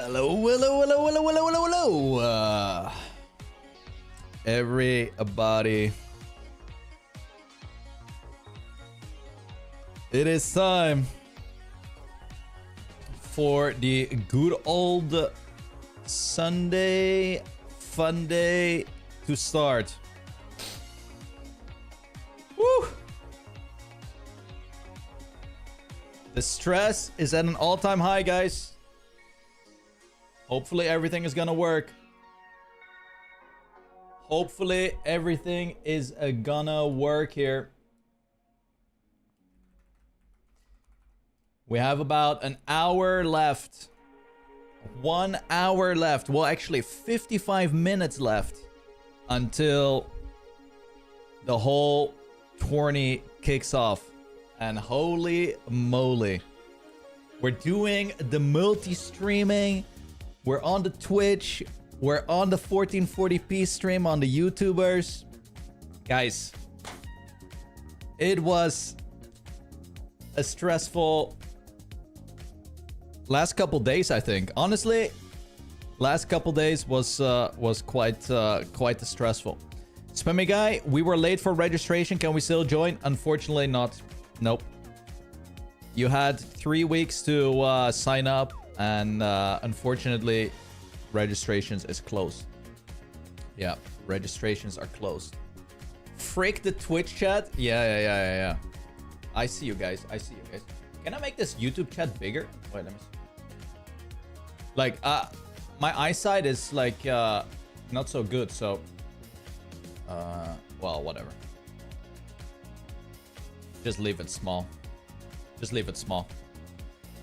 Hello, hello, hello, hello, hello, hello, hello. Everybody. It is time for the good old Sunday fun day to start. Woo! The stress is at an all-time high, guys. Hopefully everything is gonna work. Hopefully everything is gonna work here. We have about an hour left. 1 hour left. Well, actually 55 minutes left until the whole tourney kicks off. And holy moly. We're doing the multi-streaming. We're on the Twitch. We're on the 1440p stream on the YouTubers. Guys, it was a stressful last couple days, I think. Honestly, last couple days was quite stressful. Spammiej guy, we were late for registration. Can we still join? Unfortunately not. Nope. You had 3 weeks to sign up, and unfortunately, registrations is closed. Yeah, registrations are closed. Frick the Twitch chat. Yeah. I see you guys. Can I make this YouTube chat bigger? Wait, let me see. Like, my eyesight is like not so good, so well, whatever. Just leave it small. Just leave it small.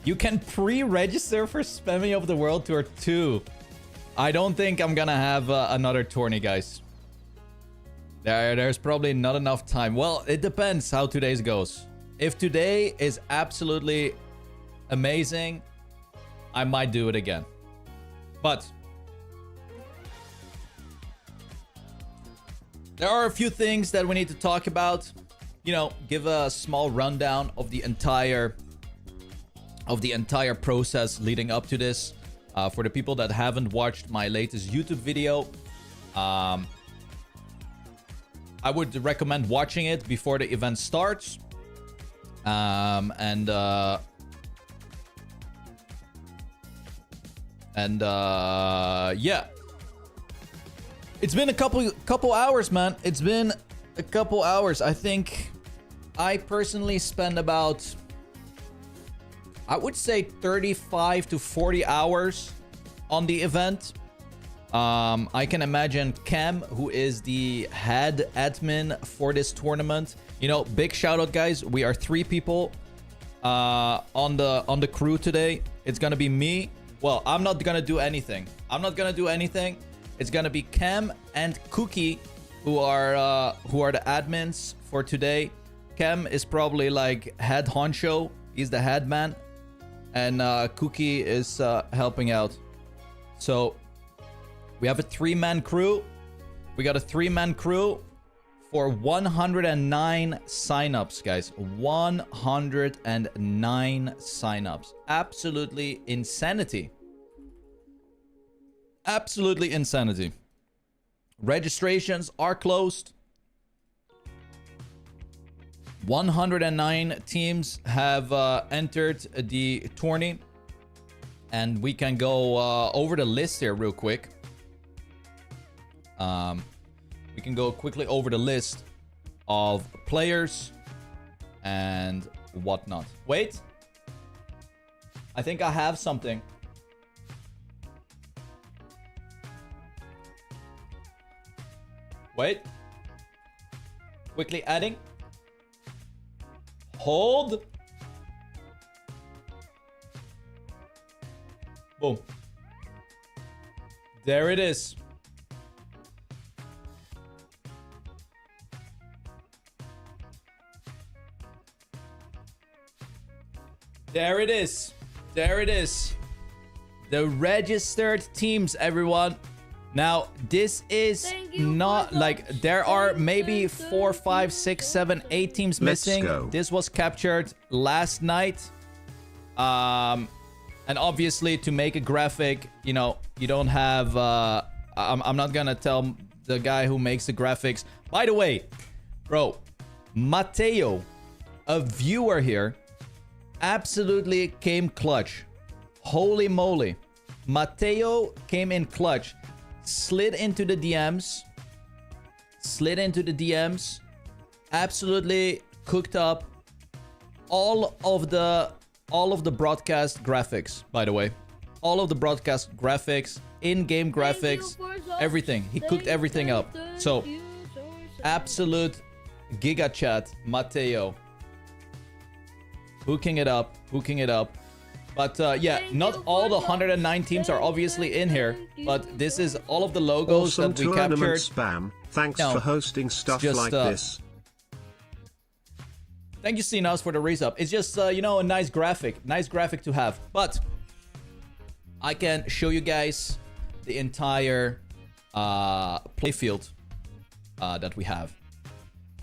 You can pre-register for Spammiej of the World Tour 2. I don't think I'm gonna have another tourney, guys. There's probably not enough time. Well, it depends how today's goes. If today is absolutely amazing, I might do it again. But there are a few things that we need to talk about. You know, give a small rundown of the entire process leading up to this. For the people that haven't watched my latest YouTube video, I would recommend watching it before the event starts. Yeah, it's been a couple hours, man. It's been a couple hours. I think I personally spend about, I would say 35 to 40 hours on the event. I can imagine Cam, who is the head admin for this tournament. You know, big shout out, guys. We are 3 people on the crew today. It's gonna be me. Well, I'm not gonna do anything. It's gonna be Cam and Cookie, who are the admins for today. Cam is probably like head honcho. He's the head man. And Cookie is helping out. So we have a 3-man crew. We got a 3-man crew for 109 signups, guys. 109 signups. Absolutely insanity. Absolutely insanity. Registrations are closed. 109 teams have entered the tourney, and we can go over the list here real quick. We can go quickly over the list of players and whatnot. Wait, I think I have something. Wait, quickly adding. Hold. Boom. There it is. There it is. There it is. The registered teams, everyone. Now, this is not like there are maybe 4, 5, 6, 7, 8 teams missing. This was captured last night. And obviously, to make a graphic, you know, you don't have... I'm not gonna tell the guy who makes the graphics. By the way, bro, Mateo, a viewer here, absolutely came clutch. Holy moly. Mateo came in clutch. Slid into the DMs. Absolutely cooked up all of the broadcast graphics, by the way. All of the broadcast graphics, in-game graphics, everything. He cooked everything up. So, absolute giga chat, Mateo. Hooking it up. But yeah, not all the 109 teams are obviously in here, but this is all of the logos awesome that we captured. Spam. Thanks for hosting stuff just, like this. Thank you, Sinas, for the resub. It's just, you know, a nice graphic to have. But I can show you guys the entire playfield that we have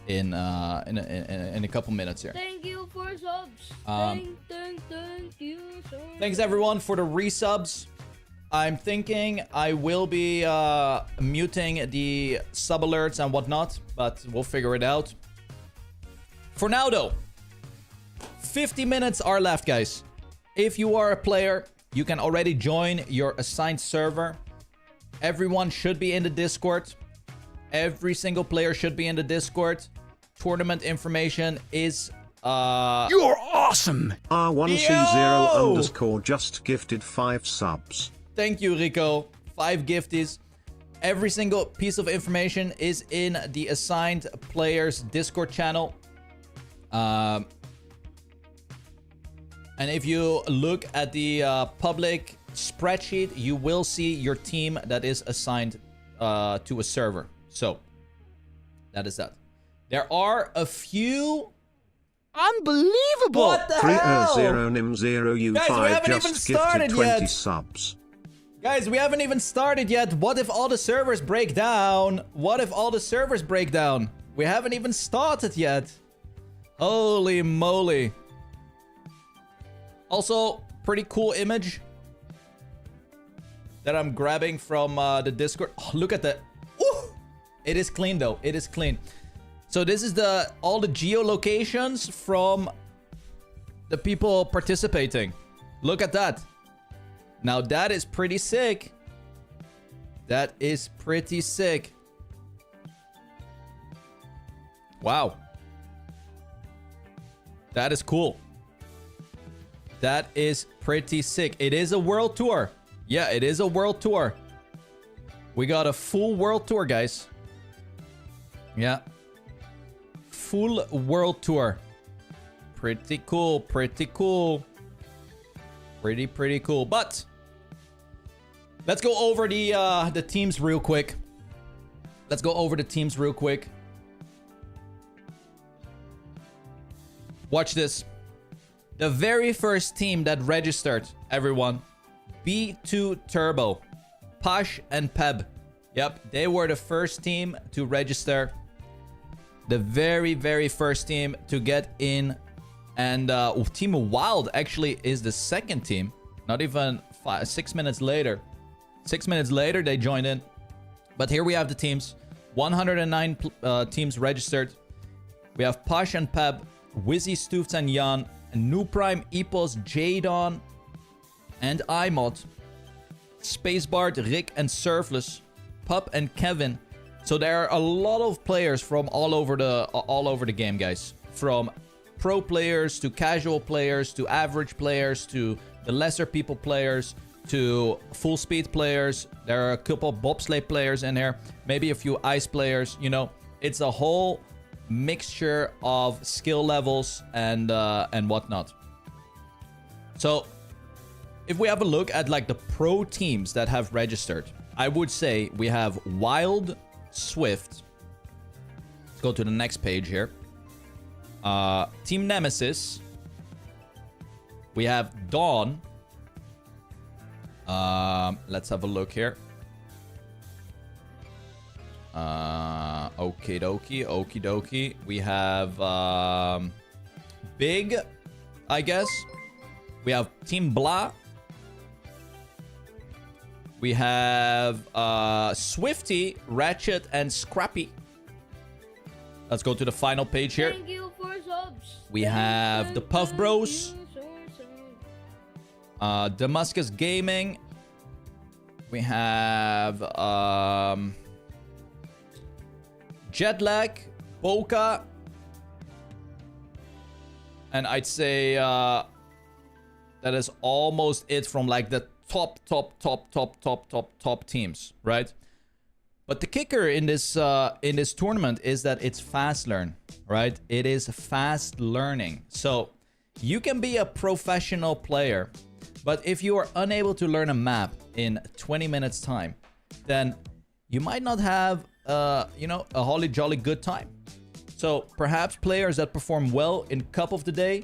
in a couple minutes here. Thank you for subs. Thank you so much. Thanks everyone for the resubs. I'm thinking I will be muting the sub alerts and whatnot, but we'll figure it out. For now though, 50 minutes are left, guys. If you are a player, you can already join your assigned server. Everyone should be in the Discord. Every single player should be in the Discord. Tournament information is You're awesome! R1C0_ just gifted 5 subs. Thank you, Rico. 5 gifties. Every single piece of information is in the assigned players Discord channel. And if you look at the public spreadsheet, you will see your team that is assigned to a server. So, that is that. There are a few... Unbelievable! What the hell? 300NIM0U5 Guys, we haven't even just gifted started 20 yet. subs. Guys, we haven't even started yet. What if all the servers break down? We haven't even started yet. Holy moly. Also, pretty cool image that I'm grabbing from the Discord. Oh, look at that. Ooh! It is clean though. It is clean. So this is all the geolocations from the people participating. Look at that. Now that is pretty sick. That is pretty sick. Wow. That is cool. That is pretty sick. It is a world tour. Yeah, it is a world tour. We got a full world tour, guys. Yeah. Full world tour. Pretty cool. Pretty cool. Pretty cool. But let's go over the teams real quick. Watch this. The very first team that registered, everyone, B2 Turbo, Pash and Peb. Yep, they were the first team to register. The very first team to get in. And Team Wild actually is the second team. Not even 6 minutes later. 6 minutes later, they joined in. But here we have the teams. 109 teams registered. We have Pash and Peb, Wizzy, Stoofs and Jan, New Prime, Epos, Jadon, and iMod, Spacebart, Rick, and Surfless, Pup, and Kevin. So there are a lot of players from all over the game, guys. From pro players to casual players to average players to the lesser people players to full speed players. There are a couple bobsleigh players in here, maybe a few ice players. You know, it's a whole mixture of skill levels and whatnot. So if we have a look at like the pro teams that have registered, I would say we have Wild, Swift. Let's go to the next page here. Team Nemesis. We have Dawn. Let's have a look here. Okie dokie. We have Big, I guess. We have Team Blah, We have Swifty, Ratchet, and Scrappy. Let's go to the final page here. Thank you for subs. We have the Puff Bros. Damascus Gaming. We have Jetlag, Boca. And I'd say that is almost it from like the top teams, right? But the kicker in this tournament is that it's fast learn, right? It is fast learning. So you can be a professional player, but if you are unable to learn a map in 20 minutes time, then you might not have, you know, a holly jolly good time. So perhaps players that perform well in Cup of the Day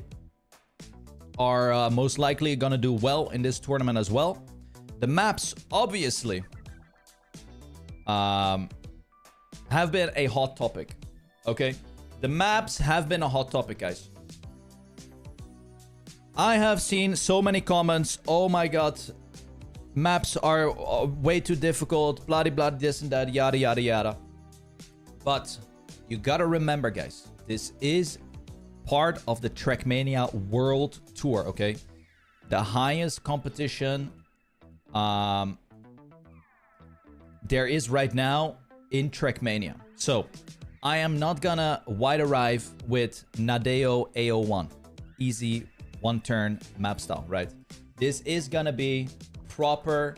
are most likely going to do well in this tournament as well. The maps, obviously, have been a hot topic. Okay? The maps have been a hot topic, guys. I have seen so many comments. Oh my god. Maps are way too difficult. Blah, blah, this and that. Yada, yada, yada. But you gotta remember, guys. This is part of the Trackmania World Tour, okay? The highest competition there is right now in Trackmania. So, I am not gonna wide arrive with Nadeo AO1. Easy one-turn map style, right? This is gonna be proper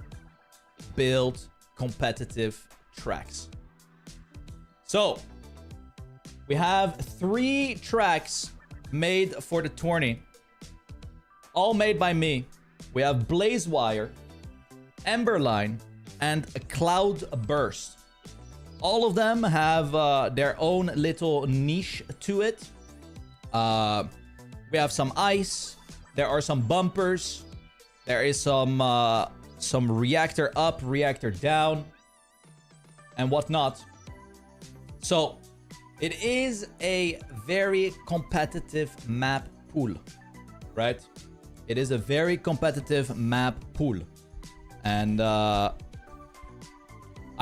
build competitive tracks. So, we have 3 tracks made for the tourney. All made by me. We have Blazewire, Emberline, and a Cloudburst. All of them have their own little niche to it. We have some ice. There are some bumpers. There is some reactor up, reactor down, and whatnot. So, it is a very competitive map pool, right? It is a very competitive map pool. And I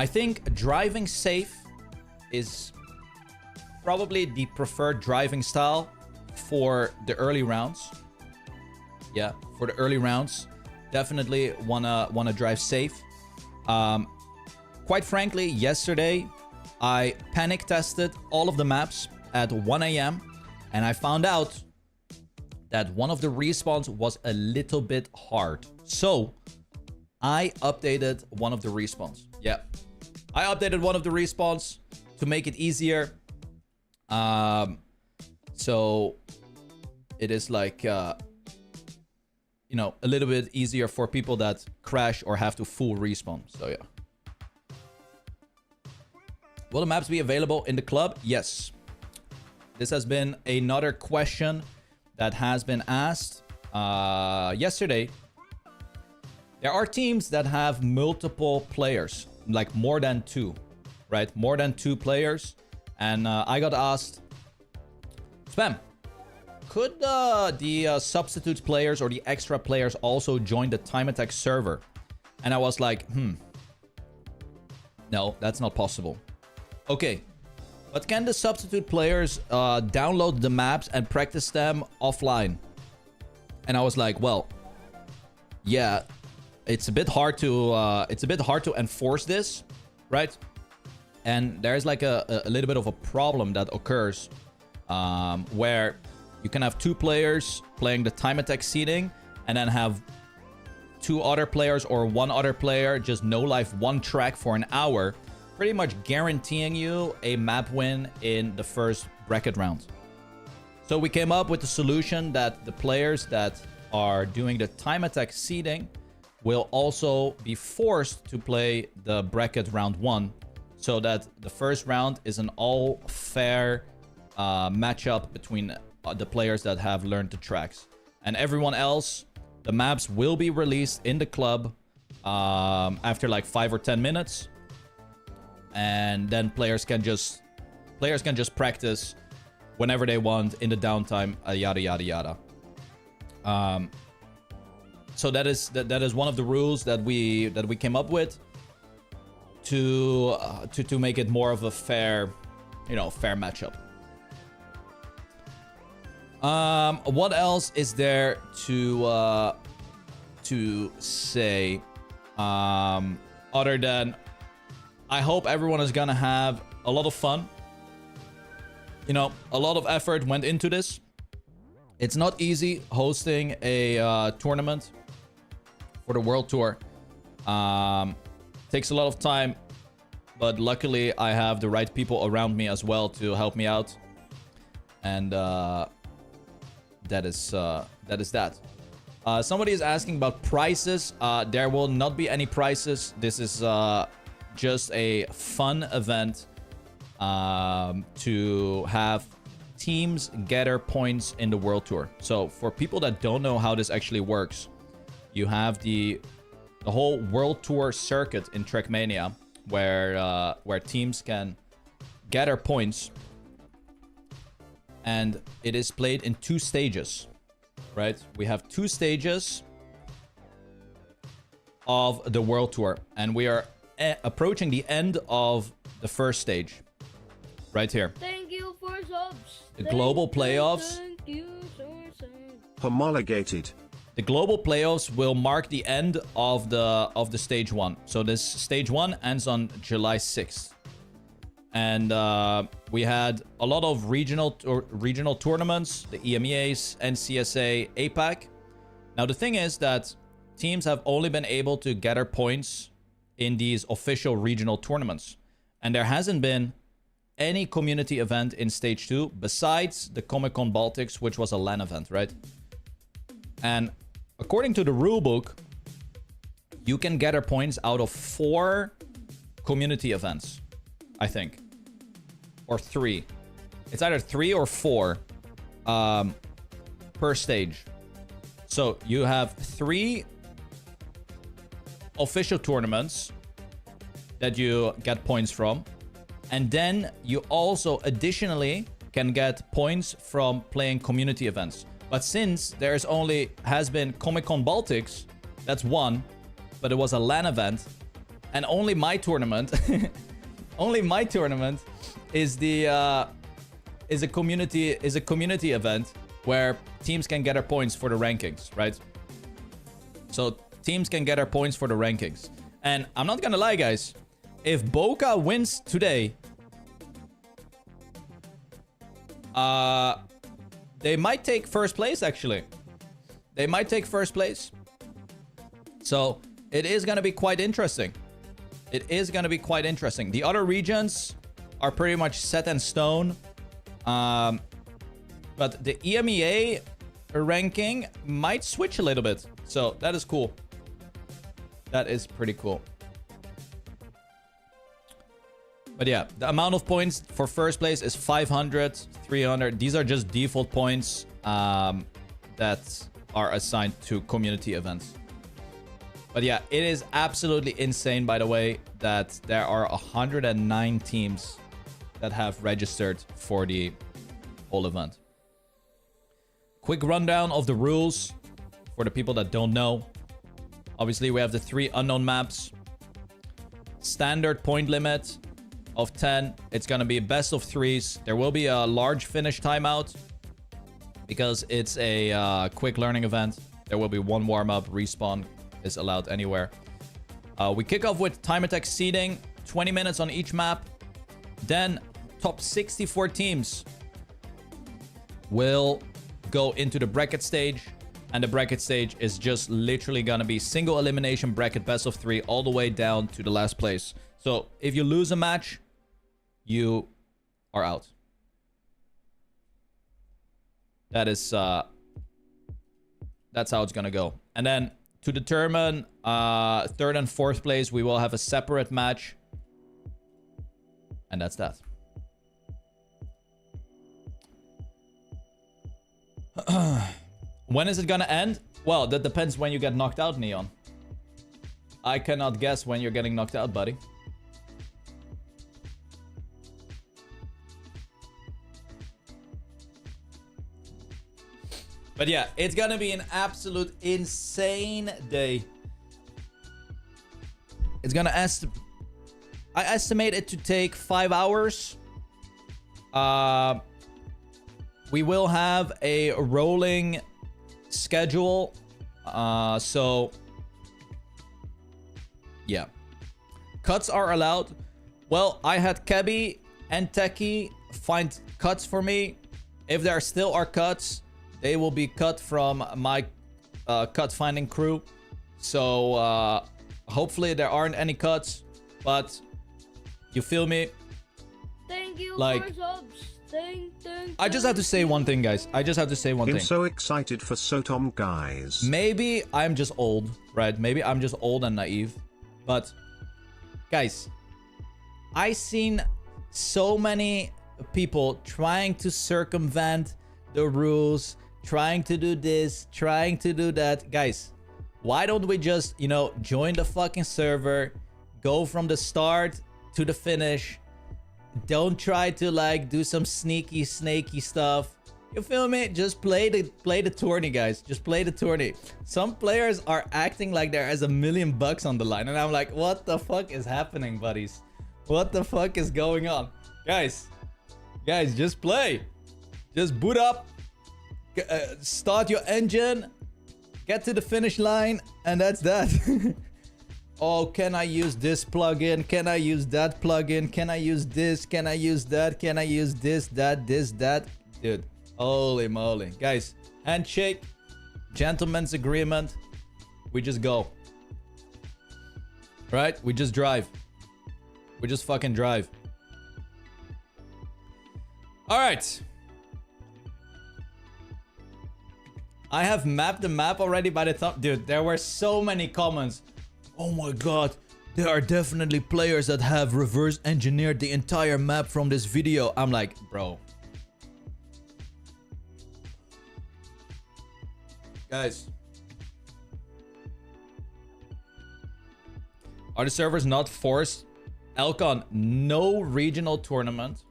think driving safe is probably the preferred driving style for the early rounds. Yeah, for the early rounds. Definitely wanna drive safe. Quite frankly, yesterday, I panic tested all of the maps at 1 a.m. and I found out that one of the respawns was a little bit hard. So, I updated one of the respawns. Yeah. I updated one of the respawns to make it easier. So, it is like, you know, a little bit easier for people that crash or have to full respawn. So, yeah. Will the maps be available in the club? Yes. This has been another question that has been asked yesterday. There are teams that have multiple players, like more than 2, right? More than 2 players. And I got asked, Spam, could the substitute players or the extra players also join the Time Attack server? And I was like, no, that's not possible. Okay, but can the substitute players download the maps and practice them offline? And I was like, well, yeah, it's a bit hard to enforce this, right? And there's like a little bit of a problem that occurs where you can have 2 players playing the Time Attack seeding and then have 2 other players or 1 other player just no life 1 track for an hour, pretty much guaranteeing you a map win in the first bracket round. So we came up with the solution that the players that are doing the Time Attack seeding will also be forced to play the bracket round 1, so that the first round is an all fair matchup between the players that have learned the tracks. And everyone else, the maps will be released in the club after like 5 or 10 minutes. And then players can just practice whenever they want in the downtime, yada yada yada. So that is one of the rules that we came up with to make it more of a fair, fair matchup. What else is there to say other than I hope everyone is gonna have a lot of fun. A lot of effort went into this. It's not easy hosting a tournament for the World Tour. Takes a lot of time, but luckily I have the right people around me as well to help me out. And that is that. Somebody is asking about prices. There will not be any prices. This is just a fun event to have teams gather points in the World Tour. So for people that don't know how this actually works, you have the whole World Tour circuit in Trackmania where teams can gather points, and it is played in 2 stages, right? We have 2 stages of the World Tour, and we are approaching the end of the first stage right here. Thank you for subs. The global playoffs. Thank you, sir. Homologated. The global playoffs will mark the end of the stage 1. So this stage 1 ends on July 6th. And we had a lot of regional tournaments, the EMEAs, NCSA, APAC. Now the thing is that teams have only been able to gather points in these official regional tournaments. And there hasn't been any community event in stage 2 besides the Comic-Con Baltics, which was a LAN event, right? And according to the rulebook, you can gather points out of 4 community events, I think. Or 3. It's either 3 or 4 per stage. So you have 3 official tournaments that you get points from. And then you also additionally can get points from playing community events. But since there's has been Comic-Con Baltics, that's 1, but it was a LAN event, and only my tournament, is a community event where teams can get their points for the rankings, right? So teams can get their points for the rankings. And I'm not gonna lie, guys, if Boca wins today, they might take first place, actually. They might take first place. So it is going to be quite interesting. It is going to be quite interesting. The other regions are pretty much set in stone. But the EMEA ranking might switch a little bit. So that is cool. That is pretty cool. But yeah, the amount of points for first place is 500, 300. These are just default points that are assigned to community events. But yeah, it is absolutely insane, by the way, that there are 109 teams that have registered for the whole event. Quick rundown of the rules for the people that don't know. Obviously, we have the 3 unknown maps. Standard point limit of 10. It's going to be best of 3s. There will be a large finish timeout because it's a quick learning event. There will be 1 warm-up. Respawn is allowed anywhere. We kick off with time attack seeding. 20 minutes on each map. Then top 64 teams will go into the bracket stage. And the bracket stage is just literally going to be single elimination bracket best of 3 all the way down to the last place. So if you lose a match, you are out. That is that's how it's gonna go. And then to determine 3rd and 4th place, we will have a separate match. And that's that. When is it gonna end? Well, that depends when you get knocked out, Neon. I cannot guess when you're getting knocked out, buddy. But yeah, it's gonna be an absolute insane day. It's gonna I estimate it to take 5 hours. We will have a rolling schedule. So yeah. Cuts are allowed. Well, I had Kebby and Techie find cuts for me. If there still are cuts, they will be cut from my cut finding crew. So hopefully there aren't any cuts, but you feel me? Thank you Like, for subs. I just have to say one thing, guys. I just have to say one I'm thing. so excited for Sotom, guys. Maybe I'm just old, right? Maybe I'm just old and naive. But, guys, I seen so many people trying to circumvent the rules, trying to do this, trying to do that. Guys, why don't we just, you know, join the fucking server, go from the start to the finish. Don't try to like do some sneaky, snaky stuff. You feel me? Just play the tourney, guys. Just play the tourney. Some players are acting like there is $1 million on the line, and I'm like, what the fuck is happening, buddies? What the fuck is going on, guys? Guys, just play. Just boot up, start your engine, get to the finish line, and that's that. Oh, can I use this plugin? Can I use that plugin? Can I use this? Can I use that? Can I use this, that? Dude, holy moly. Guys, handshake, gentleman's agreement. We just go. Right? We just drive. We just fucking drive. All right. I have mapped the map already by the time. Dude, there were so many comments. Oh my god, there are definitely players that have reverse engineered the entire map from this video. I'm like, bro. Guys. Are the servers not forced? Elcon, no regional tournament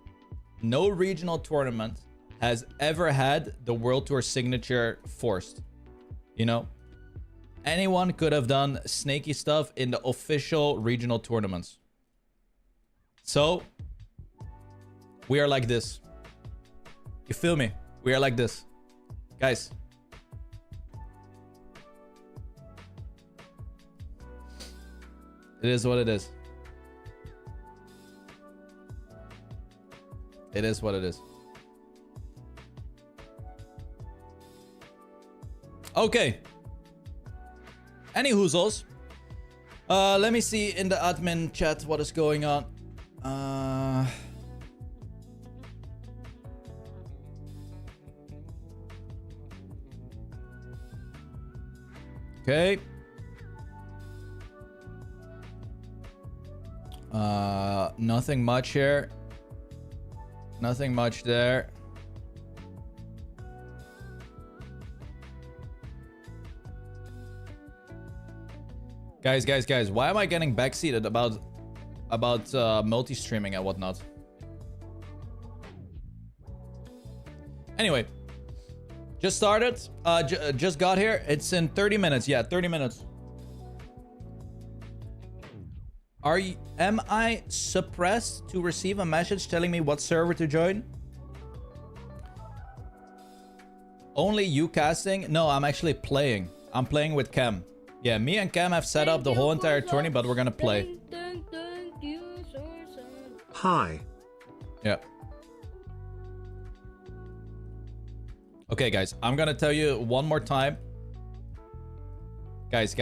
has ever had the World Tour signature forced. You know? Anyone could have done snaky stuff in the official regional tournaments. So, we are like this. You feel me? We are like this. Guys. It is what it is. It is what it is. Okay. Any hoozles. Let me see in the admin chat what is going on. Okay. Nothing much here. Nothing much there. Guys, why am I getting backseated about multi-streaming and whatnot? Anyway, just started, just got here. It's in 30 minutes. Yeah, 30 minutes. Am I suppressed to receive a message telling me what server to join? Only you casting? No, I'm actually playing. I'm playing with Cam. Yeah, me and Cam have set up the whole entire tourney, but we're gonna play. Hi. Yeah. Okay, guys. I'm gonna tell you one more time. Guys.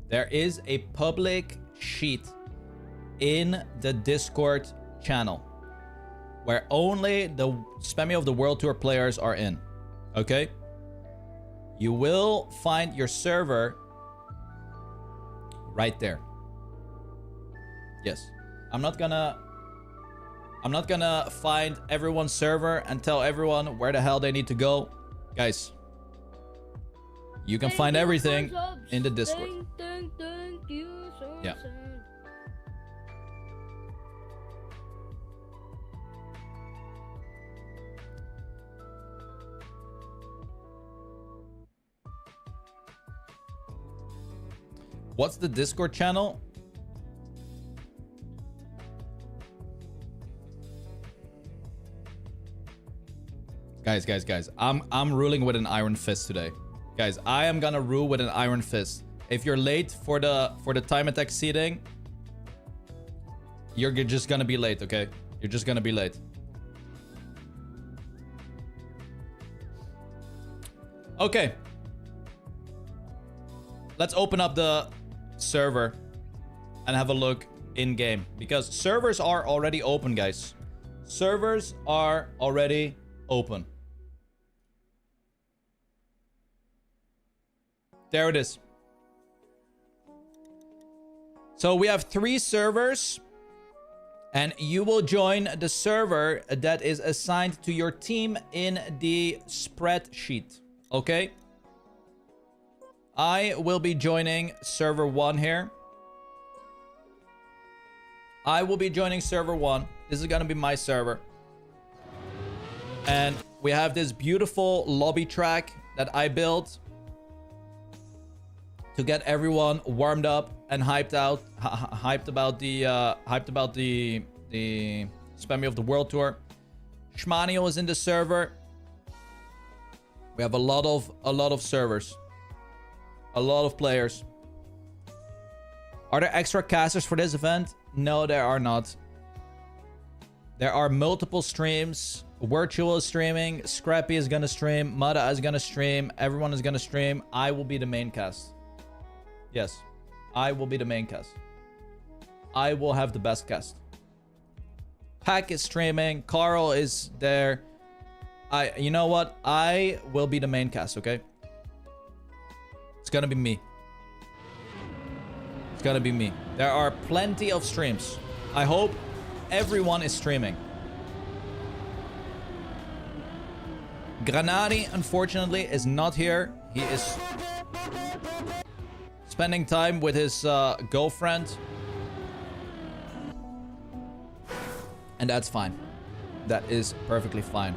There is a public sheet in the Discord channel where only the Spammiej of the World Tour players are in. Okay? You will find your server right there. Yes. I'm not gonna find everyone's server and tell everyone where the hell they need to go. Guys, you can find everything in the Discord. Yeah. What's the Discord channel? Guys. I'm ruling with an iron fist today. Guys, I am gonna rule with an iron fist. If you're late for the time attack seeding, you're just gonna be late, okay? You're just gonna be late. Okay. Let's open up the server and have a look in game, because servers are already open, guys. Servers are already open. There it is. So we have 3 servers, and you will join the server that is assigned to your team in the spreadsheet. Okay? I will be joining server 1 here. I will be joining server 1. This is gonna be my server. And we have this beautiful lobby track that I built to get everyone warmed up and hyped about the Spammiej of the World Tour. Shmanio is in the server. We have a lot of servers. A lot of players. Are there extra casters for this event? No, there are not. There are multiple streams. Virtual is streaming. Scrappy is gonna stream. Mada is gonna stream. Everyone is gonna stream. I will be the main cast. Yes, I will be the main cast. I will have the best cast. Pack is streaming. Carl is there. You know what? I will be the main cast, okay? It's gonna be me. It's gonna be me. There are plenty of streams. I hope everyone is streaming. Granadi, unfortunately, is not here. He is spending time with his girlfriend. And that's fine. That is perfectly fine.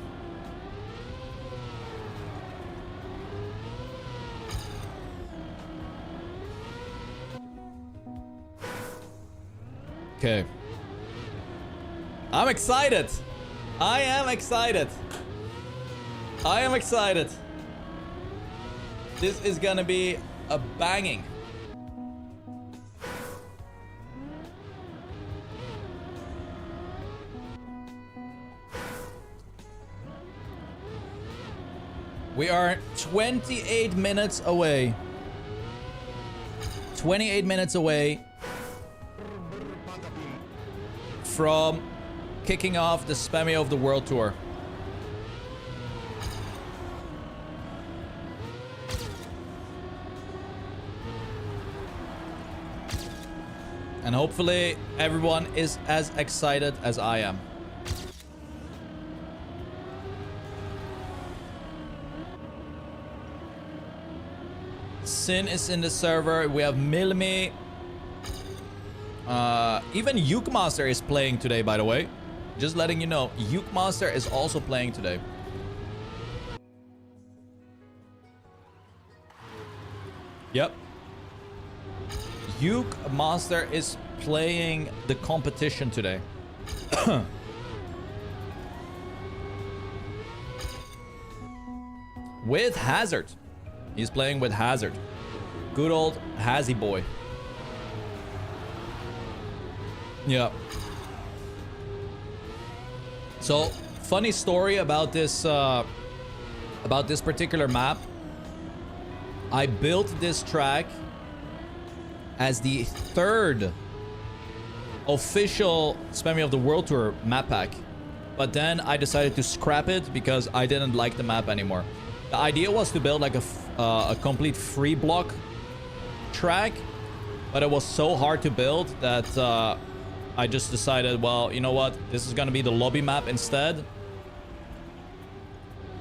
Okay. I'm excited. I am excited. I am excited. This is gonna be a banging. We are 28 minutes away. 28 minutes away from kicking off the Spammiej of the World Tour. And hopefully everyone is as excited as I am. Sin is in the server. We have Milmi. Even Ukemaster is playing today, by the way. Just letting you know, Ukemaster is also playing today. Yep. Ukemaster is playing the competition today. With Hazard. He's playing with Hazard. Good old Hazzy boy. Yeah. So, funny story about this particular map. I built this track as the 3rd official Spammiej of the World Tour map pack. But then I decided to scrap it because I didn't like the map anymore. The idea was to build like a complete free block track, but it was so hard to build that I just decided, well, you know what? This is gonna be the lobby map instead.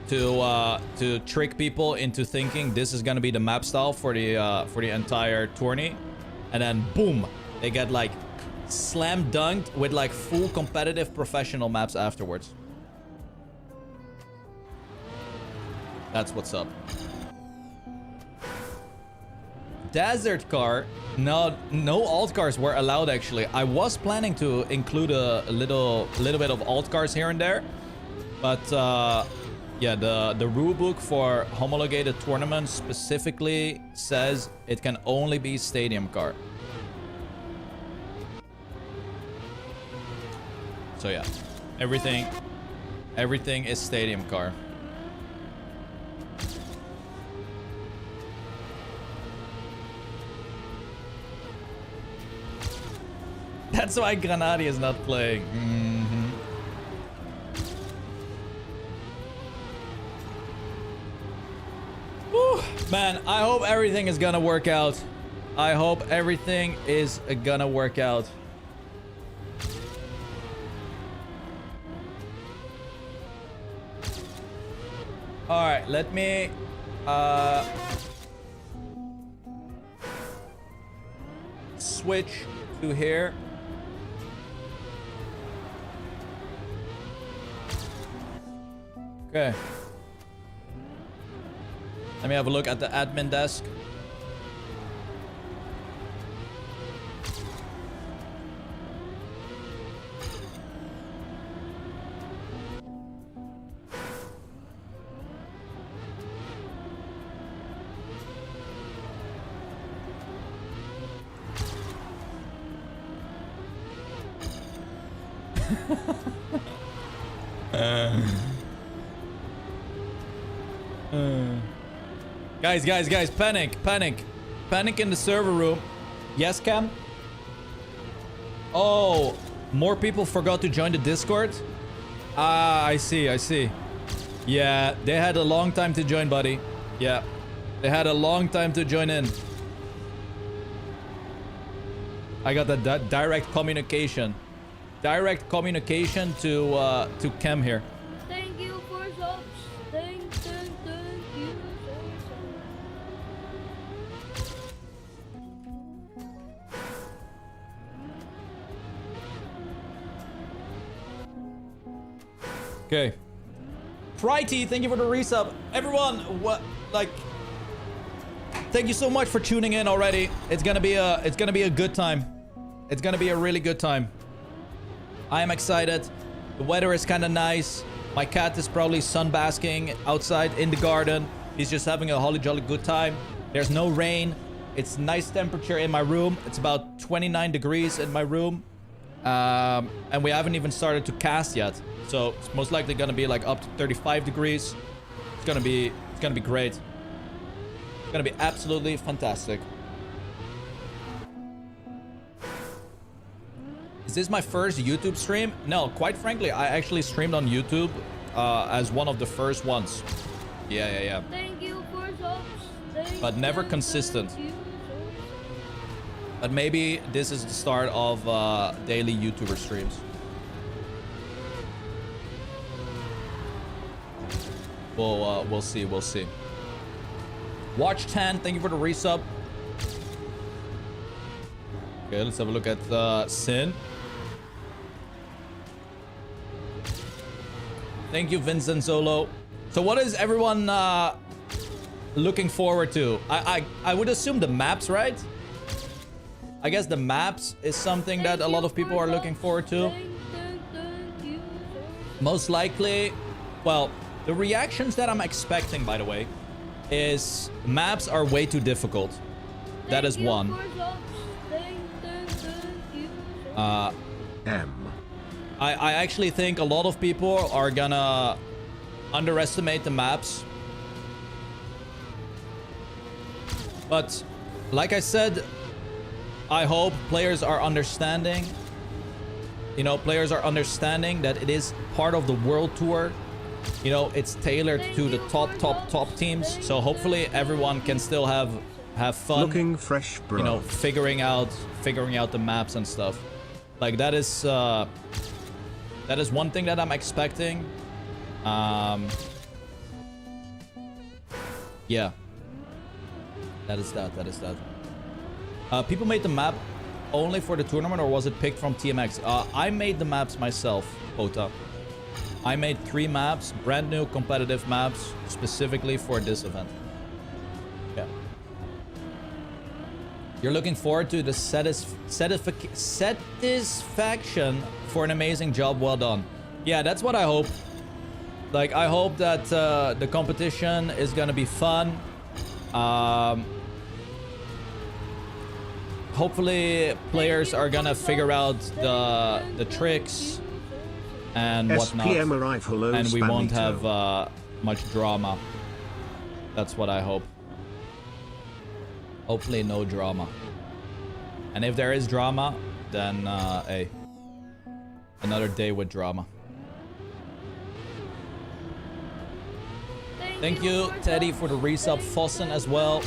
To trick people into thinking this is gonna be the map style for the entire tourney, and then boom, they get like slam dunked with like full competitive professional maps afterwards. That's what's up. desert car. No alt cars were allowed actually. I was planning to include a little bit of alt cars here and there, but yeah, the rule book for homologated tournaments specifically says it can only be stadium car. So yeah, everything is stadium car. That's why Granadi is not playing. Whew. Man, I hope everything is gonna work out. I hope everything is gonna work out. All right, let me switch to here. Okay. Let me have a look at the admin desk. Guys, panic in the server room. Yes, Cam? Oh, more people forgot to join the Discord? Ah, I see. Yeah, they had a long time to join, buddy. Yeah, they had a long time to join in. I got that direct communication. Direct communication to Cam here. Thank you for subs. Thank you so Okay. Prighty, thank you for the resub. Everyone, thank you so much for tuning in already. It's gonna be a good time. It's gonna be a really good time. I am excited. The weather is kind of nice. My cat is probably sunbasking outside in the garden. He's just having a holly jolly good time. There's no rain. It's nice temperature in my room. It's about 29 degrees in my room. And we haven't even started to cast yet. So it's most likely gonna be like up to 35 degrees. It's gonna be great. It's gonna be absolutely fantastic. Is this my first YouTube stream? No, quite frankly, I actually streamed on YouTube as one of the first ones. Yeah. Thank you for subs. But never consistent. But maybe this is the start of daily YouTuber streams. We'll see. Watch 10, thank you for the resub. Okay, let's have a look at Sin. Thank you, Vincent Solo. So what is everyone looking forward to? I would assume the maps, right? I guess the maps is something that a lot of people are looking forward to. Most likely, well, the reactions that I'm expecting, by the way, is maps are way too difficult. That is one. I actually think a lot of people are gonna underestimate the maps. But like I said, I hope players are understanding. You know, players are understanding that it is part of the world tour. You know, it's tailored to the top teams. So hopefully everyone can still have fun. Looking fresh, bro. You know, figuring out the maps and stuff. Like that is one thing that I'm expecting. Yeah. That is that. People made the map only for the tournament, or was it picked from TMX? I made the maps myself, Pota. I made 3 maps, brand new competitive maps, specifically for this event. Yeah. You're looking forward to the satisfaction for an amazing job well done. Yeah, that's what I hope. Like, I hope that the competition is gonna be fun. Hopefully, players are gonna figure out the tricks and whatnot, and we won't have much drama. That's what I hope. Hopefully, no drama. And if there is drama, then hey, another day with drama. Thank you, Teddy, for the resub. Fossen as well.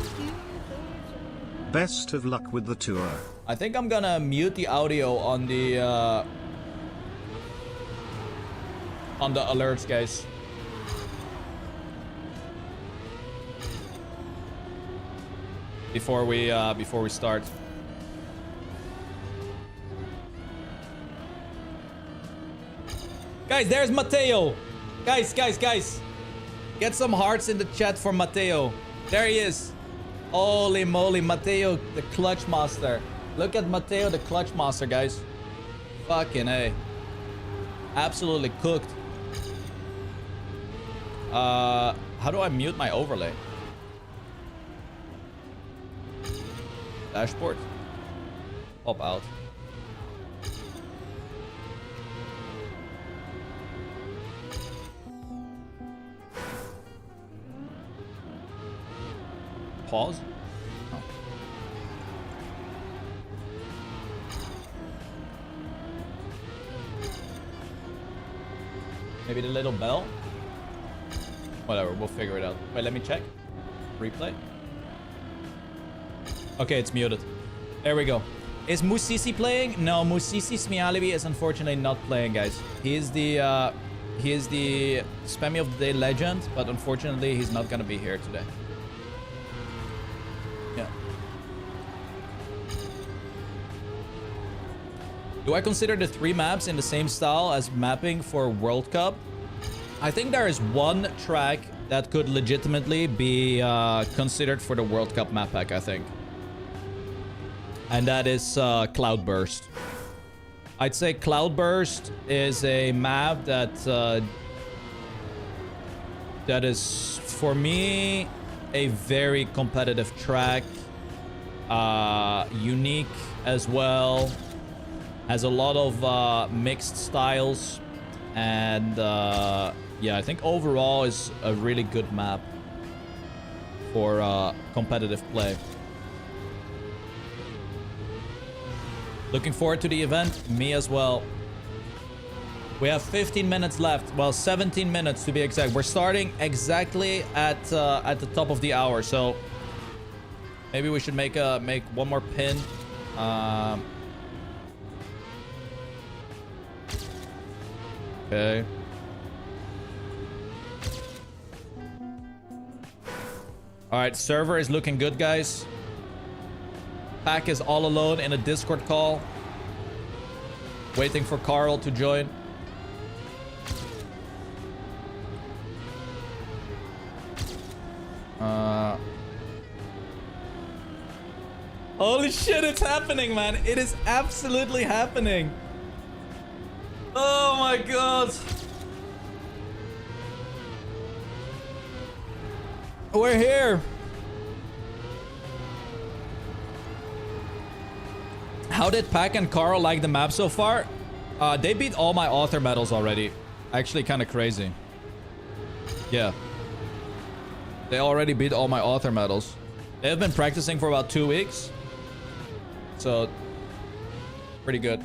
Best of luck with the tour. I think I'm gonna mute the audio on the alerts, guys. Before we start. Guys, there's Mateo. Guys. Get some hearts in the chat for Mateo. There he is. Holy moly, Mateo, the clutch master. Look at Mateo, the clutch master, guys. Fucking A. Absolutely cooked. How do I mute my overlay? Dashboard. Pop out. Pause. Oh. Maybe the little bell. Whatever, we'll figure it out. Wait, let me check. Replay. Okay, it's muted. There we go. Is Musisi playing? No, Musisi Smialibi is unfortunately not playing, guys. He is the Spammiej of the Day legend, but unfortunately he's not gonna be here today. Yeah. Do I consider the 3 maps in the same style as mapping for World Cup? I think there is one track that could legitimately be considered for the World Cup map pack, I think. And that is Cloudburst. I'd say Cloudburst is a map that that is, for me, a very competitive track. Unique as well. Has a lot of mixed styles. And yeah, I think overall is a really good map for competitive play. Looking forward to the event. Me as well. We have 15 minutes left. Well, 17 minutes to be exact. We're starting exactly at the top of the hour. So maybe we should make one more pin. Okay. All right, server is looking good, guys. Pack is all alone in a Discord call, waiting for Carl to join. Holy shit, it's happening, man. It is absolutely happening. Oh my god. We're here. How did Pack and Carl like the map so far? They beat all my author medals already. Actually, kind of crazy. Yeah. They already beat all my author medals. They have been practicing for about 2 weeks. So, pretty good.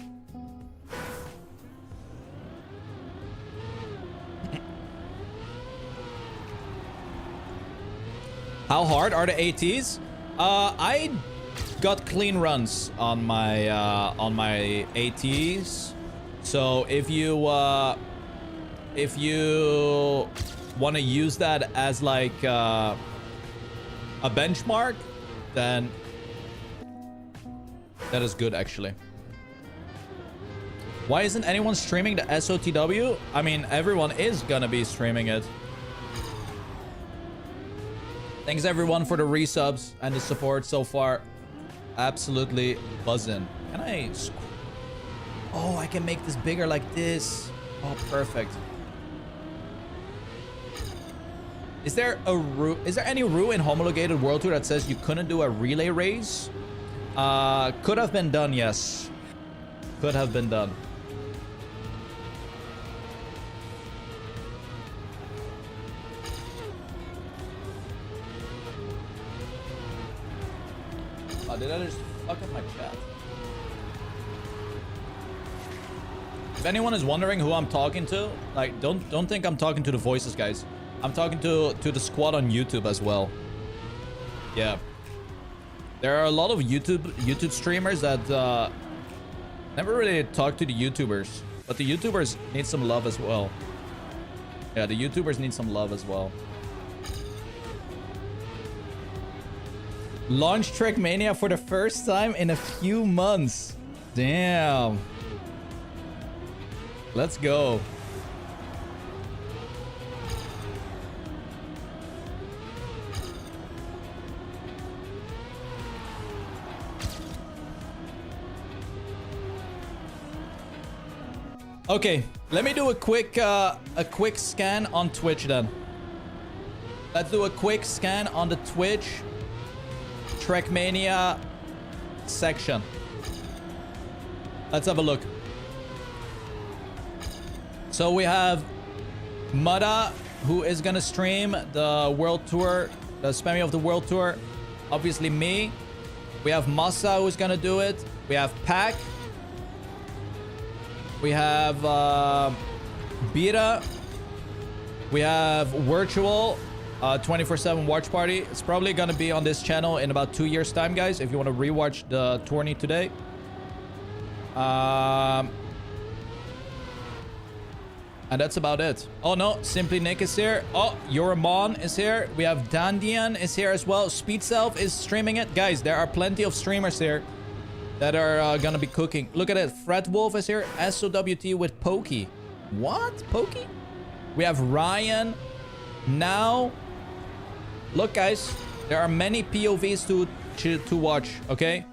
How hard are the ATs? I got clean runs on my ATs. So if you want to use that as like a benchmark, then that is good actually. Why isn't anyone streaming the SOTW? I mean, everyone is gonna be streaming it. Thanks everyone for the resubs and the support so far. absolutely buzzing. Can I... Oh, I can make this bigger like this. Oh, perfect. Is there any rule in homologated World Tour that says you couldn't do a relay race? Could have been done, yes. Could have been done. Oh, did I just fuck up my chat? If anyone is wondering who I'm talking to, like, don't think I'm talking to the voices, guys. I'm talking to the squad on YouTube as well. Yeah. There are a lot of YouTube streamers that never really talk to the YouTubers. But the YouTubers need some love as well. Yeah, the YouTubers need some love as well. Launch Trackmania for the first time in a few months. Damn. Let's go. Okay, let me do a quick scan on Twitch then. Let's do a quick scan on the Twitch Trackmania section. Let's have a look. So we have Mada, who is gonna stream the World Tour, the Spammiej of the World Tour. Obviously me. We have Masa, who's gonna do it. We have Pack. We have Beta. We have Virtual 24/7 watch party. It's probably gonna be on this channel in about 2 years time, guys, if you want to rewatch the tourney today. And that's about it. Oh no, Simply Nick is here. Oh, Yoramon is here. We have Dandian is here as well. Speed Self is streaming it. Guys, there are plenty of streamers here that are gonna be cooking. Look at it. Fred Wolf is here. SOWT with Pokey. What? Pokey? We have Ryan. Now, look, guys. There are many POVs to watch, okay?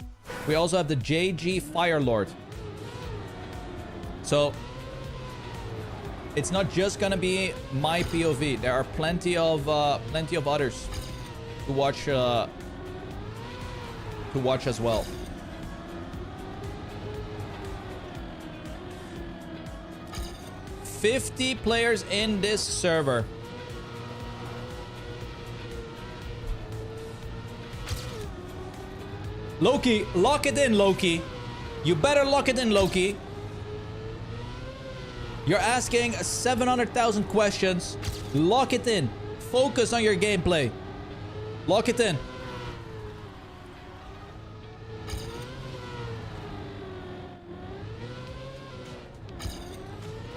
We also have the JG Firelord. So, it's not just gonna be my POV. There are plenty of others to watch as well. $50 players in this server. Loki, lock it in, Loki. You better lock it in, Loki. You're asking 700,000 questions. Lock it in. Focus on your gameplay. Lock it in.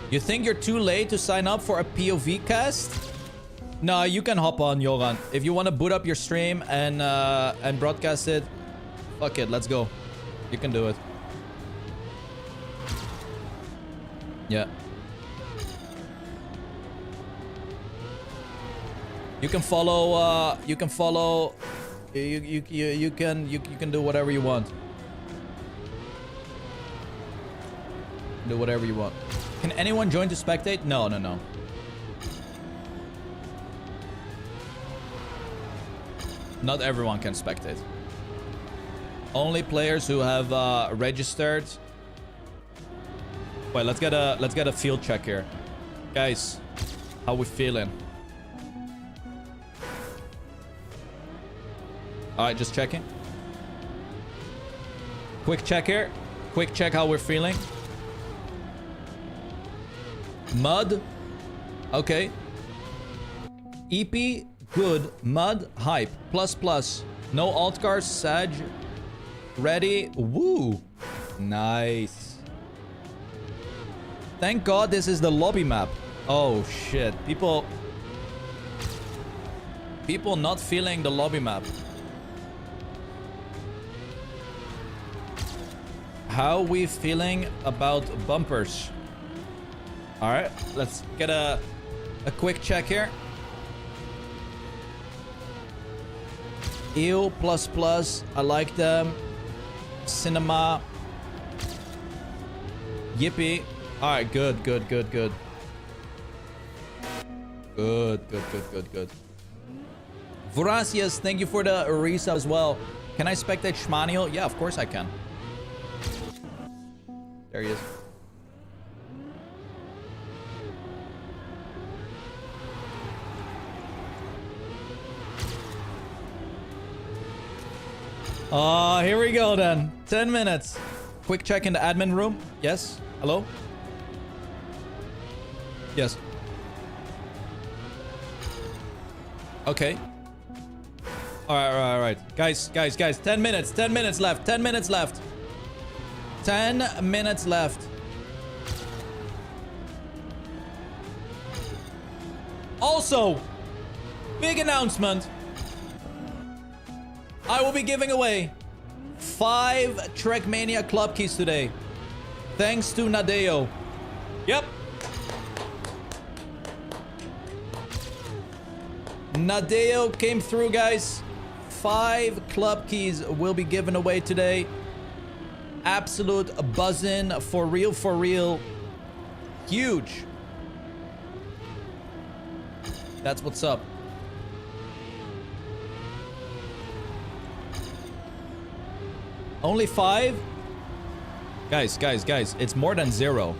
You think you're too late to sign up for a POV cast? No, you can hop on, Joran. If you want to boot up your stream and broadcast it, fuck it, let's go. You can do it. Yeah. You can follow. You can follow. You can do whatever you want. Do whatever you want. Can anyone join to spectate? No, no, no. Not everyone can spectate. Only players who have registered. Wait, let's get a field check here, guys. How we feeling? All right, just checking. Quick check here. Quick check how we're feeling. Mud. Okay. EP. Good. Mud. Hype. Plus plus. No alt cards. Sag. Ready. Woo. Nice. Thank God this is the lobby map. Oh shit. People not feeling the lobby map. How we feeling about bumpers? All right, let's get a quick check here. EO plus plus, I like them. Cinema. Yippee. Alright, good. Good. Voracious, thank you for the resub as well. Can I spectate Schmaniel? Yeah, of course I can. There he is. Here we go then. 10 minutes. Quick check in the admin room. Yes. Hello? Yes. Okay. Alright. Guys. 10 minutes. 10 minutes left. 10 minutes left. 10 minutes left. Also, big announcement. I will be giving away 5 Trackmania club keys today. Thanks to Nadeo. Yep. Nadeo came through, guys. 5 club keys will be given away today. Absolute buzzin'. For real. Huge. That's what's up. Only 5? Guys. It's more than 0.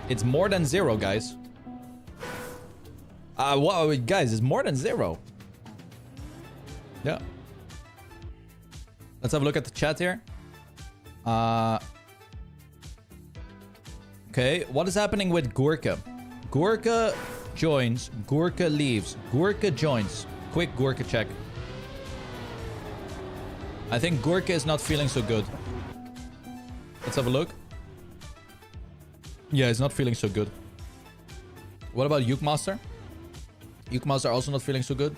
It's more than 0, guys. What, guys, it's more than 0. Yeah. Let's have a look at the chat here. Okay, what is happening with Gurka? Gurka joins, Gurka leaves, Gurka joins. Quick Gurka check. I think Gurka is not feeling so good. Let's have a look. Yeah, he's not feeling so good. What about Yukemaster? Yukemaster also not feeling so good.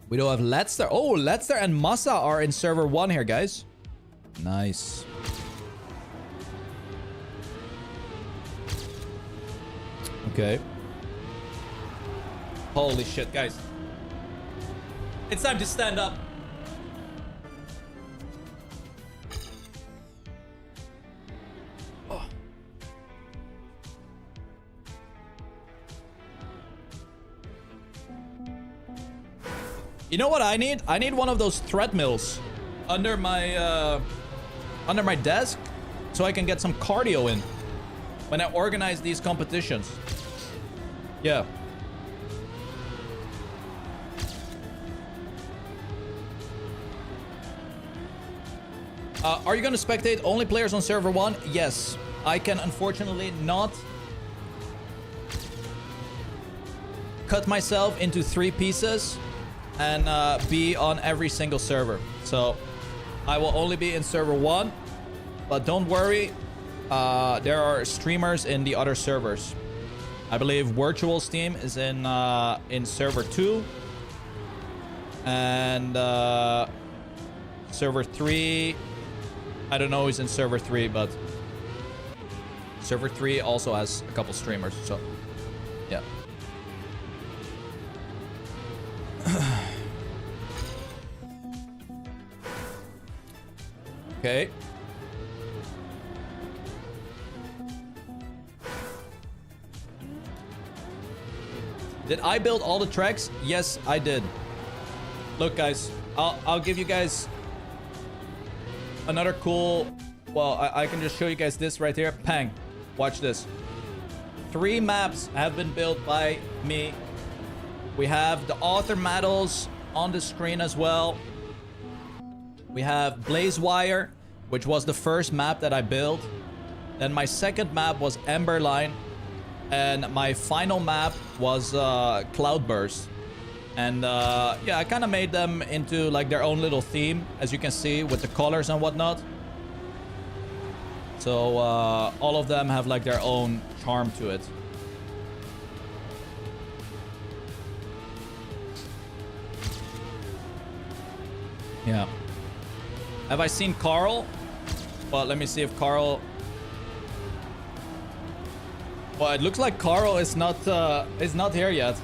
We don't have Letster. Oh, Letster and Massa are in server 1 here, guys. Nice. Okay. Holy shit, guys. It's time to stand up. You know what I need? I need one of those treadmills under my desk so I can get some cardio in when I organize these competitions. Yeah. Are you gonna spectate only players on server 1? Yes. I can unfortunately not cut myself into 3 pieces and be on every single server. So I will only be in server 1, but don't worry, there are streamers in the other servers. I believe Virtual Steam is in server 2, and server 3, I don't know who's in server 3, but server 3 also has a couple streamers, so yeah. Okay. Did I build all the tracks? Yes, I did. Look, guys, I'll give you guys another cool. Well, I can just show you guys this right here. Pang, watch this. 3 maps have been built by me. We have the author medals on the screen as well. We have Blazewire, which was the first map that I built. Then my second map was Emberline. And my final map was Cloudburst. And yeah, I kind of made them into like their own little theme, as you can see, with the colors and whatnot. So all of them have like their own charm to it. Yeah. Have I seen Carl? Well, let me see if Carl... Well, it looks like Carl is not here yet.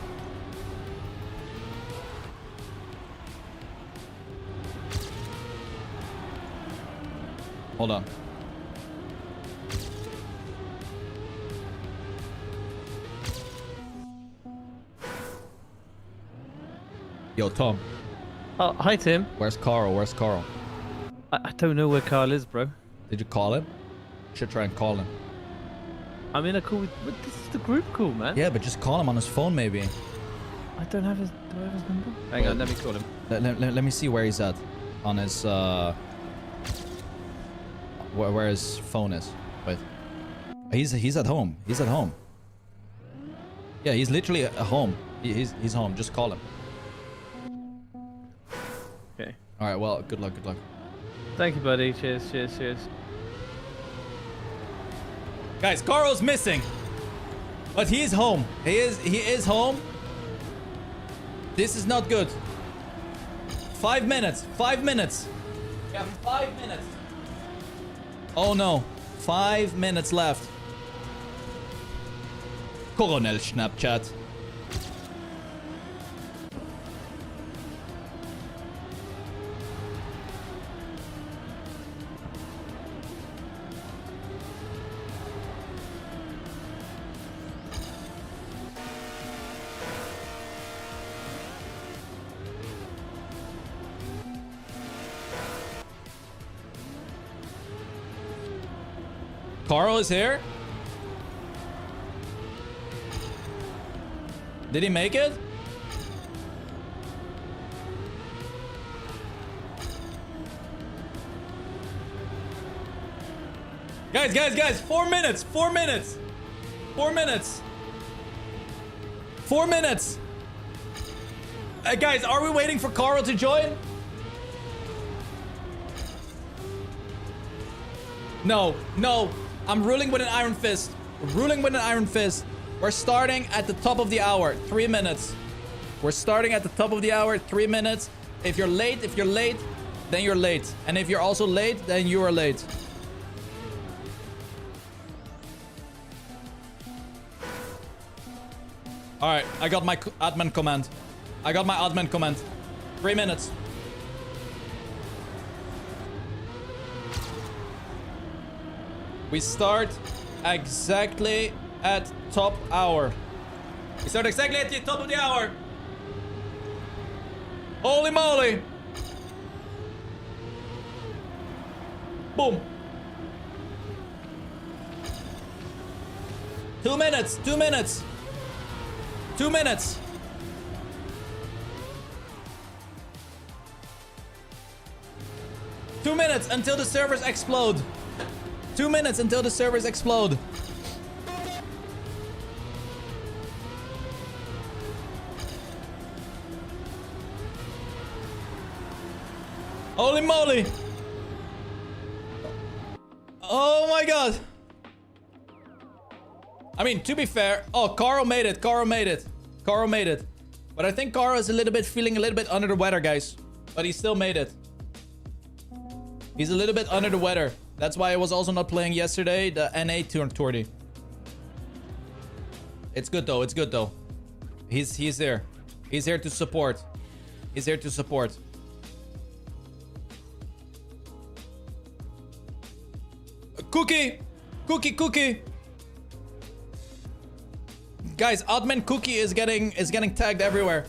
Hold on. Yo, Tom. Oh, hi, Tim. Where's Carl? Where's Carl? I don't know where Carl is, bro. Did you call him? Should try and call him. I'm in a call with... But this is the group call, man. Yeah, but just call him on his phone, maybe. I don't have his... Do I have his number? Hang on, let me call him. Let me see where he's at. On his, where his phone is. Wait. He's at home. He's at home. Yeah, he's literally at home. He's home. Just call him. Okay. Alright, well, good luck, good luck. Thank you, buddy. Cheers, cheers, cheers. Guys, Carl's missing. But he is home. He is home. This is not good. 5 minutes. 5 minutes. We have 5 minutes. Oh no. 5 minutes left. Coronel Snapchat. Carl is here. Did he make it? Guys, 4 minutes, 4 minutes. 4 minutes. 4 minutes. Guys, are we waiting for Carl to join? No, no. I'm ruling with an iron fist. Ruling with an iron fist. We're starting at the top of the hour. 3 minutes. We're starting at the top of the hour. 3 minutes. If you're late, then you're late. And if you're also late, then you are late. Alright, I got my admin command. 3 minutes. We start exactly at top hour. We start exactly at the top of the hour. Holy moly. Boom. 2 minutes. 2 minutes. 2 minutes. Two minutes until the servers explode. 2 minutes until the servers explode. Holy moly. Oh my god. I mean, to be fair. Oh, Carl made it. Carl made it. Carl made it. But I think Carl is feeling a little bit under the weather, guys. But he still made it. He's a little bit under the weather. That's why I was also not playing yesterday, the NA tourney. It's good though, it's good though. He's there. He's here to support. He's here to support. Cookie! Cookie! Guys, admin Cookie is getting tagged everywhere.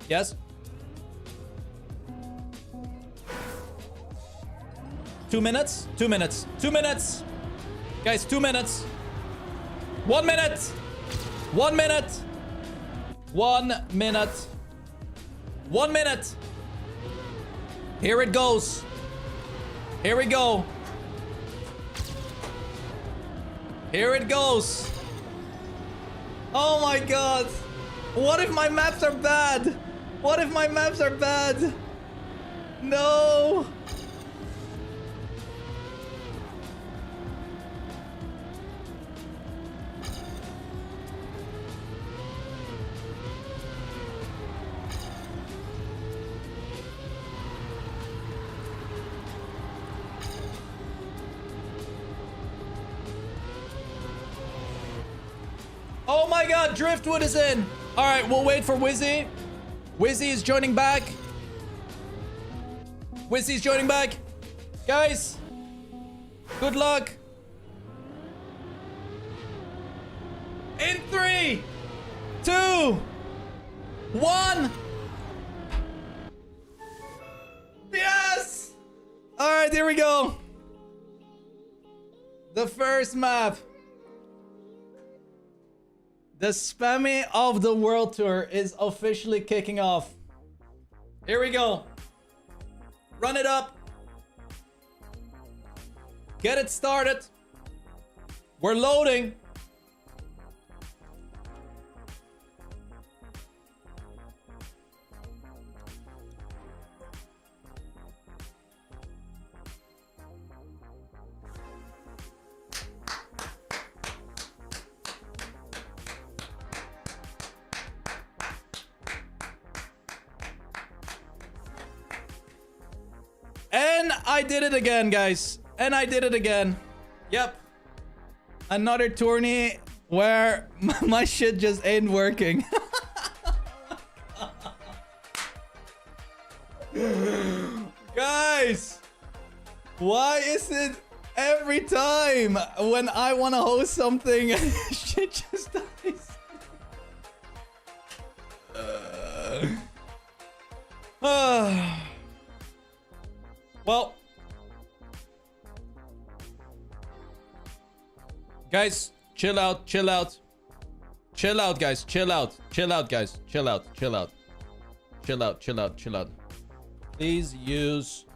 Yes? 2 minutes. 2 minutes. 2 minutes. Guys, 2 minutes. 1 minute. 1 minute. 1 minute. 1 minute. Here it goes. Here we go. Here it goes. Oh my god. What if my maps are bad? What if my maps are bad? No. Oh my god, Driftwood is in. All right, we'll wait for Wizzy. Wizzy is joining back. Wizzy's joining back. Guys, good luck. In 3, 2, 1. Yes! Alright, here we go. The first map. The Spammiej of the World Tour is officially kicking off. Here we go. Run it up. Get it started. We're loading. And I did it again, guys. And I did it again. Yep. Another tourney where my shit just ain't working. Guys, why is it every time when I want to host something, shit just dies? Well, guys, chill out, chill out. Chill out, guys, chill out. Chill out, guys, chill out, chill out. Chill out, chill out, chill out. Please use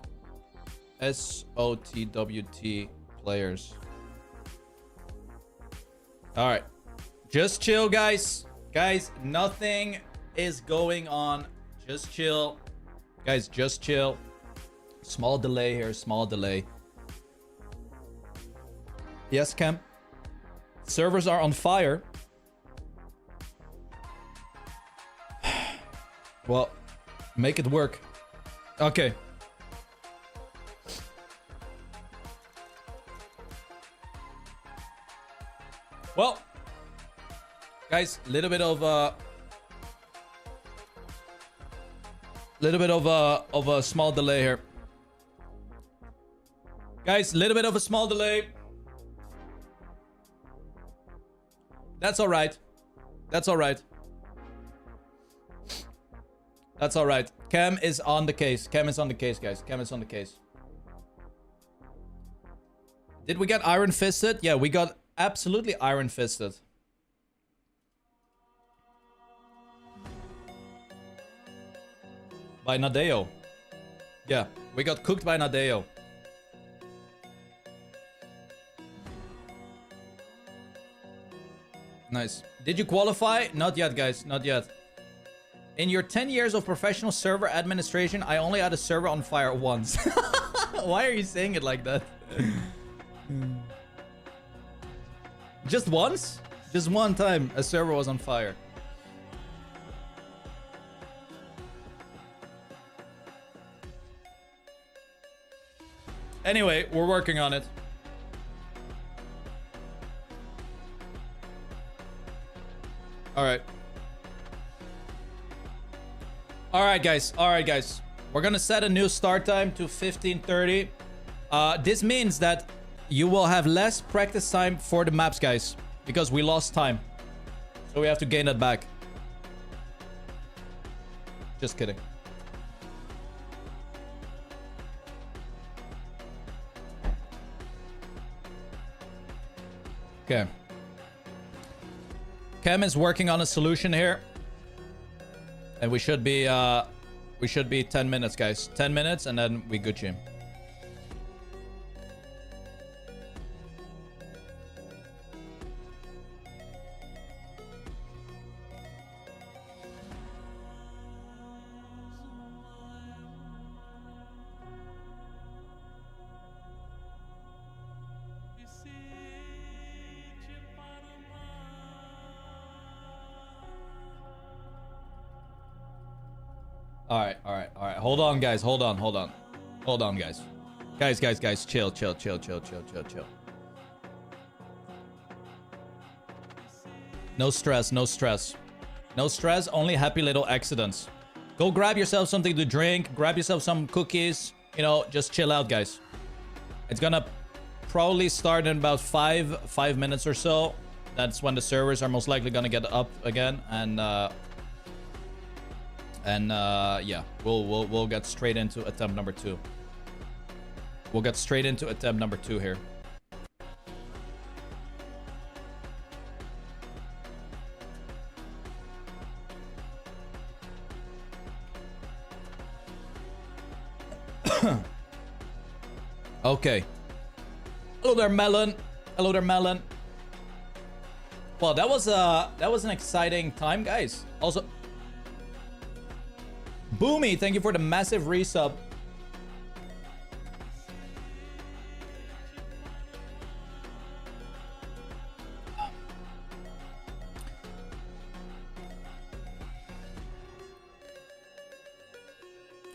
SOTWT players. All right, just chill, guys. Guys, nothing is going on. Just chill. Guys, just chill. Small delay here, small delay. Yes, Cam. Servers are on fire. Well, make it work. Okay. Well, guys, little bit of a small delay here. Guys, little bit of a small delay. That's all right. That's all right. That's all right. Cam is on the case. Cam is on the case, guys. Cam is on the case. Did we get Iron Fisted? Yeah, we got absolutely Iron Fisted. By Nadeo. Yeah, we got cooked by Nadeo. Nice. Did you qualify? Not yet, guys. Not yet. In your 10 years of professional server administration, I only had a server on fire once. Why are you saying it like that? Just once? Just one time a server was on fire. Anyway, we're working on it. All right. All right, guys. All right, guys. We're going to set a new start time to 15:30. This means that you will have less practice time for the maps, guys, because we lost time. So we have to gain that back. Just kidding. Okay. Cam is working on a solution here. And we should be 10 minutes, guys. 10 minutes and then we Gucci. All right. Hold on, guys. Hold on, guys. Guys. Chill. No stress. No stress, only happy little accidents. Go grab yourself something to drink. Grab yourself some cookies. You know, just chill out, guys. It's gonna probably start in about five minutes or so. That's when the servers are most likely gonna get up again, and yeah, we'll get straight into attempt number 2. We'll get straight into attempt number 2 here. Okay. Hello there, Melon. Hello there, Melon. Well, that was an exciting time, guys. Also, Boomy, thank you for the massive resub.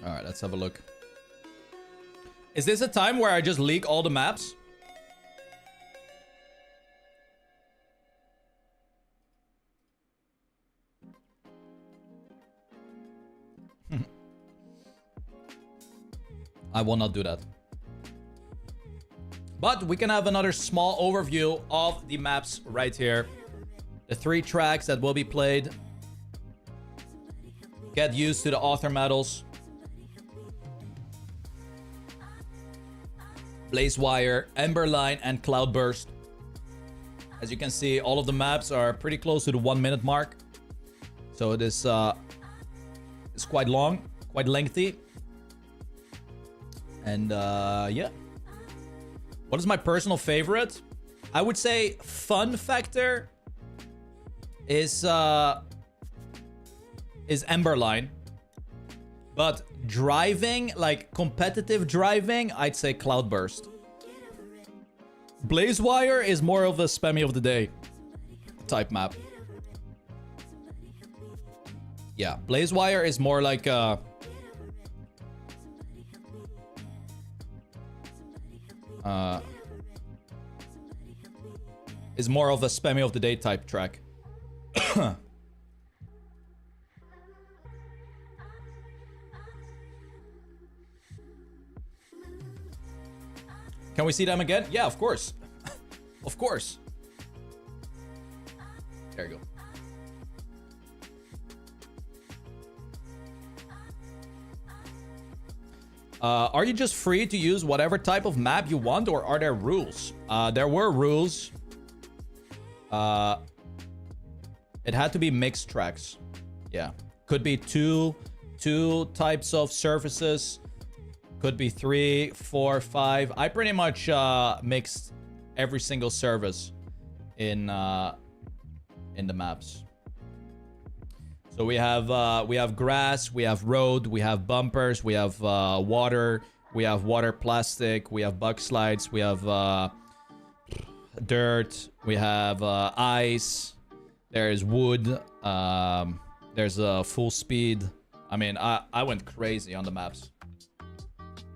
All right, let's have a look. Is this a time where I just leak all the maps? I will not do that. But we can have another small overview of the maps right here. The 3 tracks that will be played. Get used to the author medals. Blazewire, Emberline, and Cloudburst. As you can see, all of the maps are pretty close to the 1 minute mark. So it is it's quite long, quite lengthy. And yeah. What is my personal favorite? I would say fun factor is Emberline. But driving, like competitive driving, I'd say Cloudburst. Blazewire is more of a Spammiej of the day type map. Yeah, Blazewire is more like is more of a Spammiej of the day type track. Can we see them again? Yeah, of course. Of course. There you go. Are you just free to use whatever type of map you want, or are there rules? There were rules. It had to be mixed tracks. Yeah. Could be two types of surfaces. Could be 3, 4, 5. I pretty much mixed every single service in the maps. So we have grass, we have road, we have bumpers, we have water, we have water plastic, we have bug slides, we have dirt, we have ice. There is wood. There's a full speed. I mean, I went crazy on the maps.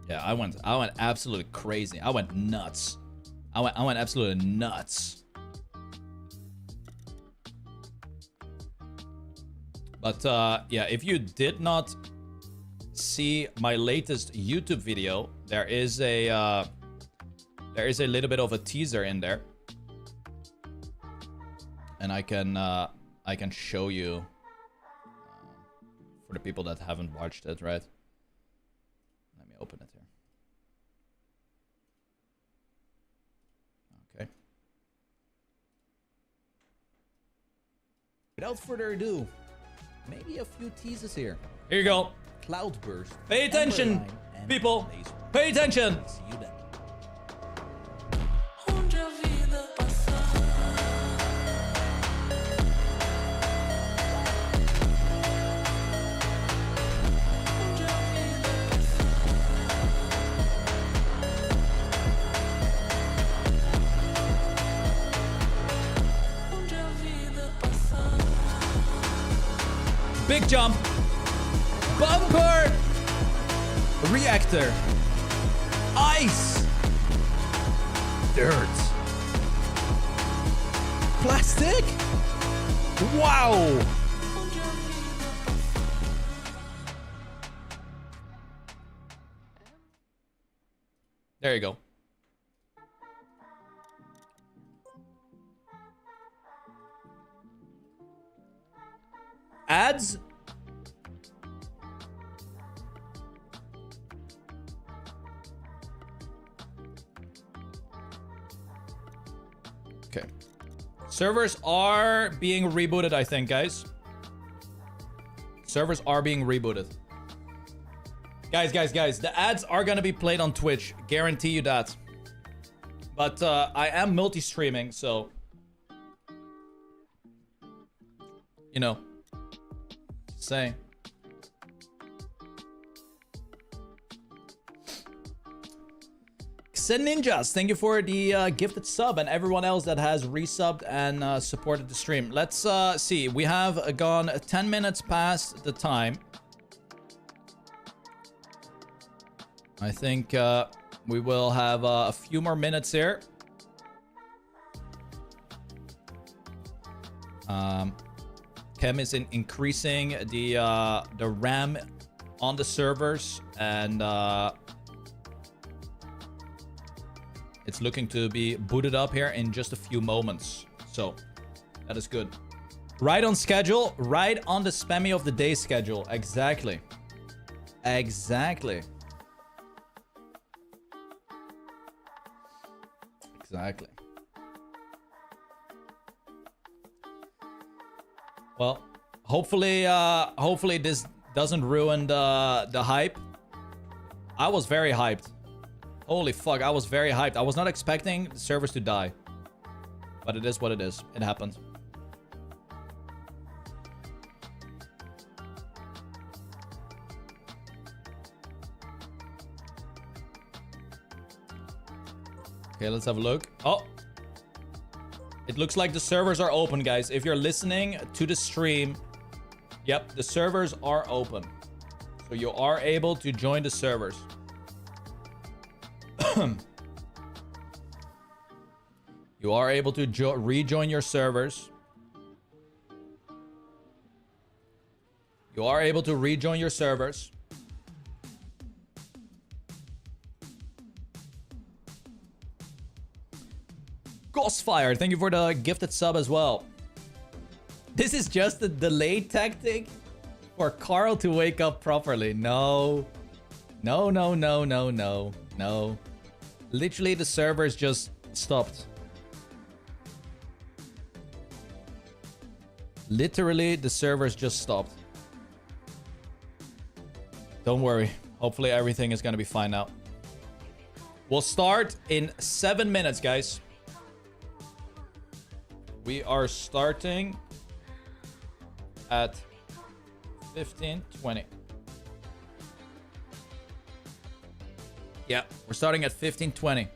Yeah, I went absolutely crazy. I went nuts. I went absolutely nuts. But yeah, if you did not see my latest YouTube video, there is a little bit of a teaser in there, and I can show you for the people that haven't watched it, right? Let me open it here. Okay. Without further ado, maybe a few teases here. Here you go. Cloudburst. Pay attention, people. Pay attention. See you then. Big jump. Bumper. Reactor. Ice. Dirt. Plastic. Wow. There you go. ads. Okay. Servers are being rebooted, I think, guys. Servers are being rebooted. Guys. The ads are gonna be played on Twitch. Guarantee you that. But I am multi-streaming, so... You know. Say. Ninjas, thank you for the gifted sub, and everyone else that has resubbed and supported the stream. Let's see. We have gone 10 minutes past the time. I think we will have a few more minutes here. Chem is increasing the RAM on the servers, and it's looking to be booted up here in just a few moments. So that is good. Right on schedule, right on the Spammiej of the day schedule. Exactly. Exactly. Well, hopefully this doesn't ruin the hype. I was very hyped. Holy fuck, I was very hyped. I was not expecting the servers to die. But it is what it is. It happened. Okay, let's have a look. Oh! It looks like the servers are open, guys. If you're listening to the stream, yep, the servers are open. So you are able to join the servers. You are able to rejoin your servers. You are able to rejoin your servers. Ghostfire, thank you for the gifted sub as well. This is just a delay tactic for Carl to wake up properly. No. No. Literally, the servers just stopped. Literally, the servers just stopped. Don't worry. Hopefully, everything is going to be fine now. We'll start in 7 minutes, guys. We are starting at 15:20. Yeah, we're starting at 15:20.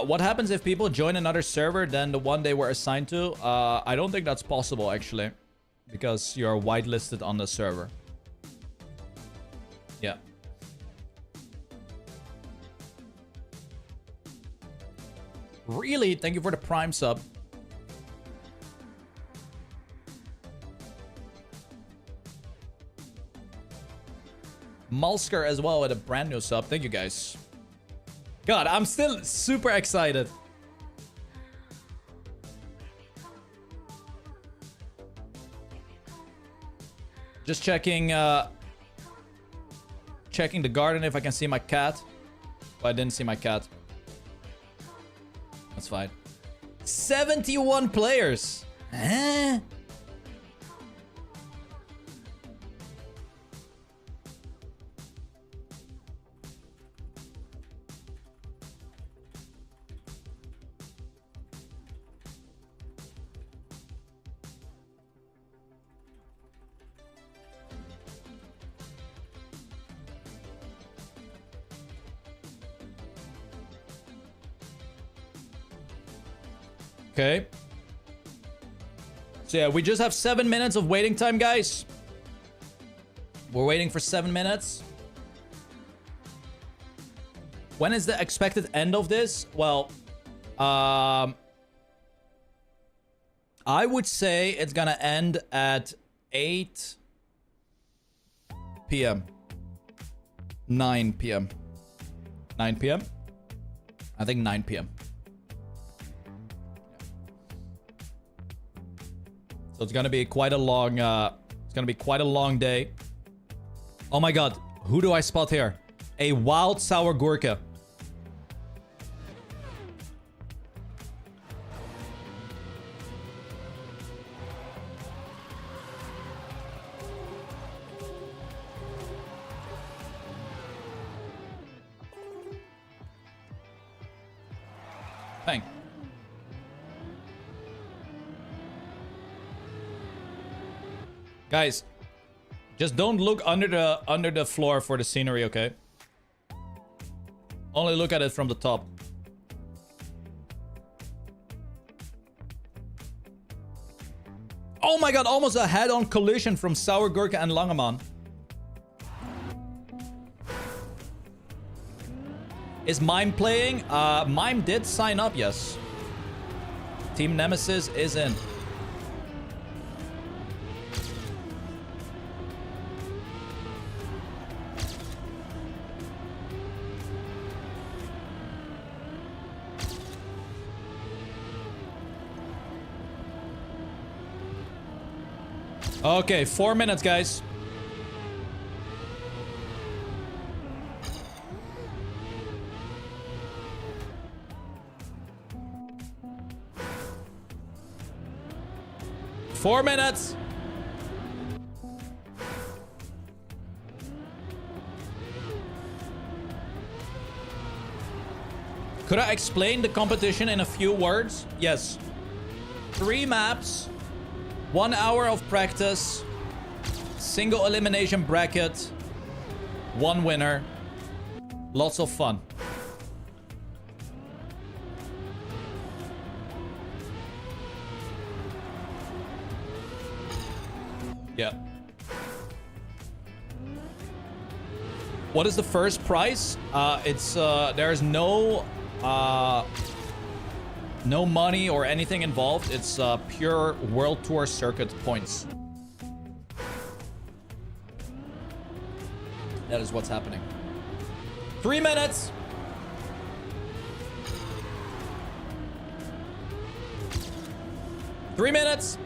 What happens if people join another server than the one they were assigned to? I don't think that's possible, actually. Because you're whitelisted on the server. Yeah. Really? Thank you for the Prime sub. Mulsker as well with a brand new sub. Thank you, guys. God, I'm still super excited. Just checking the garden if I can see my cat. Oh, I didn't see my cat. That's fine. 71 players. Huh? Okay. So yeah, we just have 7 minutes of waiting time, guys. We're waiting for 7 minutes. When is the expected end of this? Well, I would say it's gonna end at 8 p.m. 9 p.m. 9 p.m. I think 9 p.m. So it's gonna be quite a long day. Oh my god, who do I spot here? A wild sour gurka. Bang. Guys, just don't look under the floor for the scenery, okay? Only look at it from the top. Oh my god, almost a head-on collision from Sour Gurka and Langeman. Is Mime playing? Mime did sign up, yes. Team Nemesis is in. Okay, 4 minutes, guys. Four minutes. Could I explain the competition in a few words? Yes. 3 maps, 1 hour of practice, single elimination bracket, 1 winner. Lots of fun. Yeah. What is the first prize? There's no money or anything involved. It's pure World Tour circuit points. That is what's happening. 3 minutes. Three minutes.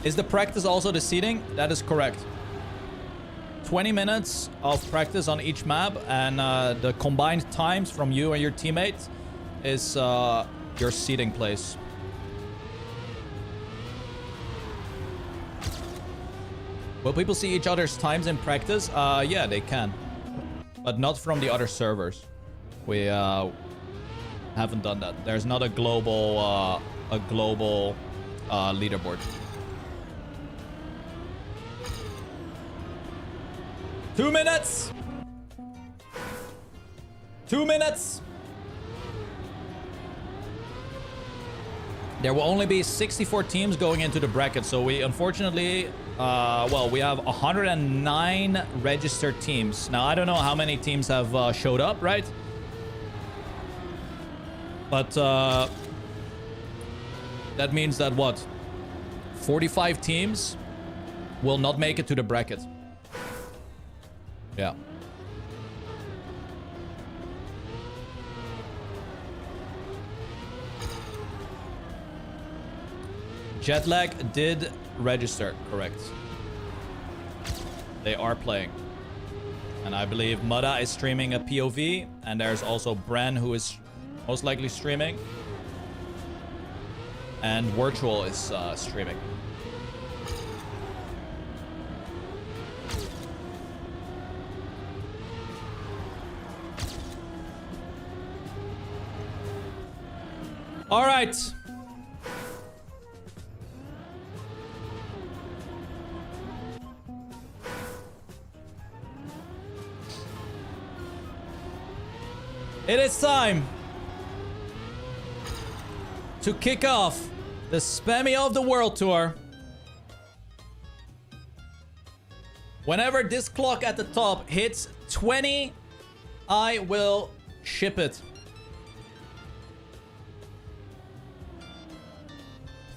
Is the practice also the seeding? That is correct. 20 minutes of practice on each map, and the combined times from you and your teammates is your seeding place. Will people see each other's times in practice? Yeah, they can. But not from the other servers. We haven't done that. There's not a global leaderboard. 2 minutes. 2 minutes. There will only be 64 teams going into the bracket, so we unfortunately, we have 109 registered teams. Now, I don't know how many teams have showed up, right? But that means that what? 45 teams will not make it to the bracket. Yeah. Jetlag did register, correct. They are playing. And I believe Mudda is streaming a POV, and there's also Bren who is most likely streaming. And Virtual is streaming. All right. It is time to kick off the Spammiej of the World Tour. Whenever this clock at the top hits 20, I will ship it.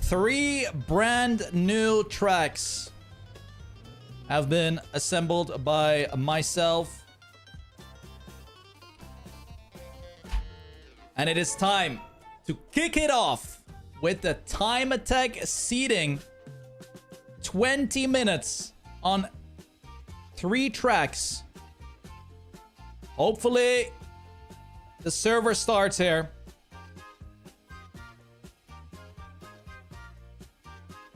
3 brand new tracks have been assembled by myself. And it is time to kick it off with the time attack seeding. 20 minutes on 3 tracks. Hopefully, the server starts here.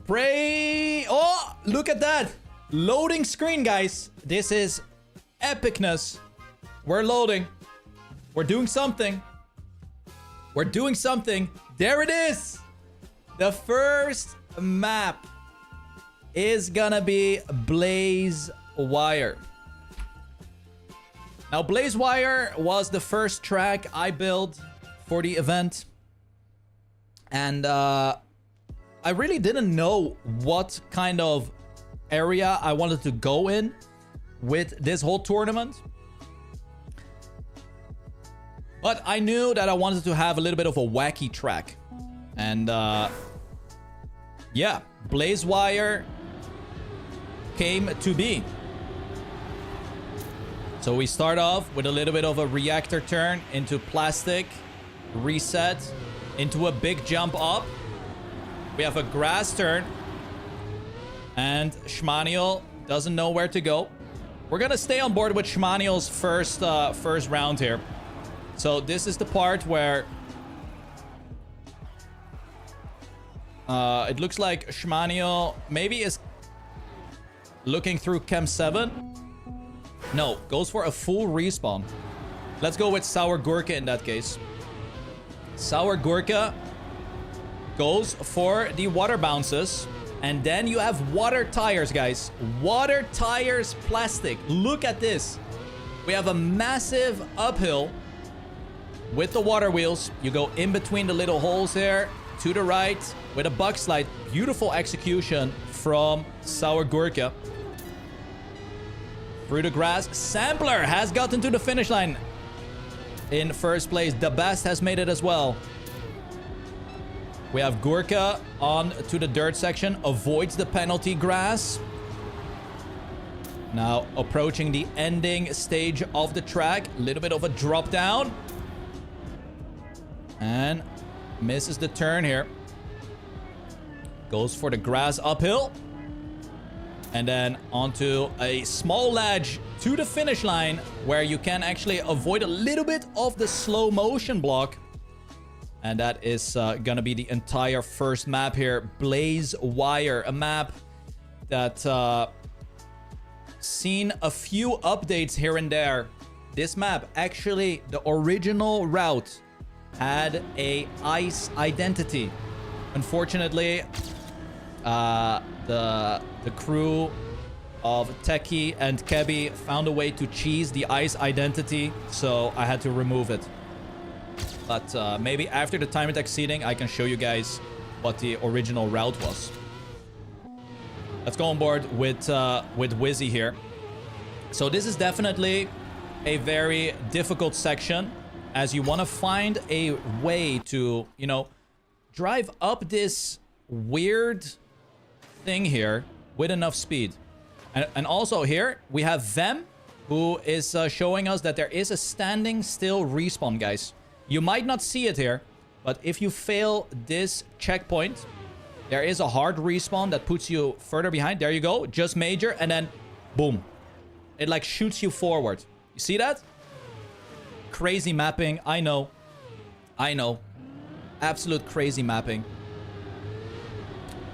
Pray. Oh, look at that. Loading screen, guys. This is epicness. We're loading. We're doing something. We're doing something. There it is. The first map is gonna be Blaze Wire. Now, Blaze Wire was the first track I built for the event. And I really didn't know what kind of area I wanted to go in with this whole tournament. But I knew that I wanted to have a little bit of a wacky track. And yeah, Blaze Wire came to be. So we start off with a little bit of a reactor turn into plastic, reset, into a big jump up. We have a grass turn, and Schmaniel doesn't know where to go. We're gonna stay on board with Schmaniel's first round here. So this is the part where it looks like Schmaniel maybe is looking through Chem 7. No, goes for a full respawn. Let's go with Sour Gurka in that case. Sour Gurka goes for the water bounces. And then you have water tires, guys. Water tires plastic. Look at this. We have a massive uphill with the water wheels. You go in between the little holes there to the right with a buck slide. Beautiful execution from Sour Gurka. Through the grass. Sampler has gotten to the finish line in first place. The Best has made it as well. We have Gurka on to the dirt section. Avoids the penalty grass. Now approaching the ending stage of the track. A little bit of a drop down. And misses the turn here. Goes for the grass uphill. And then onto a small ledge to the finish line where you can actually avoid a little bit of the slow motion block. And that is gonna be the entire first map here. Blaze Wire, a map that seen a few updates here and there. This map, actually, the original route had a ice identity. Unfortunately, the crew of Techie and Kebby found a way to cheese the ice identity, so I had to remove it. But maybe after the time attack seeding, I can show you guys what the original route was. Let's go on board with Wizzy here. So this is definitely a very difficult section, as you want to find a way to, you know, drive up this weird thing here with enough speed. And also here, we have Vem, who is showing us that there is a standing still respawn, guys. You might not see it here, but if you fail this checkpoint, there is a hard respawn that puts you further behind. There you go. Just major, and then boom. It like shoots you forward. You see that? Crazy mapping. I know. I know. Absolute crazy mapping.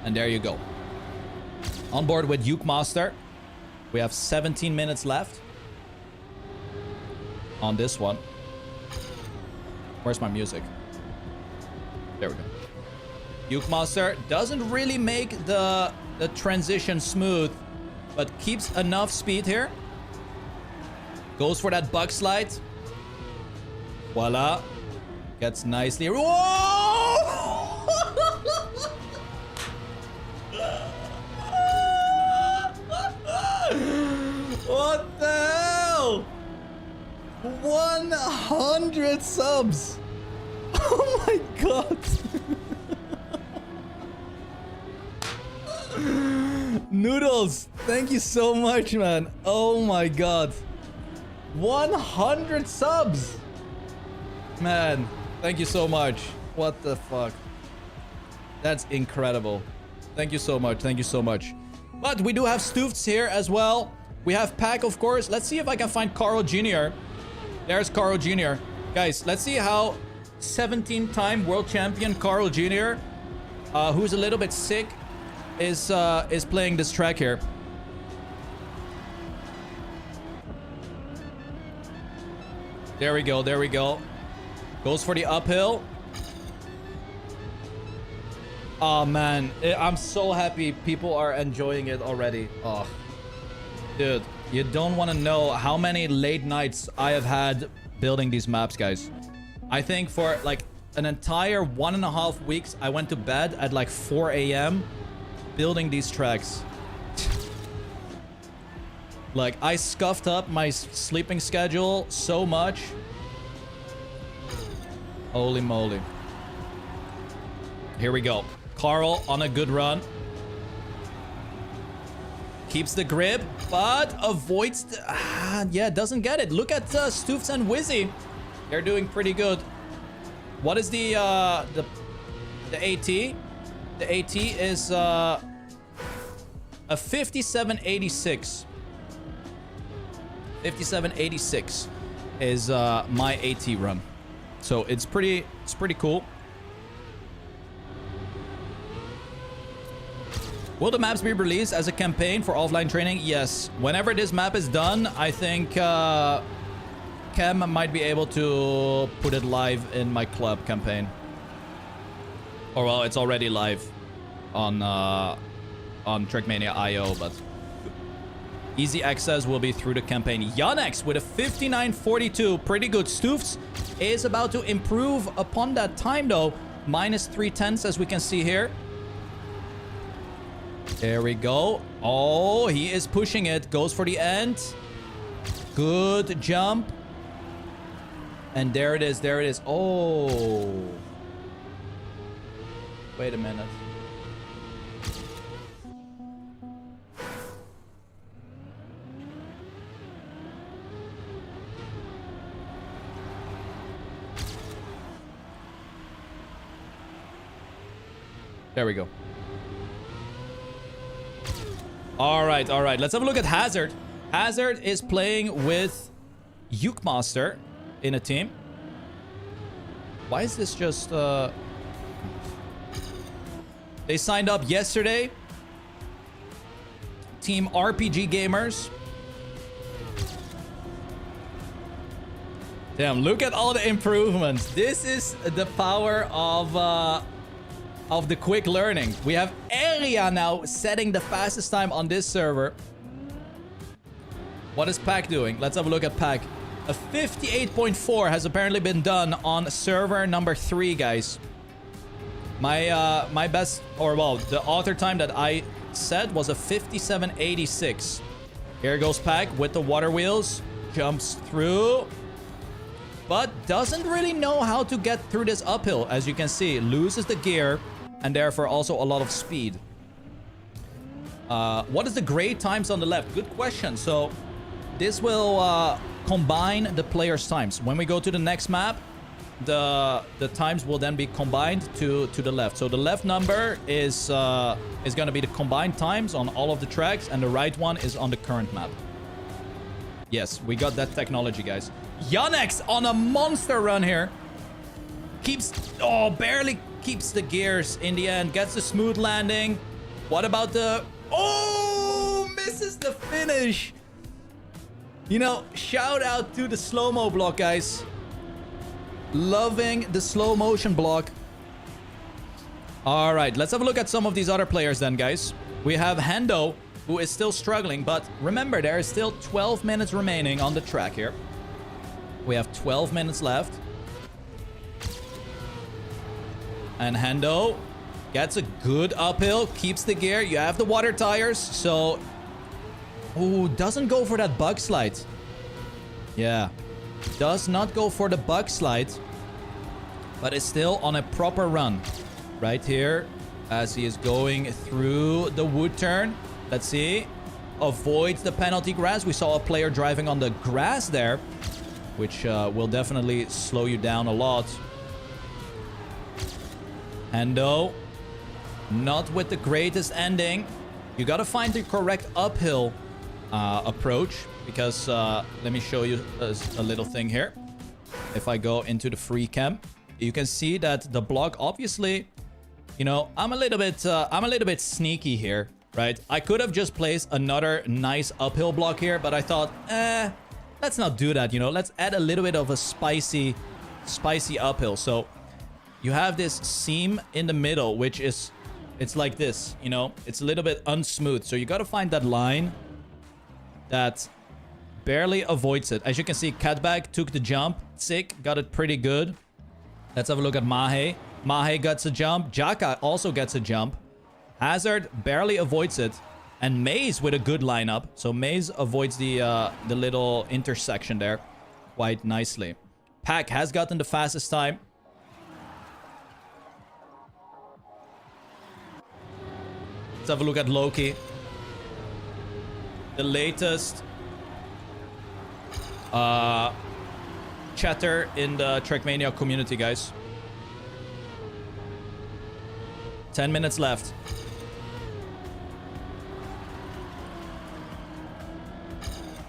And there you go. On board with Uke Master. We have 17 minutes left on this one. Where's my music? There we go. Uke Master doesn't really make the transition smooth, but keeps enough speed here. Goes for that bug slide. Voila. Gets nicely. Whoa! What the hell? 100 subs. Oh my god. Noodles, thank you so much, man. Oh my god. 100 subs. Man, thank you so much. What the fuck? That's incredible. Thank you so much. Thank you so much. But we do have Stoofs here as well. We have Pack, of course. Let's see if I can find Carl Jr. There's Carl Jr. Guys, let's see how 17-time world champion Carl Jr., who's a little bit sick, is playing this track here. There we go. There we go. Goes for the uphill. Oh, man. I'm so happy people are enjoying it already. Oh, dude. You don't want to know how many late nights I have had building these maps, guys. I think for like an entire 1.5 weeks, I went to bed at like 4 a.m. building these tracks. Like, I scuffed up my sleeping schedule so much. Holy moly. Here we go. Carl on a good run. Keeps the grip, but avoids the... yeah, doesn't get it. Look at Stoofs and Wizzy. They're doing pretty good. What is the AT? The AT is a 5786. 5786 is my AT run. So it's pretty cool. Will the maps be released as a campaign for offline training? Yes. Whenever this map is done, I think Cam might be able to put it live in my club campaign. Or well, it's already live on Trackmania IO, but easy access will be through the campaign. Yannex with a 59.42. Pretty good. Stoofs is about to improve upon that time though. Minus 3/10 as we can see here. There we go. Oh, he is pushing it. Goes for the end. Good jump. And there it is. There it is. Oh. Wait a minute. There we go. All right, all right. Let's have a look at Hazard. Hazard is playing with Ukemaster in a team. Why is this just... They signed up yesterday. Team RPG Gamers. Damn, look at all the improvements. This is the power of the quick learning. We have Area now setting the fastest time on this server. What is Pack doing? Let's have a look at Pack. A 58.4 has apparently been done on server number 3, guys. My best, or well, the author time that I said was a 57.86. Here goes Pack with the water wheels. Jumps through. But doesn't really know how to get through this uphill. As you can see, loses the gear. And therefore also a lot of speed. What is the grade times on the left? Good question. So this will combine the players' times. When we go to the next map, the times will then be combined to the left. So the left number is going to be the combined times on all of the tracks, and the right one is on the current map. Yes, we got that technology, guys. Yannex on a monster run here. Keeps... Oh, barely keeps the gears in the end. Gets the smooth landing. What about the... Oh, misses the finish. You know, shout out to the slow-mo block, guys. Loving the slow motion block. All right, let's have a look at some of these other players then, guys. We have Hendo, who is still struggling. But remember, there is still 12 minutes remaining on the track here. We have 12 minutes left. And Hendo gets a good uphill, keeps the gear. You have the water tires, so... Ooh, doesn't go for that bug slide. Yeah. Does not go for the bug slide. But is still on a proper run. Right here, as he is going through the wood turn. Let's see. Avoids the penalty grass. We saw a player driving on the grass there. Which will definitely slow you down a lot. Hendo Not with the greatest ending. You gotta find the correct uphill approach. Because, let me show you a little thing here. If I go into the free cam, you can see that the block, obviously, you know, I'm a little bit sneaky here, right? I could have just placed another nice uphill block here, but I thought, let's not do that, you know? Let's add a little bit of a spicy uphill. So you have this seam in the middle, which is, it's like this, you know? It's a little bit unsmooth. So you got to find that line that barely avoids it. As you can see, Catbag took the jump. Sick, got it pretty good. Let's have a look at Mahe. Mahe gets a jump. Jaka also gets a jump. Hazard barely avoids it. And Maze with a good lineup. So Maze avoids the little intersection there quite nicely. Pack has gotten the fastest time. Let's have a look at Loki. The latest chatter in the Trackmania community, guys. 10 minutes left.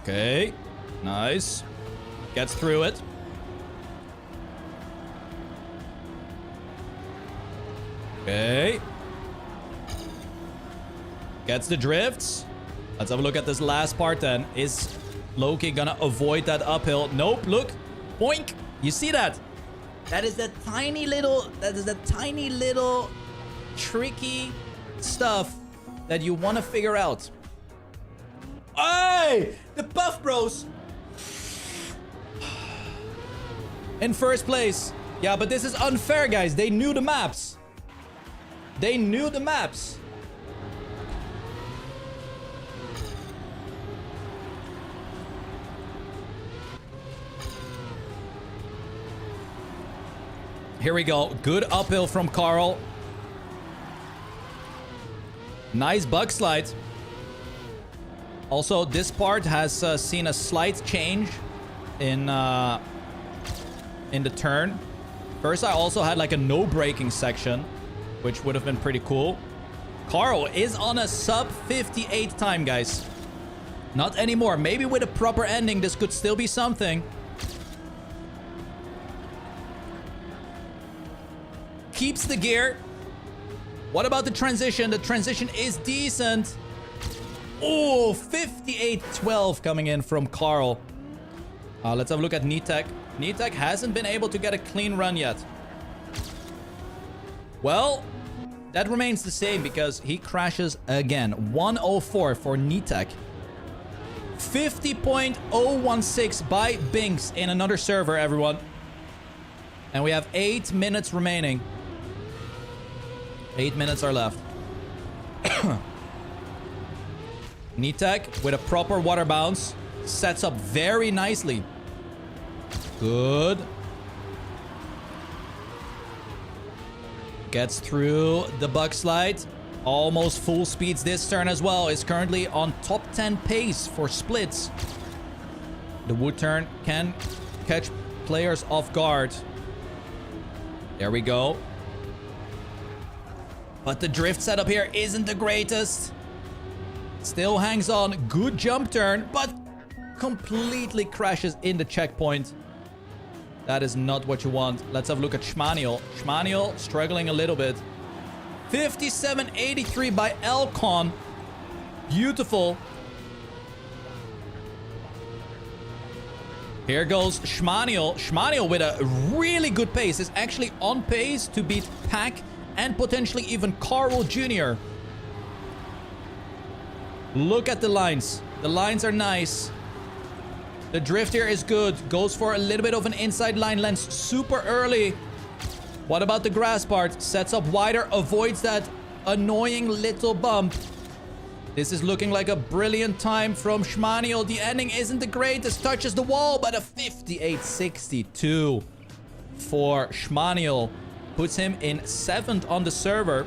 Okay. Nice. Gets through it. Okay. Gets the drifts. Let's have a look at this last part then. Is Loki gonna avoid that uphill? Nope, look. Boink. You see that? That is the tiny little tricky stuff that you want to figure out. Hey! The Puff Bros! In first place. Yeah, but this is unfair, guys. They knew the maps. They knew the maps. Here we go. Good uphill from Carl. Nice bug slide. Also, this part has seen a slight change in the turn. First, I also had like a no braking section, which would have been pretty cool. Carl is on a sub 58 time, guys. Not anymore. Maybe with a proper ending, this could still be something. Keeps the gear. What about the transition? The transition is decent. Oh, 58-12 coming in from Carl. Let's have a look at Nitek. Nitek hasn't been able to get a clean run yet. Well, that remains the same because he crashes again. 104 for Nitek. 50.016 by Binks in another server, everyone. And we have 8 minutes remaining. 8 minutes are left. Nitek with a proper water bounce. Sets up very nicely. Good. Gets through the bug slide. Almost full speeds this turn as well. Is currently on top 10 pace for splits. The wood turn can catch players off guard. There we go. But the drift setup here isn't the greatest. Still hangs on. Good jump turn, but completely crashes in the checkpoint. That is not what you want. Let's have a look at Schmaniel. Schmaniel struggling a little bit. 57.83 by Elcon. Beautiful. Here goes Schmaniel. Schmaniel with a really good pace. Is actually on pace to beat Pack and potentially even Carl Jr. Look at the lines. The lines are nice. The drift here is good. Goes for a little bit of an inside line lens super early. What about the grass part? Sets up wider, avoids that annoying little bump. This is looking like a brilliant time from Schmaniel. The ending isn't the greatest. Touches the wall, but a 58.62 for Schmaniel. Puts him in 7th on the server.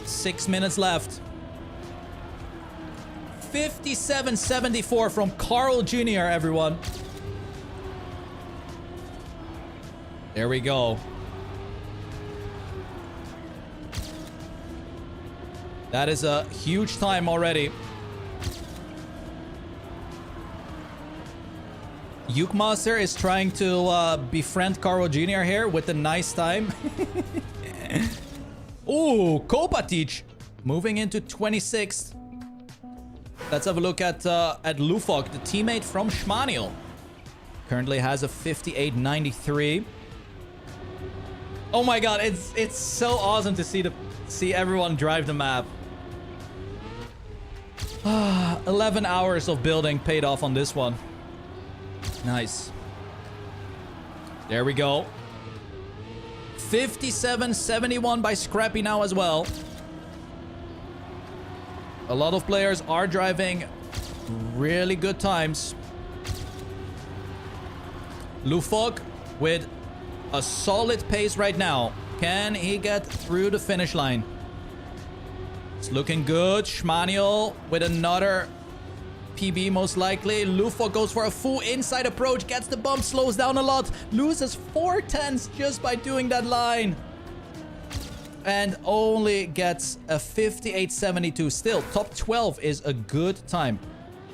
6 minutes left. 57.74 from Carl Jr., everyone. There we go. That is a huge time already. Ukemaster is trying to befriend Carl Jr. here with a nice time. Ooh, Kopatic moving into 26th. Let's have a look at Lufok, the teammate from Schmaniel. Currently has a 58.93. Oh my god, it's so awesome to see everyone drive the map. 11 hours of building paid off on this one. Nice. There we go. 57.71 by Scrappy now as well. A lot of players are driving really good times. Lufok with a solid pace right now. Can he get through the finish line? It's looking good. Schmaniel with another PB most likely. Lufok goes for a full inside approach. Gets the bump. Slows down a lot. Loses 4 tenths just by doing that line. And only gets a 58.72. Still, top 12 is a good time.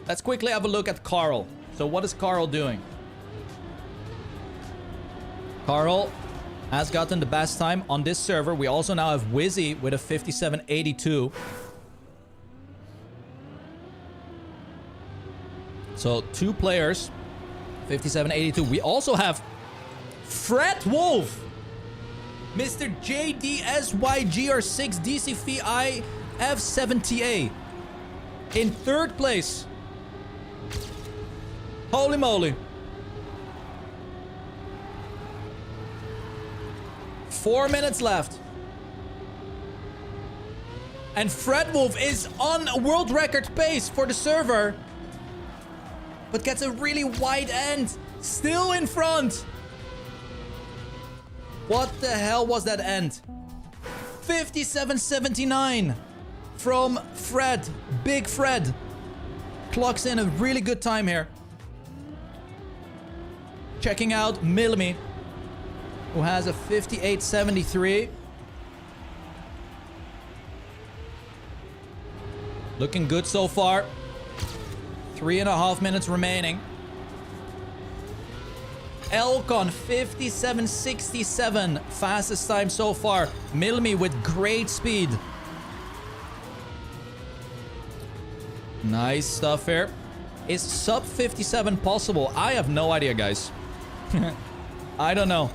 Let's quickly have a look at Carl. So what is Carl doing? Carl has gotten the best time on this server. We also now have Wizzy with a 57.82. So 2 players, 57.82. We also have Fred Wolf, Mr. JDSYGR6 DCFI F70A in 3rd place. Holy moly. 4 minutes left. And Fred Wolf is on a world record pace for the server. But gets a really wide end. Still in front. What the hell was that end? 57.79 from Fred. Big Fred. Clocks in a really good time here. Checking out Milmi, who has a 58.73. Looking good so far. 3.5 minutes remaining. Elcon 57.67. Fastest time so far. Milmi with great speed. Nice stuff here. Is sub 57 possible? I have no idea, guys. I don't know.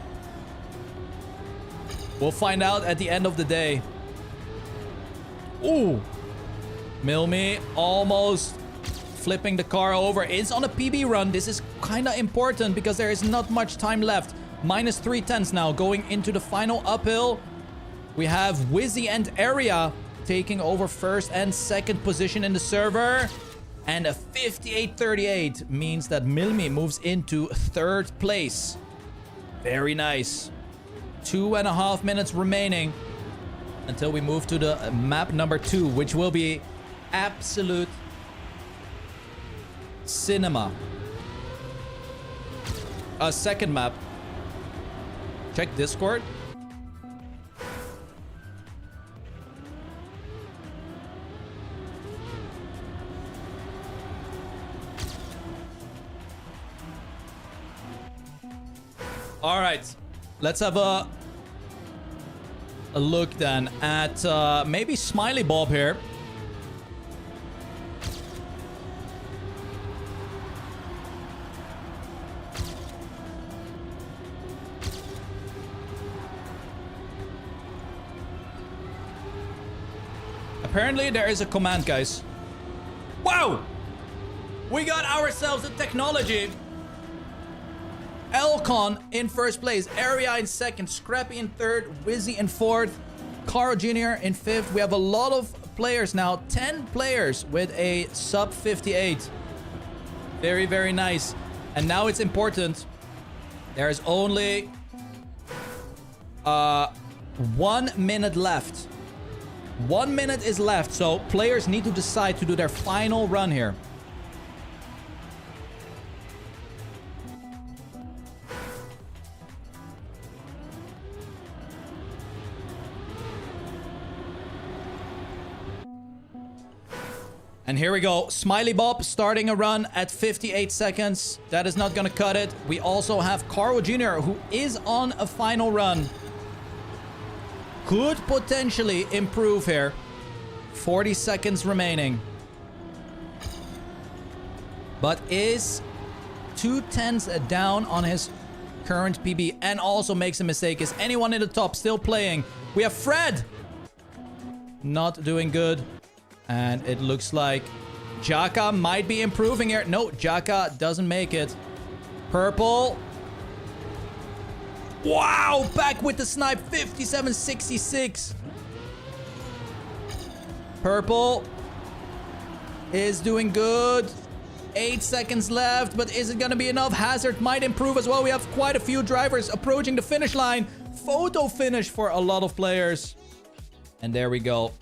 We'll find out at the end of the day. Ooh. Milmi almost flipping the car over. It's on a PB run. This is kind of important because there is not much time left. Minus 3 tenths now going into the final uphill. We have Wizzy and Area taking over 1st and 2nd position in the server. And a 58.38 means that Milmi moves into 3rd place. Very nice. 2.5 minutes remaining until we move to the map number 2, which will be absolute cinema. A second map. Check Discord. All right, let's have a look then at maybe Smiley Bob here. Apparently there is a command, guys. Wow! We got ourselves a technology. Elcon in 1st place, Area in 2nd, Scrappy in 3rd, Wizzy in 4th, Carl Jr. in 5th. We have a lot of players now, 10 players with a sub 58. Very, very nice. And now it's important. There's only 1 minute left. 1 minute is left, so players need to decide to do their final run here. And here we go. Smiley Bob starting a run at 58 seconds. That is not going to cut it. We also have Carl Jr., who is on a final run. Could potentially improve here. 40 seconds remaining. But is 2/10 down on his current PB and also makes a mistake. Is anyone in the top still playing? We have Fred. Not doing good. And it looks like Jaka might be improving here. No, Jaka doesn't make it. Purple. Wow, back with the snipe. 57-66. Purple is doing good. 8 seconds left, but is it going to be enough? Hazard might improve as well. We have quite a few drivers approaching the finish line. Photo finish for a lot of players. And there we go.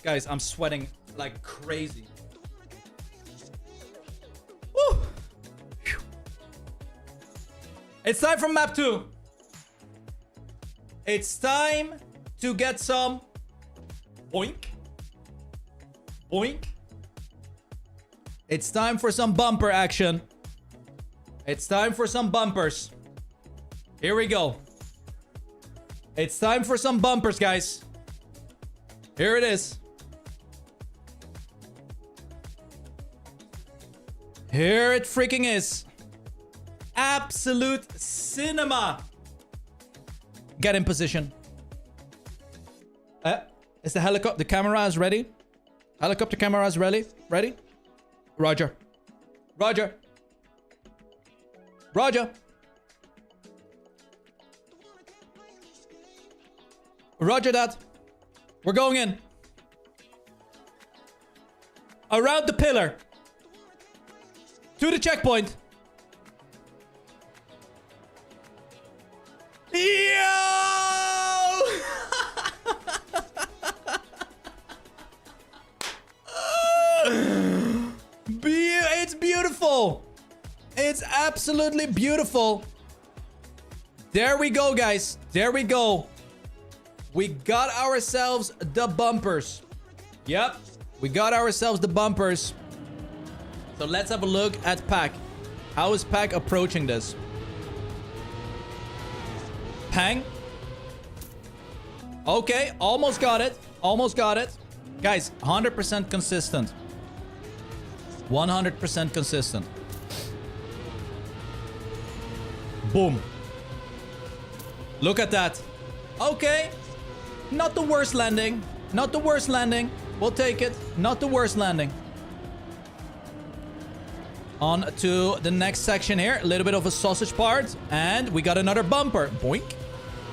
Guys, I'm sweating like crazy. Woo. It's time for map 2. It's time to get some boink. Boink. It's time for some bumper action. It's time for some bumpers. Here we go. It's time for some bumpers, guys. Here it is. Here it freaking is. Absolute cinema. Get in position. Is the helicopter, the camera is ready? Helicopter camera is ready? Ready? Roger. Roger. Roger. Roger that. We're going in. Around the pillar. To the checkpoint. Yo! It's beautiful. It's absolutely beautiful. There we go, guys. There we go. We got ourselves the bumpers. Yep. We got ourselves the bumpers. So let's have a look at Pack. How is Pack approaching this? Pang. Okay, almost got it. Almost got it. Guys, 100% consistent. 100% consistent. Boom. Look at that. Okay. Not the worst landing. Not the worst landing. We'll take it. Not the worst landing. On to the next section here. A little bit of a sausage part. And we got another bumper. Boink.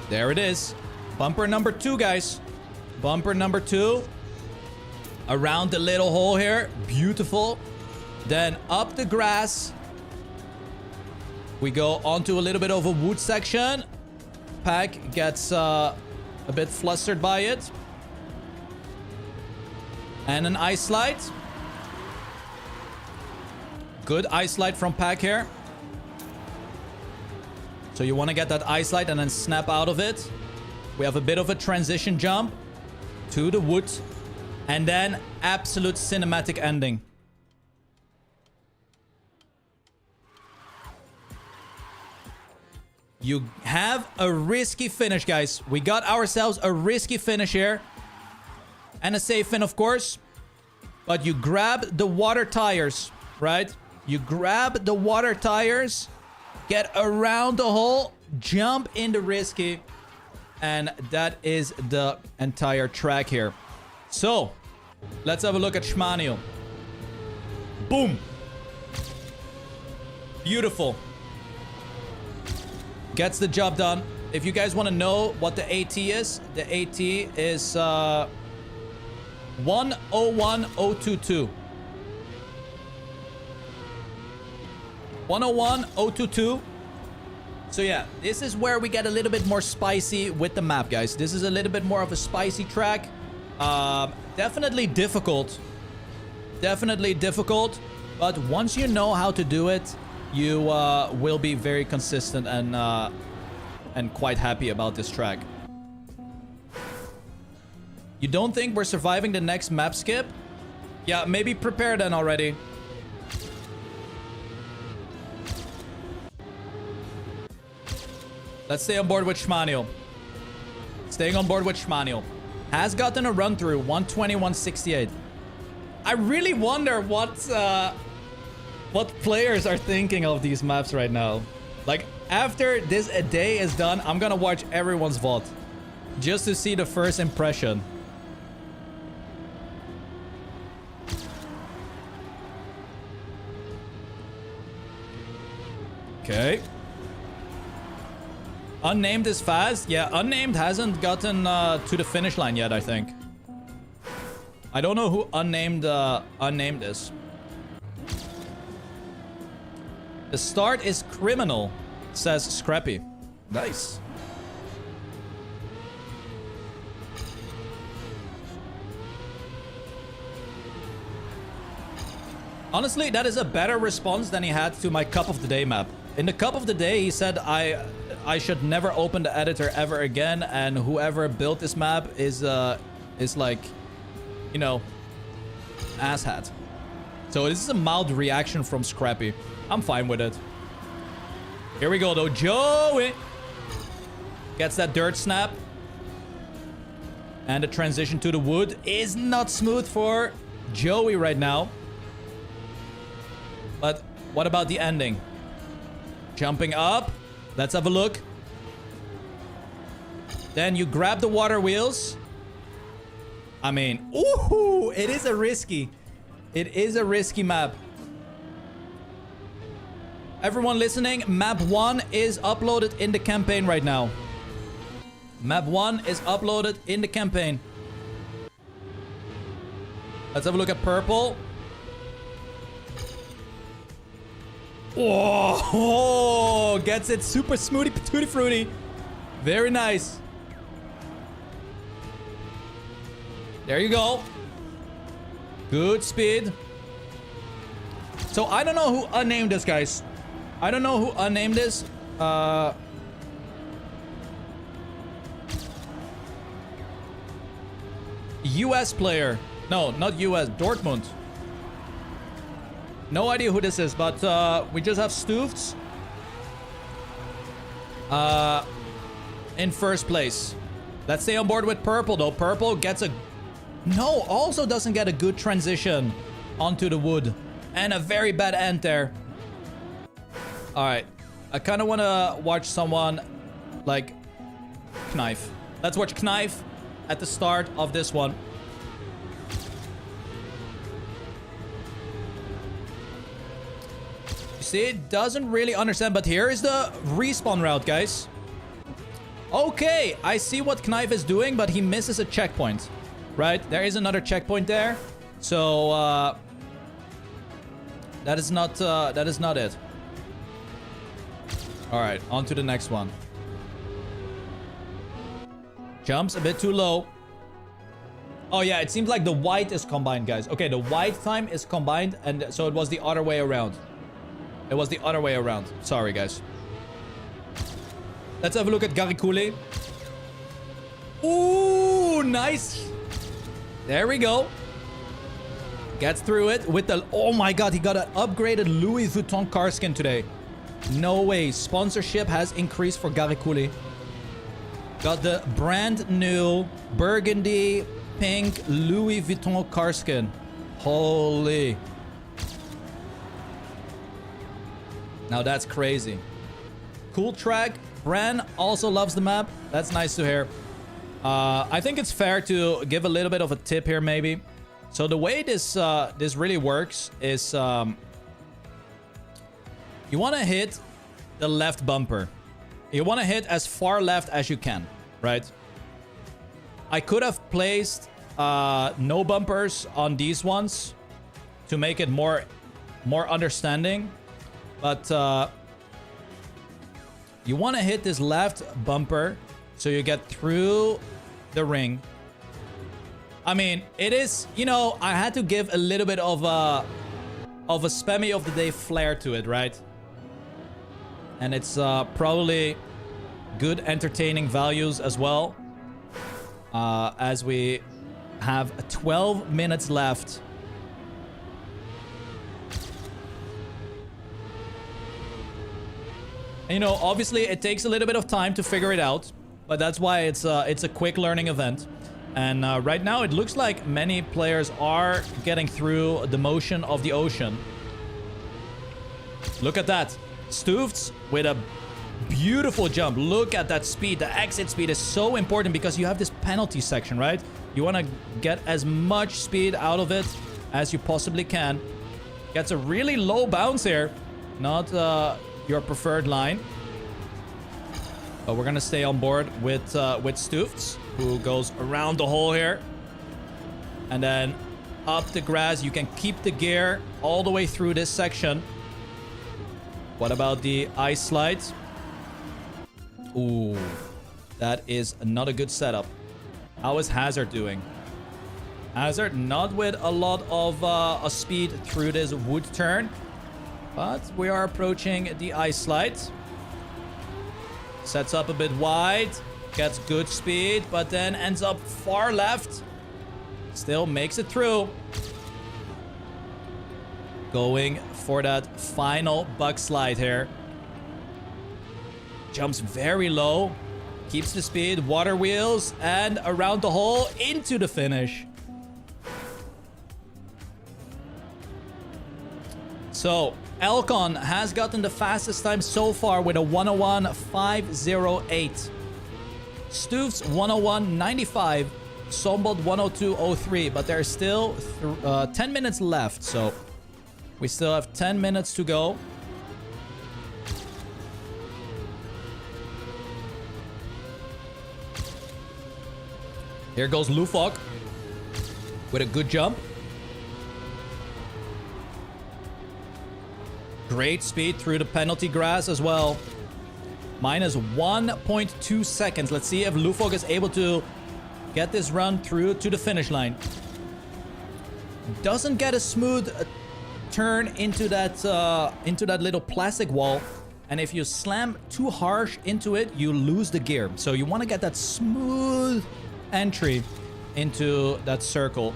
There it is. Bumper number 2, guys. Bumper number 2. Around the little hole here. Beautiful. Then up the grass. We go onto a little bit of a wood section. Pack gets a bit flustered by it. And an ice slide. Good ice slide from Pack here. So you want to get that ice slide and then snap out of it. We have a bit of a transition jump to the wood. And then absolute cinematic ending. You have a risky finish, guys. We got ourselves a risky finish here. And a safe fin, of course. But you grab the water tires, right? You grab the water tires. Get around the hole. Jump into risky. And that is the entire track here. So, let's have a look at Spammiej. Boom. Beautiful. Gets the job done. If you guys want to know what the AT is, the AT is 101022. 101022. So yeah, this is where we get a little bit more spicy with the map, guys. This is a little bit more of a spicy track. Definitely difficult. Definitely difficult. But once you know how to do it, you will be very consistent and quite happy about this track. You don't think we're surviving the next map skip? Yeah, maybe prepare then already. Let's stay on board with Schmaniel. Staying on board with Schmaniel. Has gotten a run through, 120, 168. I really wonder what players are thinking of these maps right now. Like, after this a day is done, I'm gonna watch everyone's VOD. Just to see the first impression. Okay. Unnamed is fast. Yeah, Unnamed hasn't gotten to the finish line yet, I think. I don't know who Unnamed is. The start is criminal, says Scrappy. Nice. Honestly, that is a better response than he had to my Cup of the Day map. In the Cup of the Day, he said I should never open the editor ever again, and whoever built this map is like, you know, asshat. So this is a mild reaction from Scrappy. I'm fine with it. Here we go though. Joey gets that dirt snap. And the transition to the wood is not smooth for Joey right now. But what about the ending? Jumping up. Let's have a look. Then you grab the water wheels. I mean, ooh, it is a risky map. Everyone listening, map 1 is uploaded in the campaign right now. Map 1 is uploaded in the campaign. Let's have a look at purple. Oh, gets it super smoothie patootie fruity. Very nice. There you go. Good speed. So I don't know who unnamed this, guys. I don't know who unnamed this. US player. No, not US. Dortmund. No idea who this is, but we just have Stoofts in first place. Let's stay on board with purple, though. Purple gets a... No, also doesn't get a good transition onto the wood. And a very bad end there. Alright. I kind of want to watch someone like Knife. Let's watch Knife at the start of this one. You see, it doesn't really understand, but here is the respawn route, guys. Okay, I see what Knife is doing, but he misses a checkpoint. Right? There is another checkpoint there. So, that is not it. Alright, on to the next one. Jumps a bit too low. Oh yeah, it seems like the white is combined, guys. Okay, the white time is combined, and so it was the other way around. It was the other way around. Sorry, guys. Let's have a look at Garicule. Ooh, nice. There we go. Gets through it with the... Oh my god, he got an upgraded Louis Vuitton car skin today. No way. Sponsorship has increased for Garicule. Got the brand new burgundy pink Louis Vuitton car skin. Holy. Now that's crazy. Cool track. Bran also loves the map. That's nice to hear. I think it's fair to give a little bit of a tip here, maybe. So the way this really works is you want to hit the left bumper. You want to hit as far left as you can, right? I could have placed no bumpers on these ones to make it more understanding, but you want to hit this left bumper so you get through the ring. I mean, it is, you know, I had to give a little bit of a Spammiej of the Day flair to it, right? And it's probably good entertaining values as well, as we have 12 minutes left. And, you know, obviously it takes a little bit of time to figure it out, but that's why it's a quick learning event. And right now it looks like many players are getting through the motion of the ocean. Look at that. Stoofts with a beautiful jump. Look at that speed. The exit speed is so important because you have this penalty section, right? You want to get as much speed out of it as you possibly can. Gets a really low bounce here. Not your preferred line. But we're going to stay on board with Stoofts, who goes around the hole here. And then up the grass. You can keep the gear all the way through this section. What about the ice slides? Ooh, that is not a good setup. How is Hazard doing? Hazard not with a lot of speed through this wood turn. But we are approaching the ice slide. Sets up a bit wide. Gets good speed, but then ends up far left. Still makes it through. Going for that final bug slide here. Jumps very low. Keeps the speed. Water wheels. And around the hole into the finish. So, Elcon has gotten the fastest time so far with a 101.508. Stoofs 101.95. Sombod 102.03. But there's still 10 minutes left. So, we still have 10 minutes to go. Here goes Lufok with a good jump. Great speed through the penalty grass as well. Minus 1.2 seconds. Let's see if Lufok is able to get this run through to the finish line. Doesn't get a smooth turn into that little plastic wall. And if you slam too harsh into it, you lose the gear. So you want to get that smooth entry into that circle.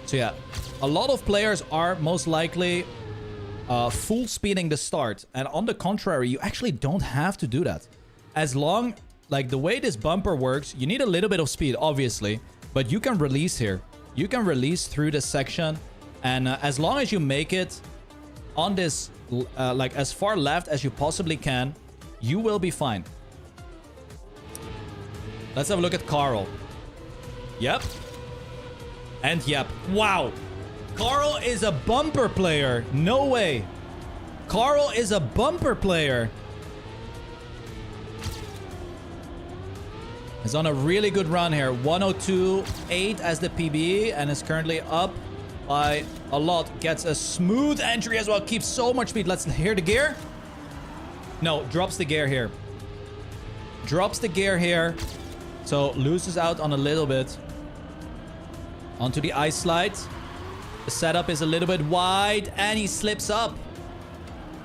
So yeah, a lot of players are most likely full speeding the start, and on the contrary, you actually don't have to do that. As long, like the way this bumper works, you need a little bit of speed, obviously, but you can release here. You can release through this section, and as long as you make it on this, like as far left as you possibly can, you will be fine. Let's have a look at Carl. Yep. And yep. Wow. Carl is a bumper player. No way. Carl is a bumper player. He's on a really good run here. 102.8 as the PB and is currently up by a lot. Gets a smooth entry as well. Keeps so much speed. Let's hear the gear. No, drops the gear here. Drops the gear here. So loses out on a little bit. Onto the ice slide. The setup is a little bit wide and he slips up.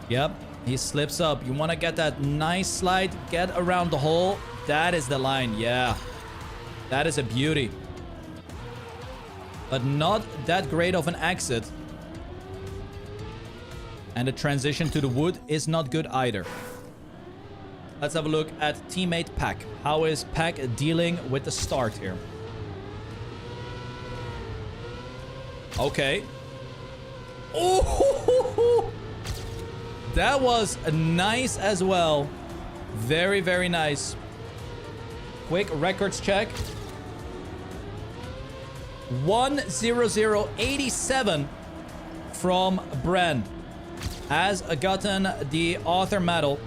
Yep, he slips up. You want to get that nice slide, get around the hole. That is the line, yeah. That is a beauty. But not that great of an exit. And the transition to the wood is not good either. Let's have a look at teammate Pack. How is Pack dealing with the start here? Okay. Oh, that was nice as well. Very, very nice. Quick records check. 1:00:87 from Bren. Has gotten the author medal.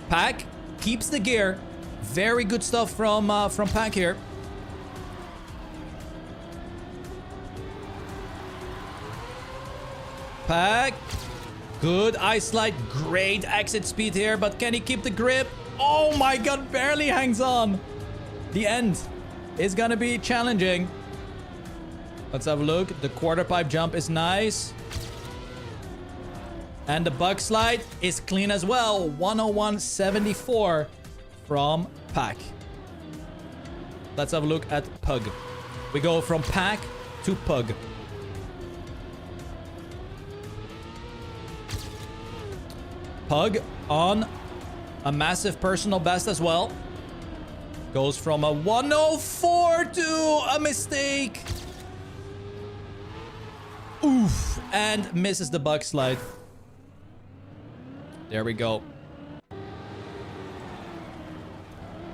Pack keeps the gear. Very good stuff from Pack here. Pack. Good ice slide. Great exit speed here. But can he keep the grip? Oh my god. Barely hangs on. The end is going to be challenging. Let's have a look. The quarter pipe jump is nice. And the bug slide is clean as well. 101.74 from Pack. Let's have a look at Pug. We go from Pack to Pug. Pug on a massive personal best as well. Goes from a 104 to a mistake. Oof. And misses the bug slide. There we go.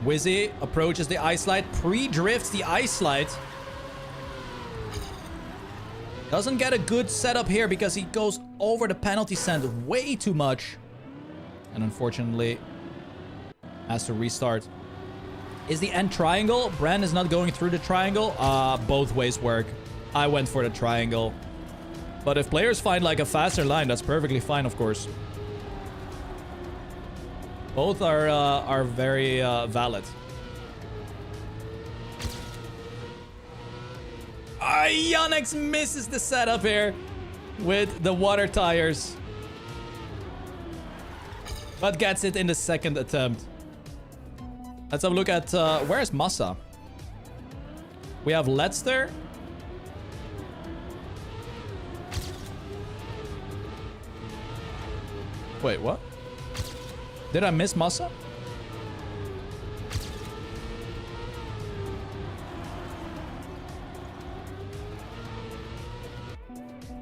Wizzy approaches the ice slide. Pre-drifts the ice slide. Doesn't get a good setup here because he goes over the penalty sand way too much. And unfortunately, has to restart. Is the end triangle? Bran is not going through the triangle. Both ways work. I went for the triangle. But if players find like a faster line, that's perfectly fine, of course. Both are very valid. Yonex misses the setup here with the water tires. But gets it in the second attempt. Let's have a look at... where's Massa? We have Letster. Wait, what? Did I miss Massa?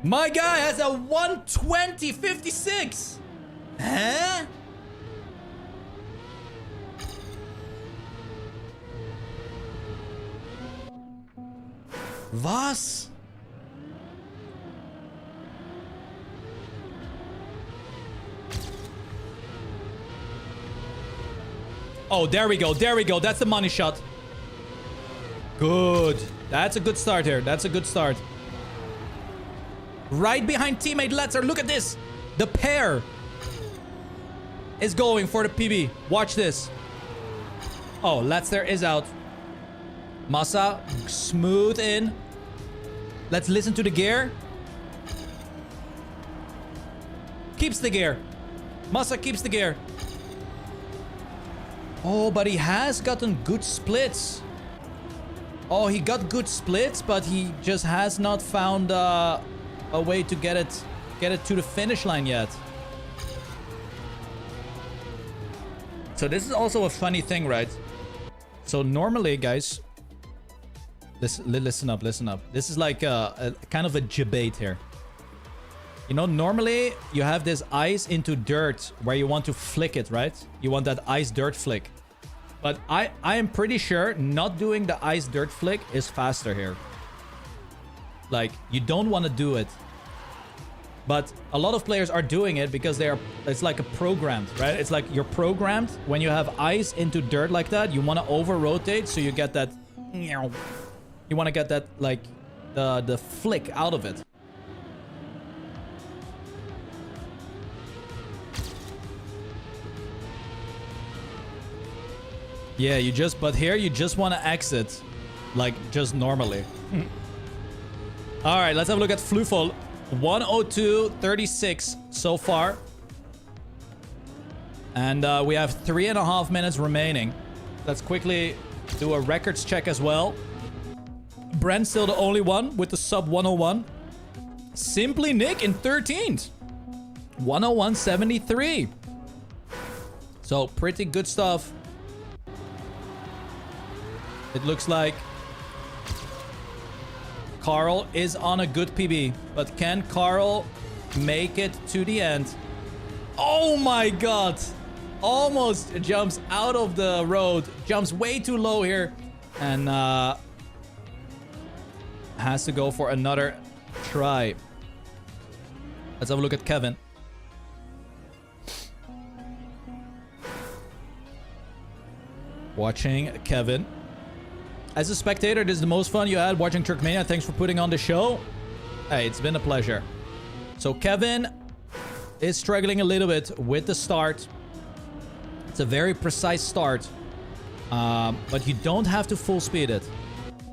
My guy has a 120.56. Huh? Was? Oh, there we go. There we go. That's the money shot. Good. That's a good start here. That's a good start. Right behind teammate Letzer. Look at this. The pair is going for the PB. Watch this. Oh, Letzer is out. Massa, smooth in. Let's listen to the gear. Keeps the gear. Massa keeps the gear. Oh, but he has gotten good splits. Oh, he got good splits, but he just has not found a way to get it to the finish line yet. So this is also a funny thing, right? So normally, guys, listen up. This is like a kind of a debate here. You know, normally you have this ice into dirt where you want to flick it, right? You want that ice dirt flick. But I am pretty sure not doing the ice dirt flick is faster here. Like, you don't want to do it. But a lot of players are doing it because it's like a programmed, right? It's like you're programmed when you have ice into dirt like that. You want to over rotate so you get that... You want to get that, like, the flick out of it. Yeah, but here you just want to exit, like, just normally. All right, let's have a look at Flufol. 102.36 so far. And we have 3.5 minutes remaining. Let's quickly do a records check as well. Brent's still the only one with the sub 101. Simply Nick in 13th. 101.73. So pretty good stuff. It looks like Carl is on a good PB. But can Carl make it to the end? Oh my god. Almost jumps out of the road. Jumps way too low here. And has to go for another try. Let's have a look at Kevin. Watching Kevin. As a spectator, this is the most fun you had watching Trackmania. Thanks for putting on the show. Hey, it's been a pleasure. So Kevin is struggling a little bit with the start. It's a very precise start. But you don't have to full speed it.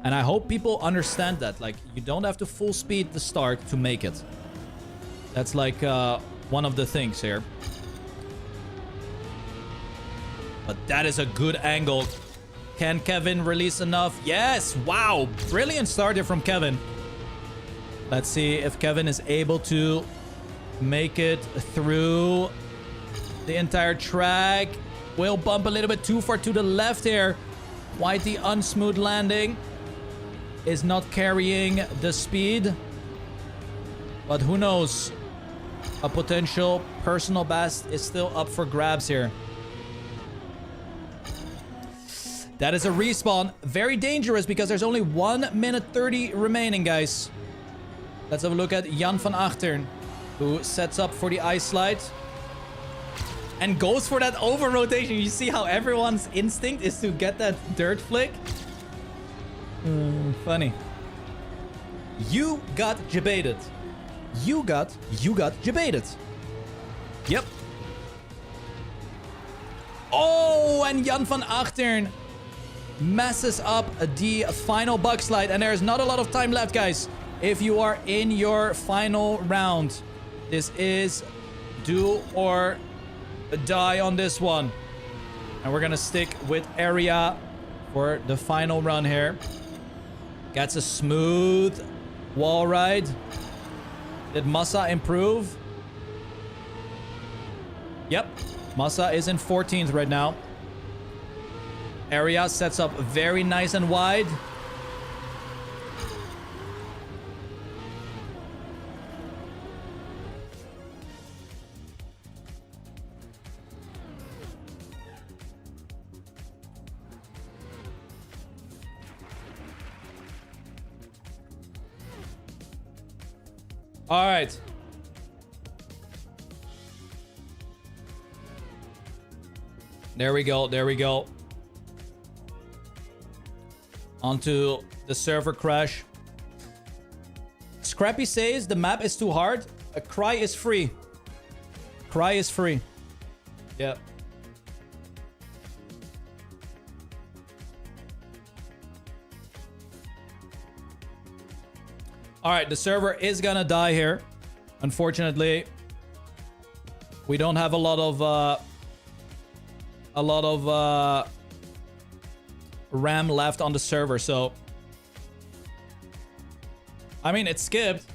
And I hope people understand that. Like, you don't have to full speed the start to make it. That's like one of the things here. But that is a good angle. Can Kevin release enough? Yes. Wow. Brilliant start here from Kevin. Let's see if Kevin is able to make it through the entire track. Will bump a little bit too far to the left here. Quite the unsmooth landing. Is not carrying the speed. But who knows? A potential personal best is still up for grabs here. That is a respawn. Very dangerous because there's only 1 minute 30 remaining, guys. Let's have a look at Jan van Achtern, who sets up for the ice slide. And goes for that over rotation. You see how everyone's instinct is to get that dirt flick? Funny. You got jebaited. You got jebaited. Yep. Oh, and Jan van Achtern messes up the final bug slide. And there's not a lot of time left, guys. If you are in your final round, this is do or die on this one. And we're gonna stick with area for the final run here. Gets a smooth wall ride. Did Massa improve? Yep. Massa is in 14th right now. Area sets up very nice and wide. All right. There we go. There we go. Onto the server crash. Scrappy says the map is too hard. A cry is free. Cry is free. Yeah. All right, the server is gonna die here. Unfortunately, we don't have a lot of RAM left on the server, so I mean, it skipped.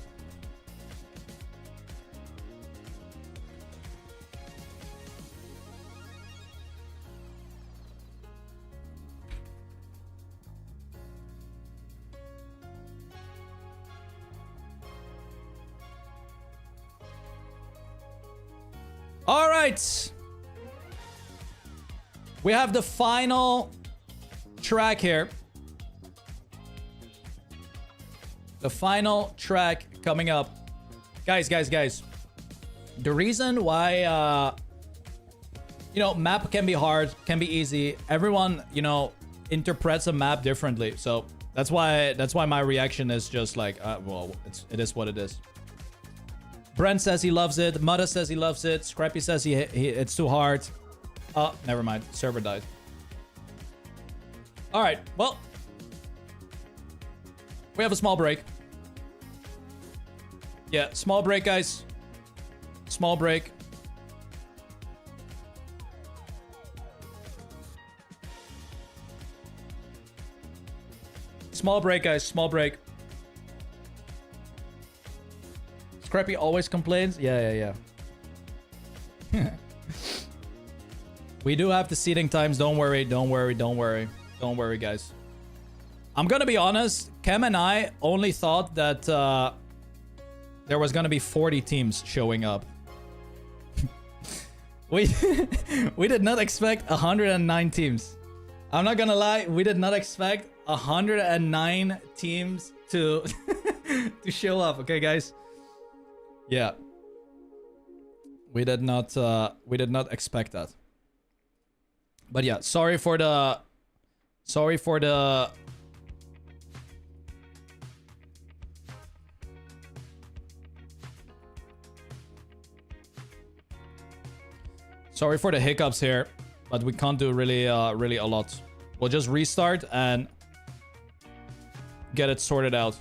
All right. We have the final track here. The final track coming up. Guys. The reason why, map can be hard, can be easy. Everyone, interprets a map differently. So that's why my reaction is just like, well, it is what it is. Brent says he loves it. Mudda says he loves it. Scrappy says it's too hard. Oh, never mind. Server died. All right. Well, we have a small break. Yeah, small break, guys. Small break. Small break, guys. Small break. Scrappy always complains. Yeah. We do have the seating times. Don't worry, guys. I'm gonna be honest. Kem and I only thought that there was gonna be 40 teams showing up. we did not expect 109 teams. I'm not gonna lie. We did not expect 109 teams to to show up. Okay, guys. Yeah. We did not expect that. But yeah, sorry for the Sorry for the hiccups here, but we can't do really a lot. We'll just restart and get it sorted out.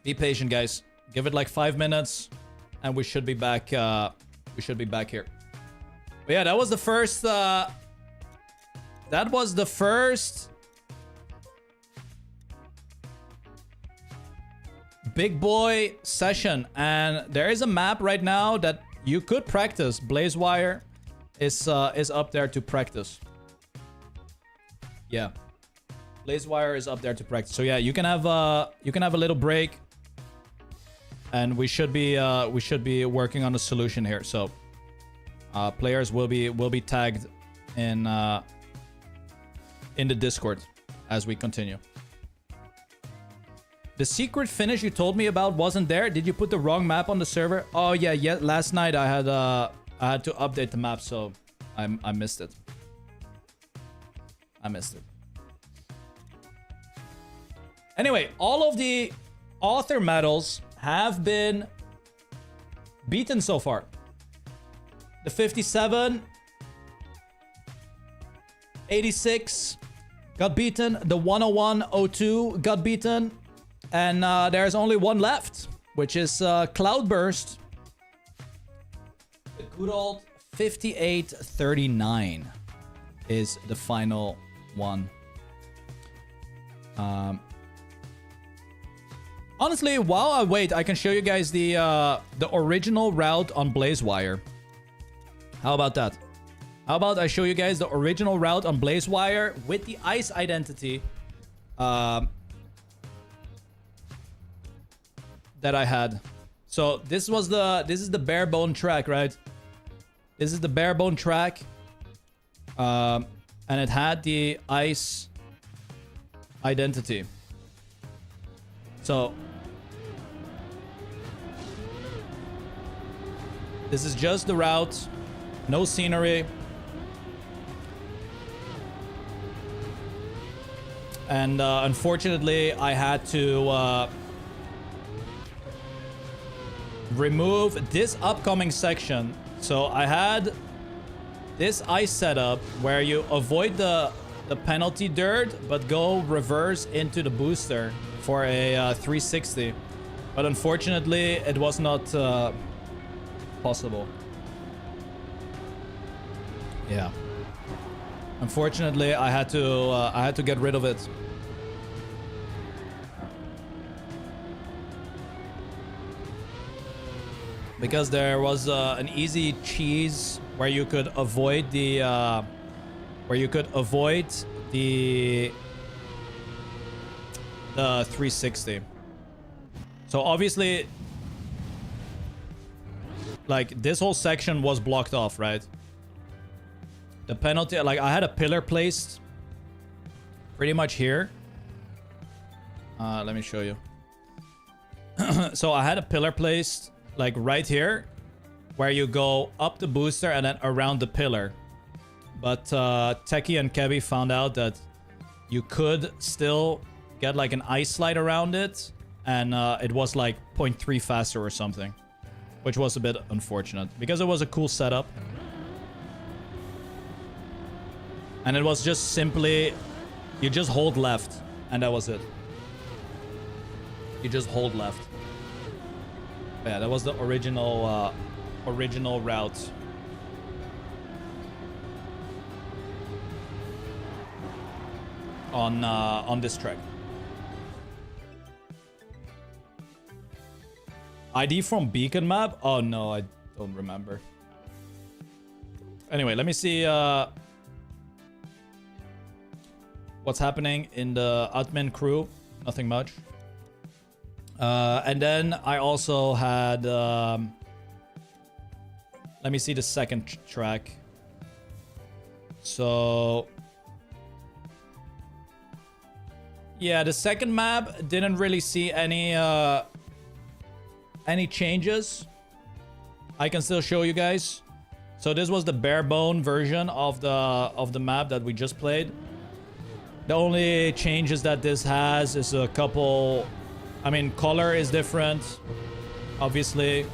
Be patient, guys. Give it like 5 minutes and we should be back here. But yeah, that was the first that was the first big boy session, and there is a map right now that you could practice. Blazewire is up there to practice. Yeah, Blazewire is up there to practice. So yeah, you can have a little break, and we should be working on a solution here. So players will be tagged in the Discord as we continue. The secret finish you told me about wasn't there. Did you put the wrong map on the server? Oh yeah. Last night I had to update the map, so I missed it. Anyway, all of the author medals have been beaten so far. The 57, 86 got beaten. The 101.02 got beaten. And there's only one left, which is Cloudburst. The good old 5839 is the final one. Honestly, while I wait, I can show you guys the original route on Blazewire. How about that? How about I show you guys the original route on Blazewire with the ice identity that I had. So this is the bare bone track, right? This is the bare bone track, and it had the ice identity. So this is just the route, no scenery. And unfortunately, I had to remove this upcoming section. So I had this ice setup where you avoid the penalty dirt, but go reverse into the booster for a 360. But unfortunately, it was not possible. Yeah. Unfortunately, I had to get rid of it. Because there was an easy cheese where you could avoid the 360. So obviously, like, this whole section was blocked off, right? The penalty, like, I had a pillar placed pretty much here. Let me show you. So I had a pillar placed like right here, where you go up the booster and then around the pillar. But Techie and Kebby found out that you could still get like an ice slide around it, and it was like 0.3 faster or something, which was a bit unfortunate because it was a cool setup. And it was just simply, you just hold left, and that was it. You just hold left. Yeah, that was the original route. On this track. ID from Beacon map? Oh no, I don't remember. Anyway, let me see what's happening in the admin crew. Nothing much. And then I also had let me see the second track. So yeah, the second map didn't really see any changes. I can still show you guys. So this was the bare bone version of the map that we just played. The only changes that this has is a couple. I mean, color is different, obviously.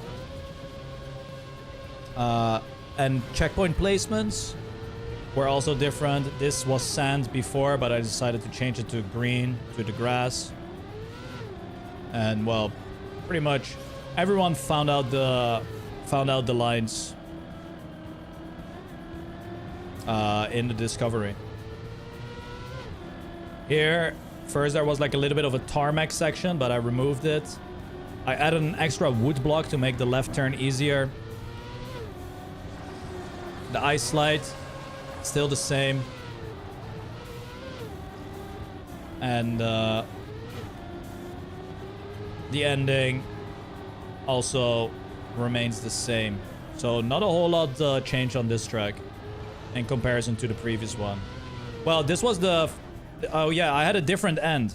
And checkpoint placements were also different. This was sand before, but I decided to change it to green, to the grass. And well, pretty much everyone found out the lines in the discovery. Here, first there was like a little bit of a tarmac section, but I removed it. I added an extra wood block to make the left turn easier. The ice slide, still the same. And the ending also remains the same. So not a whole lot changed on this track in comparison to the previous one. Well, this was the... Oh yeah, I had a different end.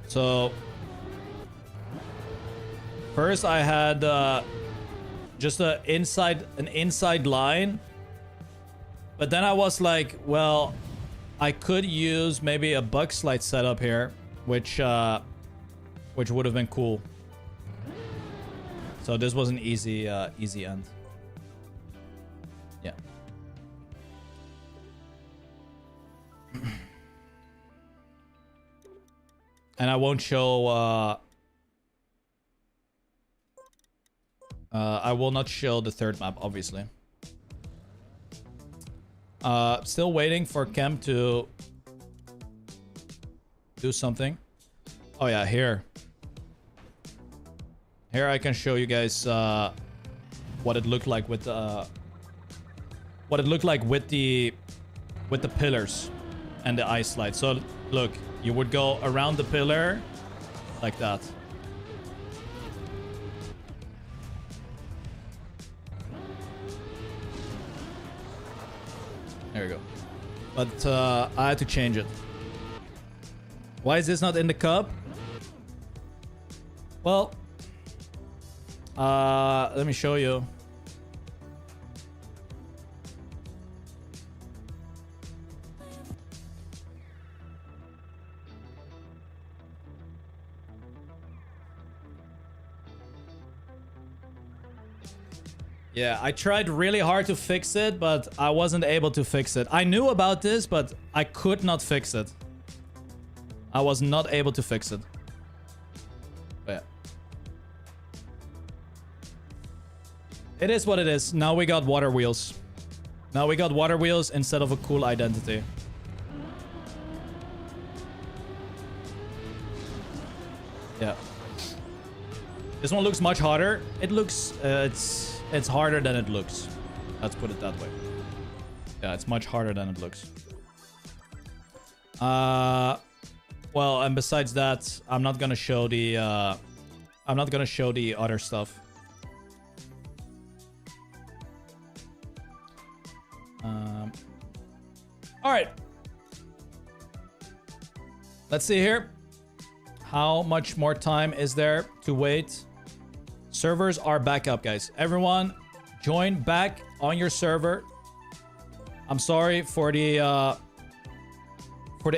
So first I had just an inside line. But then I was like, well, I could use maybe a bug slide setup here, which would have been cool. So this was an easy end. Yeah. And I won't show I will not show the third map, obviously. Still waiting for Chem to do something. Oh yeah, here I can show you guys what it looked like with the pillars and the ice slide. So look, you would go around the pillar like that. There we go. But I had to change it. Why is this not in the cup? Well, let me show you. Yeah, I tried really hard to fix it, but I wasn't able to fix it. I knew about this, but I could not fix it. I was not able to fix it. But yeah. It is what it is. Now we got water wheels. Now we got water wheels instead of a cool identity. Yeah. This one looks much harder. It looks... It's harder than it looks. Let's put it that way. Yeah, it's much harder than it looks. Well, and besides that, I'm not gonna show the other stuff. All right. Let's see here. How much more time is there to wait? Servers are back up, guys. Everyone, join back on your server. I'm sorry for the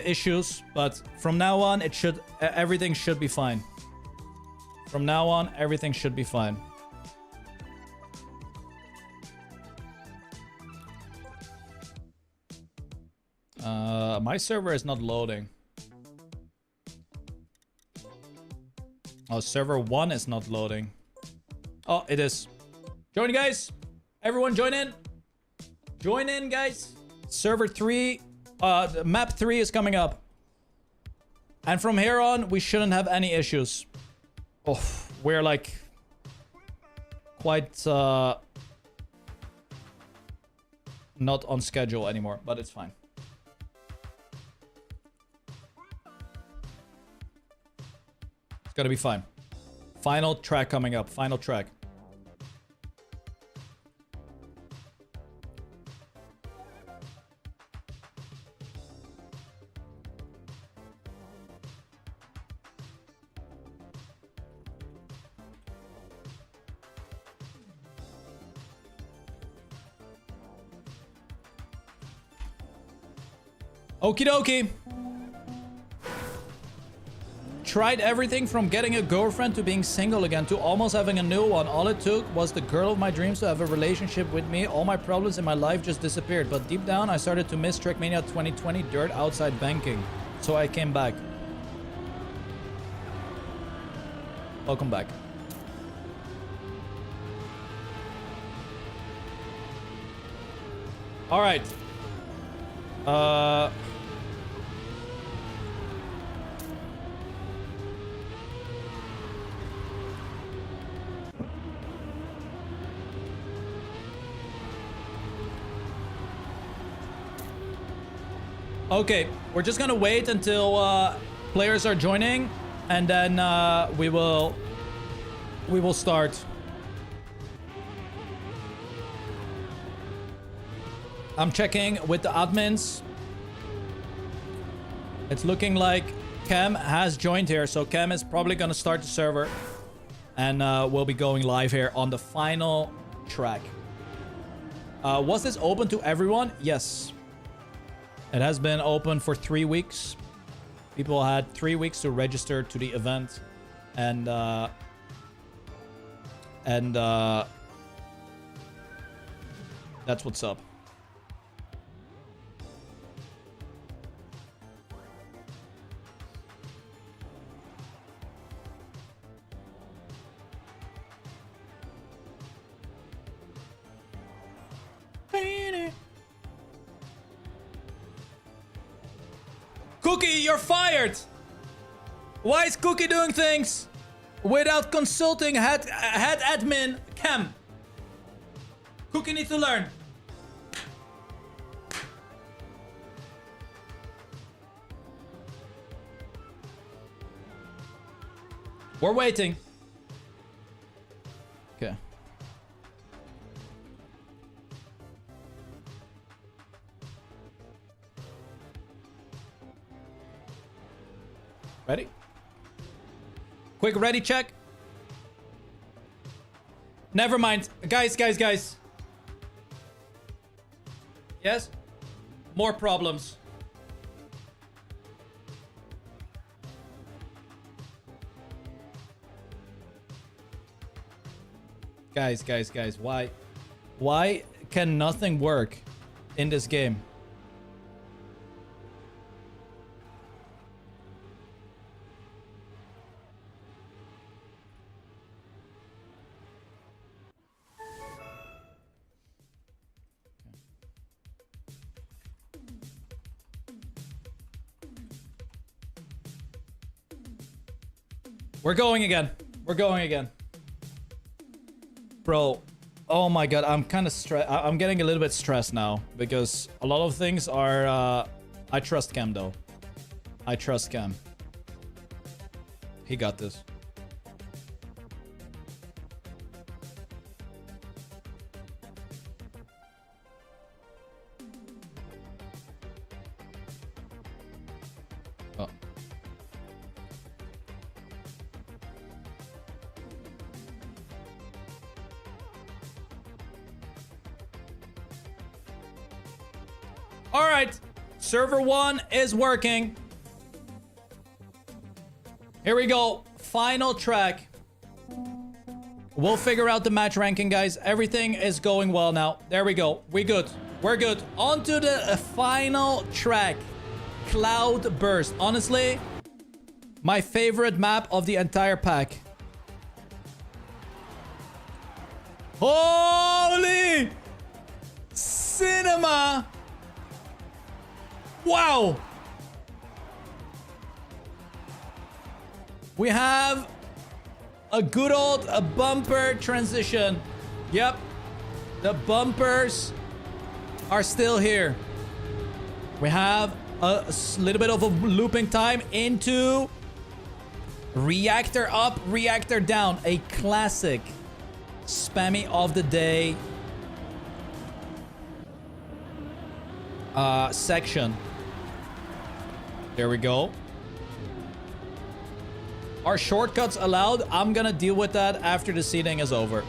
issues, but from now on, everything should be fine. From now on, everything should be fine. My server is not loading. Oh, server 1 is not loading. Oh, it is. Join, guys. Everyone join in. Join in, guys. Server 3, map 3 is coming up. And from here on, we shouldn't have any issues. Oh, we're like quite not on schedule anymore, but it's fine. It's gonna be fine. Final track coming up. Final track. Okie dokie. Tried everything from getting a girlfriend to being single again to almost having a new one. All it took was the girl of my dreams to have a relationship with me. All my problems in my life just disappeared. But deep down, I started to miss Trackmania 2020 dirt outside banking. So I came back. Welcome back. All right. Okay, we're just gonna wait until players are joining, and then we will start. I'm checking with the admins. It's looking like Cam has joined here, so Cam is probably gonna start the server, and we'll be going live here on the final track. Was this open to everyone? Yes. It has been open for 3 weeks. People had 3 weeks to register to the event, and that's what's up. Cookie, you're fired! Why is Cookie doing things without consulting head admin Cam? Cookie needs to learn. We're waiting. Okay. Ready? Quick ready check. Never mind. Guys. Yes? More problems. Guys. Why can nothing work in this game? We're going again. Bro, oh my god, I'm kind of stressed. I'm getting a little bit stressed now because a lot of things are I trust Cam though. I trust Cam. He got this. Oh. All right, server 1 is working. Here we go, final track. We'll figure out the match ranking, guys. Everything is going well now. There we go, we're good. On to the final track, Cloudburst. Honestly, my favorite map of the entire pack. Holy cinema! Wow! We have a good old bumper transition. Yep. The bumpers are still here. We have a little bit of a looping time into reactor up, reactor down. A classic spammy of the day section. There we go. Are shortcuts allowed? I'm gonna deal with that after the seating is over.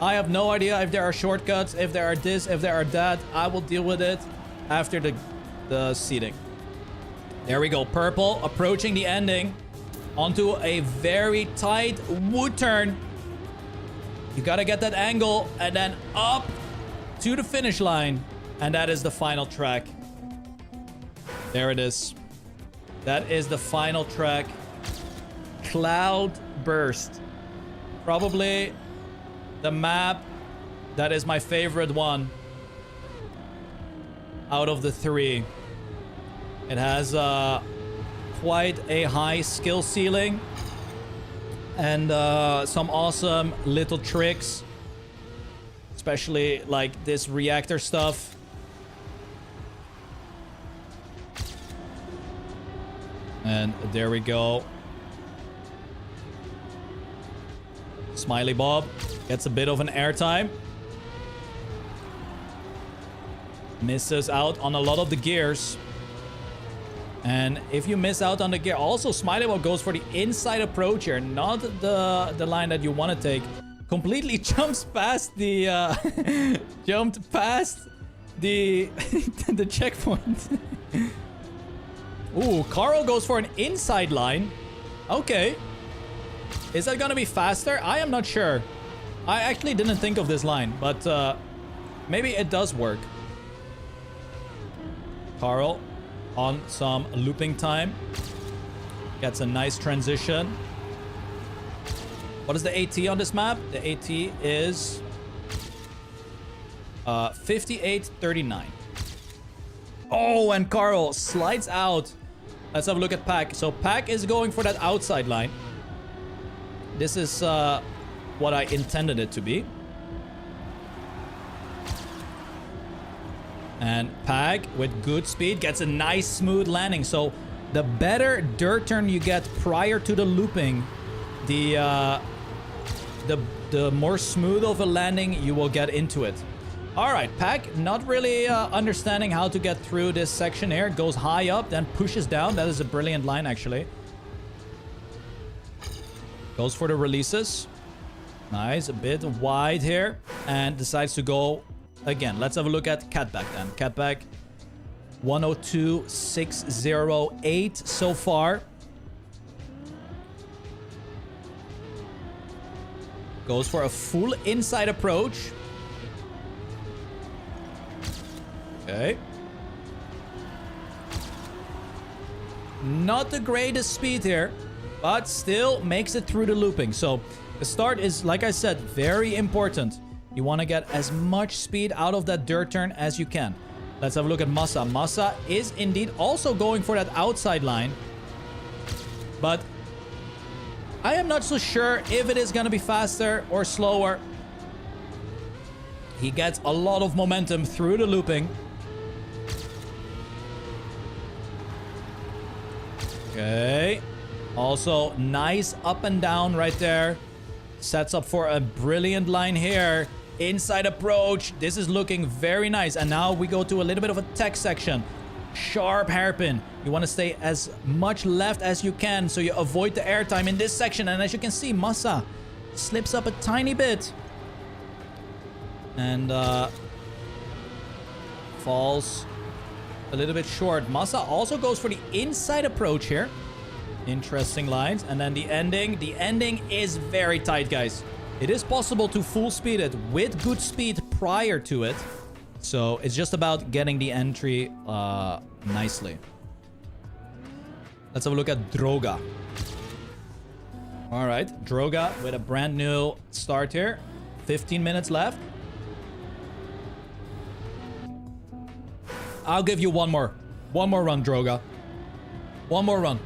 I have no idea if there are shortcuts, if there are this, if there are that. I will deal with it after the seating. There we go. Purple approaching the ending onto a very tight wood turn. You gotta get that angle and then up to the finish line. And that is the final track. There it is. That is the final track. Cloudburst. Probably the map that is my favorite one out of the 3. It has quite a high skill ceiling and some awesome little tricks, especially like this reactor stuff. And there we go. Smiley Bob gets a bit of an airtime. Misses out on a lot of the gears. And if you miss out on the gear, also Smiley Bob goes for the inside approach here, not the line that you want to take. Completely jumps past the jumped past the the checkpoint. Ooh, Carl goes for an inside line. Okay. Is that gonna be faster? I am not sure. I actually didn't think of this line, but maybe it does work. Carl on some looping time. Gets a nice transition. What is the AT on this map? The AT is 58.39. Oh, and Carl slides out. Let's have a look at Pack. So Pack is going for that outside line. This is what I intended it to be. And Pag, with good speed, gets a nice smooth landing. So the better dirt turn you get prior to the looping, the more smooth of a landing you will get into it. All right, Pag, not really understanding how to get through this section here. Goes high up, then pushes down. That is a brilliant line, actually. Goes for the releases. Nice, a bit wide here. And decides to go again. Let's have a look at Catback then. Catback, 102.608 so far. Goes for a full inside approach. Okay. Not the greatest speed here, but still makes it through the looping. So the start is, like I said, very important. You want to get as much speed out of that dirt turn as you can. Let's have a look at Massa. Massa is indeed also going for that outside line. But I am not so sure if it is going to be faster or slower. He gets a lot of momentum through the looping. Okay. Also, nice up and down right there. Sets up for a brilliant line here. Inside approach. This is looking very nice. And now we go to a little bit of a tech section. Sharp hairpin. You want to stay as much left as you can so you avoid the airtime in this section. And as you can see, Massa slips up a tiny bit. And falls a little bit short. Massa also goes for the inside approach here. Interesting lines. And then the ending. The ending is very tight, guys. It is possible to full speed it with good speed prior to it. So it's just about getting the entry nicely. Let's have a look at Droga. All right. Droga with a brand new start here. 15 minutes left. I'll give you one more. One more run, Droga. One more run.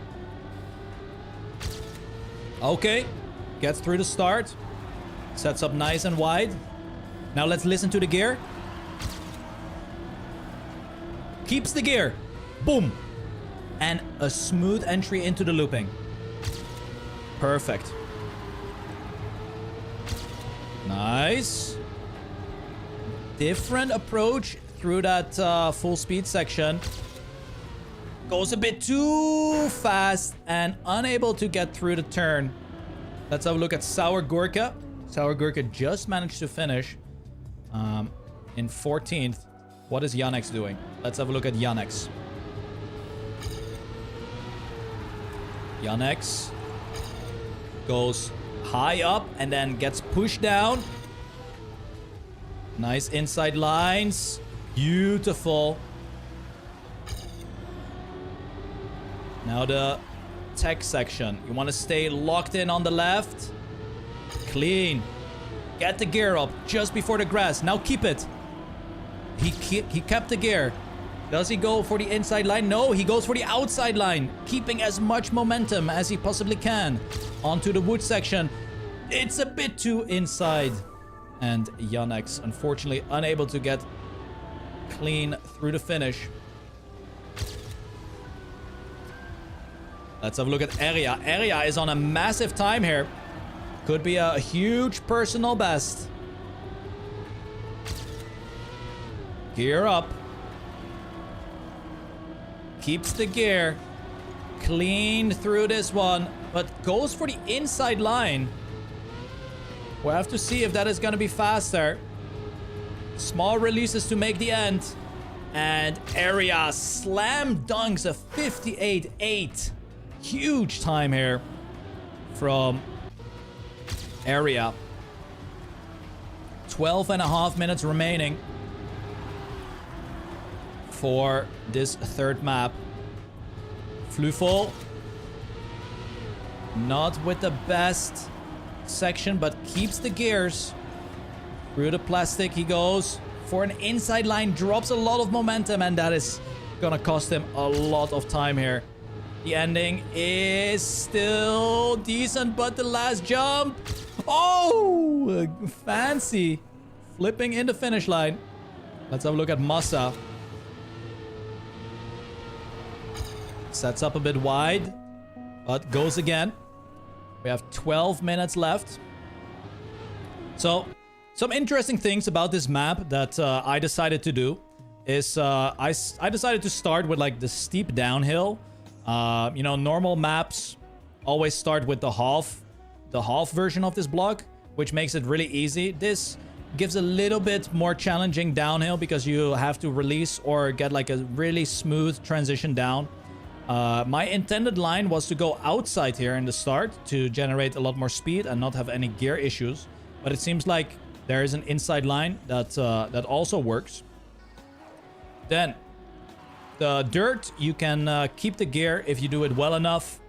Okay. Gets through the start. Sets up nice and wide. Now let's listen to the gear. Keeps the gear. Boom. And a smooth entry into the looping. Perfect. Nice. Different approach through that full speed section. Goes a bit too fast and unable to get through the turn. Let's have a look at Sour Gurka. Sour Gurka just managed to finish in 14th. What is Yannex doing? Let's have a look at Yannex. Yannex goes high up and then gets pushed down. Nice inside lines. Beautiful. Now the tech section. You want to stay locked in on the left. Clean. Get the gear up just before the grass. Now keep it. He kept the gear. Does he go for the inside line? No, he goes for the outside line, keeping as much momentum as he possibly can. Onto the wood section. It's a bit too inside. And Yannex, unfortunately, unable to get clean through the finish. Let's have a look at Area. Area is on a massive time here. Could be a huge personal best. Gear up. Keeps the gear. Clean through this one. But goes for the inside line. We'll have to see if that is going to be faster. Small releases to make the end. And Area slam dunks a 58-8. Huge time here from Area. 12.5 minutes remaining for this third map. Flufel, not with the best section, but keeps the gears. Through the plastic he goes for an inside line, drops a lot of momentum, and that is gonna cost him a lot of time here. The ending is still decent, but the last jump... Oh! Fancy. Flipping in the finish line. Let's have a look at Massa. Sets up a bit wide, but goes again. We have 12 minutes left. So, some interesting things about this map that I decided to do is I decided to start with like the steep downhill. You know, normal maps always start with the half version of this block, which makes it really easy. This gives a little bit more challenging downhill because you have to release or get like a really smooth transition down. My intended line was to go outside here in the start to generate a lot more speed and not have any gear issues. But it seems like there is an inside line that that also works. Then the dirt, you can keep the gear if you do it well enough,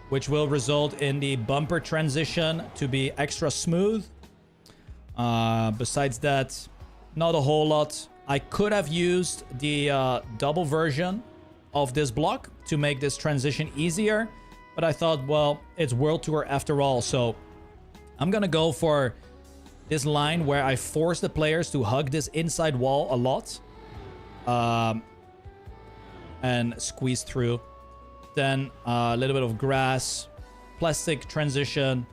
which will result in the bumper transition to be extra smooth. Besides that, not a whole lot. I could have used the double version of this block to make this transition easier, but I thought, well, it's World Tour after all, so I'm gonna go for this line where I force the players to hug this inside wall a lot. And squeeze through. Then a little bit of grass, plastic transition,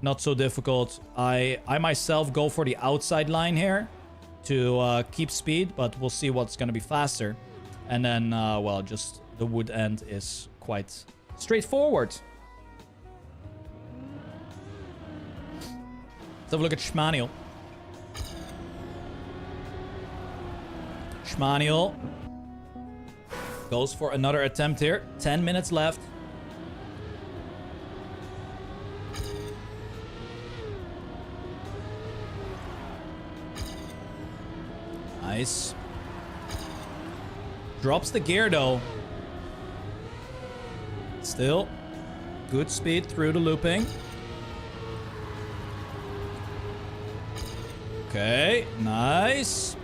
not so difficult. I myself go for the outside line here to keep speed, but we'll see what's going to be faster. And then, well, just the wood end is quite straightforward. Let's have a look at Spammiej. Spammiej goes for another attempt here. 10 minutes left. Nice. Drops the gear though. Still good speed through the looping. Okay, nice.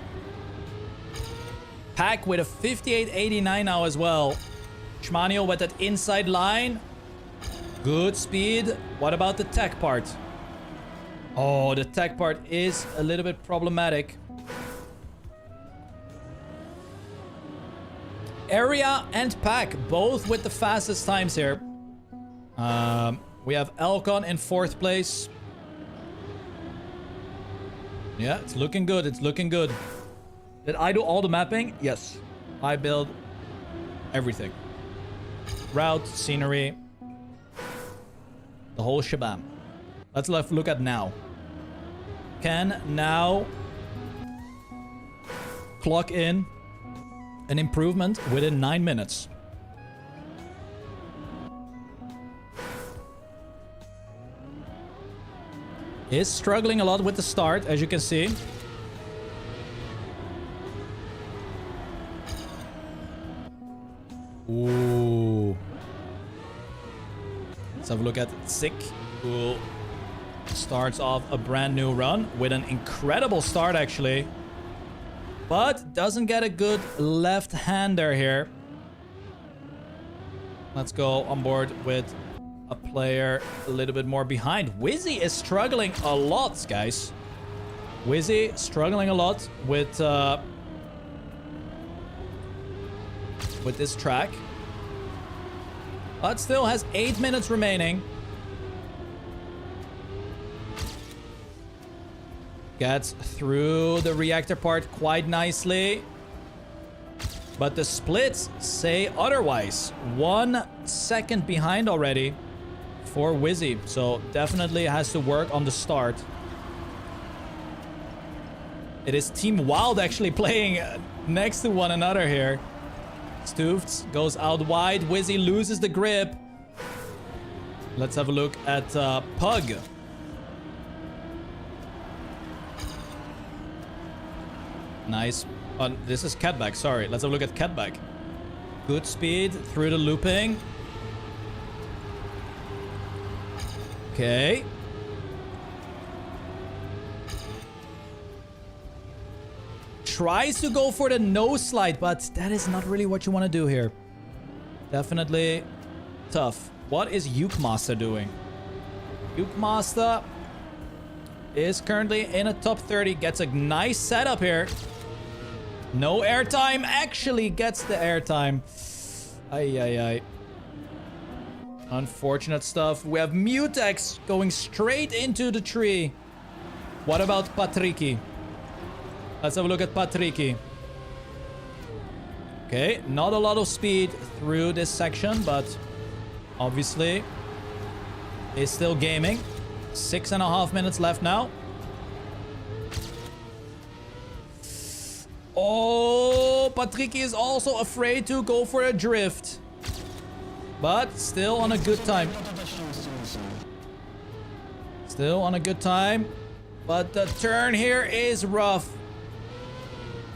Pack with a 58.89 now as well. Spammiej with that inside line. Good speed. What about the tech part? Oh, the tech part is a little bit problematic. Area and Pack, both with the fastest times here. We have Elcon in 4th place. Yeah, it's looking good. It's looking good. Did I do all the mapping? Yes. I build everything. Route, scenery. The whole shabam. Let's look at now. Can now clock in an improvement within 9 minutes. Is struggling a lot with the start, as you can see. Ooh. Let's have a look at Sick, who starts off a brand new run with an incredible start, actually. but doesn't get a good left-hander here. Let's go on board with a player a little bit more behind. Wizzy is struggling a lot, guys. Wizzy struggling a lot with this track. But still has 8 minutes remaining. Gets through the reactor part quite nicely. But the splits say otherwise. 1 second behind already for Wizzy. So definitely has to work on the start. It is Team Wild actually playing next to one another here. Stoofts goes out wide. Wizzy loses the grip. Let's have a look at Pug. Nice. This is Catback, sorry. Let's have a look at Catback. Good speed through the looping. Okay. Tries to go for the no slide, but that is not really what you want to do here. Definitely tough. What is Ukemaster doing? Ukemaster is currently in a top 30. Gets a nice setup here. No airtime. Actually gets the airtime. Ay, ay, ay. Unfortunate stuff. We have Mutex going straight into the tree. What about Patricky? Let's have a look at Patricky. Okay, not a lot of speed through this section, but obviously is still gaming. 6.5 minutes left now. Oh, Patricky is also afraid to go for a drift. But still on a good time. Still on a good time. But the turn here is rough.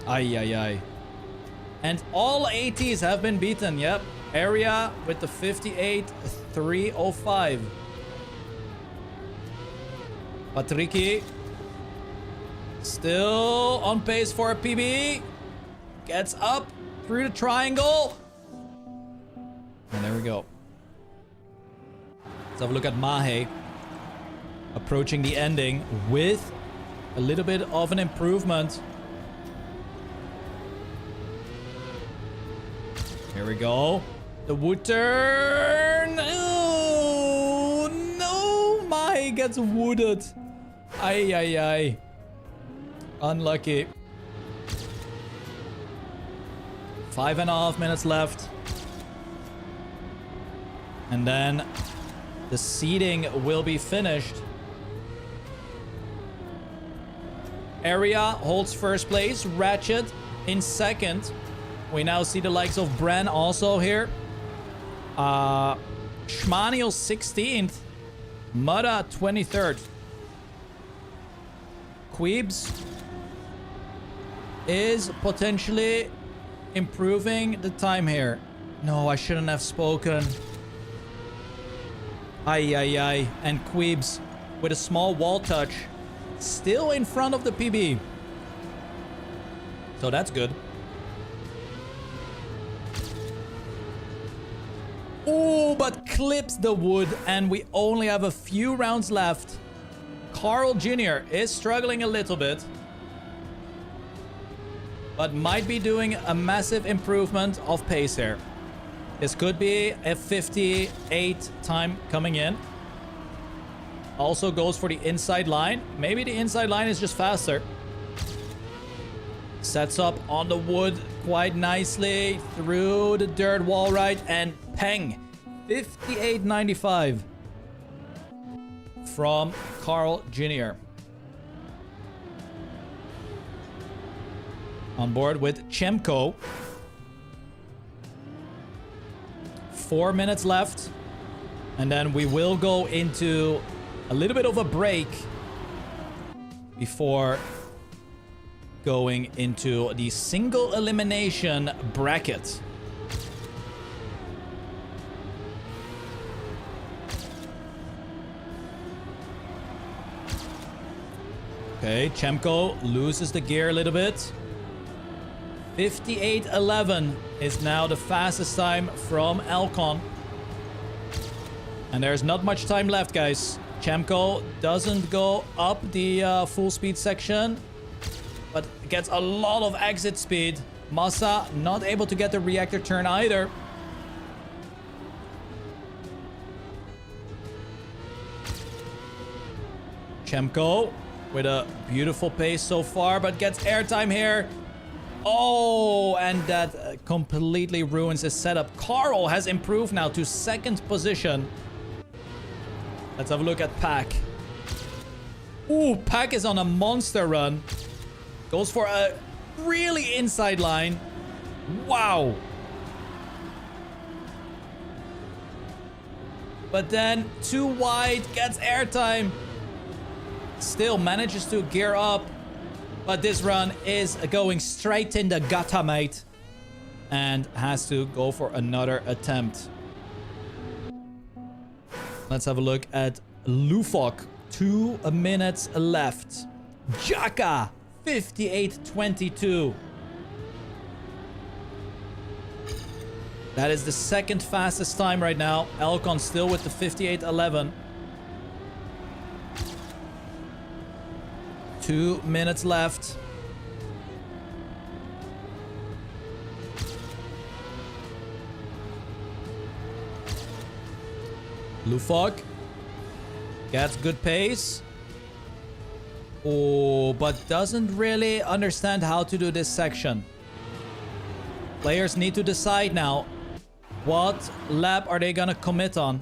Ay, ay, ay. And all ATs have been beaten, yep. Area with the 58.305. Patricky. Still on pace for a PB. Gets up through the triangle. And there we go. Let's have a look at Mahe. Approaching the ending with a little bit of an improvement. Here we go. The wood turn. Oh, no. Mahe gets wooded. Ay, ay, ay. Unlucky. 5.5 minutes left. And then the seeding will be finished. Area holds first place. Ratchet in second. We now see the likes of Bren also here. Schmaniel 16th. Mudda 23rd. Queebs is potentially improving the time here. No, I shouldn't have spoken. Ay, ay, ay. And Queebs with a small wall touch. Still in front of the PB. So that's good. Oh, but clips the wood. And we only have a few rounds left. Carl Jr. is struggling a little bit. But might be doing a massive improvement of pace here. This could be a 58 time coming in. Also goes for the inside line. Maybe the inside line is just faster. Sets up on the wood quite nicely. Through the dirt wall right. And peng. 58.95. From Carl Jr. On board with Chemko. 4 minutes left. And then we will go into a little bit of a break before going into the single elimination bracket. Okay, Chemko loses the gear a little bit. 58:11 is now the fastest time from Elcon. And there's not much time left, guys. Chemco doesn't go up the full speed section, but gets a lot of exit speed. Massa not able to get the reactor turn either. Chemco with a beautiful pace so far, but gets airtime here. Oh, and that completely ruins his setup. Carl has improved now to 2nd position. Let's have a look at Pack. Ooh, Pack is on a monster run. Goes for a really inside line. Wow. But then too wide, gets airtime. Still manages to gear up. But this run is going straight in the gutter, mate. And has to go for another attempt. Let's have a look at Lufok. 2 minutes left. Jaka, 58:22. That is the 2nd fastest time right now. Elcon still with the 58:11. 2 minutes left. Lufok gets good pace. Oh, but doesn't really understand how to do this section. Players need to decide now. What lap are they gonna commit on?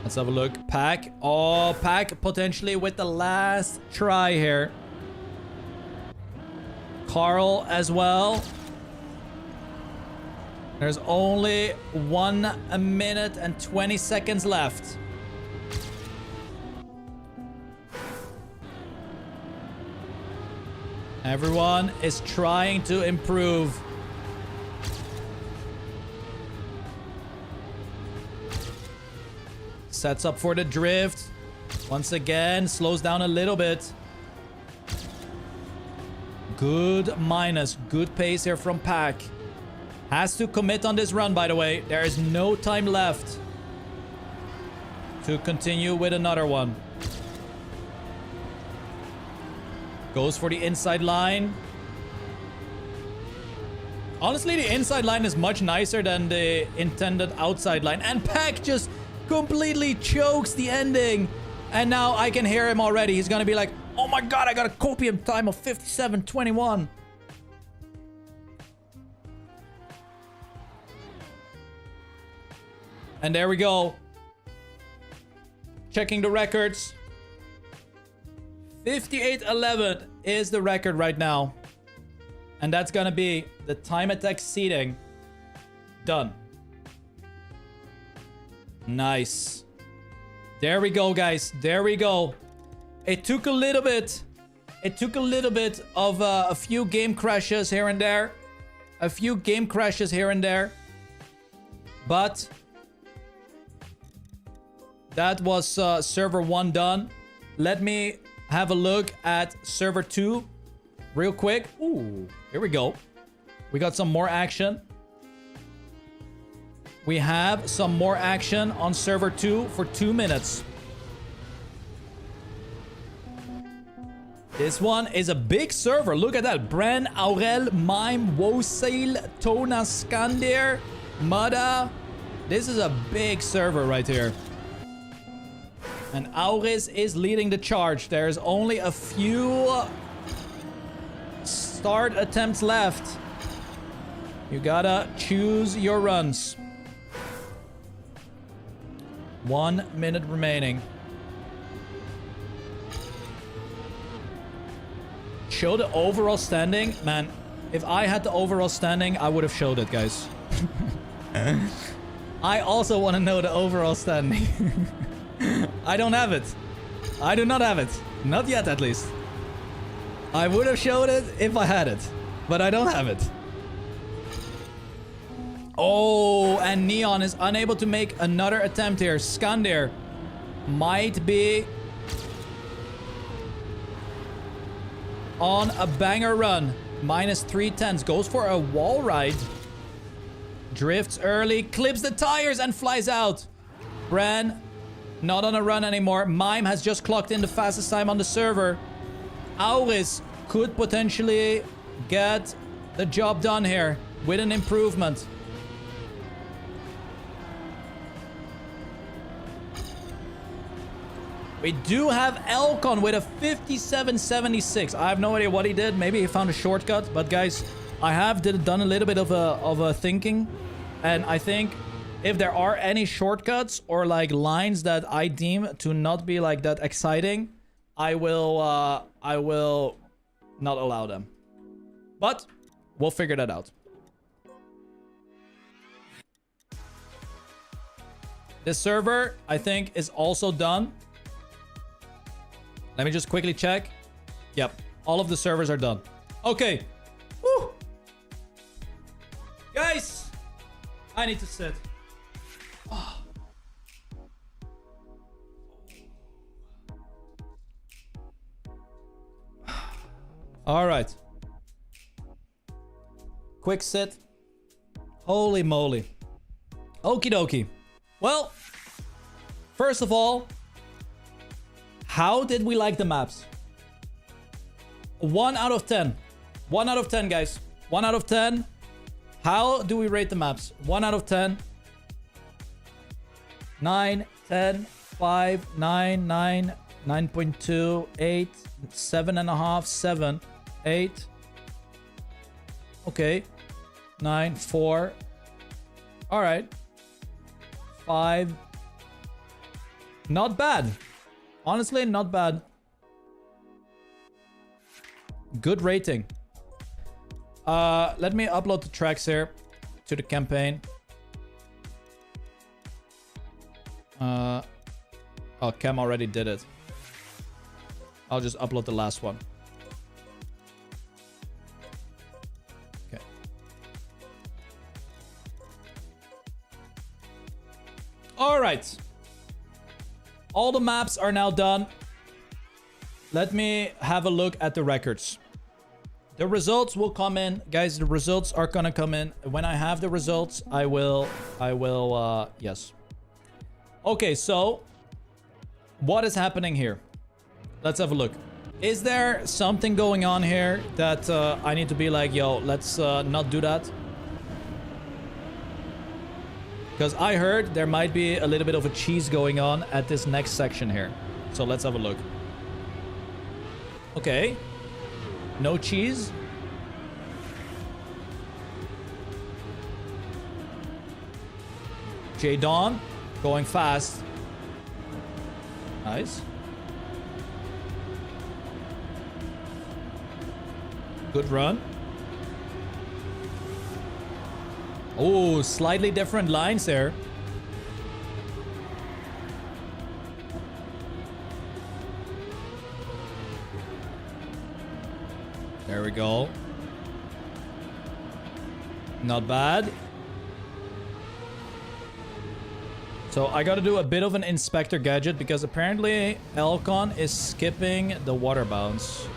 Let's have a look. Pack. Oh, Pack potentially with the last try here. Carl as well. There's only 1 minute and 20 seconds left. Everyone is trying to improve. Sets up for the drift. Once again, slows down a little bit. Good minus. Good pace here from Pack. Has to commit on this run, by the way. There is no time left to continue with another one. Goes for the inside line. Honestly, the inside line is much nicer than the intended outside line. And Pack just completely chokes the ending. And now I can hear him already. He's going to be like, oh my god, I got a copium time of 57:21. And there we go. Checking the records. 58:11 is the record right now. And that's gonna be the time attack seeding. Done. Nice. There we go, guys. There we go. It took a little bit. It took a little bit of a few game crashes here and there. A few game crashes here and there. But that was server 1 done. Let me have a look at server 2 real quick. Ooh, here we go. We got some more action. We have some more action on server 2 for 2 minutes. This one is a big server. Look at that. Bran, Aurel, Mime, Wosail, Tona, Skandir, Mada. This is a big server right here. And Auris is leading the charge. There's only a few start attempts left. You gotta choose your runs. 1 minute remaining. Show the overall standing. Man, if I had the overall standing, I would have showed it, guys. I also want to know the overall standing. I don't have it. I do not have it. Not yet, at least. I would have showed it if I had it. But I don't have it. Oh, and Neon is unable to make another attempt here. Skandir might be on a banger run. Minus 310s. Goes for a wall ride. Drifts early. Clips the tires and flies out. Bran, not on a run anymore. Mime has just clocked in the fastest time on the server. Auris could potentially get the job done here with an improvement. We do have Elcon with a 57.76. I have no idea what he did. Maybe he found a shortcut. But guys, I have done a little bit of a thinking. And I think if there are any shortcuts or like lines that I deem to not be like that exciting, I will not allow them. But we'll figure that out. This server, I think, is also done. Let me just quickly check. Yep, all of the servers are done. Okay. Woo. Guys, I need to sit. Oh. All right. Quick sit. Holy moly. Okie dokie. Well, first of all, how did we like the maps? 1 out of 10. 1 out of 10, guys. 1 out of 10. How do we rate the maps? 1 out of 10. 9, 10, 5, 9, 9, 9.2, 8, 7.5, 7, 8. Okay. 9, 4. All right. 5. Not bad. Honestly, not bad. Good rating. Let me upload the tracks here to the campaign. Oh, Cam already did it. I'll just upload the last one. Okay. All right. All the maps are now done. Let me have a look at the records. The results will come in. Guys, the results are gonna come in. When I have the results, I will, yes. Okay, so what is happening here? Let's have a look. Is there something going on here that I need to be like, yo, let's not do that? Because I heard there might be a little bit of a cheese going on at this next section here. So let's have a look. Okay. No cheese. J Dawn going fast. Nice. Good run. Oh, slightly different lines there. There we go. Not bad. So I gotta do a bit of an inspector gadget because apparently Elcon is skipping the water bounce.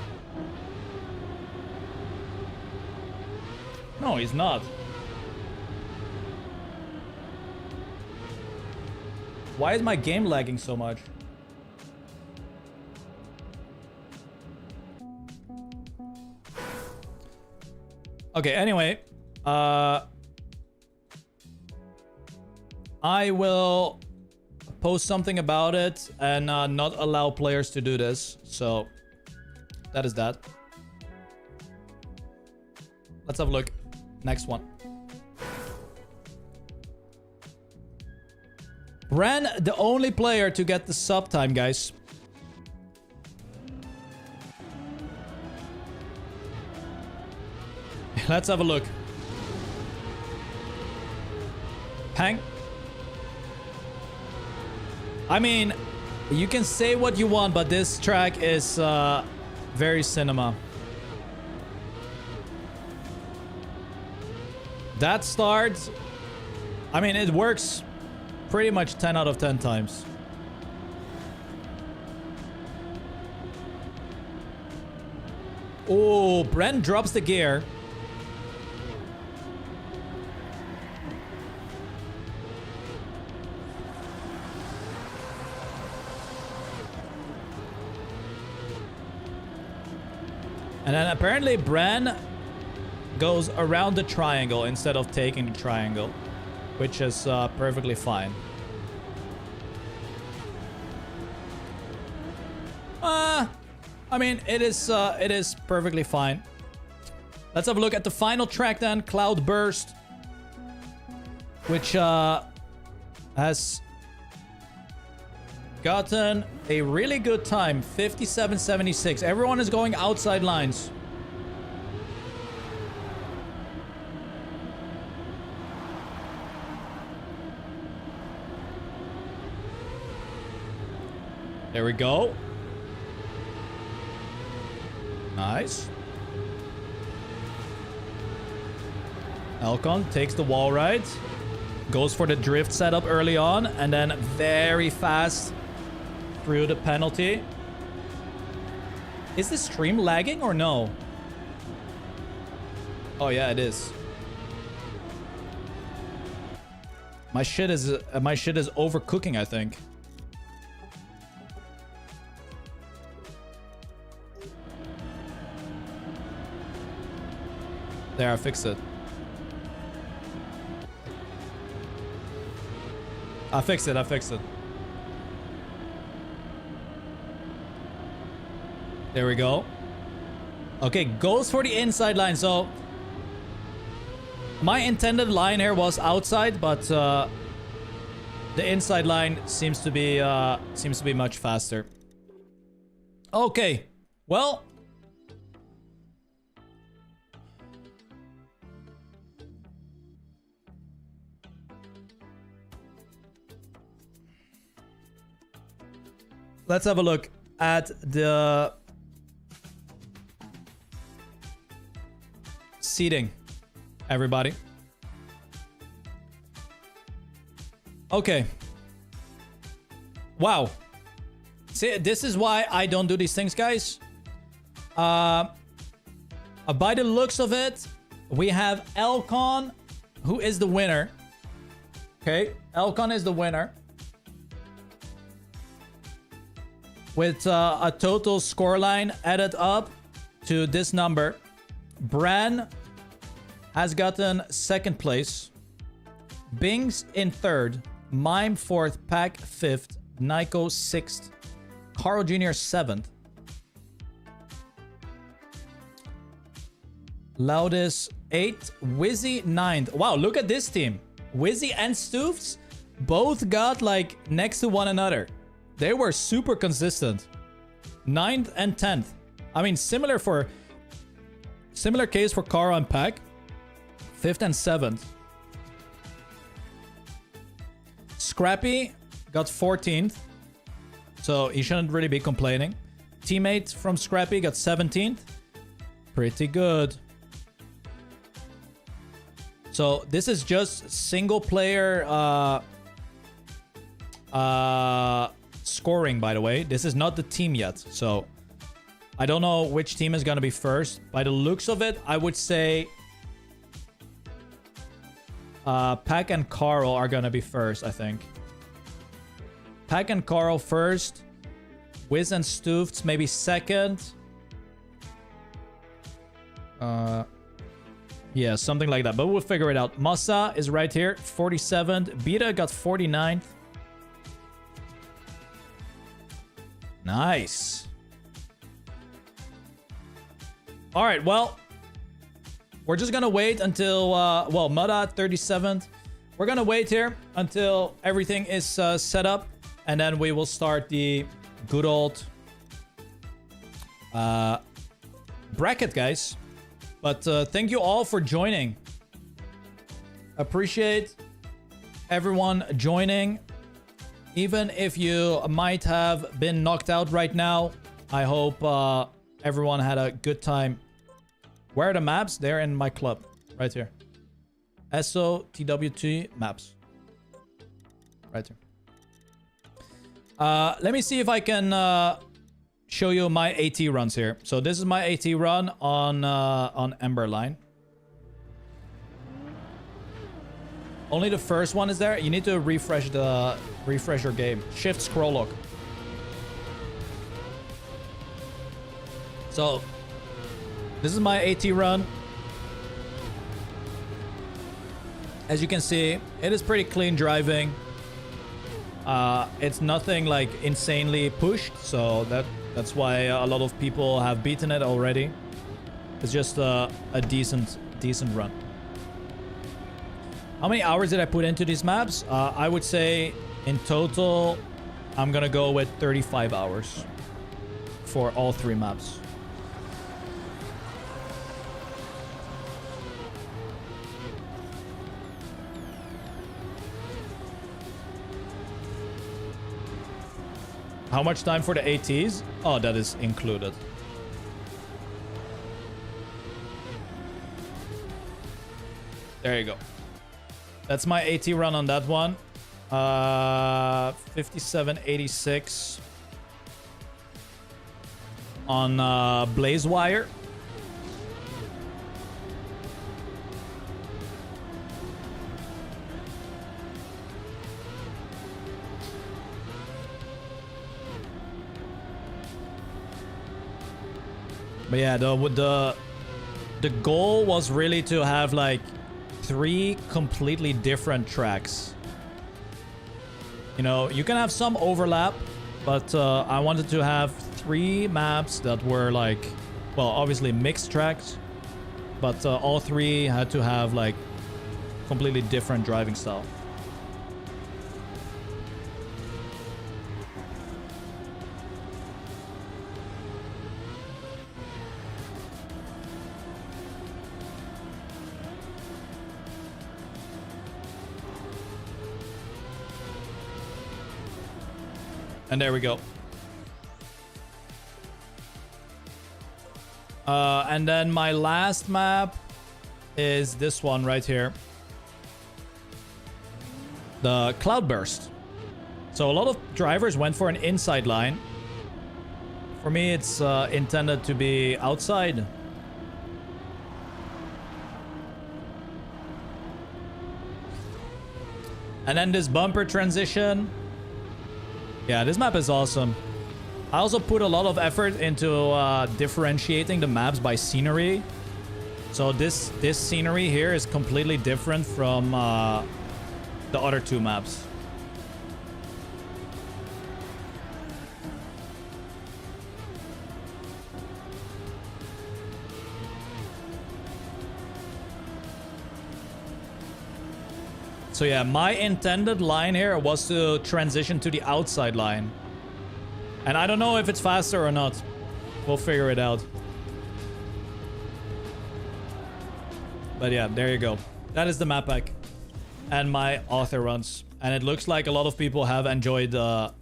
No, he's not. Why is my game lagging so much? Okay, anyway. I will post something about it and not allow players to do this. So, that is that. Let's have a look. Next one. Bran, the only player to get the sub time, guys. Let's have a look. Hang. I mean, you can say what you want, but this track is very cinema. That start, I mean, it works pretty much 10 out of 10 times. Oh, Brent drops the gear. And then apparently Bran goes around the triangle instead of taking the triangle, which is perfectly fine. I mean, it is perfectly fine. Let's have a look at the final track then, Cloudburst, which has gotten a really good time, 57.76. Everyone is going outside lines. There we go. Nice. Elcon takes the wall ride. Goes for the drift setup early on. And then very fast through the penalty. Is the stream lagging or no? Oh yeah, it is. My shit is overcooking, I think. There, I fixed it. I fixed it. There we go. Okay, goes for the inside line. So my intended line here was outside, but the inside line seems to be much faster. Okay, well. Let's have a look at the seating, everybody. Okay. Wow. See, this is why I don't do these things, guys. By the looks of it, we have Elcon, who is the winner. Okay, Elcon is the winner. With a total scoreline added up to this number. Bran has gotten second place. Bings in third. Mime fourth. Pack fifth. Nico sixth. Carl Jr. seventh. Loudest eighth. Wizzy ninth. Wow, look at this team. Wizzy and Stoofs both got like next to one another. They were super consistent. 9th and 10th. I mean, similar case for Kara and Pack. 5th and 7th. Scrappy got 14th. So he shouldn't really be complaining. Teammate from Scrappy got 17th. Pretty good. So this is just single player scoring, by the way. This is not the team yet, so I don't know which team is gonna be first. By the looks of it, I would say Pack and Carl are gonna be first, I think. Pack and Carl first. Wiz and Stoofs maybe second. Yeah, something like that, but we'll figure it out. Massa is right here, 47th. Beta got 49th. Nice. All right, well, we're just gonna wait until, well, Mudda 37th. We're gonna wait here until everything is set up, and then we will start the good old bracket, guys. But thank you all for joining. Appreciate everyone joining. Even if you might have been knocked out right now, I hope everyone had a good time. Where are the maps? They're in my club. Right here. SOTWT maps. Right here. Let me see if I can show you my AT runs here. So this is my AT run on Emberline. Only the first one is there. You need to refresh your game. Shift scroll lock. So this is my AT run. As you can see, it is pretty clean driving. It's nothing like insanely pushed, so that's why a lot of people have beaten it already. It's just a decent run. How many hours did I put into these maps? I would say in total, I'm gonna go with 35 hours for all 3 maps. How much time for the ATs? Oh, that is included. There you go. That's my AT run on that one. 5786 on Blazewire. But yeah, the goal was really to have like 3 completely different tracks. You know, you can have some overlap, but I wanted to have 3 maps that were like, well, obviously mixed tracks, but all 3 had to have like completely different driving style. And there we go. And then my last map is this one right here. The Cloudburst. So a lot of drivers went for an inside line. For me, it's intended to be outside. And then this bumper transition. Yeah, this map is awesome. I also put a lot of effort into differentiating the maps by scenery. So this scenery here is completely different from the other 2 maps. So yeah, my intended line here was to transition to the outside line. And I don't know if it's faster or not. We'll figure it out. But yeah, there you go. That is the map pack and my author runs. And it looks like a lot of people have enjoyed the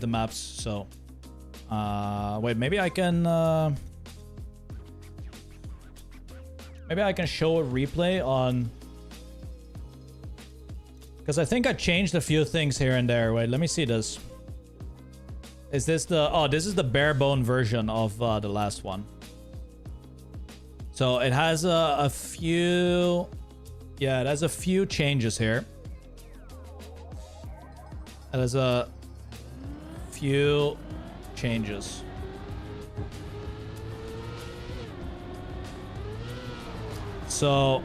maps. So wait, maybe I can show a replay on, because I think I changed a few things here and there. Wait, let me see this. Is this the... Oh, this is the bare bone version of the last one. So it has a few... Yeah, it has a few changes here. It has a few changes. So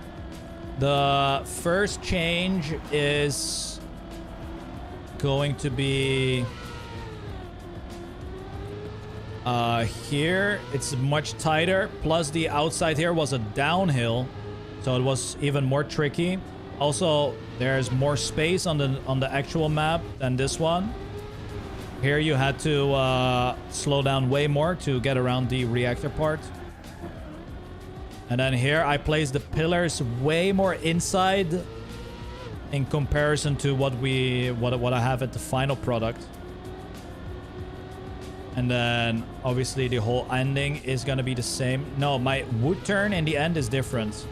the first change is going to be here. It's much tighter. Plus the outside here was a downhill, so it was even more tricky. Also, there's more space on the actual map than this one. Here you had to slow down way more to get around the reactor part. And then here I placed the pillars way more inside in comparison to what I have at the final product. And then obviously the whole ending is gonna be the same. No, my wood turn in the end is different.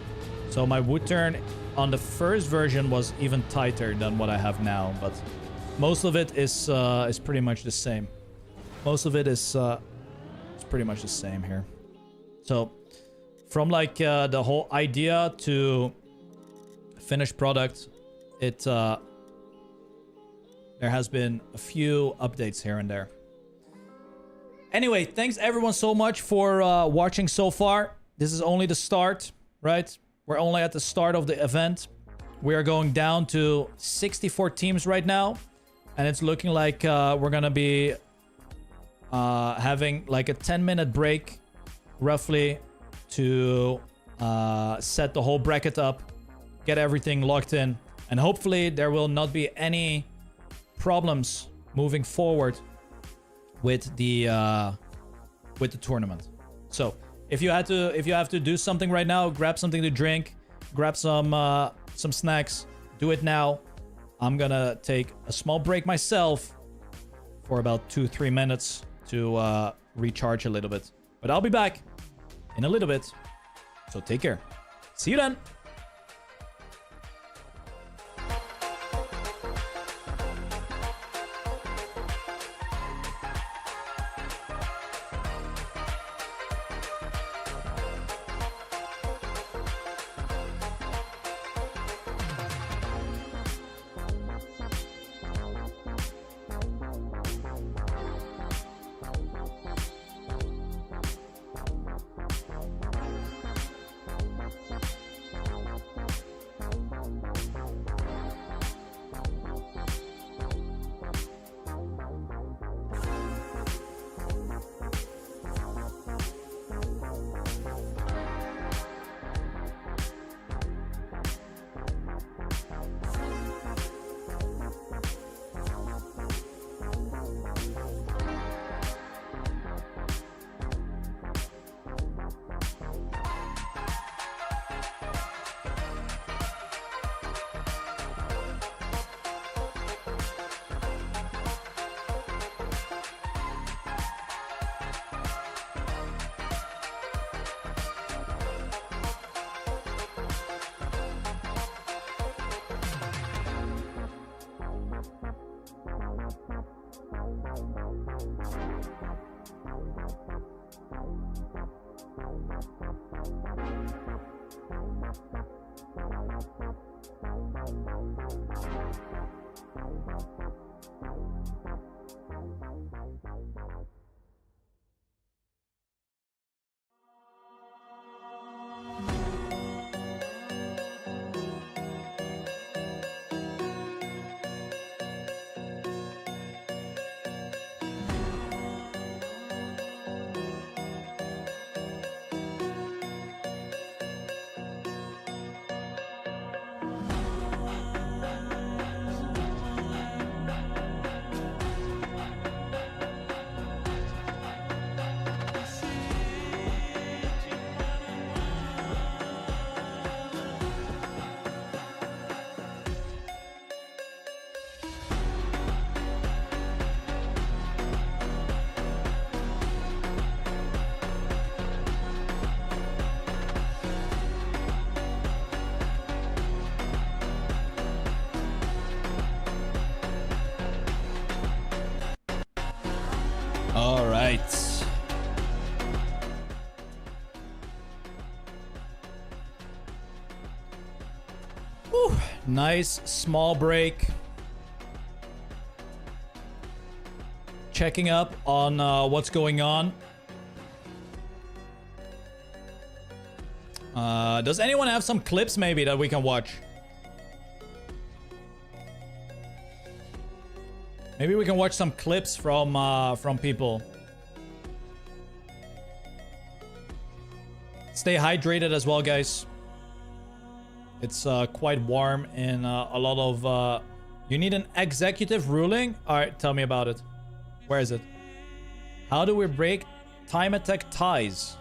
So my wood turn on the first version was even tighter than what I have now, but most of it is pretty much the same. Most of it is it's pretty much the same here. So from like the whole idea to finished product, it there has been a few updates here and there. Anyway, thanks everyone so much for watching so far. This is only the start, right? We're only at the start of the event. We are going down to 64 teams right now. And it's looking like we're going to be having like a 10-minute break, roughly, to set the whole bracket up, get everything locked in. And hopefully there will not be any problems moving forward with the tournament. So if you have to do something right now, grab something to drink, grab some snacks, do it now. I'm gonna take a small break myself for about 2-3 minutes to recharge a little bit. But I'll be back in a little bit. So take care. See you then. All right. Whew. Nice small break. Checking up on what's going on. Does anyone have some clips maybe that we can watch? Maybe we can watch some clips from people. Stay hydrated as well, guys. It's quite warm in a lot of... You need an executive ruling? Alright, tell me about it. Where is it? How do we break time attack ties?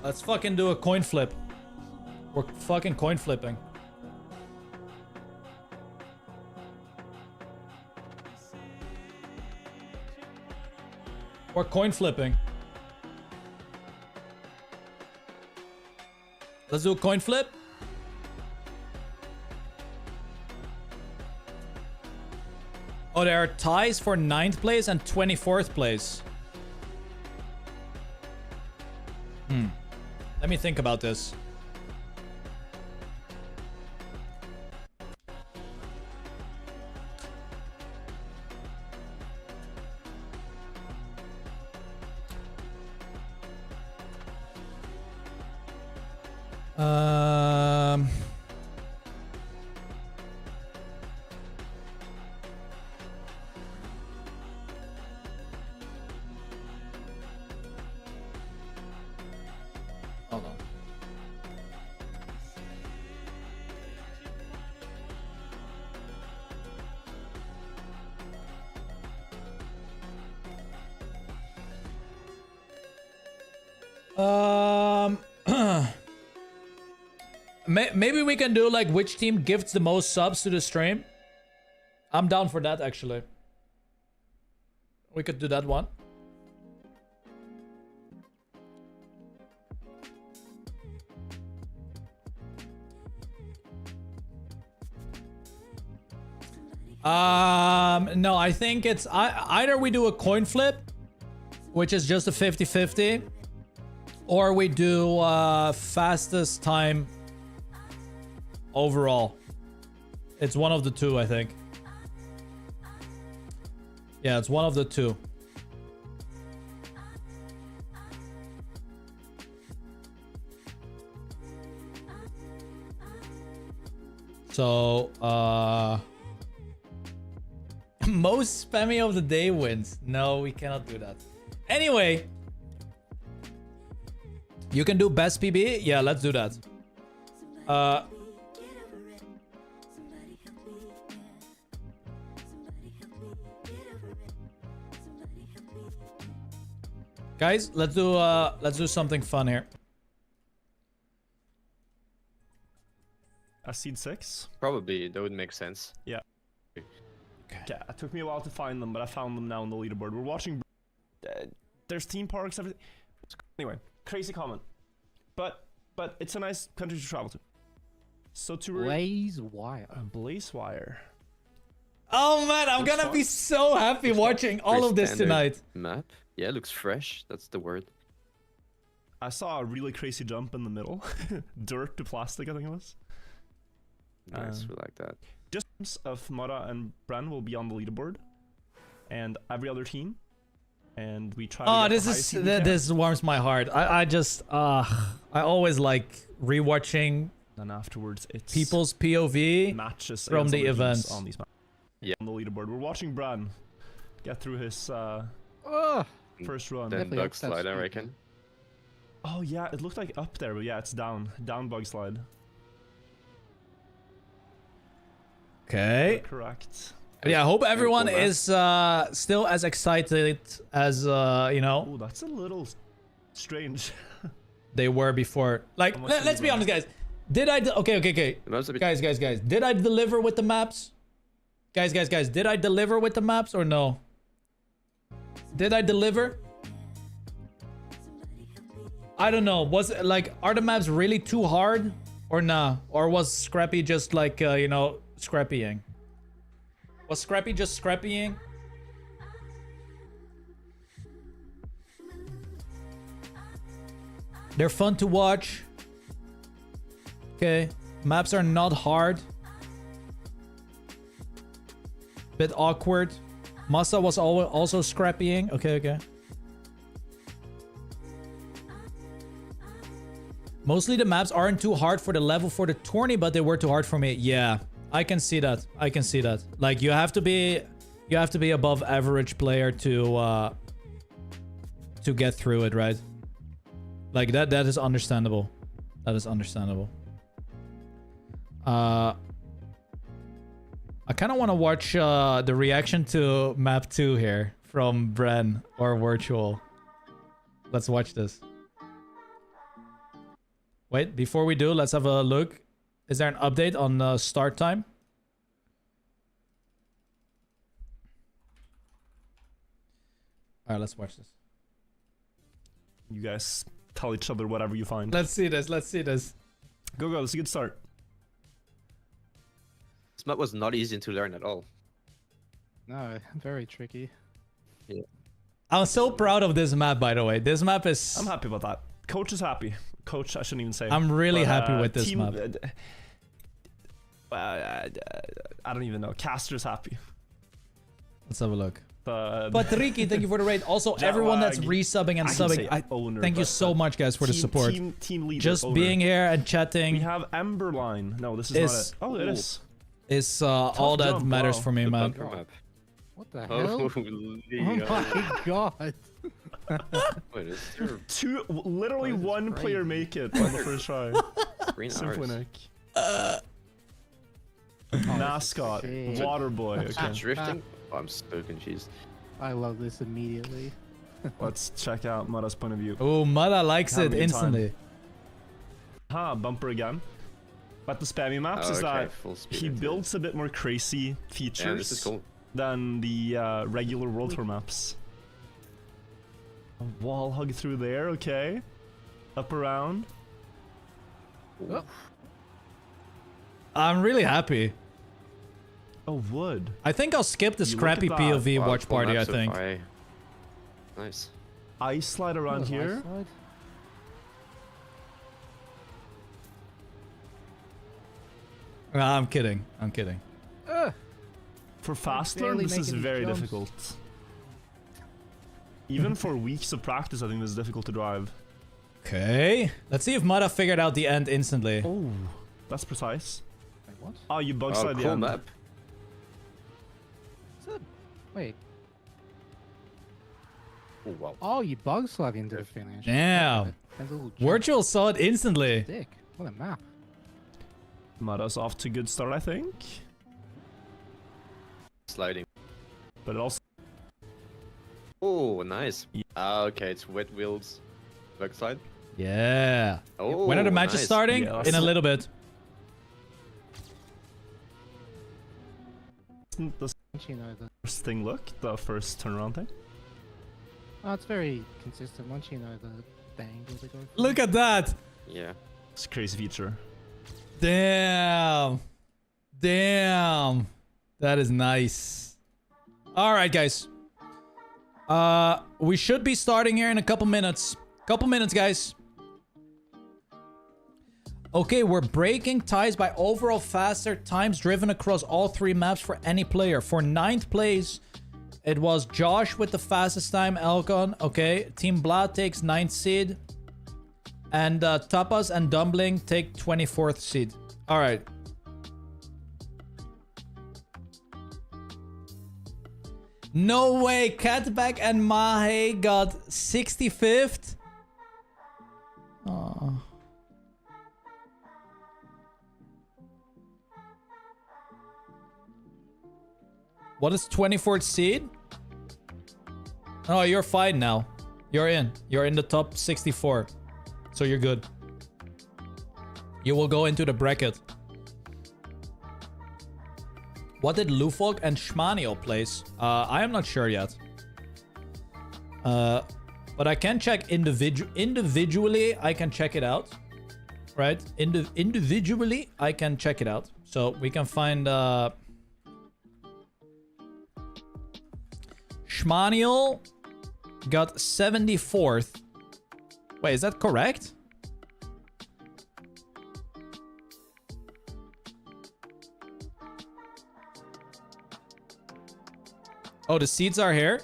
Let's fucking do a coin flip. We're fucking coin flipping. We're coin flipping. Let's do a coin flip. Oh, there are ties for 9th place and 24th place. Let me think about this. Hold on. Maybe we can do like which team gives the most subs to the stream. I'm down for that actually. We could do that one. No, I think it's either we do a coin flip, which is just a 50-50, or we do fastest time overall. It's one of the two, I think. Yeah, it's one of the two. So, most spammy of the day wins. No, we cannot do that. Anyway, you can do best PB. Yeah, let's do that. Guys, let's do something fun here. A seed 6? Probably, that would make sense. Yeah. Okay, it took me a while to find them, but I found them now on the leaderboard. We're watching. There's theme parks, everything. Anyway, crazy comment, but it's a nice country to travel to. So to Blazewire. Oh man, I'm Looks gonna fun. be so happy Looks watching fun. all of Pretty this standard tonight. Map. Yeah, looks fresh. That's the word. I saw a really crazy jump in the middle, dirt to plastic. I think it was. Nice, we like that. Just of Mora and Bran will be on the leaderboard, and every other team, and we try. Oh, to get this the is highest seed we can. this warms my heart. I just I always like rewatching And afterwards, it's people's POV matches from against the other teams events. on these maps. Yeah. On the leaderboard, we're watching Bran get through his first run. Then Definitely bug up that slide, I speed. reckon. Oh yeah, it looked like up there, but yeah, it's down bug slide. Okay. Correct. Yeah, I hope everyone cool, man. is still as excited as you know Oh, that's a little strange. they were before. Like, How much let's did be you honest, guys. Did I? Okay. It was a bit Guys. Did I deliver with the maps? Guys. Did I deliver with the maps or no? Did I deliver? I don't know. Was it like, are the maps really too hard or nah? Or was Scrappy just like you know, scrappying? Was Scrappy just scrappying? They're fun to watch. Okay. Maps are not hard. Bit awkward. Masa was also scrappying. Okay. Mostly the maps aren't too hard for the level for the tourney, but they were too hard for me. Yeah, I can see that. Like you have to be above average player to get through it, right? Like that is understandable. I kind of want to watch the reaction to map 2 here from Bren or Virtual. Let's watch this. Wait, before we do, let's have a look. Is there an update on start time? All right, let's watch this. You guys tell each other whatever you find. Let's see this. Go. It's a good start. This map was not easy to learn at all. No, very tricky. I'm so proud of this map, by the way. This map is... I'm happy about that. Coach is happy. Coach, I shouldn't even say. I'm really But, happy with this team, map. I don't even know. Caster's happy. Let's have a look. But Patricky, thank you for the raid. Also, Jet everyone that's lag. resubbing and I can say subbing, owner, thank you but- so but much, guys, for the support. Team leader. Just owner. being here and We chatting have Emberline. No, this is Is- not it. Oh, it is. is all that jump, matters wow. for me, The man. bumper map. What the hell? Holy Oh my god. Wait, is there Literally Oh, this is one player crazy. make it on the first try. green Simple, hours? Nick. Mascot, shit. water boy. Okay, Drifting? Oh, I'm so confused. I love this immediately. let's check out Mada's point of view. Oh, Mada likes Have it a good time. instantly. Bumper again. But the spammy maps Oh, is okay, that full speed he into it. builds a bit more crazy features Yeah, this is cool. than the regular World Tour maps. A wall hug through there, okay. Up around. Oh. I'm really happy. Oh, wood. I think I'll skip the You look scrappy at that. POV Wow, watch full party, map I so think. far. Nice. Ice slide around Oh, here. ice slide. I'm kidding. I'm kidding. For fast barely learn, this is making these very jumps. difficult. Even for weeks of practice, I think this is difficult to drive. Okay. Let's see if Mada figured out the end instantly. Oh, that's precise. Wait, what? Oh, you bug Oh, slide the cool end. map. Wait. Oh, wow. Oh, you bug slug into the finish. Damn. That's a little jump. Virtual saw it instantly. Dick. What a map. Mada's off to a good start, I think. Sliding. But it also Oh, nice. Yeah. Okay, it's wet wheels. Backside. Yeah. Oh, When are the matches nice. starting? Yeah, In a that's- little bit. doesn't the Once you know the... first thing look, the first turnaround thing. Oh, it's very consistent once you know the angle to go for. Look at that. Yeah. It's a crazy feature. Damn. Damn. That is nice. All right, guys. We should be starting here in a couple minutes. Couple minutes, guys. Okay, we're breaking ties by overall faster times driven across all three maps for any player. For 9th place, it was Josh with the fastest time, Elcon. Okay, Team Blad takes 9th seed. And Tapas and Dumbling take 24th seed. All right. No way, Catback and Mahe got 65th. Oh. What is 24th seed? Oh, you're fine now. You're in. You're in the top 64. So you're good. You will go into the bracket. What did Lufog and Schmanio place? I am not sure yet. But I can check individually. I can check it out. Right? Individually, I can check it out. So we can find... Schmaniel got 74th. Wait, is that correct? Oh, the seeds are here?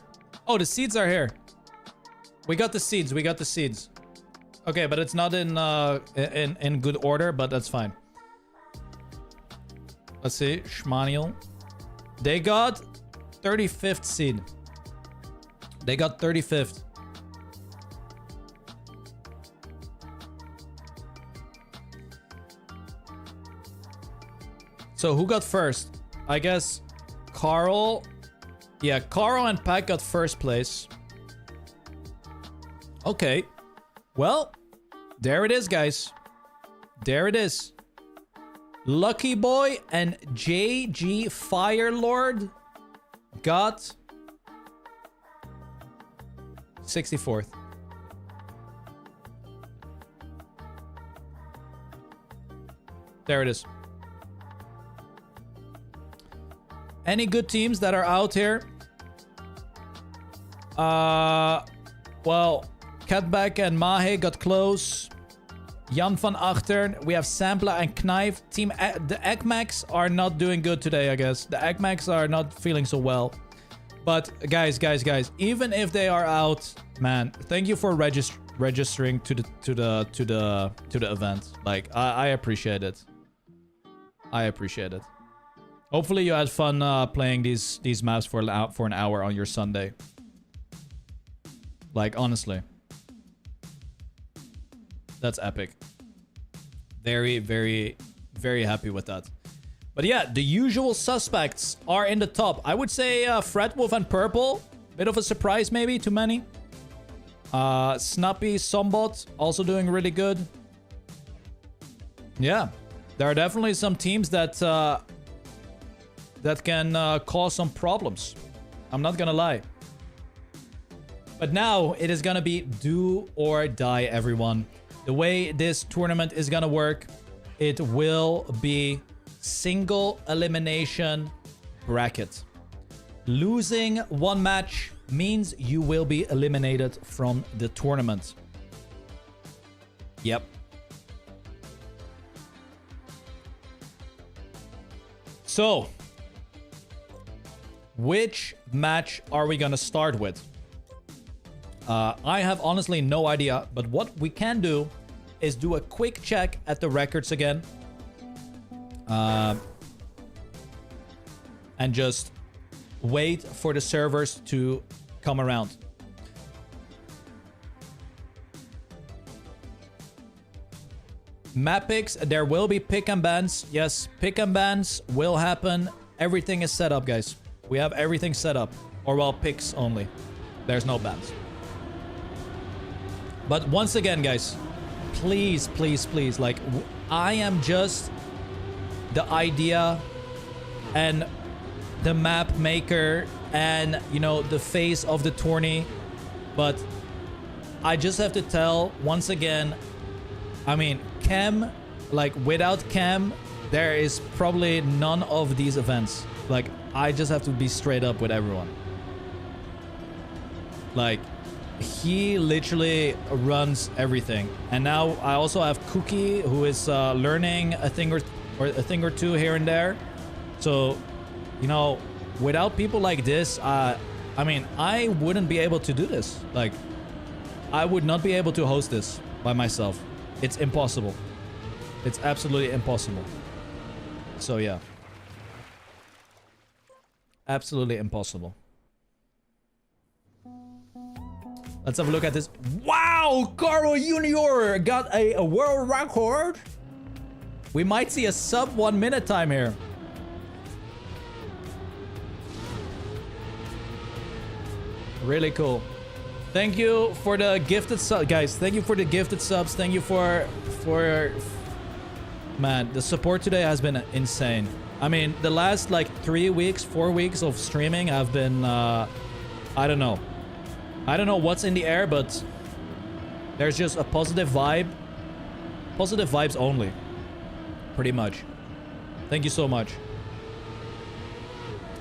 Oh, the seeds are here. We got the seeds. We got the seeds. Okay, but it's not in good order, but that's fine. Let's see. Schmaniel. They got 35th seed. They got 35th. So who got first? I guess Carl. Yeah, Carl and Pack got first place. Okay. Well, there it is, guys. There it is. Lucky Boy and JG Firelord got 64th. There it is. Any good teams that are out here? Well, Katback and Mahe got close. Jan van Achtern. We have Sampla and Knife. The Ekmax are not doing good today, I guess. The Ekmax are not feeling so well. But guys, even if they are out, man, thank you for registering to the event. Like, I appreciate it. I appreciate it. Hopefully you had fun playing these maps for an hour on your Sunday. Like, honestly. That's epic. Very, very, very happy with that. But yeah, the usual suspects are in the top. I would say Fredwolf and Purple. Bit of a surprise maybe to many. Snappy, Sombot also doing really good. Yeah, there are definitely some teams that can cause some problems. I'm not gonna lie. But now it is gonna be do or die, everyone. The way this tournament is gonna work, it will be single elimination bracket. Losing one match means you will be eliminated from the tournament. Yep. So, which match are we gonna start with? I have honestly no idea, but what we can do is do a quick check at the records again. And just wait for the servers to come around. Map picks, there will be pick and bans. Yes, pick and bans will happen. Everything is set up, guys. We have everything set up. Or, well, picks only. There's no bans. But once again, guys, please, please, please, like, I am just the idea and the map maker and, you know, the face of the tourney. But I just have to tell, once again, I mean, Chem, like, without Chem, there is probably none of these events. Like, I just have to be straight up with everyone. Like, he literally runs everything. And now I also have Cookie, who is learning a thing or two here and there. So, you know, without people like this, I mean, I wouldn't be able to do this. Like, I would not be able to host this by myself. It's impossible. It's absolutely impossible. So, yeah. Absolutely impossible. Let's have a look at this. Wow! Carl Jr. got a world record. We might see a sub 1 minute time here. Really cool. Thank you for the gifted subs, guys. Thank you for the gifted subs. Thank you for man, the support today has been insane. I mean, the last like 3 weeks, 4 weeks of streaming have been I don't know. I don't know what's in the air, but there's just a positive vibe. Positive vibes only. Pretty much. Thank you so much.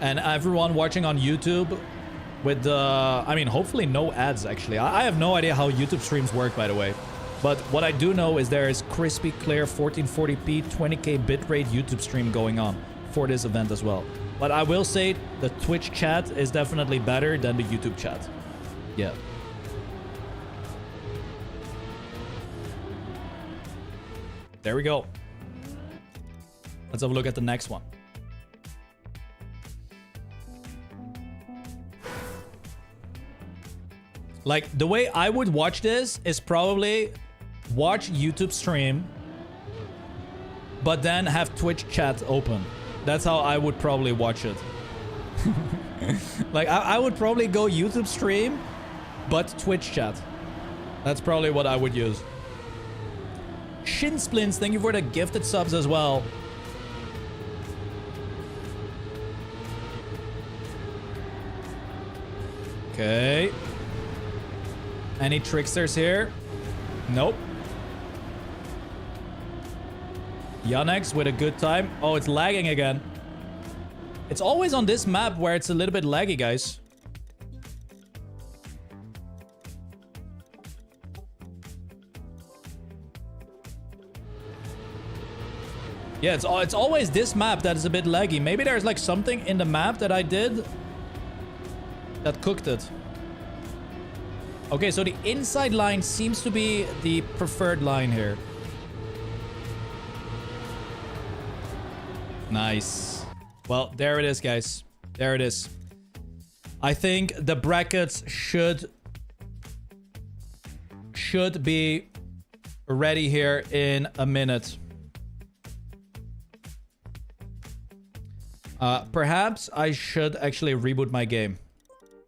And everyone watching on YouTube with the... I mean, hopefully no ads, actually. I have no idea how YouTube streams work, by the way. But what I do know is there is crispy clear 1440p 20k bitrate YouTube stream going on for this event as well. But I will say the Twitch chat is definitely better than the YouTube chat. Yeah. There we go. Let's have a look at the next one. Like, the way I would watch this is probably watch YouTube stream, but then have Twitch chat open. That's how I would probably watch it. Like, I would probably go YouTube stream, but Twitch chat. That's probably what I would use. Shin Splints, thank you for the gifted subs as well. Okay. Any tricksters here? Nope. Yannex with a good time. Oh, it's lagging again. It's always on this map where it's a little bit laggy, guys. Yeah, it's always this map that is a bit laggy. Maybe there's like something in the map that I did that cooked it. Okay, so the inside line seems to be the preferred line here. Nice. Well, there it is, guys. There it is. I think the brackets should be ready here in a minute. Perhaps I should actually reboot my game.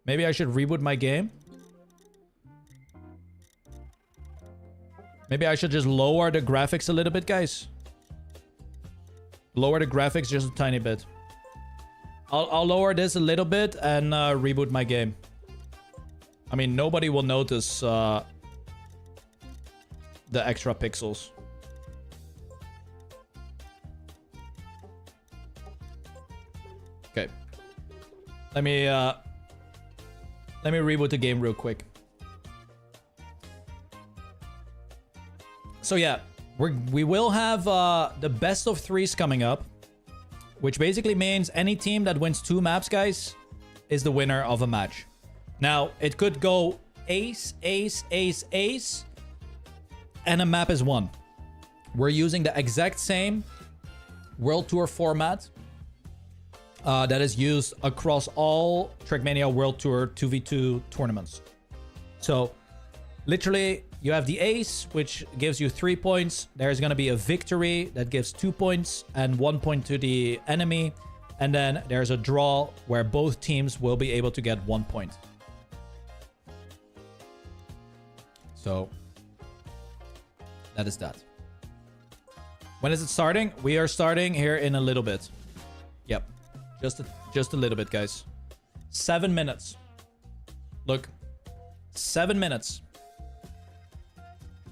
Maybe I should reboot my game. Maybe I should just lower the graphics a little bit, guys. Lower the graphics just a tiny bit. I'll lower this a little bit and reboot my game. I mean, nobody will notice the extra pixels. Okay. Let me reboot the game real quick. So yeah, we will have the best of threes coming up, which basically means any team that wins 2 maps, guys, is the winner of a match. Now, it could go ace, ace, ace, ace, and a map is won. We're using the exact same World Tour format that is used across all Trackmania World Tour 2v2 tournaments. So, literally, you have the ace, which gives you 3 points. There's going to be a victory that gives 2 points and 1 point to the enemy. And then there's a draw where both teams will be able to get 1 point. So, that is that. When is it starting? We are starting here in a little bit. Yep. Just a little bit, guys. 7 minutes. Look. 7 minutes.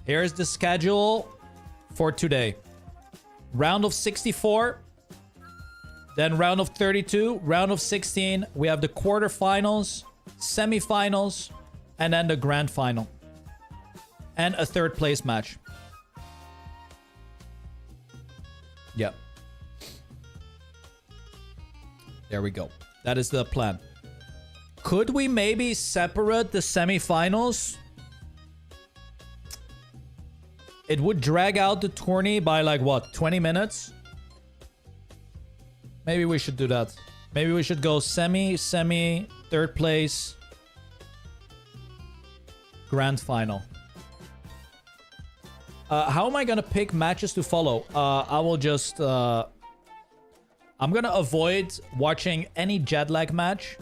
Here's the schedule for today. Round of 64. Then round of 32. Round of 16. We have the quarterfinals, semifinals, and then the grand final. And a 3rd place match. Yep. There we go. That is the plan. Could we maybe separate the semifinals? It would drag out the tourney by like what, 20 minutes? Maybe we should do that. Maybe we should go semi, 3rd place, grand final. How am I gonna pick matches to follow? I will just... I'm gonna avoid watching any jet lag match.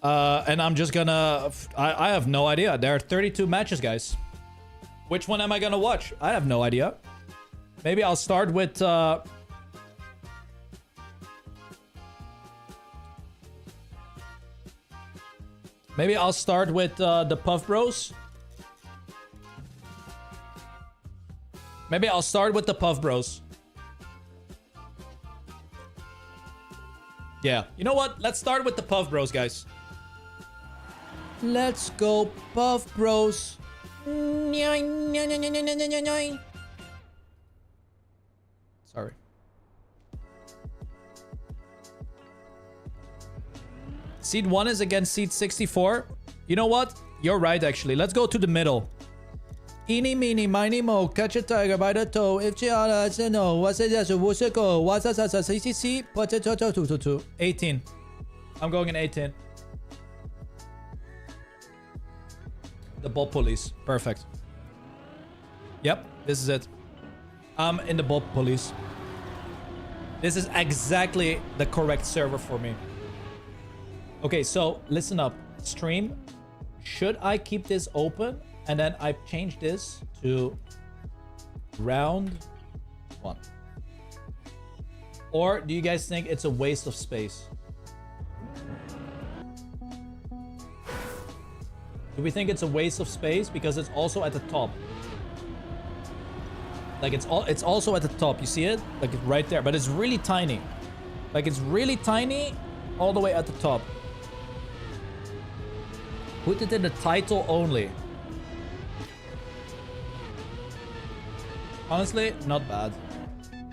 And I'm just gonna... I have no idea. There are 32 matches, guys. Which one am I gonna watch? I have no idea. Maybe I'll start with... Maybe I'll start with the Puff Bros. Maybe I'll start with the Puff Bros. Yeah. You know what? Let's start with the Puff Bros, guys. Let's go, Puff Bros. Sorry. Seed 1 is against seed 64. You know what? You're right, actually. Let's go to the middle. Eeny, meeny, miny, mo. Catch a tiger by the toe. If she does know, what's it as a what's it go? What's that? CCC? What's it? 2. 18. I'm going in 18. The ball pulleys. Perfect. Yep, this is it. I'm in the ball pulleys. This is exactly the correct server for me. Okay, so listen up. Stream. Should I keep this open? And then I change this to round 1. Or do you guys think it's a waste of space? Do we think it's a waste of space because it's also at the top? Like it's also at the top. You see it? Like it's right there, but it's really tiny. Like it's really tiny all the way at the top. Put it in the title only. Honestly, not bad.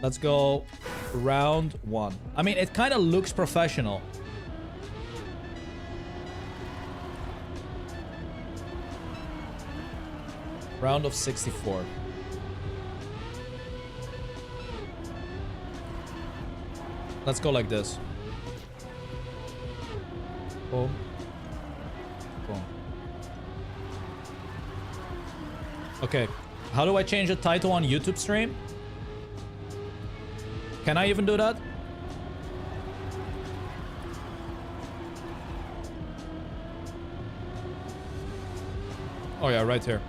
Let's go round 1. I mean, it kind of looks professional. Round of 64. Let's go like this. Boom. Boom. Okay. How do I change the title on YouTube stream? Can I even do that? Oh yeah, right here.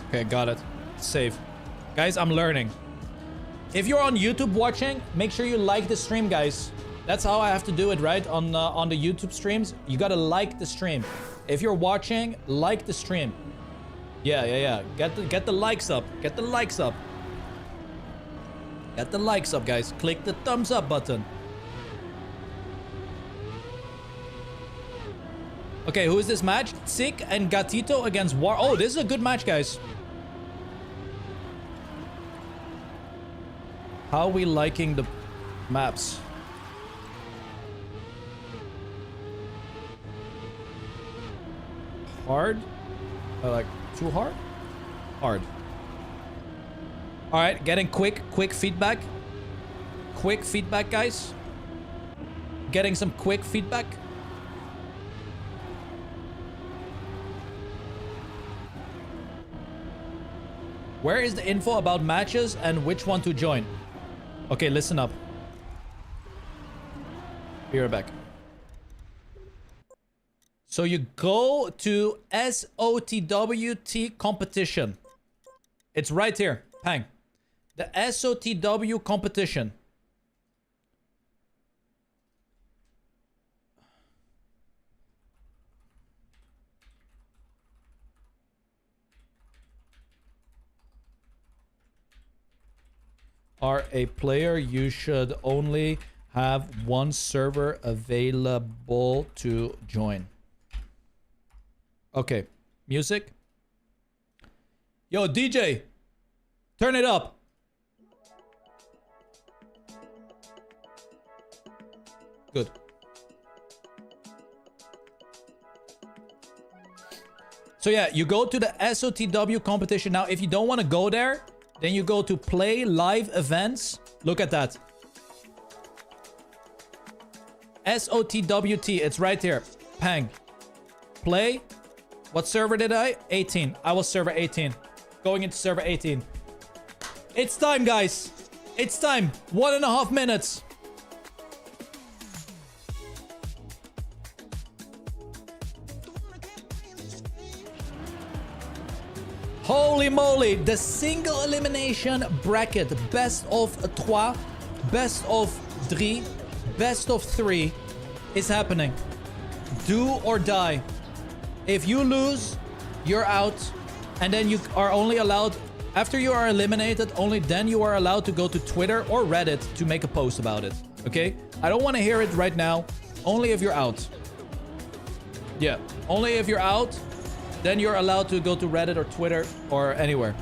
Okay, got it. Save. Guys, I'm learning. If you're on YouTube watching, make sure you like the stream, guys. That's how I have to do it, right? On the YouTube streams, you gotta like the stream. If you're watching, like the stream. Yeah. Get the likes up. Get the likes up. Get the likes up, guys. Click the thumbs up button. Okay, who is this match? Sick and Gatito against War. Oh, this is a good match, guys. How are we liking the maps? Hard? Like, too hard? Hard. Alright, getting quick feedback. Quick feedback, guys. Getting some quick feedback. Where is the info about matches and which one to join? Okay, listen up. Be right back. So you go to SOTWT competition. It's right here. Pang. The SOTW competition. Are a player, you should only have one server available to join. Okay, music. Yo, DJ, turn it up. Good. So yeah, you go to the SOTW competition. Now, if you don't want to go there, then you go to play live events. Look at that. SOTWT, it's right here. Pang. Play. What server did I? 18. I was server 18. Going into server 18. It's time, guys. It's time. 1.5 minutes. Holy moly, the single elimination bracket, best of 3, best of 3, best of 3 is happening. Do or die. If you lose, you're out, and then you are only allowed, after you are eliminated, only then you are allowed to go to Twitter or Reddit to make a post about it, okay? I don't want to hear it right now, only if you're out. Yeah, only if you're out. Then you're allowed to go to Reddit or Twitter or anywhere.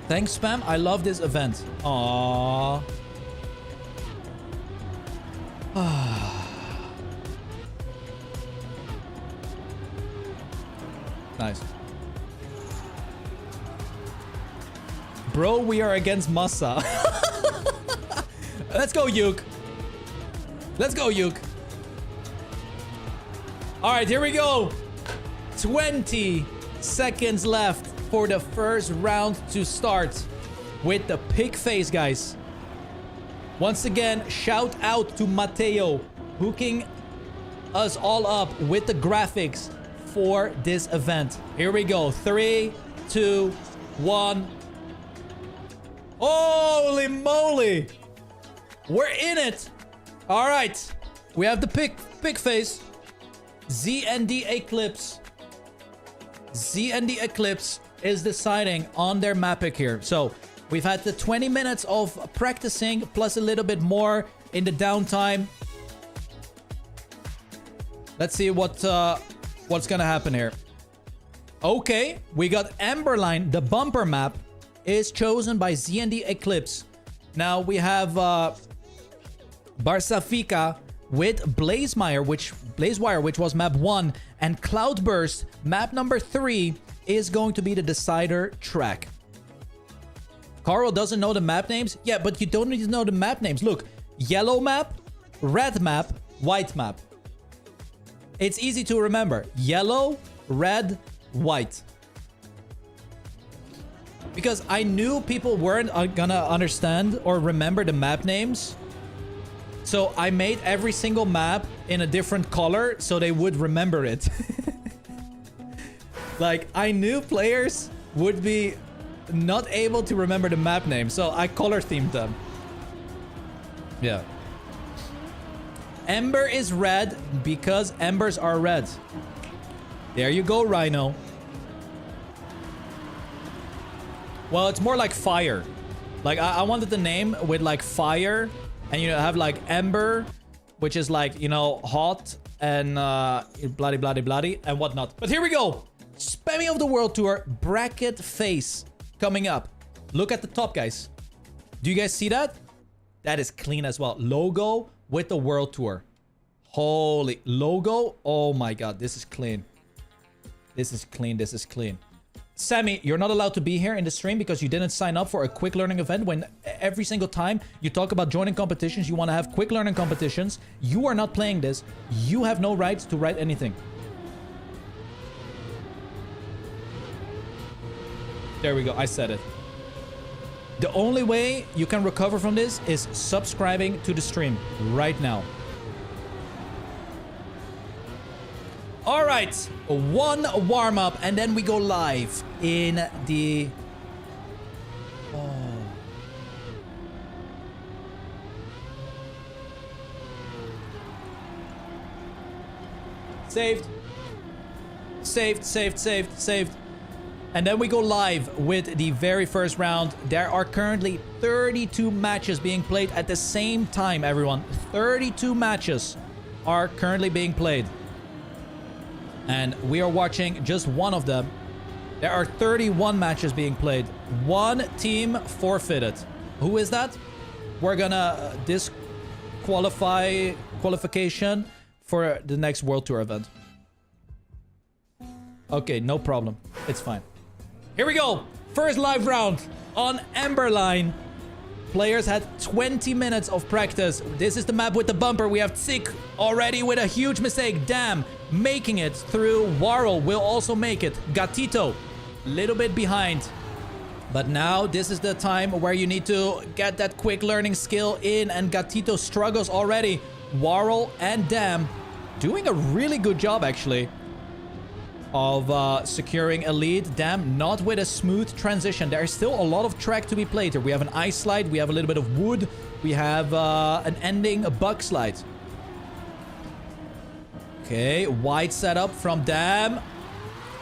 Thanks, Spam. I love this event. Aww. Nice. Bro, we are against Massa. Let's go, Yuke. Let's go, Yuke. All right, here we go. 20 seconds left for the first round to start with the pig face, guys. Once again, shout out to Mateo, hooking us all up with the graphics for this event. Here we go. 3, 2, 1. Holy moly! We're in it! All right. We have the pick phase. ZND Eclipse. ZND Eclipse is deciding on their map pick here. So we've had the 20 minutes of practicing plus a little bit more in the downtime. Let's see what's gonna happen here. Okay, we got Emberline. The bumper map is chosen by ZND Eclipse. Now we have Barsafika with Blazewire, which was map 1, and Cloudburst, map number 3, is going to be the decider track. Carl doesn't know the map names? Yeah, but you don't need to know the map names. Look, yellow map, red map, white map. It's easy to remember. Yellow, red, white. Because I knew people weren't gonna understand or remember the map names. So I made every single map in a different color so they would remember it. Like, I knew players would be not able to remember the map name, so I color themed them. Yeah. Ember is red because embers are red. There you go, Rhino. Well, it's more like fire. Like, I wanted the name with like fire, and you know, have like ember, which is like, you know, hot and bloody bloody bloody and whatnot. But here we go. Spammiej of the World Tour bracket face coming up. Look at the top, guys. Do you guys see that? That is clean as well. Logo with the World Tour. Holy logo. Oh my god, this is clean. This is clean. This is clean. Sammy, you're not allowed to be here in the stream because you didn't sign up for a quick learning event. When every single time you talk about joining competitions, you want to have quick learning competitions. You are not playing this. You have no rights to write anything. There we go. I said it. The only way you can recover from this is subscribing to the stream right now. All right, one warm up and then we go live in the... Oh. Saved. Saved, saved, saved, saved. And then we go live with the very first round. There are currently 32 matches being played at the same time, everyone. 32 matches are currently being played. And we are watching just one of them. There are 31 matches being played. One team forfeited. Who is that? We're gonna qualification for the next World Tour event. Okay, no problem. It's fine. Here we go. First live round on Emberline. Players had 20 minutes of practice. This is the map with the bumper. We have Zik already with a huge mistake. Damn, making it through. Warrel will also make it. Gatito, little bit behind. But now this is the time where you need to get that quick learning skill in. And Gatito struggles already. Warrel and Dam doing a really good job, actually, of securing a lead. Damn, not with a smooth transition. There's still a lot of track to be played here. We have an ice slide, we have a little bit of wood, we have an ending, a bug slide. Okay, wide setup from Dam.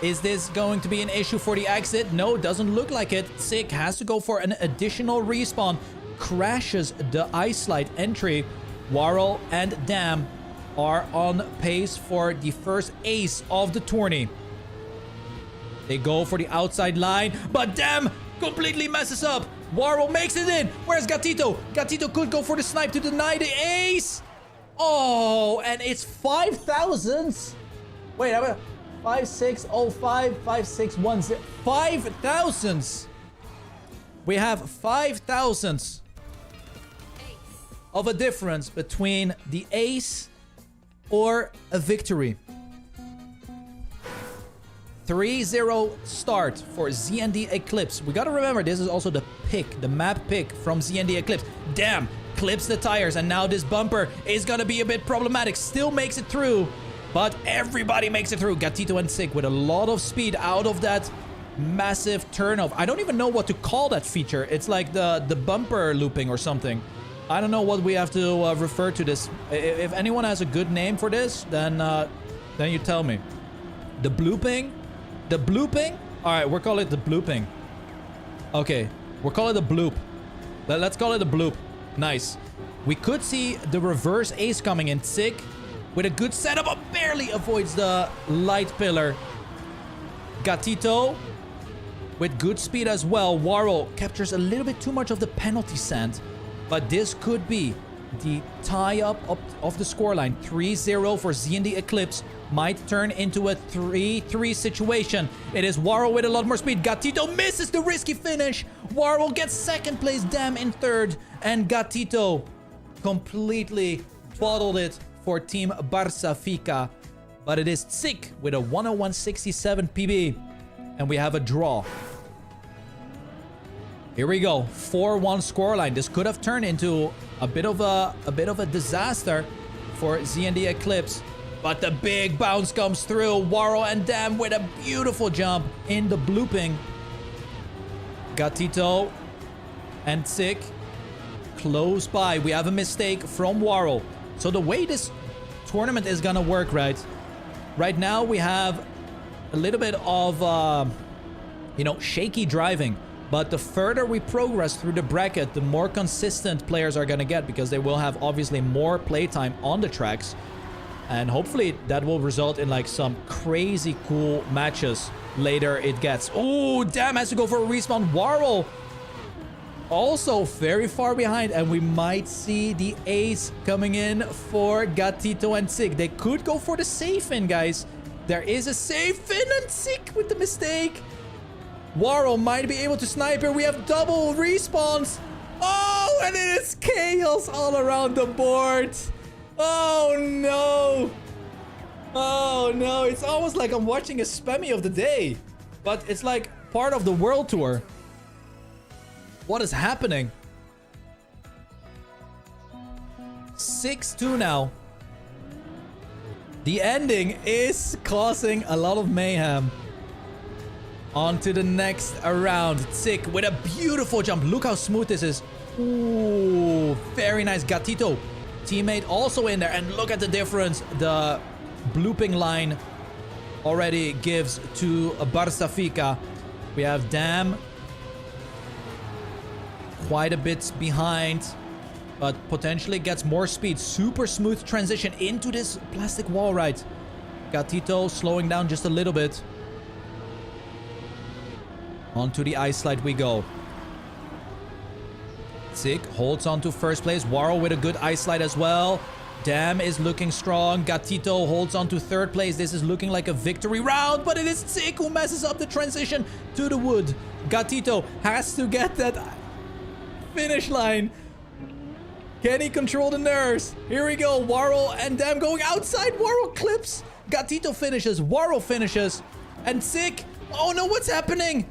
Is this going to be an issue for the exit? No, doesn't look like it. Zik has to go for an additional respawn. Crashes the ice slide entry. Warrel and Dam are on pace for the first ace of the tourney. They go for the outside line, but Dam completely messes up. Warrel makes it in. Where's Gatito? Gatito could go for the snipe to deny the ace. Oh, and it's 5,000. Wait, 5605, 5610. 5,000. We have 5,000 of a difference between the ace or a victory. 3-0 start for ZND Eclipse. We gotta remember, this is also the pick, the map pick from ZND Eclipse. Damn, clips the tires, and now this bumper is gonna be a bit problematic. Still makes it through, but everybody makes it through. Gatito and Zik with a lot of speed out of that massive turnoff. I don't even know what to call that feature. It's like the bumper looping or something. I don't know what we have to refer to this. If anyone has a good name for this, then you tell me. The blooping? The blooping? Alright, we'll call it the blooping. Okay, we'll call it the bloop. Let's call it the bloop. Nice. We could see the reverse ace coming in. Sick. With a good setup, but barely avoids the light pillar. Gatito with good speed as well. Warl captures a little bit too much of the penalty sand. But this could be the tie-up of the scoreline. 3-0 for ZND Eclipse. Might turn into a 3-3 situation. It is Warl with a lot more speed. Gatito misses the risky finish. Warl gets second place. Damn in third. And Gatito completely bottled it for Team Barça Fica. But it is Sick with a 101.67 PB. And we have a draw. Here we go. 4-1 scoreline. This could have turned into a bit of a disaster for ZND Eclipse. But the big bounce comes through. Warl and Dam with a beautiful jump in the blooping. Gatito and Sick close by. We have a mistake from Warl. So the way this tournament is gonna work, right now we have a little bit of shaky driving, but the further we progress through the bracket, the more consistent players are gonna get, because they will have obviously more playtime on the tracks, and hopefully that will result in like some crazy cool matches later it gets. Oh, Dam has to go for a respawn. Warl also very far behind, and we might see the ace coming in for Gatito and Sick. They could go for the safe in, guys. There is a safe in, and Sick with the mistake. Warl might be able to snipe here. We have double respawns. Oh, and it is chaos all around the board. Oh no. Oh no. It's almost like I'm watching a Spammiej of the day, but it's like part of the world tour. What is happening? 6-2 now. The ending is causing a lot of mayhem. On to the next round. Sick with a beautiful jump. Look how smooth this is. Ooh, very nice. Gatito, teammate, also in there. And look at the difference the blooping line already gives to Barça Fica. We have Dam quite a bit behind, but potentially gets more speed. Super smooth transition into this plastic wall ride. Gatito slowing down just a little bit. Onto the ice slide we go. Sick holds on to first place. Warl with a good ice slide as well. Dam is looking strong. Gatito holds on to third place. This is looking like a victory round, but it is Sick who messes up the transition to the wood. Gatito has to get that finish line. Can he control the nerves? Here we go. Warl and Dam going outside. Warl clips. Gatito finishes. Warl finishes. And Sick. Oh no, what's happening?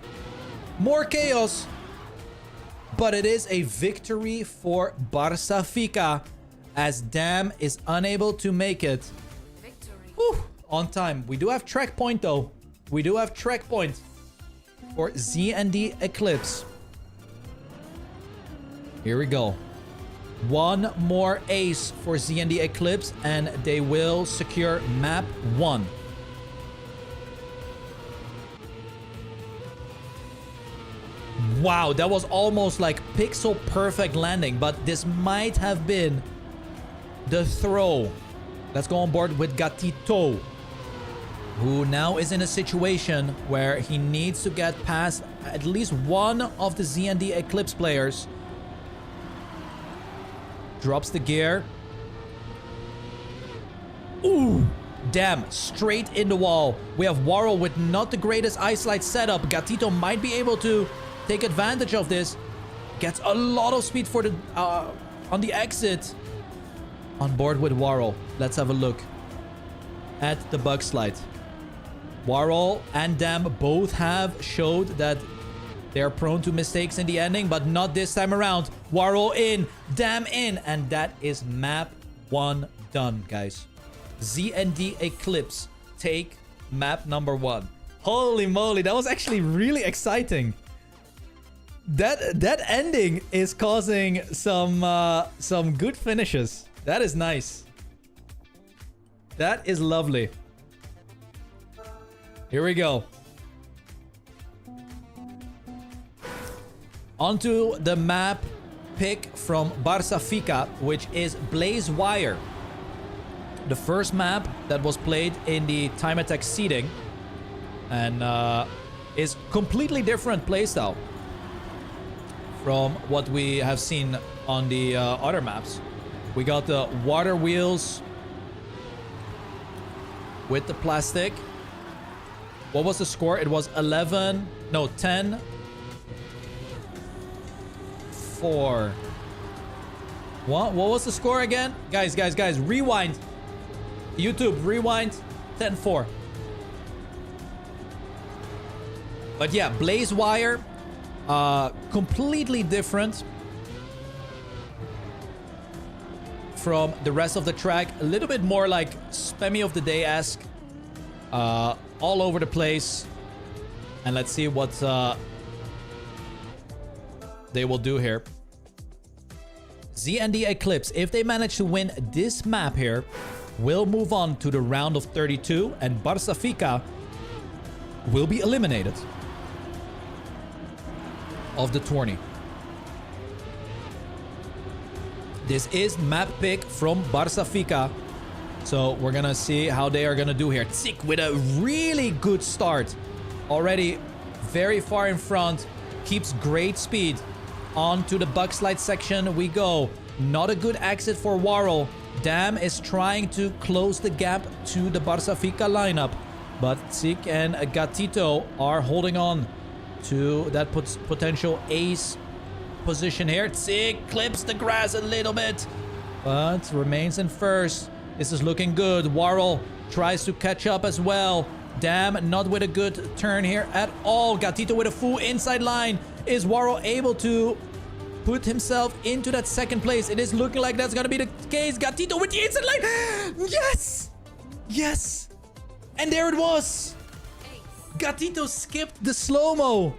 More chaos. But it is a victory for Barça Fica, as Dam is unable to make it. Victory. Whew, on time. We do have track point though. We do have track point for ZND Eclipse. Here we go. One more ace for ZND Eclipse, and they will secure map 1. Wow, that was almost like pixel perfect landing, but this might have been the throw. Let's go on board with Gatito, who now is in a situation where he needs to get past at least one of the ZND Eclipse players. Drops the gear. Ooh, damn, straight in the wall. We have Warl with not the greatest ice slide setup. Gatito might be able to take advantage of this. Gets a lot of speed for the on the exit. On board with Warl. Let's have a look at the bug slide. Warl and Dam both have showed that they're prone to mistakes in the ending, but not this time around. Warl in, Dam in, and that is map 1 done, guys. ZND Eclipse take map number 1. Holy moly, that was actually really exciting. That ending is causing some good finishes. That is nice. That is lovely. Here we go. Onto the map pick from Barça Fica, which is Blaze Wire. The first map that was played in the time attack seeding. And is completely different playstyle from what we have seen on the other maps. We got the water wheels with the plastic. What was the score? It was 10, 4. What was the score again? Guys, rewind. YouTube, rewind. 10-4. But yeah, Blaze Wire, completely different from the rest of the track. A little bit more like Spammiej of the Day-esque. All over the place. And let's see what they will do here. ZND Eclipse, if they manage to win this map here, will move on to the round of 32. And Barça Fica will be eliminated of the tourney. This is map pick from Barça Fica. So we're gonna see how they are gonna do here. Tzik with a really good start. Already very far in front. Keeps great speed. On to the Buckslide section we go. Not a good exit for Warrel. Dam is trying to close the gap to the Barça Fica lineup. But Tzik and Gatito are holding on to that potential ace position here. Tzik clips the grass a little bit, but remains in first. This is looking good. Warrel tries to catch up as well. Dam not with a good turn here at all. Gatito with a full inside line. Is Warrel able to put himself into that second place? It is looking like that's gonna be the case. Gatito with the inside line. Yes! Yes! And there it was. Gatito skipped the slow-mo.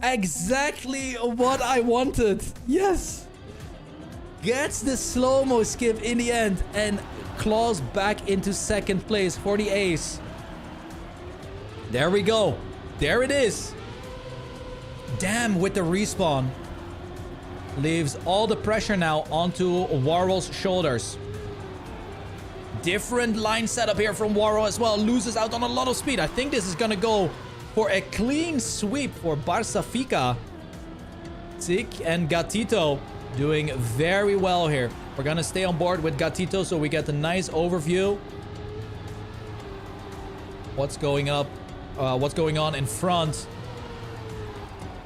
Exactly what I wanted. Yes. Gets the slow-mo skip in the end and claws back into second place for the ace. There we go. There it is. Damn with the respawn. Leaves all the pressure now onto Warrel's shoulders. Different line setup here from Warrel as well. Loses out on a lot of speed. I think this is gonna go for a clean sweep for Barça Fica. Tzik and Gatito doing very well here. We're gonna stay on board with Gatito so we get a nice overview. What's going on in front.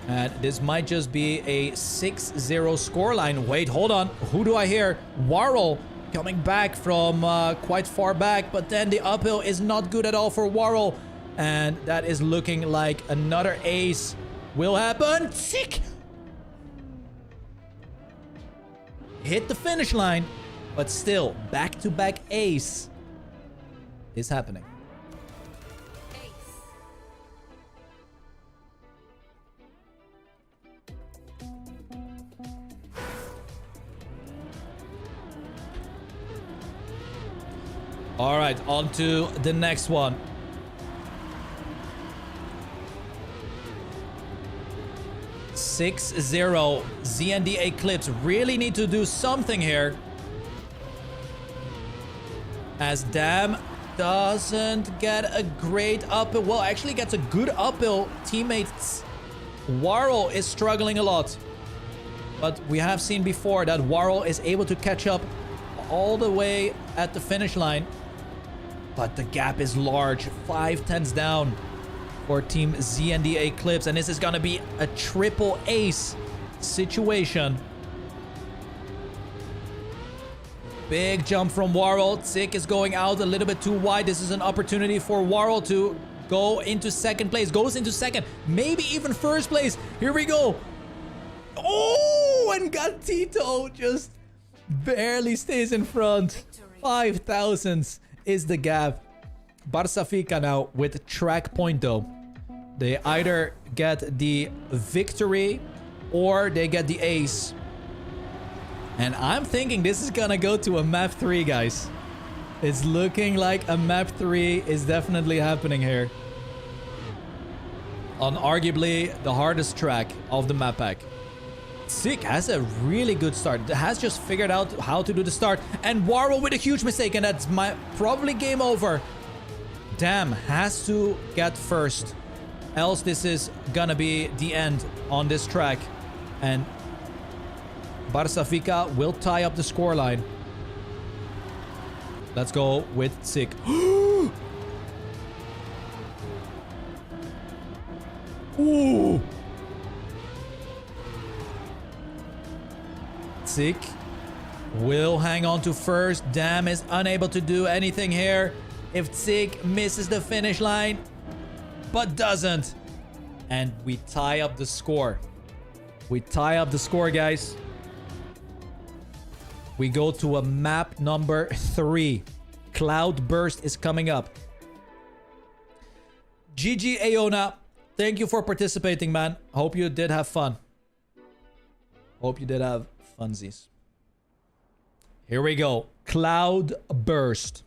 And this might just be a 6-0 scoreline. Wait, hold on. Who do I hear? Warrel coming back from quite far back, but then the uphill is not good at all for Warrel. And that is looking like another ace will happen. Sick! Hit the finish line, but still, back-to-back ace is happening. All right, on to the next one. (6-0) ZND Eclipse really need to do something here. As Dam doesn't get a great uphill. Well, actually gets a good uphill. Teammates Warrel is struggling a lot. But we have seen before that Warrel is able to catch up all the way at the finish line. But the gap is large. 5/10 down for Team ZND Eclipse. And this is going to be a triple ace situation. Big jump from Warrel. Tzik is going out a little bit too wide. This is an opportunity for Warrel to go into second place. Goes into second. Maybe even first place. Here we go. Oh, and Gatito just barely stays in front. 5 thousandths is the gap. Barça Fica now with track point though. They either get the victory or they get the ace. And I'm thinking this is gonna go to a map 3, guys. It's looking like a map 3 is definitely happening here. On arguably the hardest track of the map pack. Sick has a really good start. Has just figured out how to do the start. And Warwell with a huge mistake, and that's probably game over. Damn, has to get first. Else this is gonna be the end on this track. And Barsafica will tie up the scoreline. Let's go with Sick. Ooh. Sick will hang on to first. Damn is unable to do anything here. If Sick misses the finish line, but doesn't. And we tie up the score. We tie up the score, guys. We go to a map number 3. Cloudburst is coming up. GG Aona. Thank you for participating, man. Hope you did have fun. Hope you did have funsies. Here we go. Cloudburst.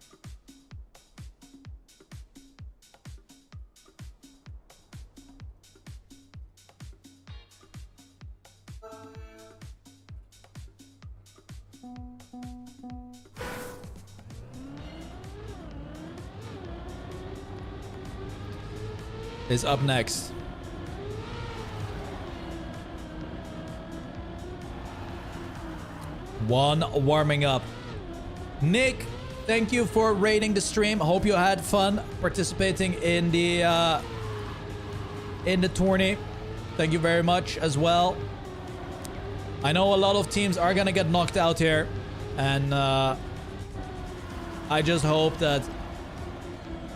Is up next. One warming up. Nick, thank you for rating the stream. Hope you had fun participating in the tourney. Thank you very much as well. I know a lot of teams are gonna get knocked out here, and I just hope that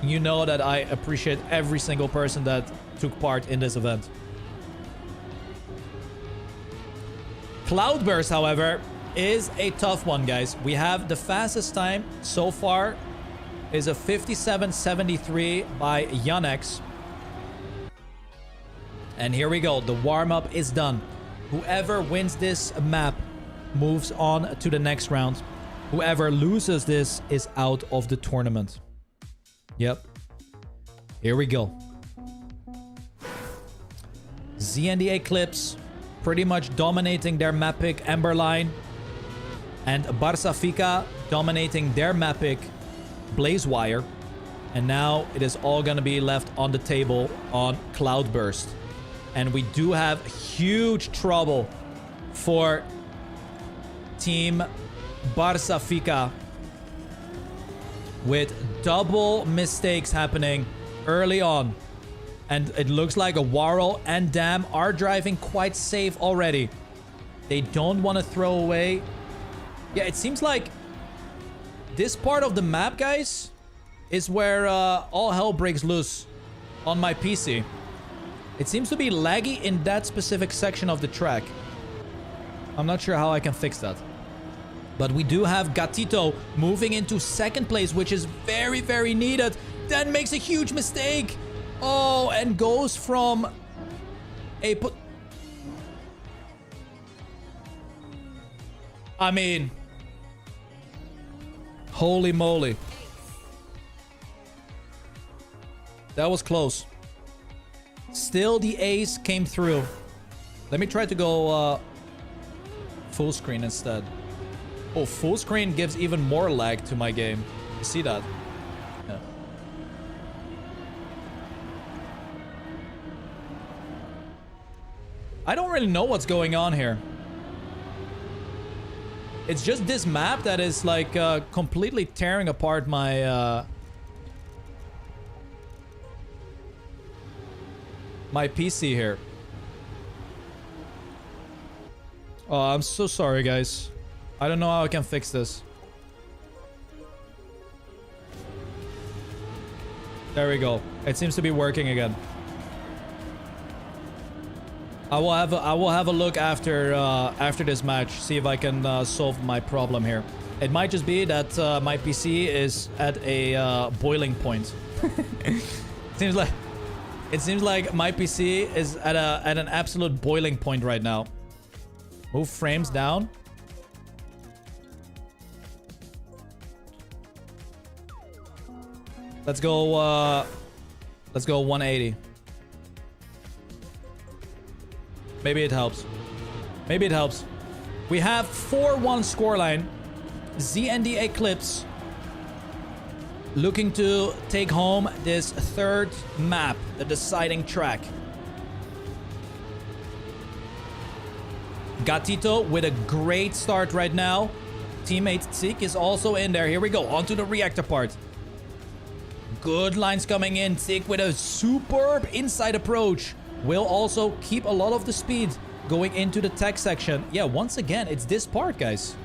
you know that I appreciate every single person that took part in this event. Cloudburst, however, is a tough one, guys. We have the fastest time so far is a 57.73 by Yannex. And here we go. The warm-up is done. Whoever wins this map moves on to the next round. Whoever loses this is out of the tournament. Yep. Here we go. Z and the Eclipse pretty much dominating their map pick Emberline. And Barsafica dominating their map pick Blazewire. And now it is all gonna be left on the table on Cloudburst. And we do have huge trouble for Team Barsafica, with double mistakes happening early on. And it looks like a Warrel and Dam are driving quite safe already. They don't want to throw away. Yeah, it seems like this part of the map, guys, is where all hell breaks loose on my PC. It seems to be laggy in that specific section of the track. I'm not sure how I can fix that. But we do have Gatito moving into second place, which is very, very needed. Then makes a huge mistake. Oh, and goes from a I mean, holy moly. That was close. Still, the ace came through. Let me try to go full screen instead. Oh, full screen gives even more lag to my game. You see that? Yeah. I don't really know what's going on here. It's just this map that is like completely tearing apart my my PC here. Oh, I'm so sorry, guys. I don't know how I can fix this. There we go. It seems to be working again. I will have a look after after this match, see if I can solve my problem here. It might just be that my PC is at a boiling point. It seems like my PC is at an absolute boiling point right now. Move frames down. Let's go 180. Maybe it helps. Maybe it helps. We have 4-1 scoreline. ZND Eclipse looking to take home this third map, the deciding track. Gatito with a great start right now. Teammate Zik is also in there. Here we go, onto the reactor part. Good lines coming in. Zik with a superb inside approach. Will also keep a lot of the speed going into the tech section. Yeah, once again, it's this part, guys.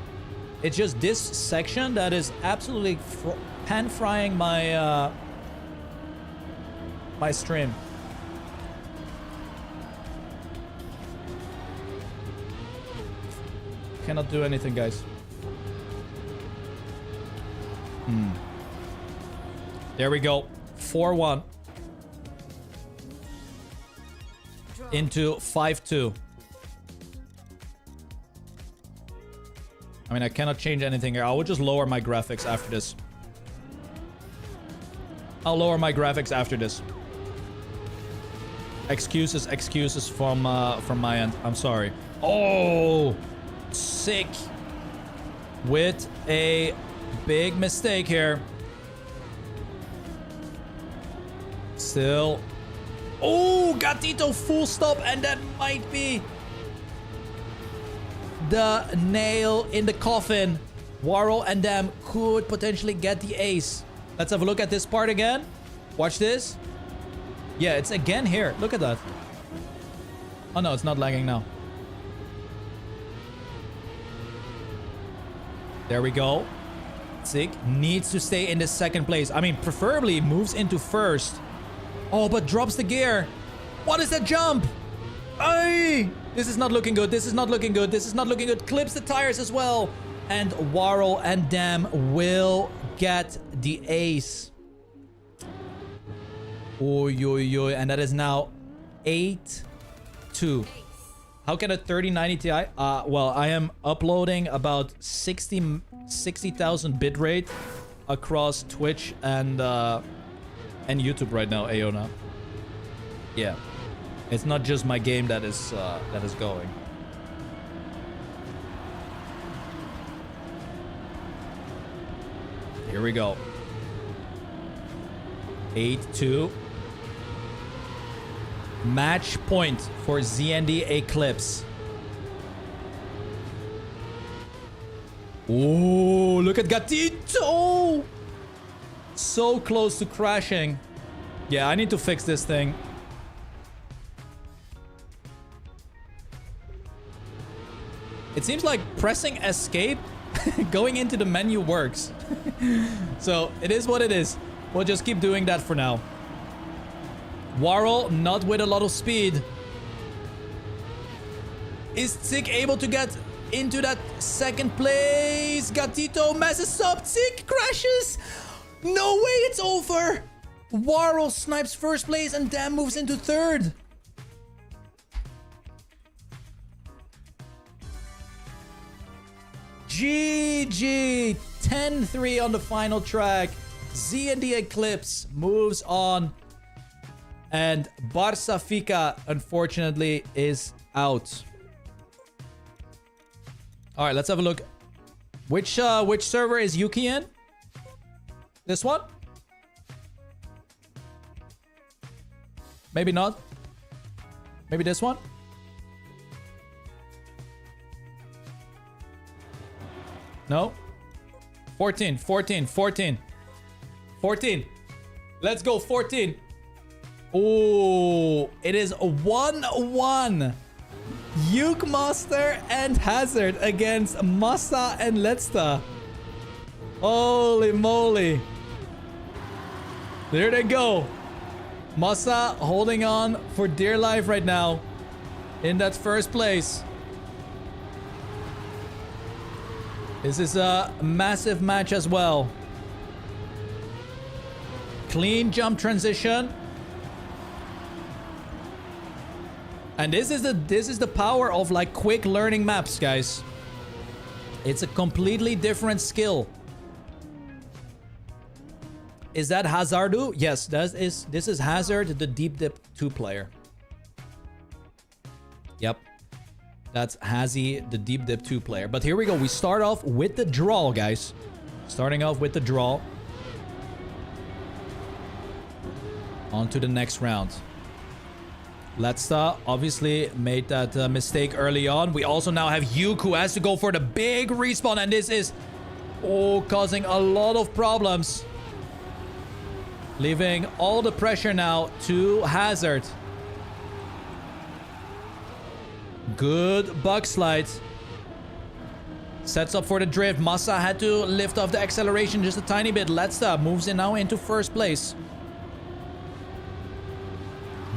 It's just this section that is absolutely pan-frying my my stream. Cannot do anything, guys. There we go. 4-1. Into 5-2. I mean, I cannot change anything here. I will just lower my graphics after this. I'll lower my graphics after this. Excuses from my end. I'm sorry. Oh, sick. With a big mistake here. Still. Oh, Gatito full stop, and that might be the nail in the coffin. Warrel and them could potentially get the ace. Let's have a look at this part again. Watch this. Yeah, it's again here. Look at that. Oh no, it's not lagging now. There we go. Zik needs to stay in the second place. I mean, preferably moves into first. Oh, but drops the gear. What is that jump? Ay! This is not looking good. This is not looking good. This is not looking good. Clips the tires as well. And Warrel and Dam will get the ace. Oy, oy, oy. And that is now 8-2. How can a 3090 Ti? Well, I am uploading about 60,000 bitrate across Twitch and YouTube right now, Aona. Yeah. It's not just my game that is going. Here we go. 8-2. Match point for ZND Eclipse. Oh, look at Gatito! So close to crashing. Yeah, I need to fix this thing. It seems like pressing escape going into the menu works. So it is what it is. We'll just keep doing that for now. Warrel not with a lot of speed. Is Zik able to get into that second place? Gatito messes up. Zik crashes. No way, it's over. Warrel snipes first place and Dam moves into third. GG. 10-3 on the final track. ZND Eclipse moves on. And Barça Fika, unfortunately, is out. All right, let's have a look. Which server is Yuki in? This one? Maybe not. Maybe this one? No? 14. Let's go, 14. Oh, it is 1-1. Yuke Master and Hazard against Massa and Letsta. Holy moly. There they go. Massa holding on for dear life right now in that first place. This is a massive match as well. Clean jump transition. And this is the power of like quick learning maps, guys. It's a completely different skill. Is that Hazardu? Yes, this is Hazard, the deep dip 2 player. Yep. That's Hazy, the deep dip 2 player. But here we go. We start off with the draw, guys. Starting off with the draw. On to the next round. Letsta obviously made that mistake early on. We also now have Yuke, who has to go for the big respawn. And this is causing a lot of problems. Leaving all the pressure now to Hazard. Good bug slide. Sets up for the drift. Massa had to lift off the acceleration just a tiny bit. Letsta moves in now into first place.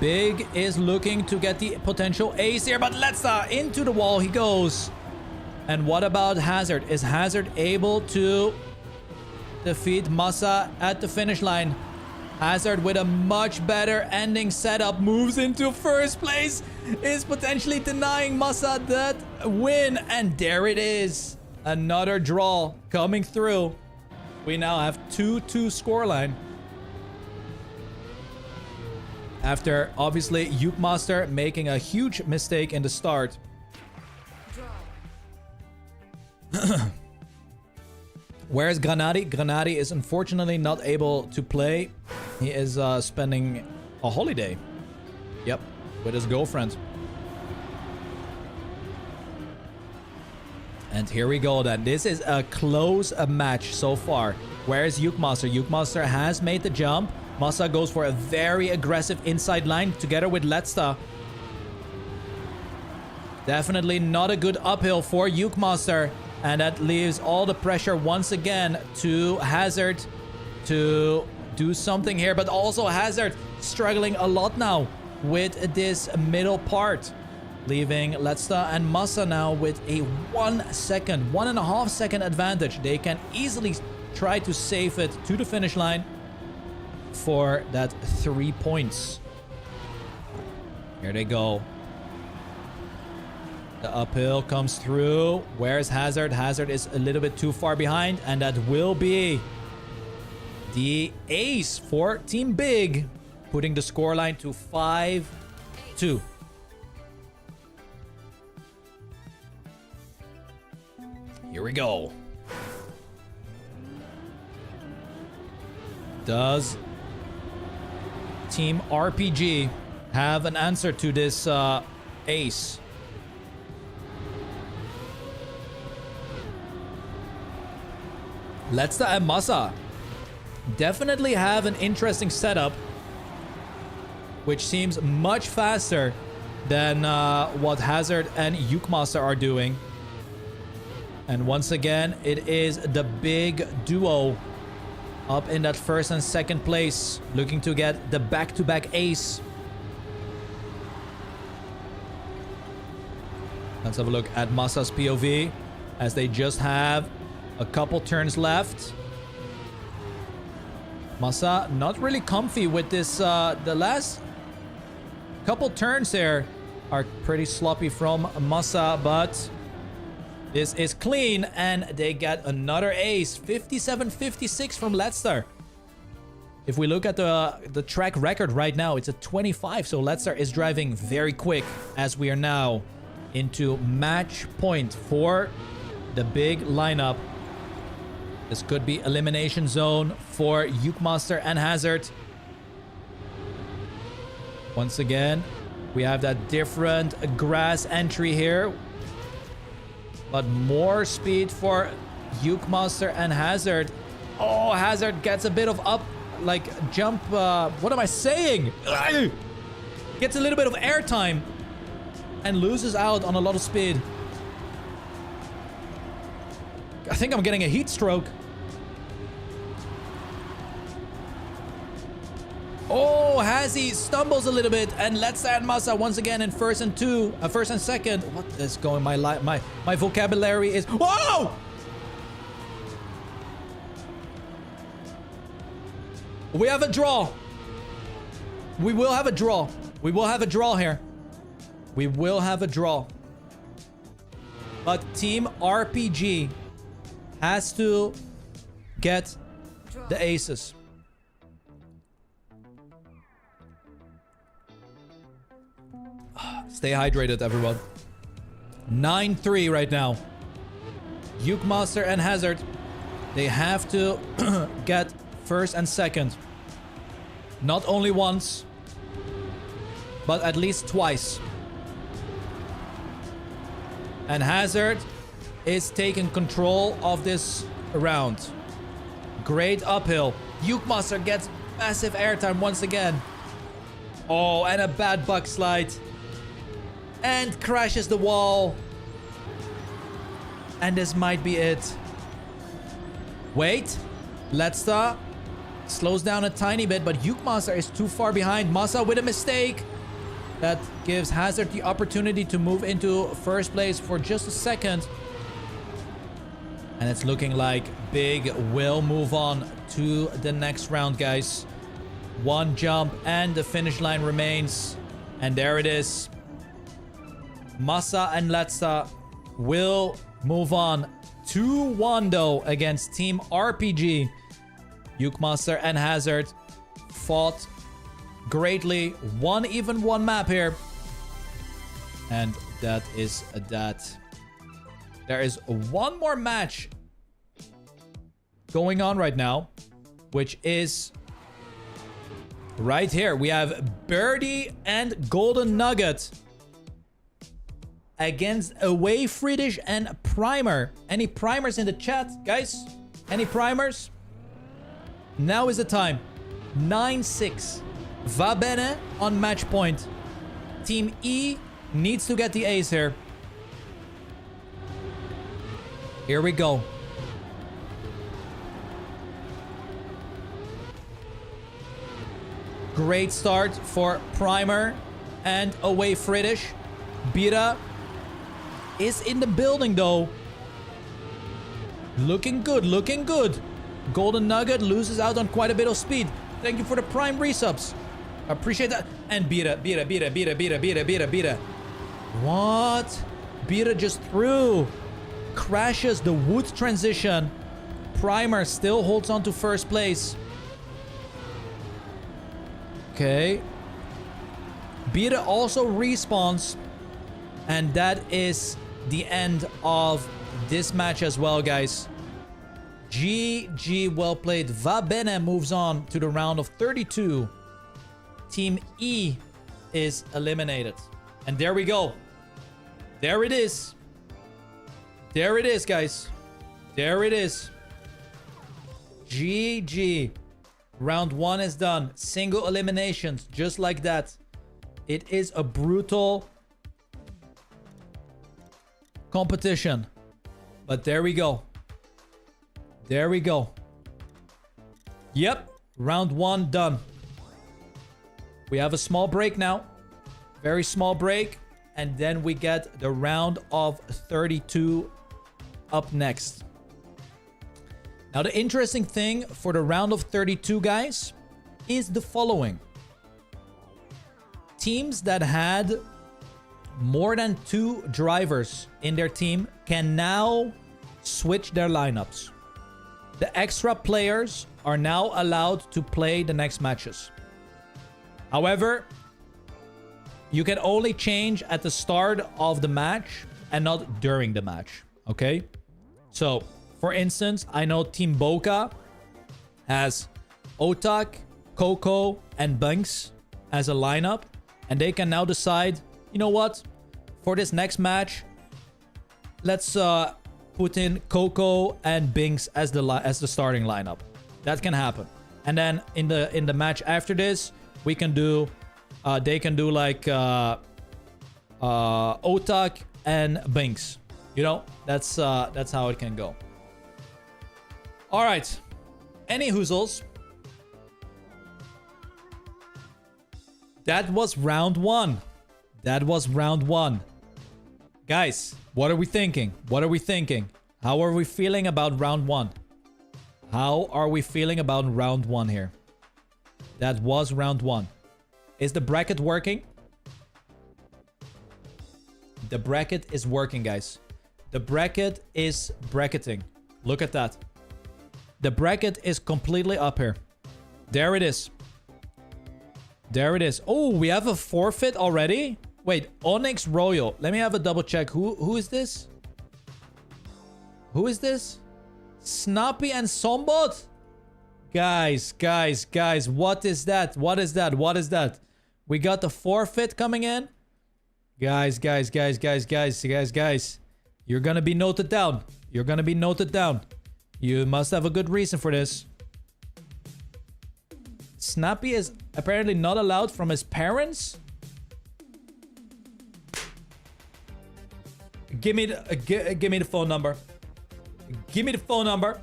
Big is looking to get the potential ace here, but Letsta into the wall he goes. And what about Hazard? Is Hazard able to defeat Massa at the finish line? Hazard with a much better ending setup moves into first place, is potentially denying Massa that win. And there it is. Another draw coming through. We now have 2-2 scoreline. After obviously Yuke Master making a huge mistake in the start. Where's Granadi? Granadi is unfortunately not able to play. He is spending a holiday. Yep, with his girlfriend. And here we go then. This is a close match so far. Where's Yuke Master? Yuke Master has made the jump. Massa goes for a very aggressive inside line together with Letsta. Definitely not a good uphill for Yuke Master. And that leaves all the pressure once again to Hazard to do something here. But also Hazard struggling a lot now with this middle part. Leaving Letsta and Massa now with a 1.5 second advantage. They can easily try to save it to the finish line for that 3 points. Here they go. The uphill comes through. Where's Hazard? Hazard is a little bit too far behind, and that will be the ace for Team Big, putting the scoreline to 5-2. Here we go. Does Team RPG have an answer to this ace? Letsta and Massa definitely have an interesting setup, which seems much faster than what Hazard and Yuke Master are doing. And once again, it is the big duo up in that first and second place, looking to get the back-to-back ace. Let's have a look at Massa's POV as they just have a couple turns left. Massa not really comfy with this. The last couple turns there are pretty sloppy from Massa, but this is clean, and they get another ace. 57-56 from Letster. If we look at the track record right now, it's a 25. So Letster is driving very quick as we are now into match point for the big lineup. This could be elimination zone for Yuke Master and Hazard. Once again, we have that different grass entry here. But more speed for Yuke Master and Hazard. Oh, Hazard gets a bit of jump. What am I saying? Gets a little bit of airtime and loses out on a lot of speed. I think I'm getting a heat stroke. Oh, Hazy stumbles a little bit, and Letsta and Massa once again in first and second. What is going? My vocabulary is. Whoa! We have a draw. We will have a draw. We will have a draw here. We will have a draw. But Team RPG has to get the aces. Stay hydrated, everyone. 9-3 right now. Ukemaster and Hazard, they have to get first and second. Not only once, but at least twice. And Hazard is taking control of this round. Great uphill. Ukemaster gets massive airtime once again. Oh, and a bad buck slide. And crashes the wall. And this might be it. Wait. Letsta slows down a tiny bit, but Ukemaster is too far behind. Massa with a mistake. That gives Hazard the opportunity to move into first place for just a second. And it's looking like Big will move on to the next round, guys. One jump and the finish line remains. And there it is. Massa and Letsta will move on. 2-1 though against Team RPG. Ukemaster and Hazard fought greatly. Even one map here. And that is that. There is one more match going on right now, which is right here. We have Birdie and Golden Nugget against Away Friedish and Primer. Any primers in the chat, guys? Any primers? Now is the time. 9-6. Va bene on match point. Team E needs to get the ace here. Here we go. Great start for Primer and Away Friedish. Bira is in the building though. Looking good, looking good. Golden Nugget loses out on quite a bit of speed. Thank you for the prime resubs. Appreciate that. And Bira. What? Bira just threw. Crashes the wood transition. Primer still holds on to first place. Okay. Bira also respawns. And that is the end of this match as well, guys. GG, well played. Va bene moves on to the round of 32. Team E is eliminated. And there we go. There it is. There it is, guys. There it is. GG. Round 1 is done. Single eliminations, just like that. It is a brutal competition. But there we go. There we go. Yep. Round 1 done. We have a small break now. Very small break. And then we get the round of 32 up next. Now, the interesting thing for the round of 32, guys, is the following. Teams that had more than 2 drivers in their team can now switch their lineups. The extra players are now allowed to play the next matches. However, you can only change at the start of the match and not during the match. Okay? So, for instance, I know Team Boca has Otak, Coco, and Banks as a lineup. And they can now decide, you know what? For this next match, let's put in Coco and Binks as the starting lineup. That can happen. And then in the match after this, we can do they can do like Otak and Binks. You know, that's how it can go. All right. Any hoozles? That was round 1. That was round 1. Guys, what are we thinking? What are we thinking? How are we feeling about round 1? How are we feeling about round 1 here? That was round 1. Is the bracket working? The bracket is working, guys. The bracket is bracketing. Look at that. The bracket is completely up here. There it is. There it is. Oh, we have a forfeit already? Wait, Onyx Royal. Let me have a double check. Who is this? Who is this? Snappy and Sombot? Guys. What is that? What is that? We got the forfeit coming in. Guys. You're gonna be noted down. You must have a good reason for this. Snappy is apparently not allowed from his parents. Give me the phone number. Give me the phone number.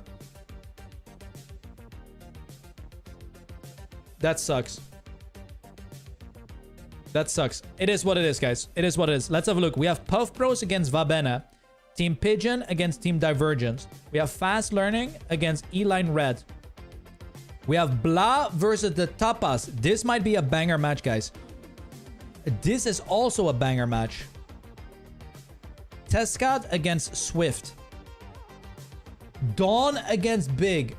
That sucks. It is what it is, guys. It is what it is. Let's have a look. We have Puff Bros against Vabena. Team Pigeon against Team Divergence. We have Fast Learning against Eline Red. We have Blah versus the Tapas. This might be a banger match, guys. This is also a banger match. Tescad against Swift. Dawn against Big.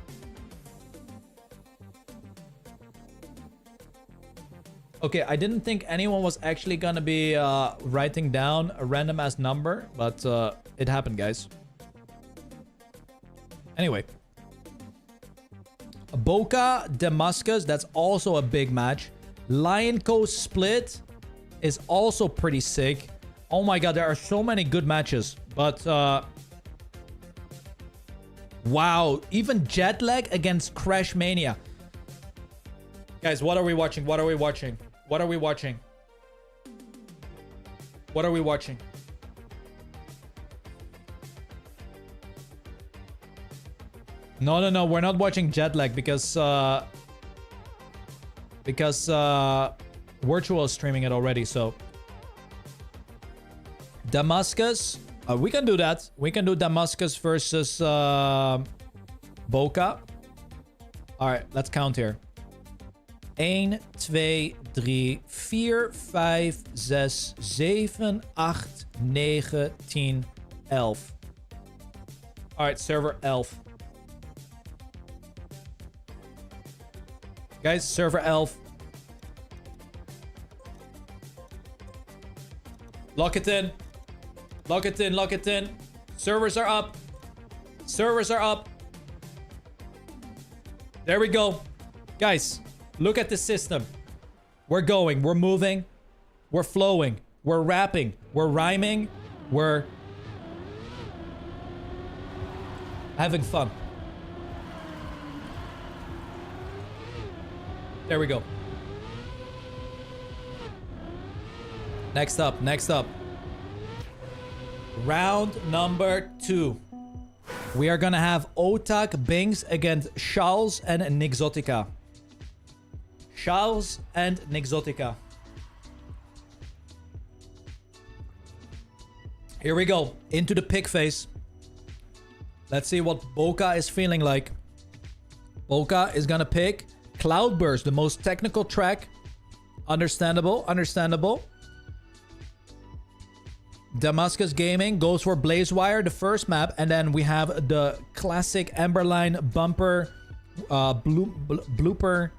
Okay, I didn't think anyone was actually gonna be writing down a random ass number, but it happened, guys. Anyway. Boca Damascus, that's also a big match. Lion Coast Split is also pretty sick. Oh my god, there are so many good matches. But, wow. Even Jetlag against Crash Mania. Guys, what are we watching? What are we watching? What are we watching? What are we watching? No, we're not watching Jetlag because Virtual is streaming it already, so Damascus, we can do that. We can do Damascus versus Boca. All right, let's count here. 1, 2, 3, 4, 5, 6, 7, 8, 9, 10, 11. All right, server 11. Guys, server 11. Lock it in. Lock it in. Servers are up. There we go. Guys, look at the system. We're going. We're moving. We're flowing. We're rapping. We're rhyming. We're having fun. There we go. Next up. Round number 2. We are gonna have Otak Bings against Charles and Nixotica. Here we go. Into the pick phase. Let's see what Boca is feeling like. Boca is gonna pick Cloudburst, the most technical track. Understandable. Damascus Gaming goes for Blazewire, the first map, and then we have the classic Emberline bumper, blooping,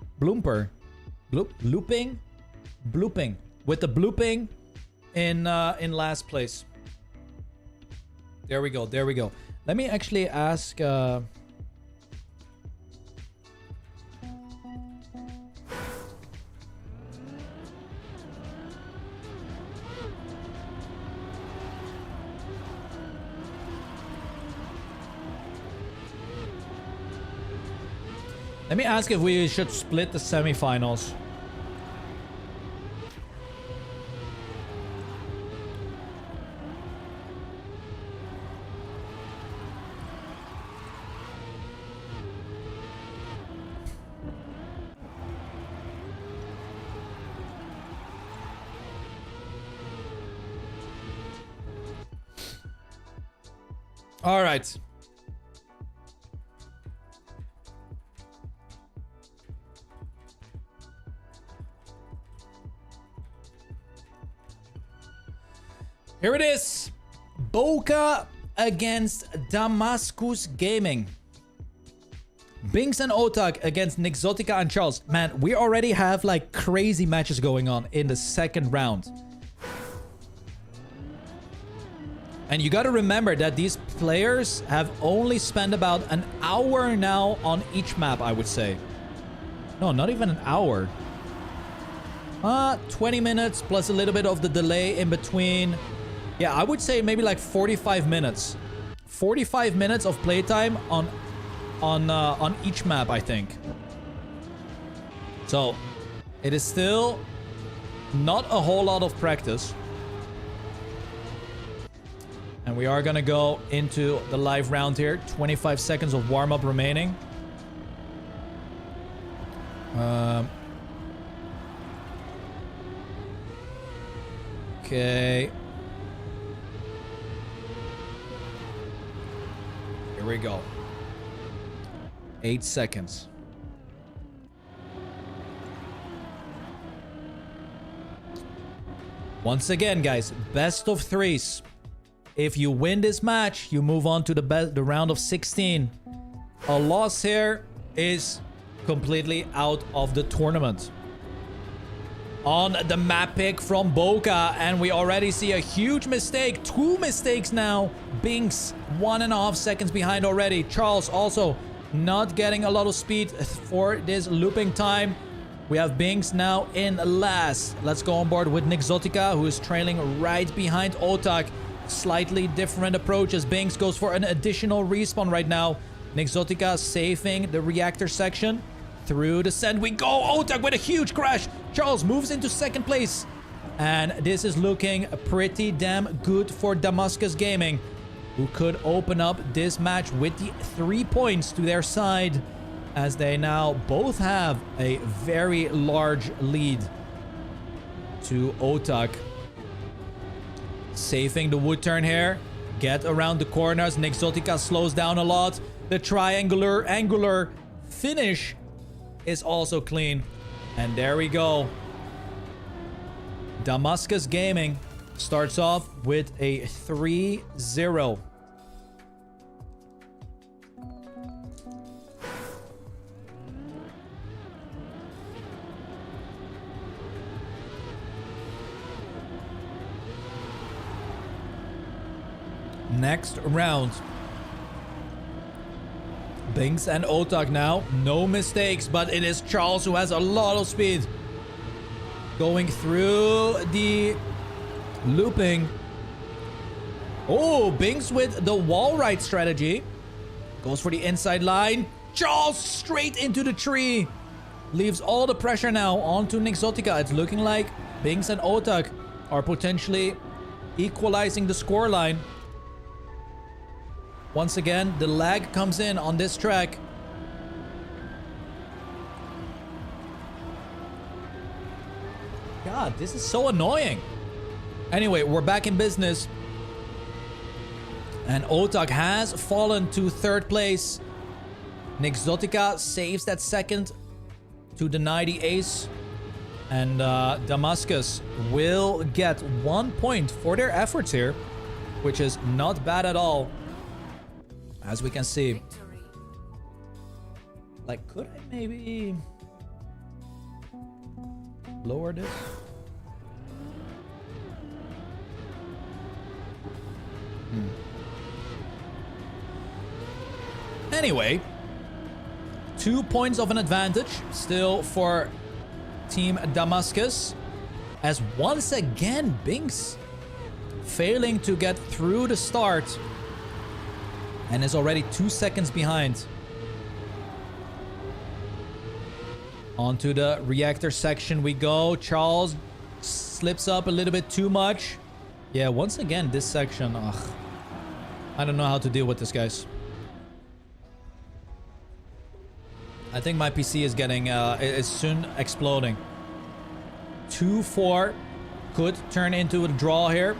with the blooping in last place. There we go. Let me actually ask. Let me ask if we should split the semifinals. All right. Here it is. Boca against Damascus Gaming. Binks and Otak against Nixotica and Charles. Man, we already have like crazy matches going on in the second round. And you got to remember that these players have only spent about an hour now on each map, I would say. No, not even an hour. 20 minutes plus a little bit of the delay in between. Yeah, I would say maybe like 45 minutes. 45 minutes of playtime on each map, I think. So, it is still not a whole lot of practice. And we are gonna go into the live round here. 25 seconds of warm-up remaining. Okay. Here we go. 8 seconds. Once again, guys, best of threes. If you win this match, you move on to the round of 16. A loss here is completely out of the tournament. On the map pick from Boca, and we already see a huge mistake. 2 mistakes now. Binks 1.5 seconds behind already. Charles also not getting a lot of speed for this looping time. We have Binks now in last. Let's go on board with Nixotica, who is trailing right behind Otak. Slightly different approach as Binks goes for an additional respawn right now. Nixotica saving the reactor section. Through the send we go. Otak with a huge crash. Charles moves into second place. And this is looking pretty damn good for Damascus Gaming, who could open up this match with the 3 points to their side, as they now both have a very large lead to Otak. Saving the wood turn here. Get around the corners. Nixotica slows down a lot. The angular finish is also clean. And there we go. Damascus Gaming starts off with a 3-0. Next round. Binks and Otak now. No mistakes, but it is Charles who has a lot of speed. Going through the looping. Oh, Binks with the wall ride strategy. Goes for the inside line. Charles straight into the tree. Leaves all the pressure now onto Nixotica. It's looking like Binks and Otak are potentially equalizing the scoreline. Once again, the lag comes in on this track. God, this is so annoying. Anyway, we're back in business. And Otak has fallen to third place. Nixotica saves that second to deny the ace. And Damascus will get 1 point for their efforts here, which is not bad at all. As we can see. Like, could I maybe lower this? Anyway, 2 points of an advantage still for Team Damascus, as once again Binks failing to get through the start and is already 2 seconds behind. Onto the reactor section we go. Charles slips up a little bit too much. Yeah, once again, this section. Ugh. I don't know how to deal with this, guys. I think my PC is getting, is soon exploding. 2-4 could turn into a draw here.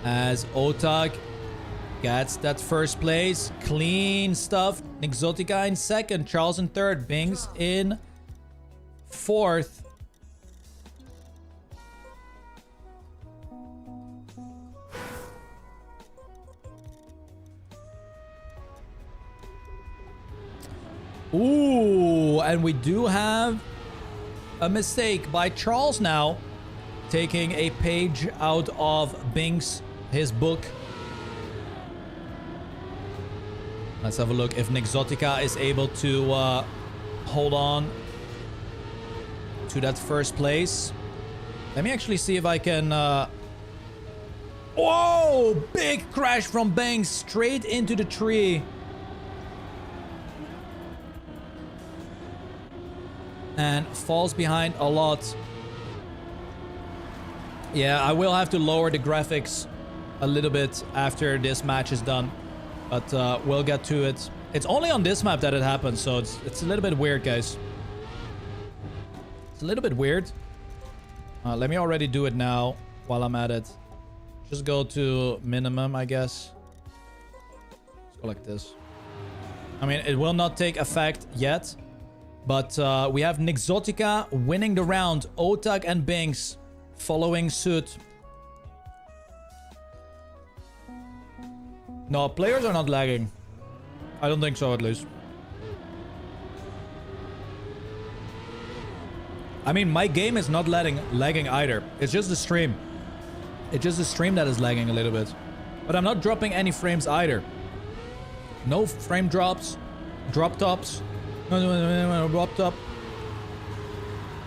As Otak gets that first place. Clean stuff. Nixotica in second. Charles in third. Binks in 4th. Ooh, and we do have a mistake by Charles now, taking a page out of Bink's, his book. Let's have a look if Nixotica is able to hold on to that first place. Let me actually see if I can... Whoa! Big crash from Banks straight into the tree. And falls behind a lot. Yeah, I will have to lower the graphics a little bit after this match is done. But we'll get to it. It's only on this map that it happens, so it's a little bit weird, guys. It's a little bit weird. Let me already do it now while I'm at it. Just go to minimum, I guess. Let's go like this. I mean, it will not take effect yet. But we have Nixotica winning the round. Otak and Binks following suit. No, players are not lagging. I don't think so, at least. I mean, my game is not lagging either. It's just the stream. It's just the stream that is lagging a little bit. But I'm not dropping any frames either. No frame drops. Drop tops. No, dropped up.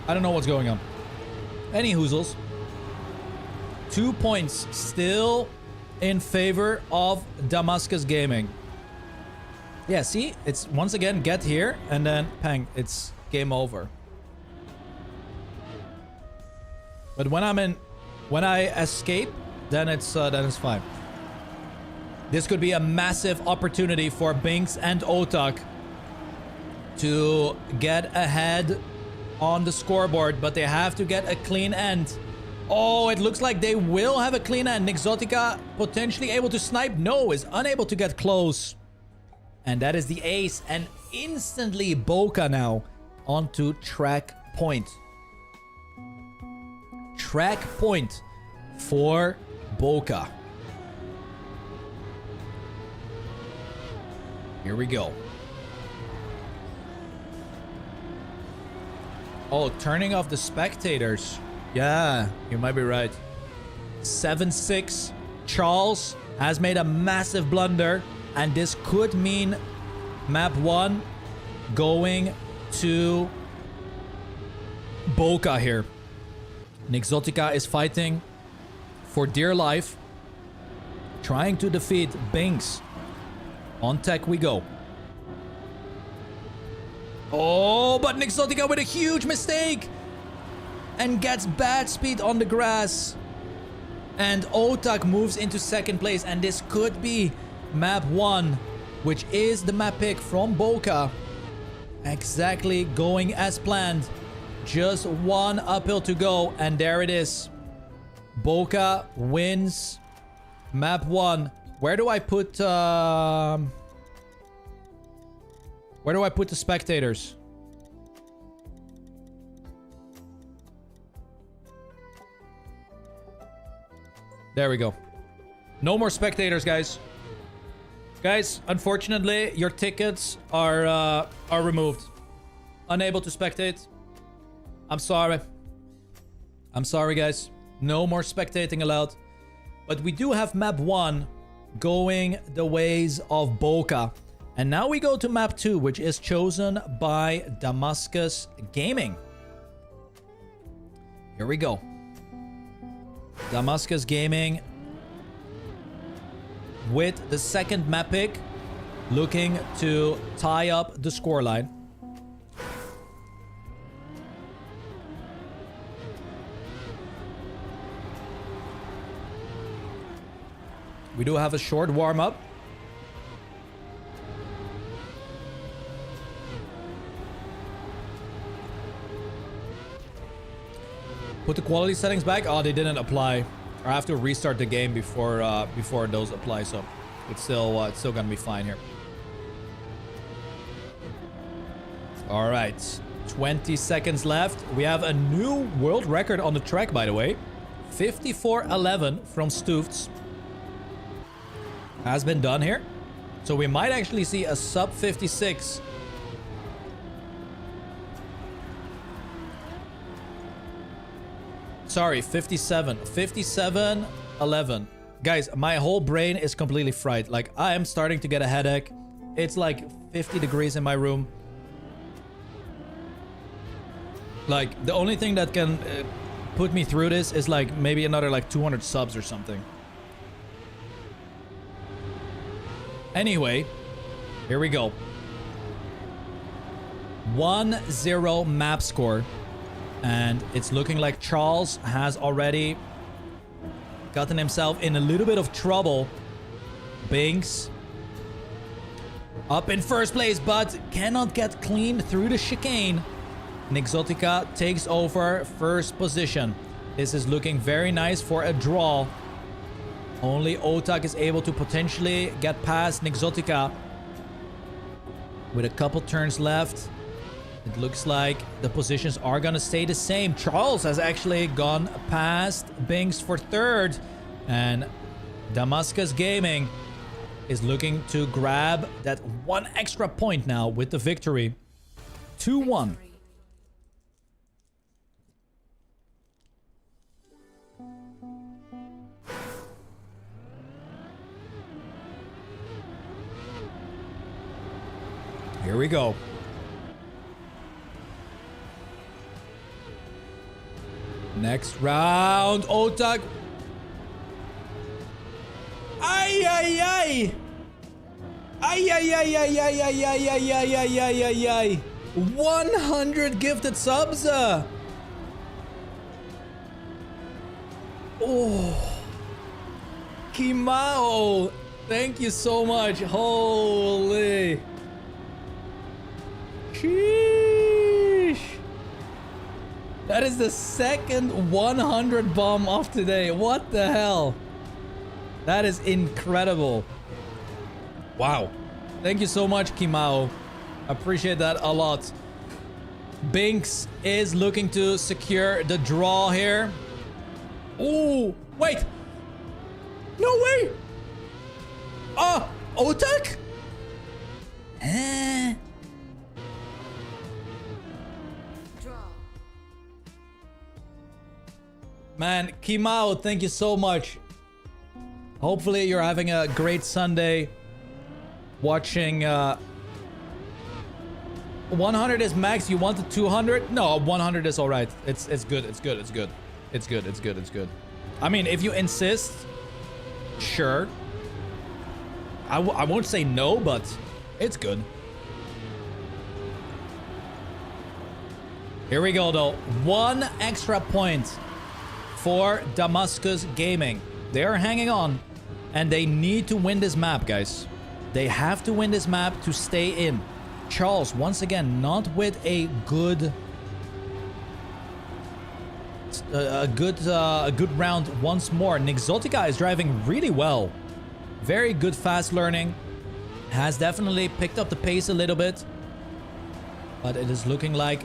I don't know what's going on. Any hoozles. 2 points still in favor of Damascus Gaming. Yeah, see? It's once again get here and then pang. It's game over. But when I escape, then it's fine. This could be a massive opportunity for Binks and Otak to get ahead on the scoreboard, but they have to get a clean end. Oh, it looks like they will have a clean end. Nixotica potentially able to snipe. No, is unable to get close. And that is the ace. And instantly Boca now onto track point. Track point for Boca. Here we go. Oh, turning off the spectators. Yeah, you might be right. 7-6. Charles has made a massive blunder. And this could mean map 1 going to Boca here. Nixotica is fighting for dear life. Trying to defeat Binks. On tech we go. Oh, but Nixotica with a huge mistake. And gets bad speed on the grass. And Otak moves into second place. And this could be map 1, which is the map pick from Boca. Exactly going as planned. Just one uphill to go. And there it is. Boca wins map 1. Where do I put... Where do I put the spectators? There we go. No more spectators, guys. Guys, unfortunately, your tickets are removed. Unable to spectate. I'm sorry. I'm sorry, guys. No more spectating allowed. But we do have map 1 going the ways of Boca. And now we go to map 2, which is chosen by Damascus Gaming. Here we go. Damascus Gaming with the second map pick, looking to tie up the scoreline. We do have a short warm-up. Put the quality settings back. Oh, they didn't apply. I have to restart the game before those apply. So it's still gonna be fine here. All right. 20 seconds left. We have a new world record on the track, by the way. 54.11 from Stoofts. Has been done here. So we might actually see a sub 56. Sorry, 57. 57.11. Guys, my whole brain is completely fried. Like, I am starting to get a headache. It's like 50 degrees in my room. Like, the only thing that can put me through this is like maybe another like 200 subs or something. Anyway, here we go. 1-0 map score. And it's looking like Charles has already gotten himself in a little bit of trouble. Binks up in first place, but cannot get clean through the chicane. Nixotica takes over first position. This is looking very nice for a draw. Only Otak is able to potentially get past Nixotica. With a couple turns left, it looks like the positions are going to stay the same. Charles has actually gone past Binks for third. And Damascus Gaming is looking to grab that one extra point now with the victory. 2-1. Here we go. Next round, Otak. Ay, ay, ay. Ay, ay, ay, ay, ay, ay, ay, ay, ay, ay, ay, ay, ay. 100 gifted subs. Oh. Kimao. Thank you so much. Holy. Sheesh. That is the second 100 bomb of today. What the hell? That is incredible. Wow. Thank you so much, Kimao. Appreciate that a lot. Binks is looking to secure the draw here. Oh, wait. No way. Otak? Man, Kimao, thank you so much. Hopefully you're having a great Sunday. Watching 100 is max. You wanted 200? No, 100 is all right. It's good. It's good. It's good. It's good. It's good. It's good. I mean, if you insist, sure. I won't say no, but it's good. Here we go, though. One extra point for Damascus Gaming. They are hanging on, and they need to win this map, guys. They have to win this map to stay in. Charles, once again, not with a good round once more. Nixotica is driving really well. Very good fast learning. Has definitely picked up the pace a little bit. But it is looking like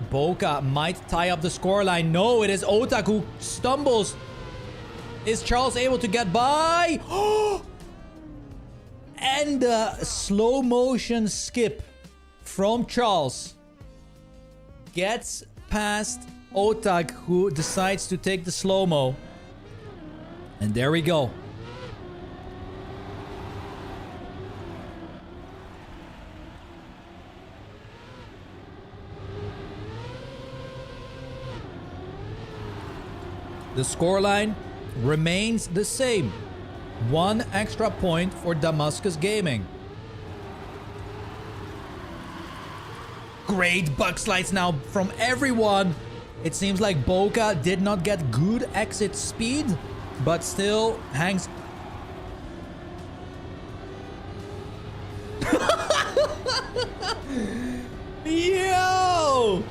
Boca might tie up the scoreline. No, it is Otak who stumbles. Is Charles able to get by? And a slow motion skip from Charles gets past Otak, who decides to take the slow-mo. And there we go. The scoreline remains the same. One extra point for Damascus Gaming. Great bug slides now from everyone. It seems like Boca did not get good exit speed, but still hangs. Yo!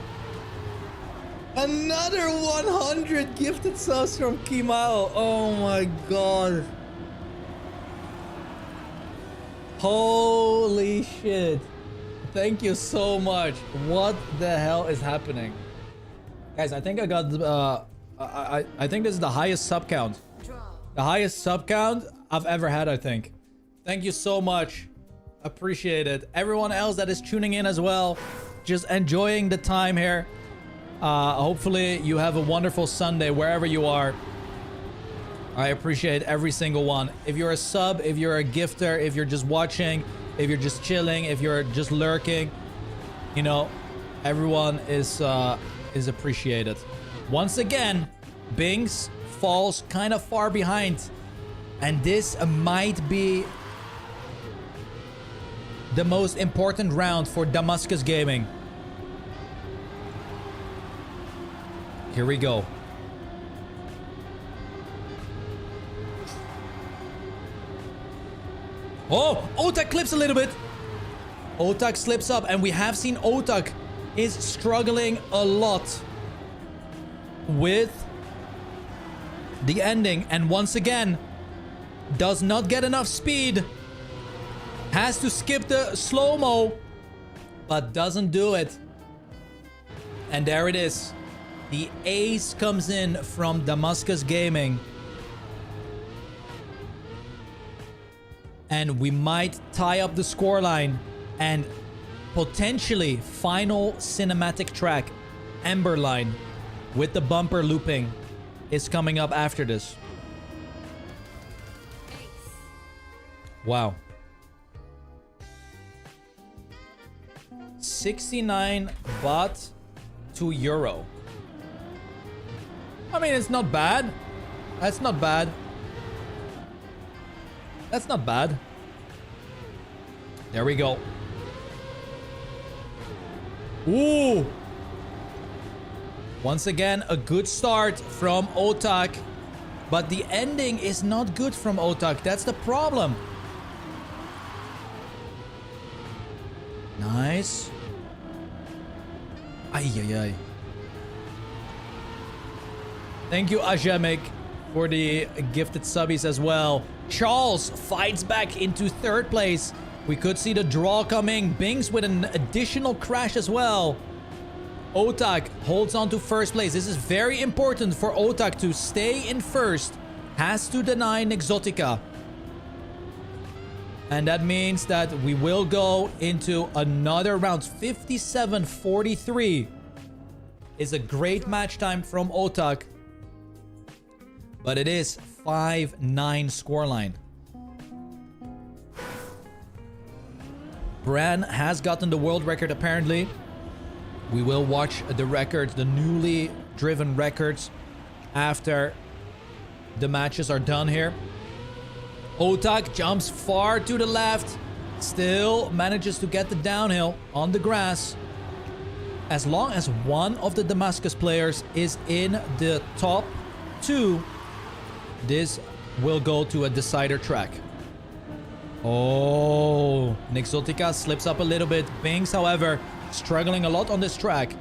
Another 100 gifted subs from Kimao. Oh my god. Holy shit. Thank you so much. What the hell is happening? Guys, I think I got... I think this is the highest sub count. The highest sub count I've ever had, I think. Thank you so much. Appreciate it. Everyone else that is tuning in as well. Just enjoying the time here. Hopefully you have a wonderful Sunday wherever you are. I appreciate every single one. If you're a sub, if you're a gifter, if you're just watching, if you're just chilling, if you're just lurking, you know, everyone is appreciated. Once again, Bings falls kind of far behind, and this might be the most important round for Damascus Gaming. Here we go. Oh, Otak clips a little bit. Otak slips up, and we have seen Otak is struggling a lot with the ending, and once again does not get enough speed. Has to skip the slow-mo, but doesn't do it. And there it is. The ace comes in from Damascus Gaming. And we might tie up the scoreline, and potentially final cinematic track, Emberline, with the bumper looping, is coming up after this. Wow. 69 baht to euro. I mean, it's not bad. That's not bad. That's not bad. There we go. Ooh. Once again, a good start from Otak. But the ending is not good from Otak. That's the problem. Nice. Ay, ay, ay. Thank you, Ajamik, for the gifted subbies as well. Charles fights back into third place. We could see the draw coming. Bings with an additional crash as well. Otak holds on to first place. This is very important for Otak to stay in first. Has to deny Nexotica. And that means that we will go into another round. 57-43 is a great match time from Otak. But it is 5-9 scoreline. Bran has gotten the world record apparently. We will watch the records, the newly driven records, after the matches are done here. Otak jumps far to the left. Still manages to get the downhill on the grass. As long as one of the Damascus players is in the top 2, this will go to a decider track. Oh, Nexotica slips up a little bit. Bings, however, struggling a lot on this track,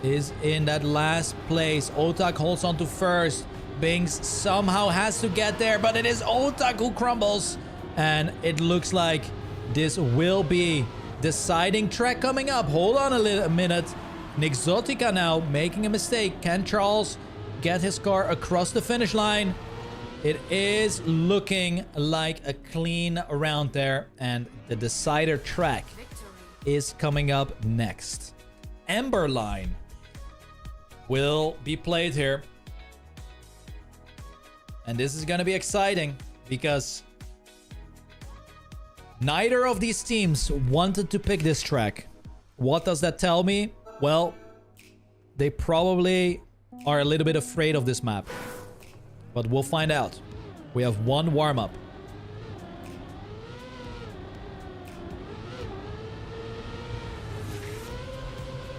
is in that last place. Otak holds on to first. Bings somehow has to get there, but it is Otak who crumbles. And it looks like this will be deciding track coming up. Hold on a minute. Nexotica now making a mistake. Can Charles get his car across the finish line? It is looking like a clean round there, and the decider track is coming up next. Emberline will be played here. And this is going to be exciting because neither of these teams wanted to pick this track. What does that tell me? Well, they probably are a little bit afraid of this map. But we'll find out. We have one warm-up.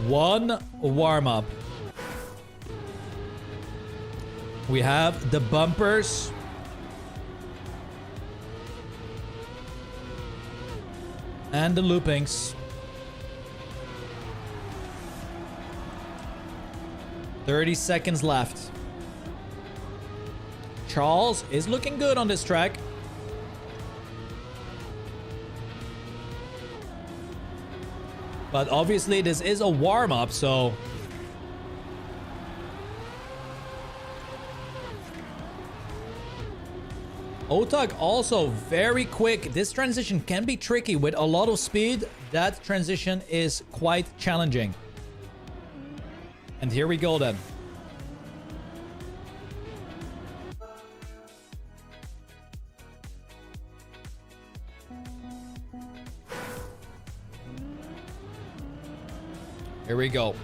One warm-up. We have the bumpers. And the loopings. 30 seconds left. Charles is looking good on this track. But obviously this is a warm-up, so... Otak also very quick. This transition can be tricky with a lot of speed. That transition is quite challenging. And here we go then. Here we go.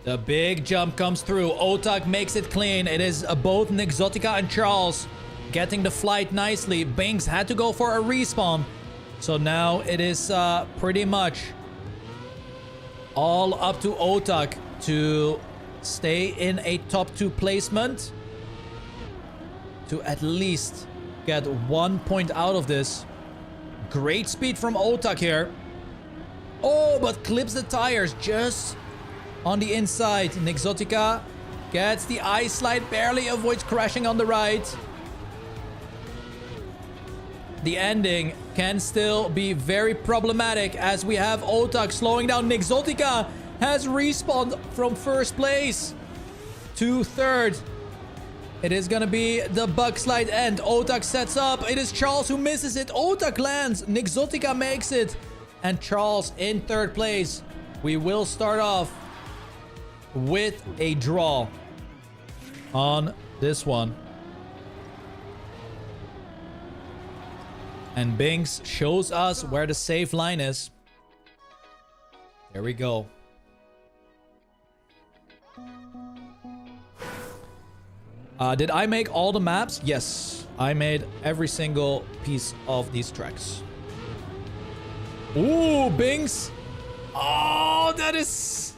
The big jump comes through. Otak makes it clean. It is both Nixotica and Charles getting the flight nicely. Binks had to go for a respawn. So now it is pretty much all up to Otak to stay in a top 2 placement. To at least get 1 point out of this. Great speed from Otak here. Oh, but clips the tires just on the inside. Nixotica gets the ice slide, barely avoids crashing on the right. The ending can still be very problematic as we have Otak slowing down. Nixotica has respawned from first place to third. It is gonna be the bug slide end. Otak sets up. It is Charles who misses it. Otak lands. Nixotica makes it. And Charles in third place. We will start off with a draw on this one. And Binks shows us where the safe line is. There we go. Did I make all the maps? Yes, I made every single piece of these tracks. Ooh, Binks. Oh, that is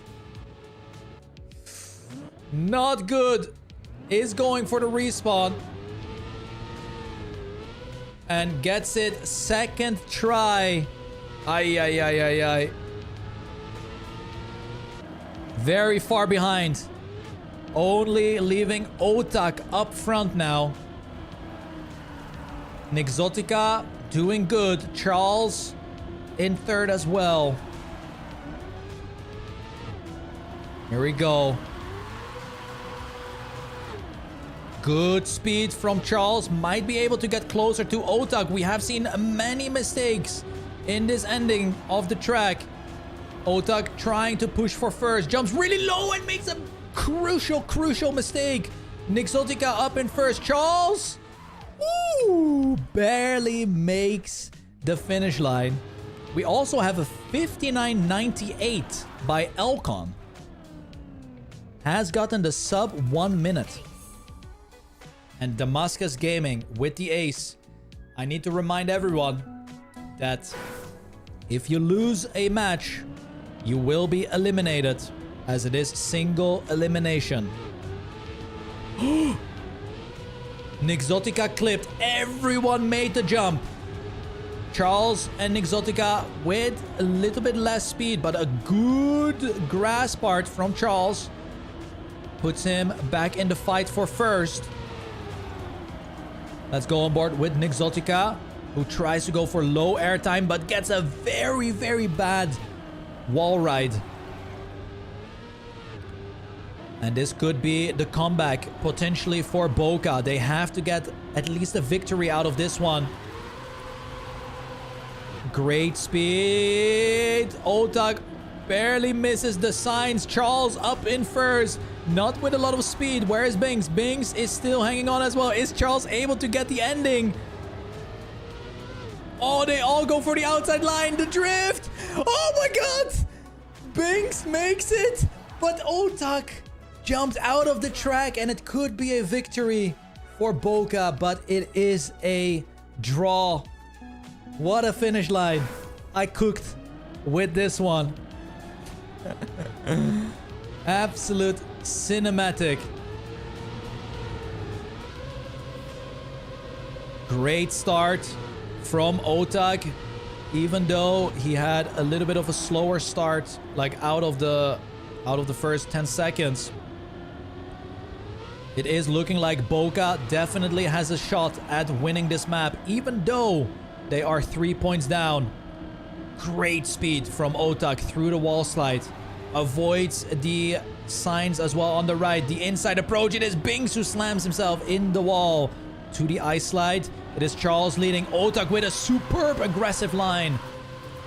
not good. Is going for the respawn. And gets it second try. Ay, ay, ay, ay, ay. Very far behind. Only leaving Otak up front now. Nixotica doing good. Charles in third as well. Here we go. Good speed from Charles. Might be able to get closer to Otak. We have seen many mistakes in this ending of the track. Otak trying to push for first. Jumps really low and makes a crucial mistake. Nixotica up in first. Charles, ooh, barely makes the finish line. We also have a 59.98 by Elcon. Has gotten the sub 1 minute. And Damascus Gaming with the ace. I need to remind everyone that if you lose a match, you will be eliminated, as it is single elimination. Nixotica clipped. Everyone made the jump. Charles and Nixotica with a little bit less speed, but a good grass part from Charles puts him back in the fight for first. Let's go on board with Nixotica, who tries to go for low airtime, but gets a very, very bad wall ride. And this could be the comeback potentially for Boca. They have to get at least a victory out of this one. Great speed. Otak barely misses the signs. Charles up in first. Not with a lot of speed. Where is Binks? Binks is still hanging on as well. Is Charles able to get the ending? Oh, they all go for the outside line. The drift. Oh my god. Binks makes it. But Otak jumped out of the track and it could be a victory for Boca. But it is a draw. What a finish line. I cooked with this one. Absolute cinematic. Great start from Otak, even though he had a little bit of a slower start, like out of the first 10 seconds. It is looking like Boca definitely has a shot at winning this map, even though they are 3 points down. Great speed from Otak through the wall slide. Avoids the signs as well on the right. The inside approach. It is Binks who slams himself in the wall to the ice slide. It is Charles leading Otak with a superb aggressive line.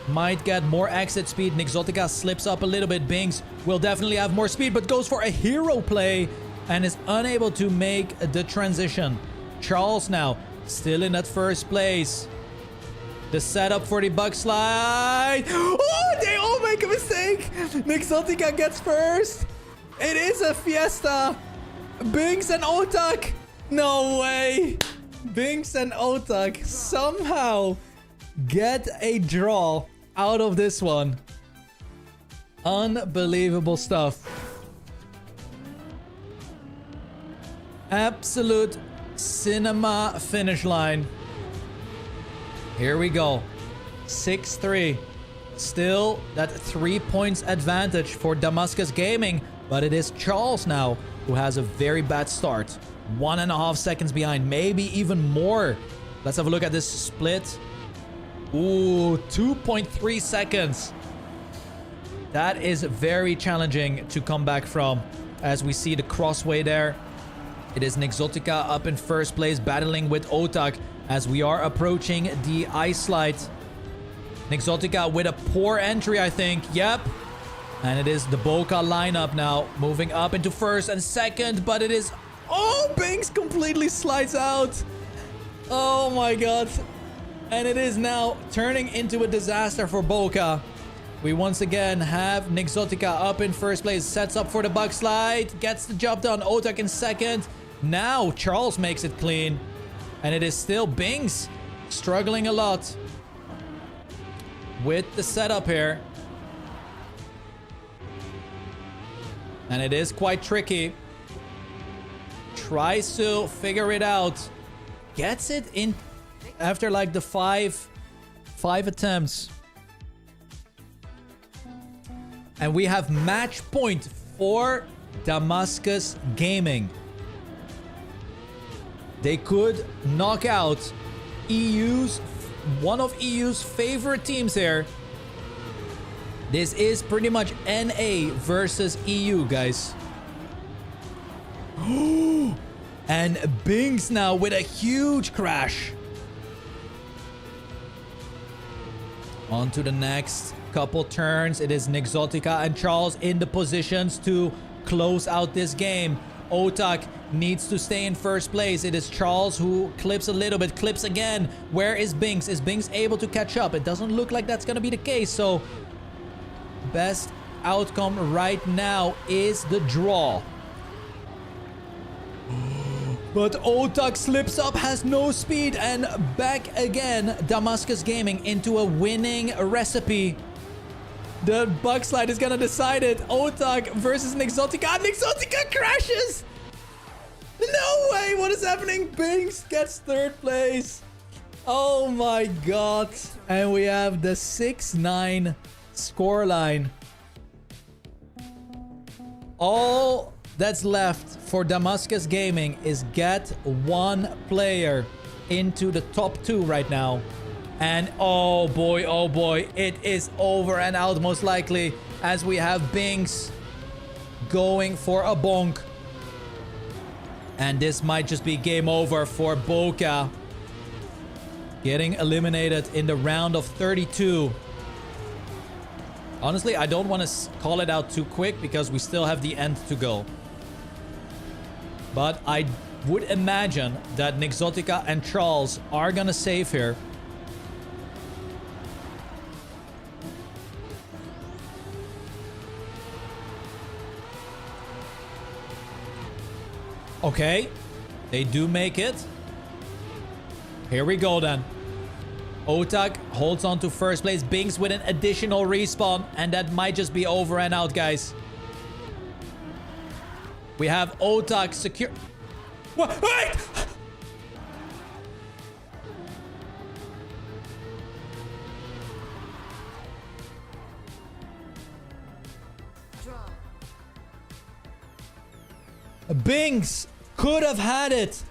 Might get more exit speed. Nixotica slips up a little bit. Binks will definitely have more speed, but goes for a hero play and is unable to make the transition. Charles now still in that first place. The setup for the bug slide. Oh, they all make a mistake. Nixotica gets first. It is a fiesta. Binks and Otak. No way. Binks and Otak somehow get a draw out of this one. Unbelievable stuff. Absolute cinema finish line. Here we go. 6-3. Still that 3 points advantage for Damascus Gaming. But it is Charles now who has a very bad start. 1.5 seconds behind. Maybe even more. Let's have a look at this split. Ooh, 2.3 seconds. That is very challenging to come back from. As we see the crossway there. It is Nixotica up in first place, battling with Otak as we are approaching the ice slide. Nixotica with a poor entry, I think. Yep. And it is the Boca lineup now, moving up into first and second, but it is... Oh, Binks completely slides out. Oh my god. And it is now turning into a disaster for Boca. We once again have Nixotica up in first place, sets up for the bug slide, gets the job done. Otak in second. Now Charles makes it clean. And it is still Binks struggling a lot with the setup here. And it is quite tricky. Tries to figure it out. Gets it in after like the five attempts. And we have match point for Damascus Gaming. They could knock out one of EU's favorite teams here. This is pretty much NA versus EU, guys. And Binks now with a huge crash. On to the next couple turns. It is Nixotica and Charles in the positions to close out this game. Otak needs to stay in first place. It is Charles who clips a little bit, clips again. Where is Binks? Is Binks able to catch up? It doesn't look like that's going to be the case. So best outcome right now is the draw. But Otak slips up, has no speed, and back again, Damascus Gaming into a winning recipe. The bug slide is gonna decide it. Otak versus Nixotica. Nixotica crashes! No way! What is happening? Binks gets third place. Oh my god. And we have the 6-9 scoreline. All that's left for Damascus Gaming is get one player into the top 2 right now. And oh boy, it is over and out most likely as we have Binks going for a bonk. And this might just be game over for Boca. Getting eliminated in the round of 32. Honestly, I don't want to call it out too quick because we still have the end to go. But I would imagine that Nixotica and Charles are gonna save here. Okay, they do make it. Here we go then. Otak holds on to first place. Binks with an additional respawn. And that might just be over and out, guys. We have Otak secure. What? Wait! Binks could have had it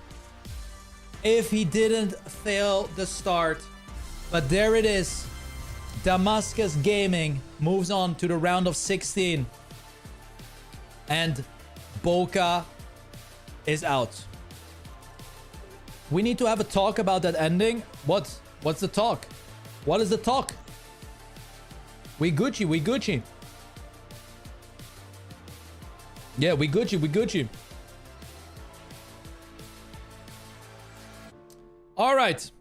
if he didn't fail the start. But there it is. Damascus Gaming moves on to the round of 16. And Boca is out. We need to have a talk about that ending. What's the talk? What is the talk? We Gucci, we Gucci. Yeah, we Gucci, we Gucci. All right.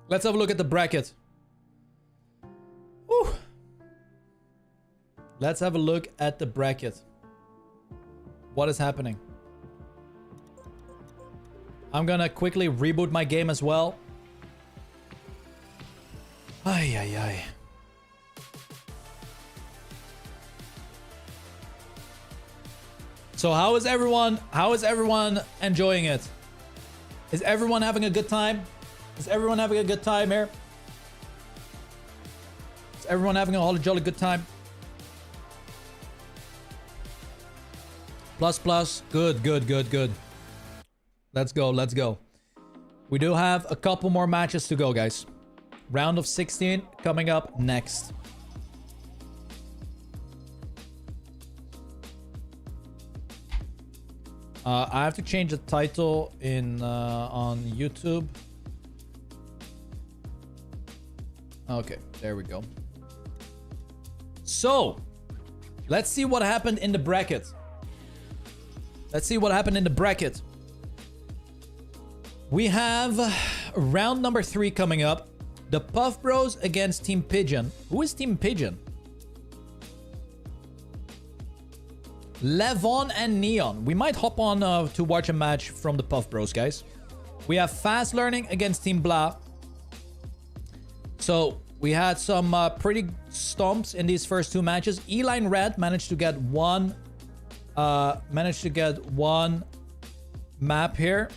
Let's have a look at the bracket. Whew. Let's have a look at the bracket. What is happening? I'm gonna quickly reboot my game as well. Ay, ay, ay. So how is everyone enjoying it? Is everyone having a good time? Is everyone having a good time here? Is everyone having a holly jolly good time? Plus, plus. Good, good, good, good. Let's go, let's go. We do have a couple more matches to go, guys. Round of 16 coming up next. I have to change the title in on YouTube. Okay, there we go. So, let's see what happened in the bracket. Let's see what happened in the bracket. We have round number 3 coming up. The Puff Bros against Team Pigeon. Who is Team Pigeon? Levon and Neon. We might hop on to watch a match from the Puff Bros, guys. We have Fast Learning against Team Blah. So we had some pretty stomps in these first 2 matches. Eline Red managed to get one map here.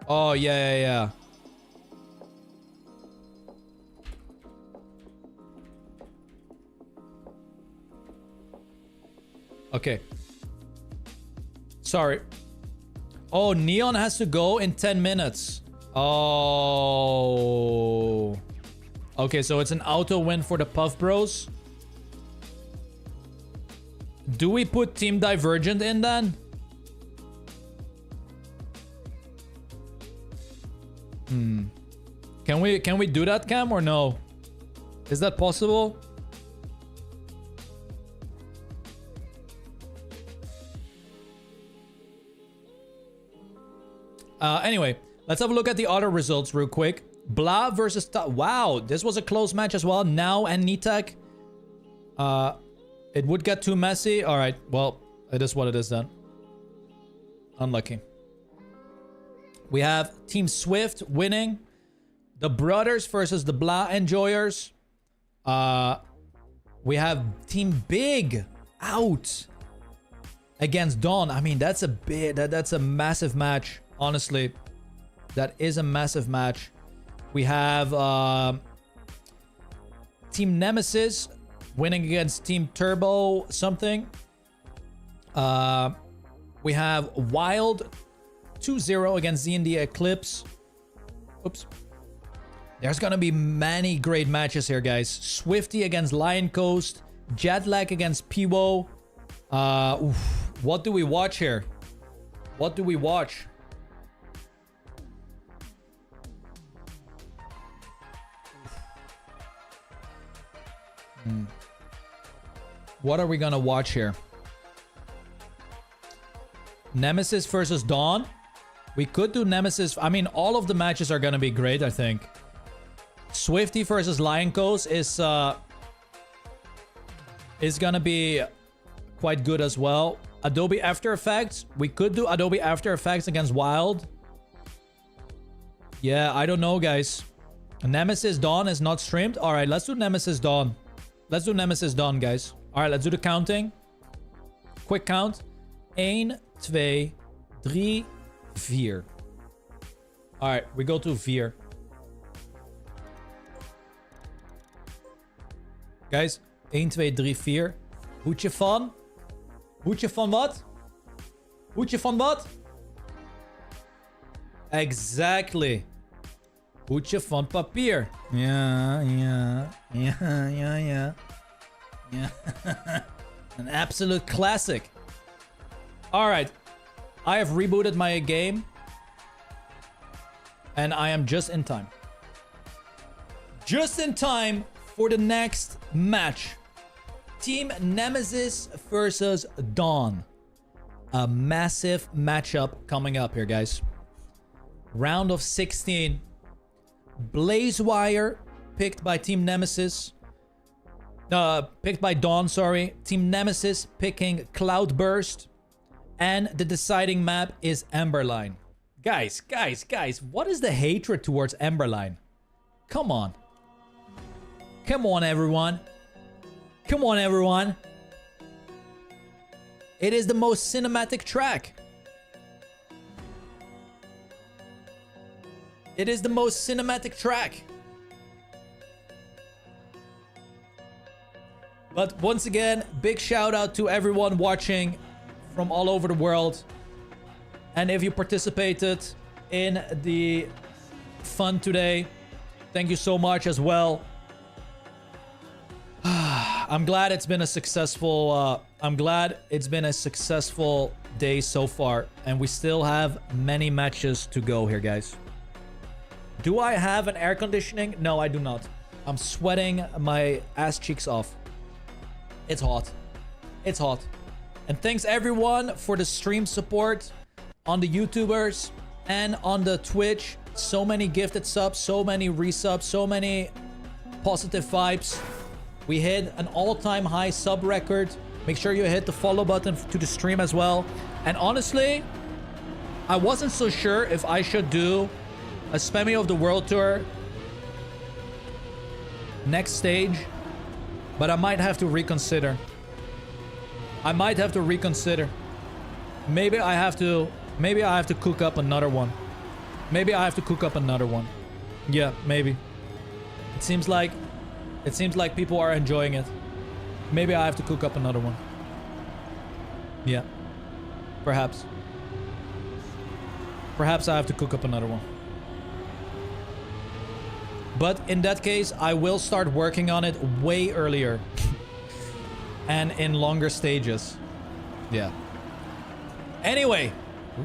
Oh, yeah. Okay. Sorry. Oh, Neon has to go in 10 minutes. Oh. Okay, so it's an auto win for the Puff Bros. Do we put Team Divergent in then? Can we do that, Cam, or no? Is that possible? Anyway, let's have a look at the other results real quick. Blah versus wow, this was a close match as well. Now and Nitek. It would get too messy. All right, well, it is what it is then. Unlucky. We have Team Swift winning. The Brothers versus the Blah Enjoyers. We have Team Big out against Dawn. I mean, that's a massive match. Honestly, that is a massive match. We have Team Nemesis winning against Team Turbo something. We have Wild 2-0 against Z&D Eclipse. Oops. There's gonna be many great matches here, guys. Swifty against Lion Coast. Jetlag against Piwo. What do we watch here? What do we watch? What are we gonna watch here? Nemesis versus Dawn. We could do Nemesis. I mean, all of the matches are gonna be great, I think. Swifty versus Lion Coast is gonna be quite good as well. Adobe After Effects. We could do Adobe After Effects against Wild. Yeah, I don't know, guys. Nemesis Dawn is not streamed. All right, let's do Nemesis Dawn. Let's do Nemesis Dawn, guys. All right, let's do the counting. Quick count. 1, 2, 3, 4. All right, we go to 4. Guys, 1, 2, 3, 4. Hoedje van? Hoedje van wat? Hoedje van wat? Exactly. Hoedje van papier. Ja. An absolute classic. Alright. I have rebooted my game. And I am just in time. Just in time for the next match. Team Nemesis versus Dawn. A massive matchup coming up here, guys. Round of 16. Blazewire picked by Team Nemesis. Picked by Dawn, sorry. Team Nemesis picking Cloudburst. And the deciding map is Emberline. Guys, what is the hatred towards Emberline? Come on. Come on, everyone. Come on, everyone. It is the most cinematic track. It is the most cinematic track. But once again, big shout out to everyone watching from all over the world. And if you participated in the fun today, thank you so much as well. I'm glad it's been a successful day so far, and we still have many matches to go here, guys. Do I have an air conditioning? No, I do not. I'm sweating my ass cheeks off. It's hot. It's hot. And thanks everyone for the stream support on the YouTubers and on the Twitch. So many gifted subs, so many resubs, so many positive vibes. We hit an all-time high sub record. Make sure you hit the follow button to the stream as well. And honestly, I wasn't so sure if I should do a Spammiej of the World Tour next stage, but I might have to reconsider. Maybe I have to cook up another one. Yeah, maybe. It seems like people are enjoying it. Maybe I have to cook up another one. Yeah. Perhaps I have to cook up another one. But in that case, I will start working on it way earlier. And in longer stages. Yeah. Anyway,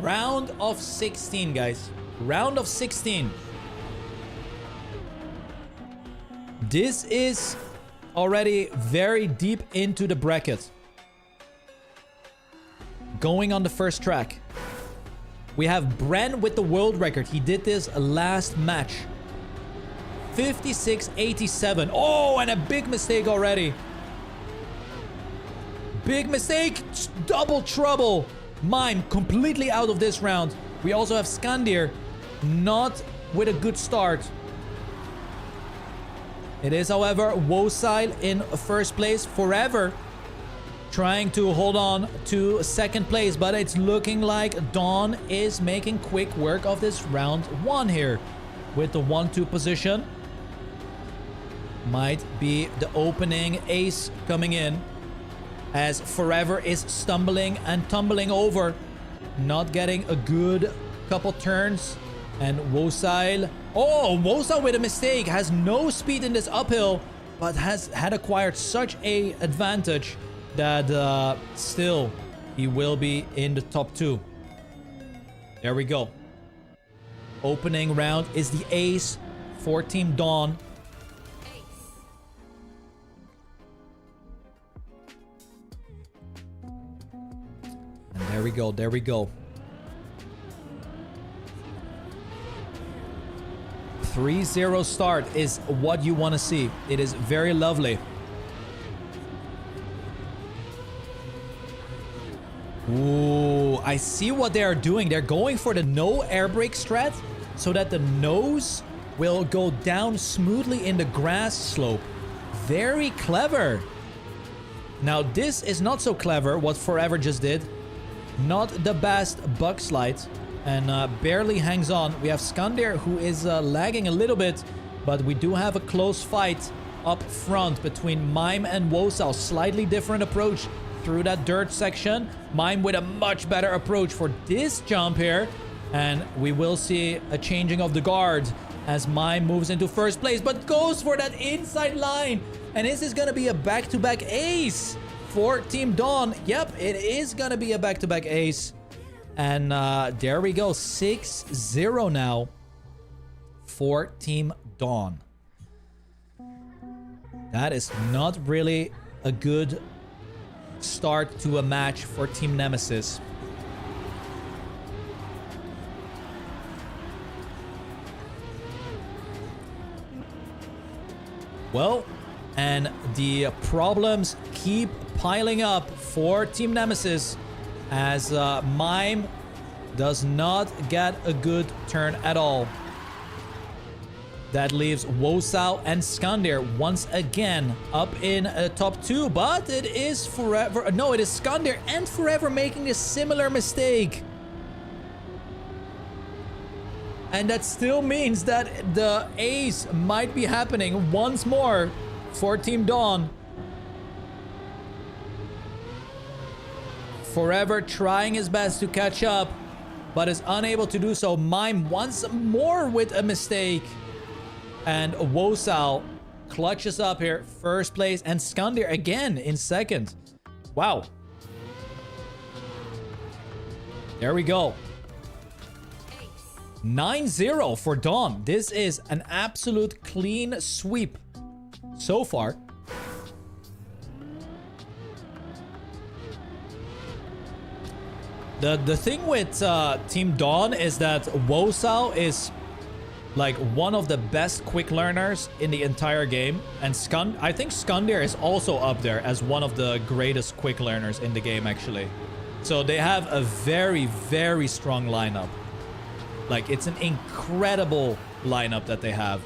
round of 16, guys. Round of 16. This is already very deep into the bracket. Going on the first track. We have Bren with the world record. He did this last match. 56.87. Oh, and a big mistake already. Big mistake. Double trouble. Mime completely out of this round. We also have Skandir not with a good start. It is, however, Wosil in first place. Forever trying to hold on to second place, but it's looking like Dawn is making quick work of this round one here with the 1-2 position. Might be the opening ace coming in as Forever is stumbling and tumbling over, not getting a good couple turns. And Wosil, Wosil with a mistake, has no speed in this uphill, but had acquired such a advantage that still he will be in the top 2. There we go. Opening round is the ace for Team Dawn. And there we go, there we go. 3-0 start is what you want to see. It is very lovely. Ooh, I see what they are doing. They're going for the no air brake strat so that the nose will go down smoothly in the grass slope. Very clever. Now, this is not so clever what Forever just did. Not the best bug slide. And barely hangs on. We have Skandir who is lagging a little bit, but we do have a close fight up front between Mime and Wosao. Slightly different approach through that dirt section. Mime with a much better approach for this jump here. And we will see a changing of the guard as Mime moves into first place, but goes for that inside line. And is this going to be a back-to-back ace for Team Dawn? Yep, it is going to be a back-to-back ace. And there we go. 6-0 now for Team Dawn. That is not really a good start to a match for Team Nemesis. Well, and the problems keep piling up for Team Nemesis as Mime does not get a good turn at all. That leaves Wosao and Skandir once again up in top 2, but it is Forever. No, it is Skandir and Forever making a similar mistake. And that still means that the ace might be happening once more for Team Dawn. Forever trying his best to catch up, but is unable to do so. Mime once more with a mistake. And Wosao clutches up here, first place, and Skandir again in second. Wow. There we go. 9-0 for Dawn. This is an absolute clean sweep so far. The thing with Team Dawn is that Wosao is like one of the best quick learners in the entire game, and I think Skandir is also up there as one of the greatest quick learners in the game actually. So they have a very, very strong lineup. Like, it's an incredible lineup that they have.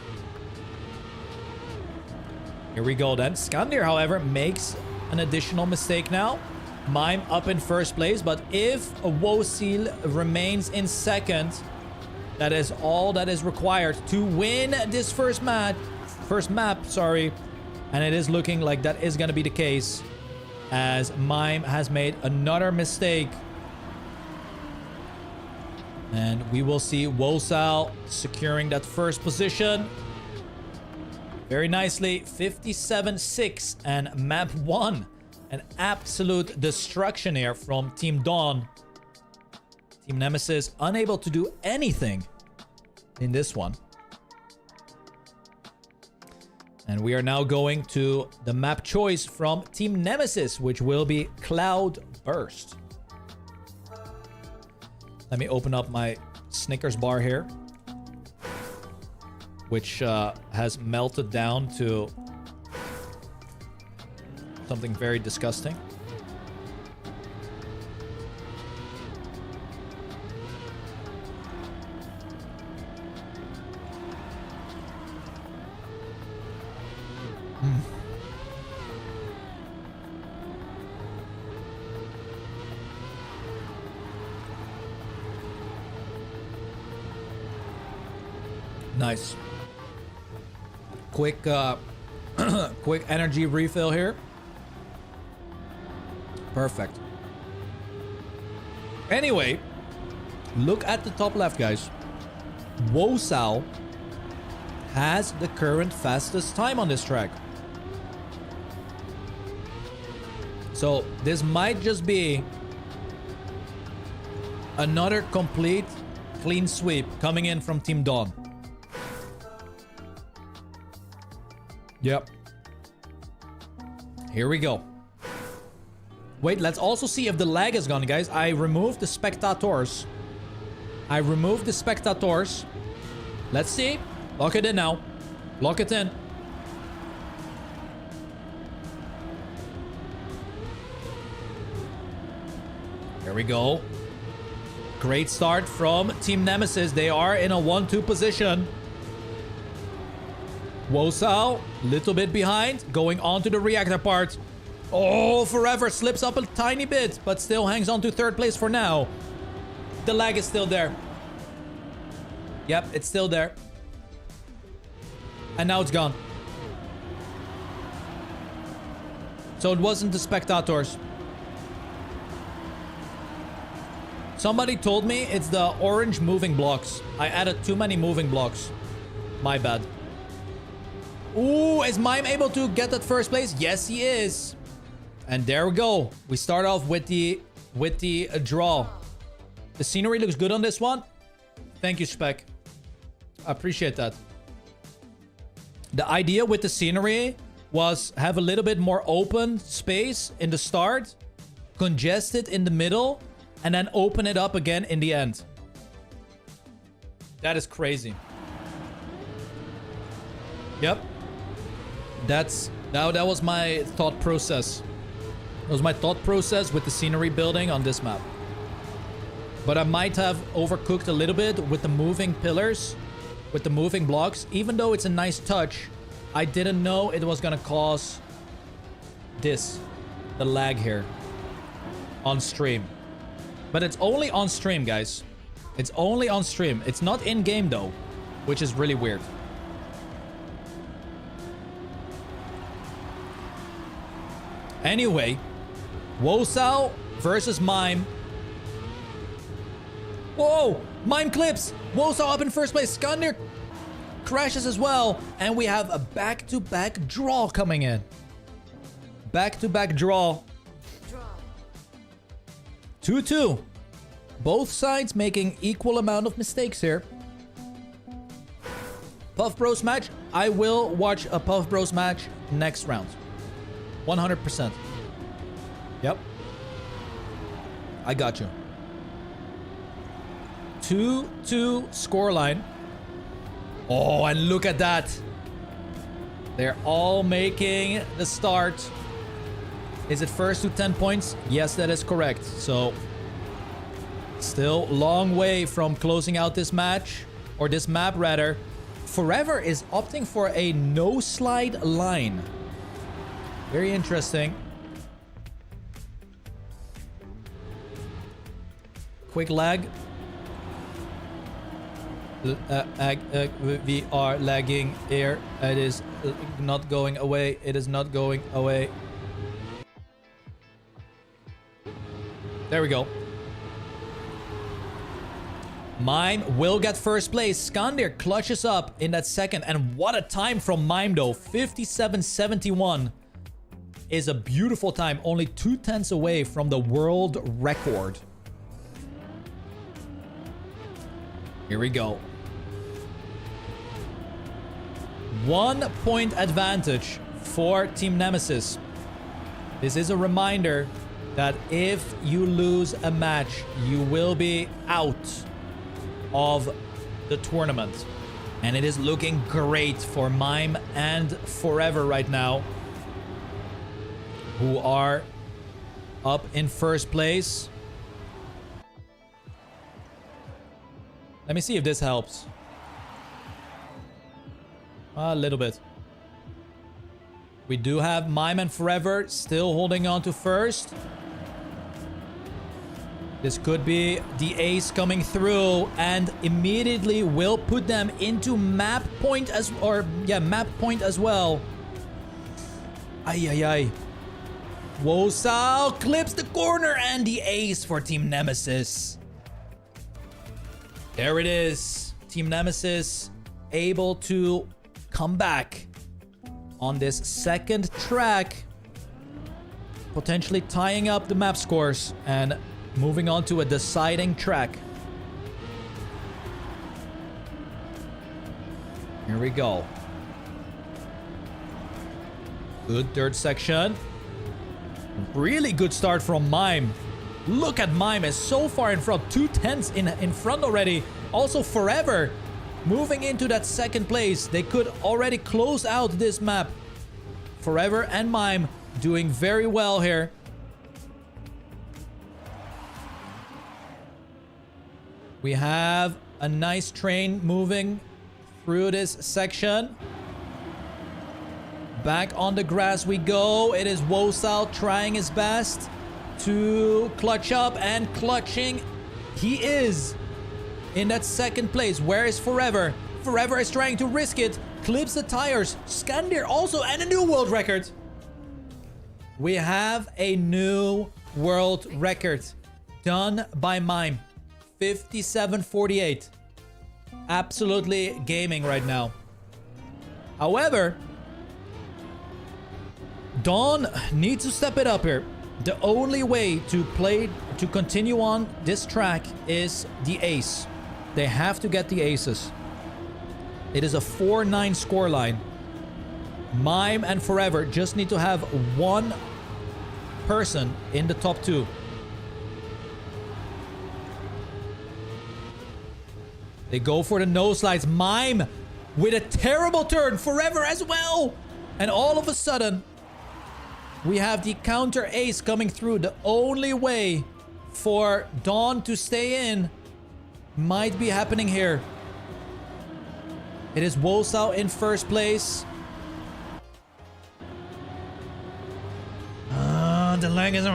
Here we go then. Skandir, however, makes an additional mistake now. Mime up in first place, but if Wosil remains in second, that is all that is required to win this first map, and it is looking like that is going to be the case as Mime has made another mistake. And we will see Wosao securing that first position very nicely. 57-6 and map 1. An absolute destruction here from Team Dawn. Team Nemesis unable to do anything in this one. And we are now going to the map choice from Team Nemesis, which will be Cloudburst. Let me open up my Snickers bar here, which has melted down to something very disgusting. Nice. Quick quick energy refill here. Perfect. Anyway, look at the top left, guys. Wosao has the current fastest time on this track. So this might just be another complete clean sweep coming in from Team Dawn. Yep. Here we go. Wait, let's also see if the lag is gone, guys. I removed the spectators. Let's see. Lock it in now. Lock it in. Here we go. Great start from Team Nemesis. They are in a 1-2 position. Wosao, little bit behind, going on to the reactor part. Oh, Forever slips up a tiny bit, but still hangs on to third place for now. The lag is still there. Yep, it's still there. And now it's gone. So it wasn't the spectators. Somebody told me it's the orange moving blocks. I added too many moving blocks. My bad. Ooh, is Mime able to get that first place? Yes, he is. And there we go. We start off with the draw. The scenery looks good on this one. Thank you, Spec. I appreciate that. The idea with the scenery was have a little bit more open space in the start, congest it in the middle, and then open it up again in the end. That is crazy. Yep. That was my thought process. That was my thought process with the scenery building on this map. But I might have overcooked a little bit with the moving pillars, with the moving blocks. Even though it's a nice touch, I didn't know it was gonna cause this, the lag here, on stream. But it's only on stream, guys. It's only on stream. It's not in-game though, which is really weird. Anyway, Wosao versus Mime. Whoa! Mime clips! Wosao up in first place. Skandir crashes as well. And we have a back-to-back draw coming in. Back-to-back draw. 2-2. Both sides making equal amount of mistakes here. Puff Bros match. I will watch a Puff Bros match next round. 100%. Yep. I got you. 2-2 scoreline. Oh, and look at that. They're all making the start. Is it first to 10 points? Yes, that is correct. So, still long way from closing out this match. Or this map, rather. Forever is opting for a no-slide line. Very interesting. Quick lag. We are lagging here. It is not going away. It is not going away. There we go. Mime will get first place. Skandir clutches up in that second. And what a time from Mime though. 57.71 is a beautiful time. Only 2/10 away from the world record. Here we go. 1 point advantage for Team Nemesis. This is a reminder that if you lose a match, you will be out of the tournament. And it is looking great for Mime and Forever right now, who are up in first place. Let me see if this helps. A little bit. We do have Mime and Forever still holding on to first. This could be the ace coming through and immediately will put them into map point as well. Ay ay ay. Wosao clips the corner and the ace for Team Nemesis. There it is. Team Nemesis able to come back on this second track, potentially tying up the map scores and moving on to a deciding track. Here we go. Good third section. Really good start from Mime. Look at Mime is so far in front. 2/10 in front already. Also Forever moving into that second place. They could already close out this map. Forever and Mime doing very well here. We have a nice train moving through this section. Back on the grass we go. It is Wosao trying his best to clutch up, and clutching he is in that second place. Where is Forever? Forever is trying to risk it. Clips the tires. Skandir also, and a new world record. We have a new world record done by Mime. 57:48. Absolutely gaming right now. However, Dawn needs to step it up here. The only way to continue on this track is the ace. They have to get the aces. It is a 4-9 scoreline. Mime and Forever just need to have one person in the top 2. They go for the no slides. Mime with a terrible turn. Forever as well. And all of a sudden, we have the counter ace coming through. The only way for Dawn to stay in might be happening here. It is Wosao in first place. The leg is...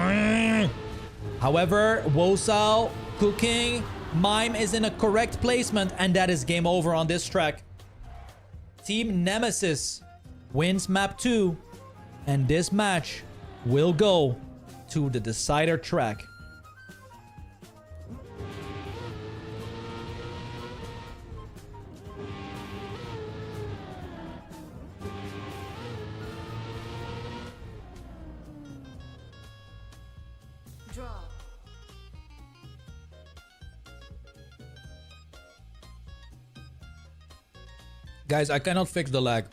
However, Wosao cooking. Mime is in a correct placement, and that is game over on this track. Team Nemesis wins map 2, and this match will go to the decider track. Draw. Guys, I cannot fix the lag.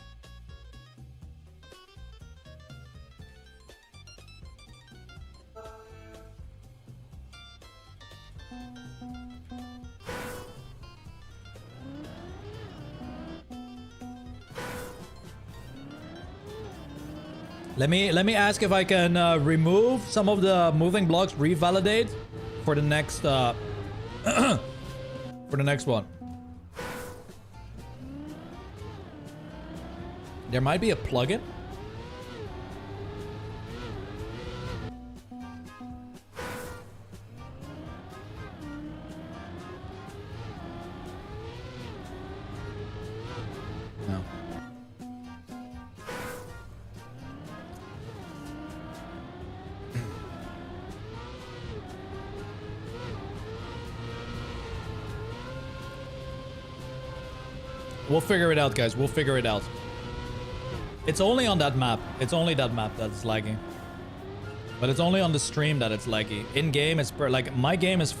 Let me ask if I can remove some of the moving blocks, revalidate for the next for the next one. There might be a plugin. No. We'll figure it out, guys. We'll figure it out. It's only on that map. It's only that map that's lagging. But it's only on the stream that it's laggy. In game, it's like my game is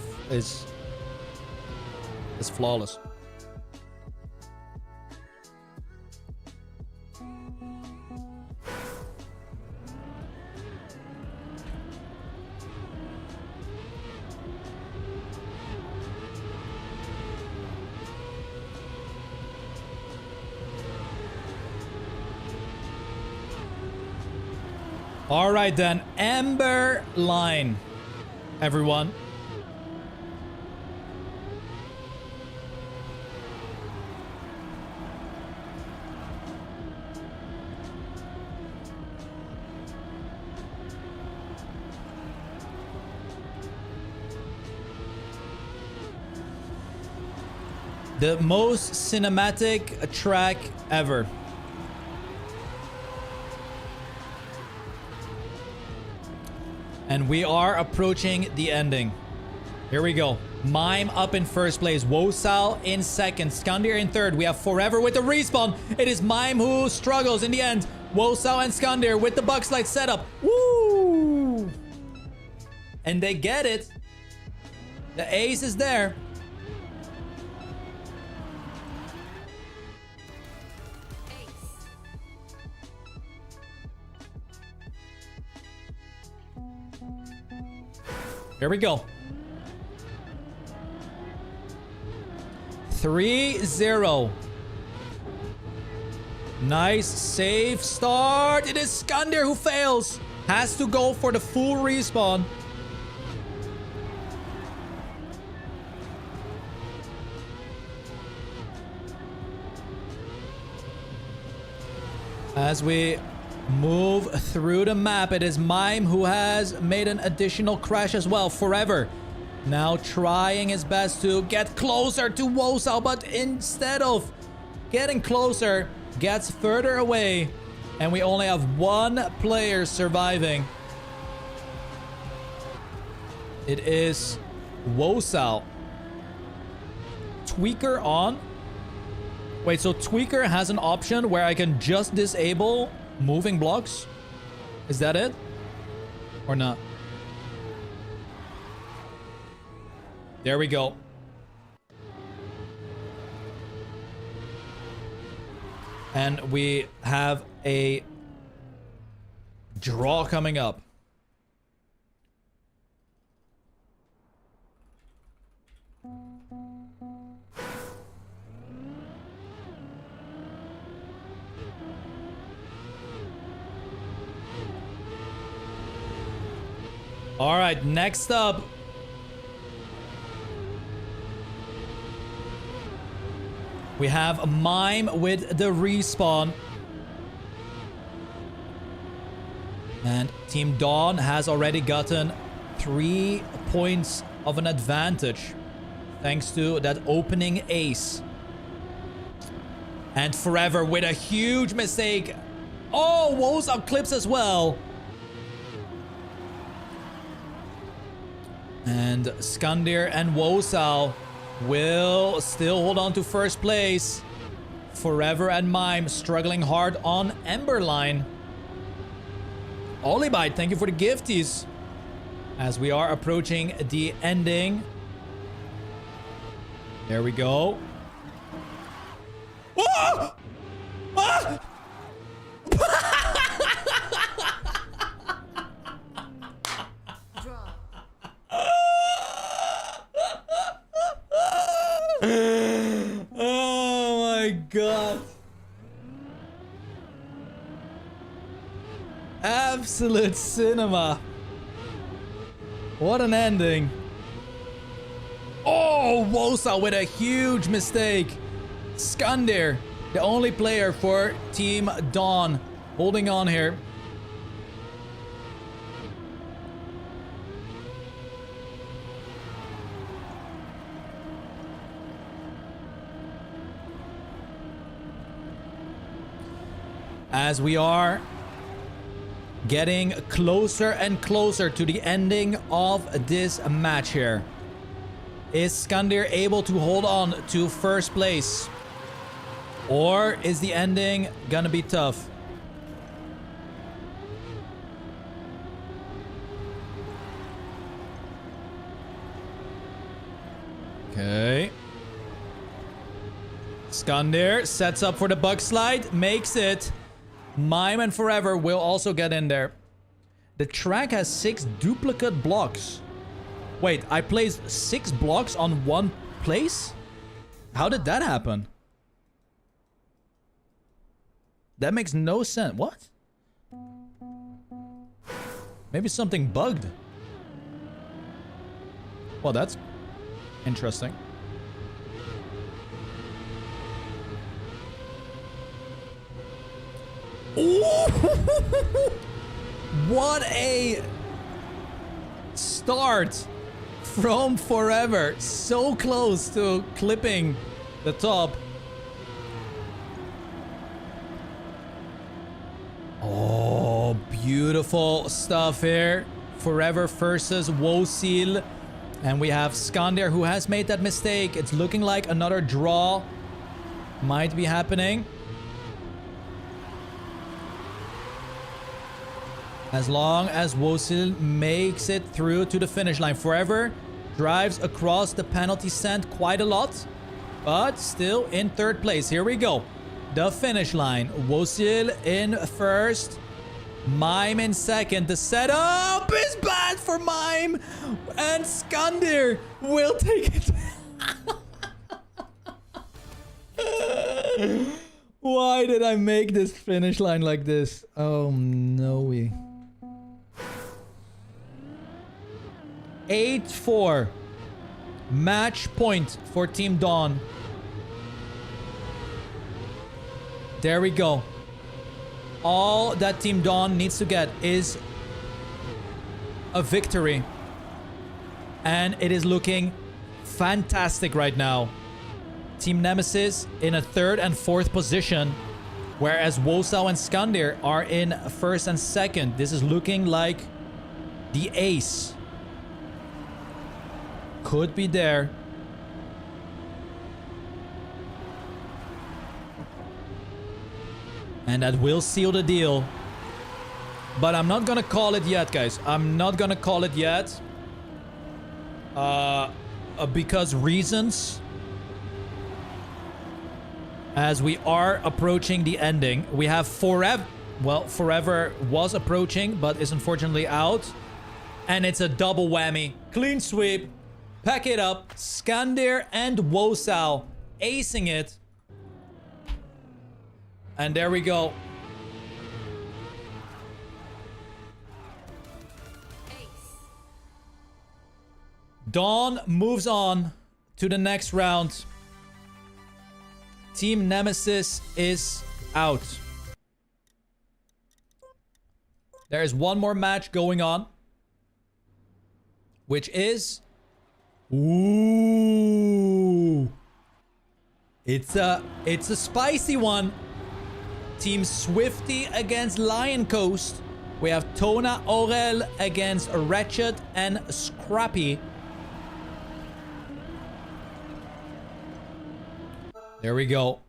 flawless. All right then, Amber line, everyone. The most cinematic track ever. And we are approaching the ending. Here we go. Mime up in first place. Wosal in second. Skandir in third. We have Forever with the respawn. It is Mime who struggles in the end. Wosal and Skandir with the bug slide setup. Woo! And they get it. The ace is there. Here we go. 3-0. Nice safe start. It is Skandir who fails. Has to go for the full respawn. As we move through the map, it is Mime who has made an additional crash as well. Forever now trying his best to get closer to Wosal, but instead of getting closer, gets further away. And we only have one player surviving. It is Wosal. Tweaker on. Wait, so Tweaker has an option where I can just disable moving blocks? Is that it? Or not? There we go. And we have a draw coming up. All right, next up. We have Mime with the respawn. And Team Dawn has already gotten 3 points of an advantage. Thanks to that opening ace. And Forever with a huge mistake. Oh, Woes out clips as well. And Skandir and Wosal will still hold on to first place. Forever and Mime struggling hard on Emberline. Olibite, thank you for the gifties. As we are approaching the ending. There we go. Whoa! Ah! Oh my god. Absolute cinema. What an ending. Oh, Wosa with a huge mistake. Skandir, the only player for Team Dawn, holding on here. As we are getting closer and closer to the ending of this match here. Is Skandir able to hold on to first place? Or is the ending gonna be tough? Okay. Skandir sets up for the bug slide, makes it. Mime and Forever will also get in there. The track has 6 duplicate blocks. Wait, I placed 6 blocks on one place? How did that happen? That makes no sense. What? Maybe something bugged. Well, that's interesting. What a start from Forever. So close to clipping the top. Oh, beautiful stuff here. Forever versus Wosil. And we have Skandir who has made that mistake. It's looking like another draw might be happening. As long as Wosil makes it through to the finish line. Forever drives across the penalty stand quite a lot, but still in third place. Here we go. The finish line. Wosil in first. Mime in second. The setup is bad for Mime. And Skandir will take it. Why did I make this finish line like this? Oh, no. 8-4. Match point for Team Dawn. There we go. All that Team Dawn needs to get is a victory. And it is looking fantastic right now. Team Nemesis in a 3rd and 4th position. Whereas Wosao and Skandir are in 1st and 2nd. This is looking like the ace. could be there. And that will seal the deal. But I'm not gonna call it yet, guys. I'm not gonna call it yet. Because reasons. As we are approaching the ending. We have forever... Well, Forever was approaching, but is unfortunately out. And it's a double whammy. Clean sweep. Pack it up. Skandir and Wosal acing it. And there we go. Dawn moves on to the next round. Team Nemesis is out. There is one more match going on. Which is... Ooh. It's a spicy one. Team Swifty against Lion Coast. We have Tona Aurel against Wretched and Scrappy. There we go.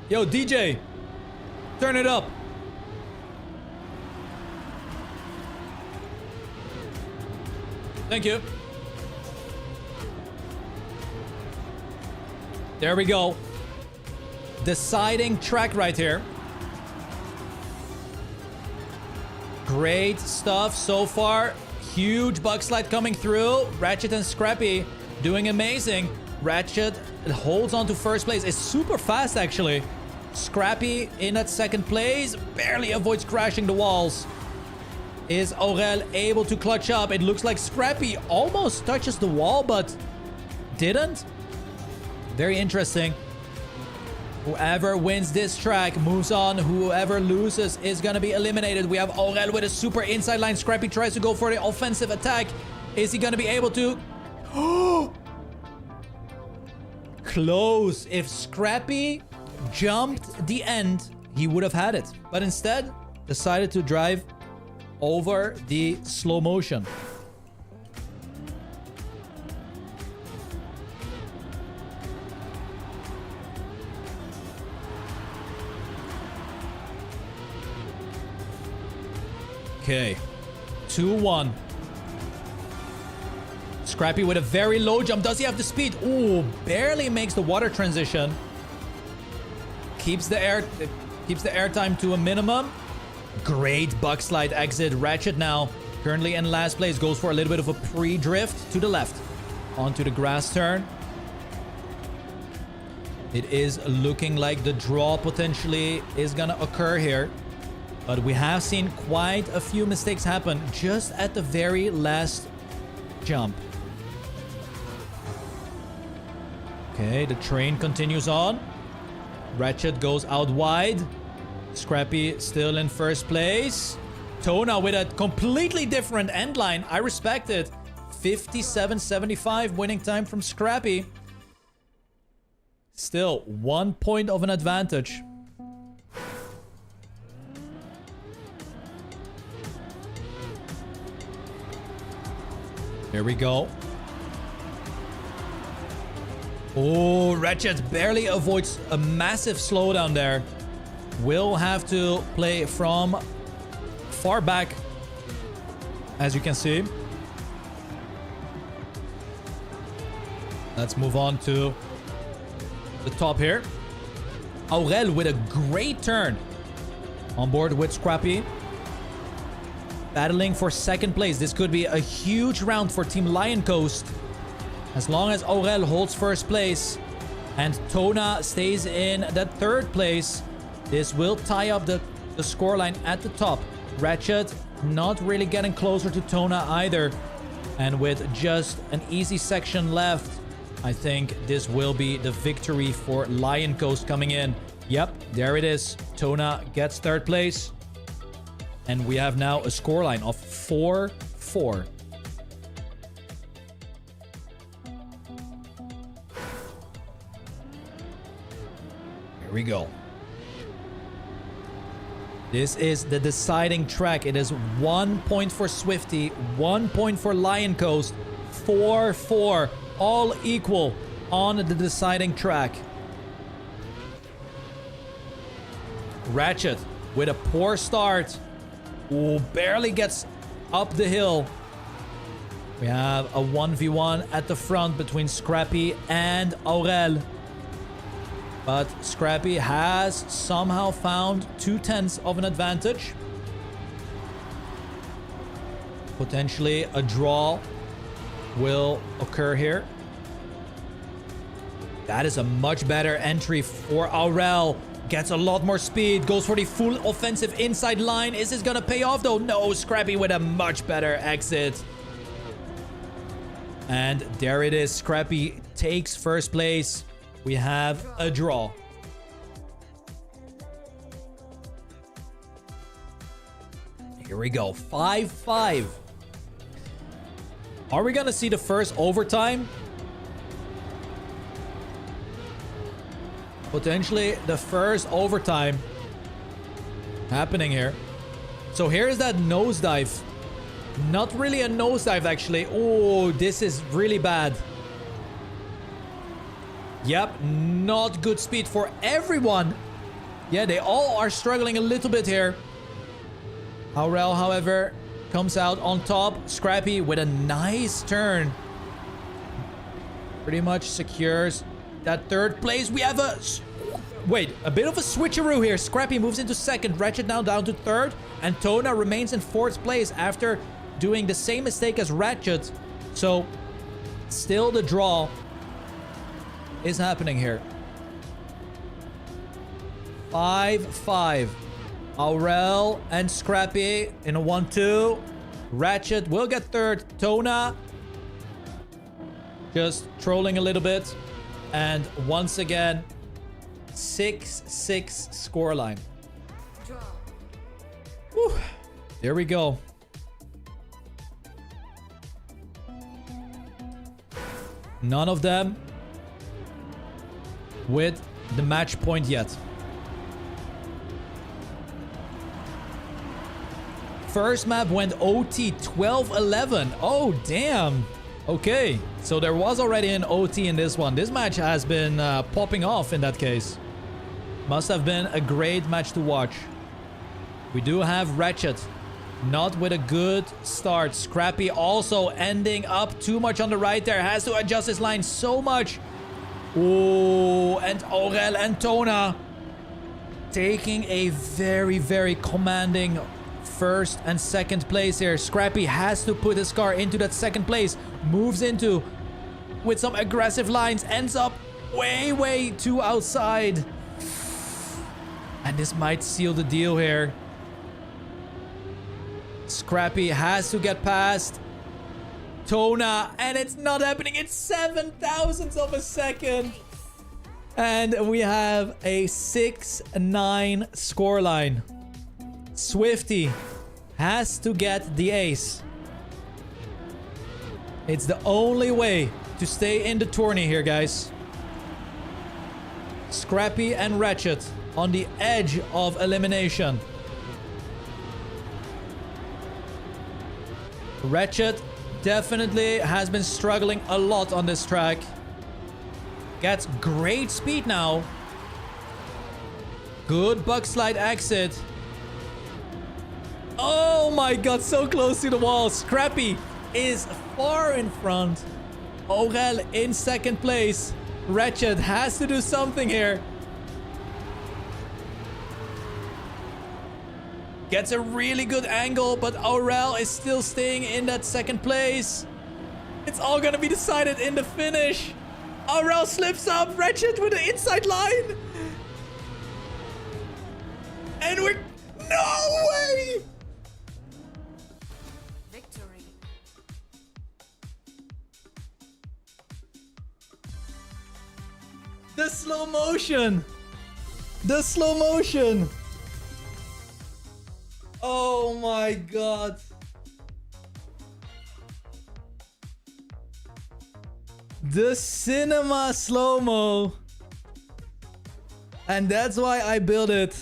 Yo, DJ. Turn it up. Thank you. There we go. Deciding track right here. Great stuff so far. Huge bug slide coming through. Ratchet and Scrappy doing amazing. Ratchet holds on to first place. It's super fast, actually. Scrappy in at second place. Barely avoids crashing the walls. Is Aurel able to clutch up? It looks like Scrappy almost touches the wall, but didn't. Very interesting. Whoever wins this track moves on. Whoever loses is going to be eliminated. We have Aurel with a super inside line. Scrappy tries to go for the offensive attack. Is he going to be able to? Close. If Scrappy jumped the end, he would have had it. But instead, decided to drive over the slow motion. Okay. 2-1. Scrappy with a very low jump. Does he have the speed? Ooh, barely makes the water transition. Keeps the air time to a minimum. Great bug slide exit. Ratchet now currently in last place. Goes for a little bit of a pre-drift to the left. Onto the grass turn. It is looking like the draw potentially is gonna occur here. But we have seen quite a few mistakes happen just at the very last jump. Okay, the train continues on. Ratchet goes out wide. Scrappy still in first place. Tona with a completely different end line. I respect it. 57.75 winning time from Scrappy. Still 1 point of an advantage. Here we go. Oh, Ratchet barely avoids a massive slowdown there. Will have to play from far back, as you can see. Let's move on to the top here. Aurel with a great turn. On board with Scrappy. Battling for second place. This could be a huge round for Team Lion Coast. As long as Aurel holds first place and Tona stays in that third place, this will tie up the scoreline at the top. Ratchet not really getting closer to Tona either. And with just an easy section left, I think this will be the victory for Lion Coast coming in. Yep, there it is. Tona gets third place. And we have now a scoreline of 4-4. Here we go. This is the deciding track. It is 1 point for Swifty, 1 point for Lion Coast, 4-4, all equal on the deciding track. Ratchet with a poor start. Ooh, barely gets up the hill. We have a 1v1 at the front between Scrappy and Aurel. But Scrappy has somehow found 2/10 of an advantage. Potentially a draw will occur here. That is a much better entry for Aurel. Gets a lot more speed. Goes for the full offensive inside line. Is this gonna pay off though? No, Scrappy with a much better exit. And there it is. Scrappy takes first place. We have a draw. Here we go. 5-5. Are we gonna see the first overtime? Potentially the first overtime happening here. So here's that nosedive. Not really a nosedive, actually. Oh, this is really bad. Yep, not good speed for everyone. Yeah, they all are struggling a little bit here. Aurel, however, comes out on top. Scrappy with a nice turn. Pretty much secures that third place. We have a... Wait, a bit of a switcheroo here. Scrappy moves into second. Ratchet now down to third. And Tona remains in fourth place after doing the same mistake as Ratchet. So, still the draw is happening here. 5-5. Aurel and Scrappy in a 1-2. Ratchet will get third. Tona just trolling a little bit. And once again, 6-6 scoreline. Whew. There we go. None of them with the match point yet. First map went OT 12-11. Oh, damn. Okay, so there was already an OT in this one. This match has been popping off in that case. Must have been a great match to watch. We do have Ratchet. Not with a good start. Scrappy also ending up too much on the right there. Has to adjust his line so much. Oh, and Aurel and Tona taking a very, very commanding first and second place here. Scrappy has to put his car into that second place. Moves into with some aggressive lines. Ends up way, way too outside. And this might seal the deal here. Scrappy has to get past Tona, and it's not happening. It's 7,000ths of a second. And we have a 6-9 scoreline. Swifty has to get the ace. It's the only way to stay in the tourney here, guys. Scrappy and Ratchet on the edge of elimination. Ratchet definitely has been struggling a lot on this track. Gets great speed now. Good bug slide exit. Oh my god, so close to the wall. Scrappy is far in front. Aurel in second place. Ratchet has to do something here. Gets a really good angle, but Aurel is still staying in that second place. It's all gonna be decided in the finish. Aurel slips up. Ratchet with the inside line. And we're... No way! Victory. The slow motion. The slow motion. Oh my god. The cinema slow-mo. And that's why I built it.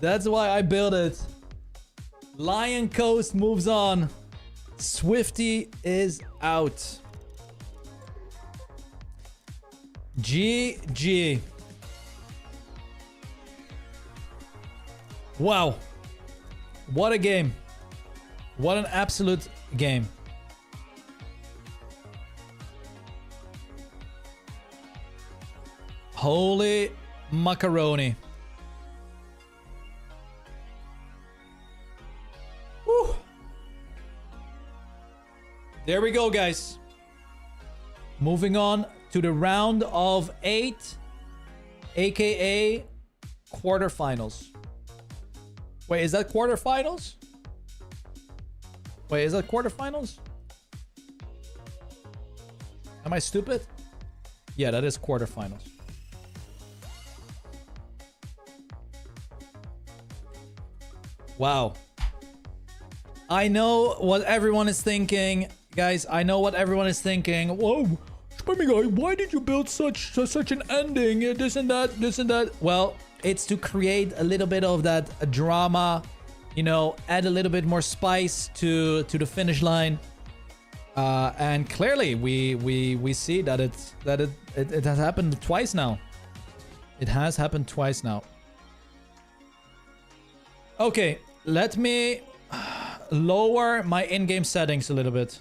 That's why I built it. Lion Coast moves on. Swifty is out. GG. Wow. What a game. What an absolute game. Holy macaroni. Woo. There we go, guys. Moving on to the round of 8, aka quarterfinals. Wait, is that quarterfinals? Wait, is that quarterfinals? Am I stupid? Yeah, that is quarterfinals. Wow. I know what everyone is thinking. Guys, I know what everyone is thinking. Whoa, Spammiej, why did you build such an ending? This and that, this and that. Well, it's to create a little bit of that drama, you know, add a little bit more spice to the finish line. And clearly we see that it has happened twice now. It has happened twice now. Okay, let me lower my in-game settings a little bit.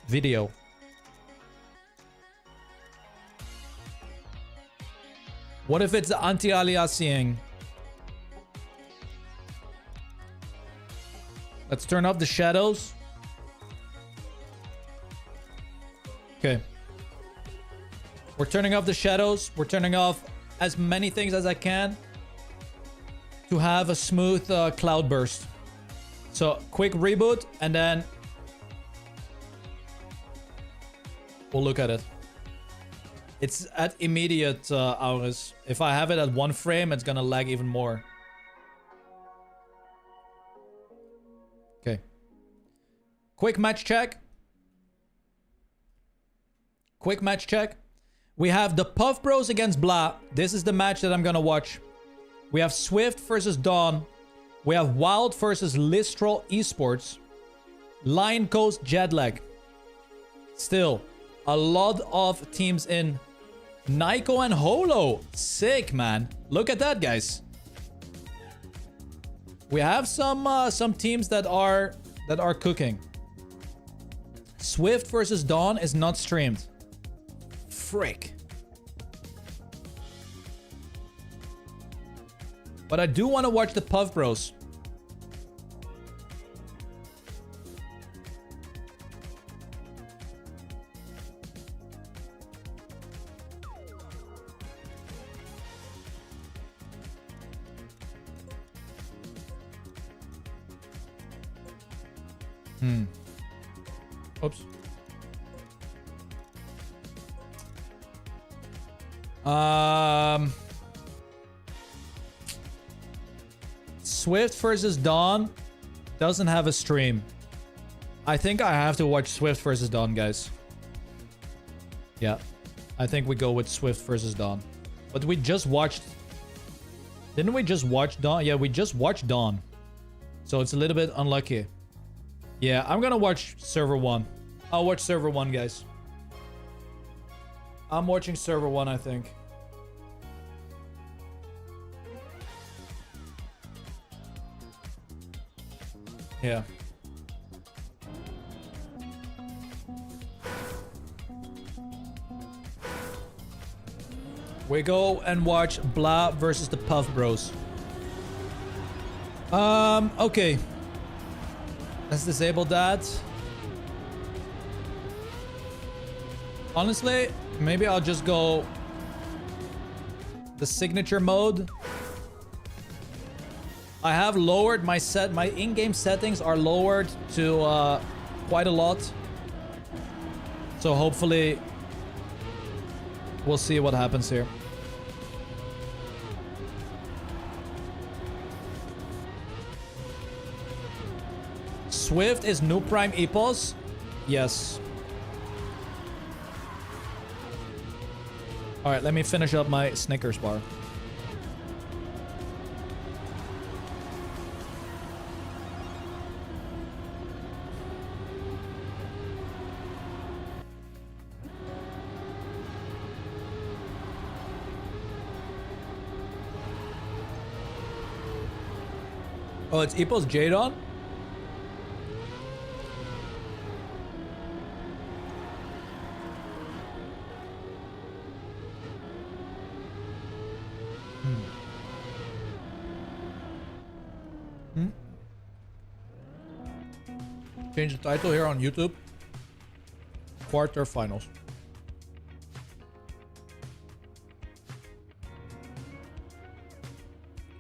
Video. What if it's anti-aliasing? Let's turn off the shadows. Okay. We're turning off the shadows. We're turning off as many things as I can to have a smooth cloudburst. So quick reboot and then we'll look at it. It's at immediate hours. If I have it at 1 frame, it's gonna lag even more. Okay. Quick match check. Quick match check. We have the Puff Bros against Blah. This is the match that I'm gonna watch. We have Swift versus Dawn. We have Wild versus Listral Esports. Lion Coast Jetlag. Still, a lot of teams in. Nyko and Holo. Sick, man. Look at that, guys. We have some teams that are cooking. Swift versus Dawn is not streamed. Frick. But I do want to watch the Puff Bros. Oops. Swift versus Dawn doesn't have a stream. I think I have to watch Swift versus Dawn, guys. Yeah. I think we go with Swift versus Dawn. But we just watched... Didn't we just watch Dawn? Yeah, we just watched Dawn. So it's a little bit unlucky. Yeah, I'm gonna watch server 1. I'll watch server 1, guys. I'm watching server 1, I think. Yeah. We go and watch Blah versus the Puff Bros. Okay. Let's disable that. Honestly, maybe I'll just go the signature mode. I have lowered my in-game settings are lowered to quite a lot. So hopefully we'll see what happens here. Swift is New Prime Epos? Yes. Alright, let me finish up my Snickers bar. Oh, it's Epo's Jadon? Change the title here on YouTube. Quarterfinals.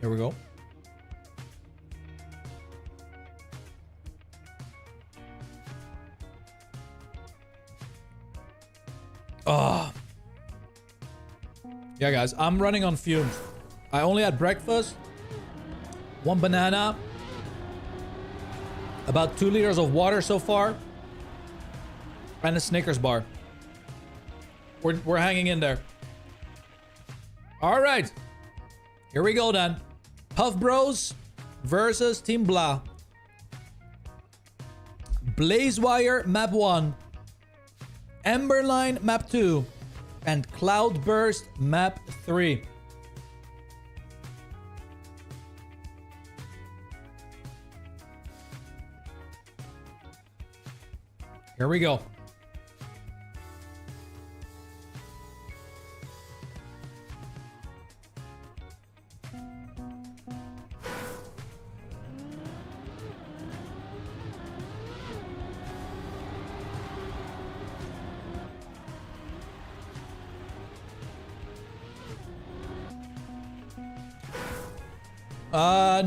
Here we go. Ah. Yeah, guys, I'm running on fumes. I only had breakfast, 1 banana, about 2 liters of water so far, and a Snickers bar. We're hanging in there. All right. Here we go then. Puff Bros versus Team Blah. Blazewire map 1. Emberline map 2. And Cloudburst map 3. Here we go.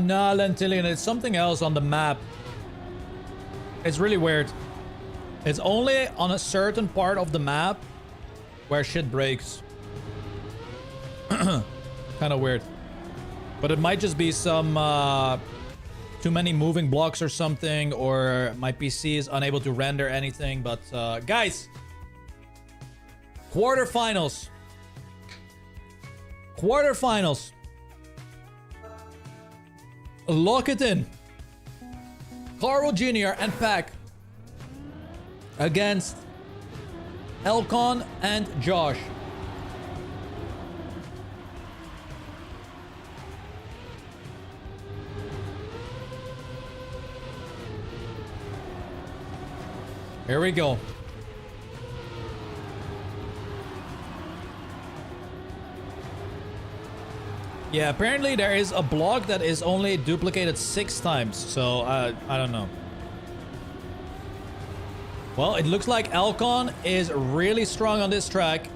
Nah, Lentillion, it's something else on the map. It's really weird. It's only on a certain part of the map where shit breaks. Kind of weird. But it might just be some too many moving blocks or something, or my PC is unable to render anything. But guys, quarterfinals. Quarterfinals. Lock it in. Carl Jr. and Pack against Elcon and Josh. Here we go. Yeah, apparently there is a block that is only duplicated 6 times, so I don't know. Well, it looks like Elcon is really strong on this track.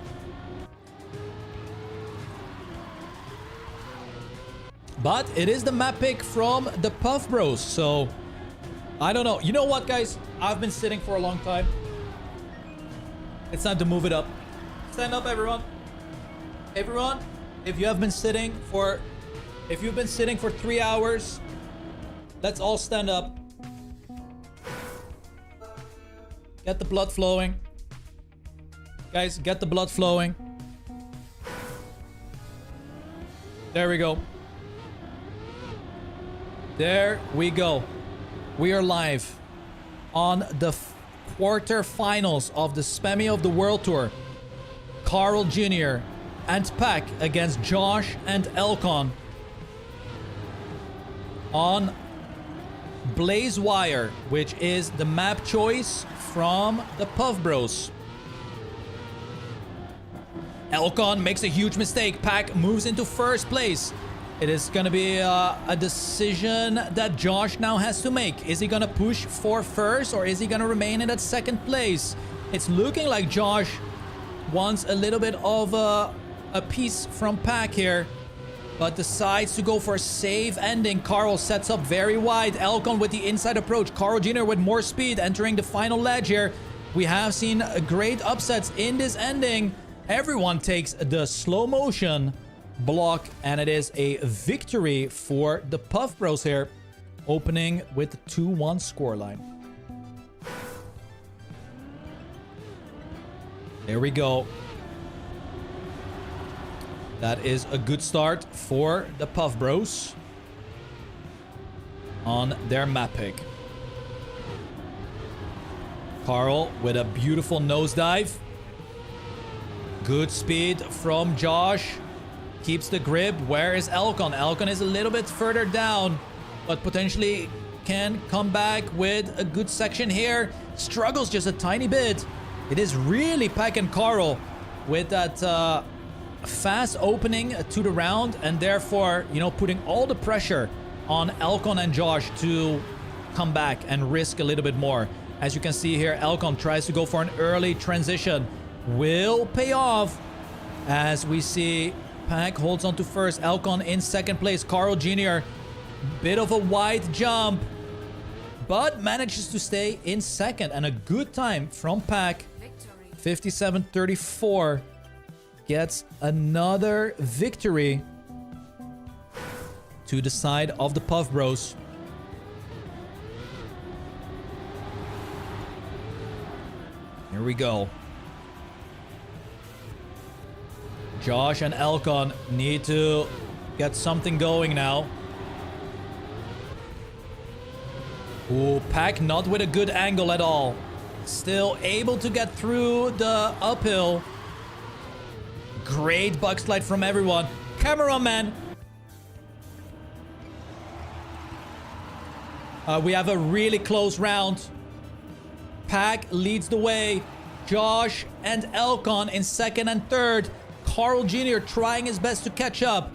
But it is the map pick from the Puff Bros, so I don't know. You know what, guys? I've been sitting for a long time. It's time to move it up. Stand up, everyone. Everyone, if you've been sitting for 3 hours, let's all stand up. Get the blood flowing. Guys, get the blood flowing. There we go. There we go. We are live on the quarterfinals of the Spammiej of the World Tour. Carl Jr. and Pack against Josh and Elcon on Blazewire, which is the map choice from the Puff Bros. Elcon makes a huge mistake. Pack moves into first place. It is going to be a decision that Josh now has to make. Is he going to push for first, or is he going to remain in that second place? It's looking like Josh wants a little bit of a piece from Pack here, but decides to go for a safe ending. Carl sets up very wide. Elcon with the inside approach. Carl Jr. with more speed entering the final ledge here. We have seen great upsets in this ending. Everyone takes the slow motion block, and it is a victory for the Puff Bros here, opening with the 2-1 scoreline. There we go. That is a good start for the Puff Bros on their map pick. Carl with a beautiful nosedive. Good speed from Josh. Keeps the grip. Where is Elcon? Elcon is a little bit further down. but potentially can come back with a good section here. Struggles just a tiny bit. It is really Pack and Carl with that fast opening to the round, and therefore, you know, putting all the pressure on Elcon and Josh to come back and risk a little bit more. As you can see here, Elcon tries to go for an early transition. Will pay off as we see Pack holds on to first, Elcon in second place, Carl Jr. Bit of a wide jump, but manages to stay in second, and a good time from Pack. 57-34 gets another victory to the side of the Puff Bros. Here we go. Josh and Elcon need to get something going now. Ooh, Pack not with a good angle at all. Still able to get through the uphill. Great bug slide from everyone. Cameraman. We have a really close round. Pack leads the way. Josh and Elcon in second and third. Carl Jr. trying his best to catch up.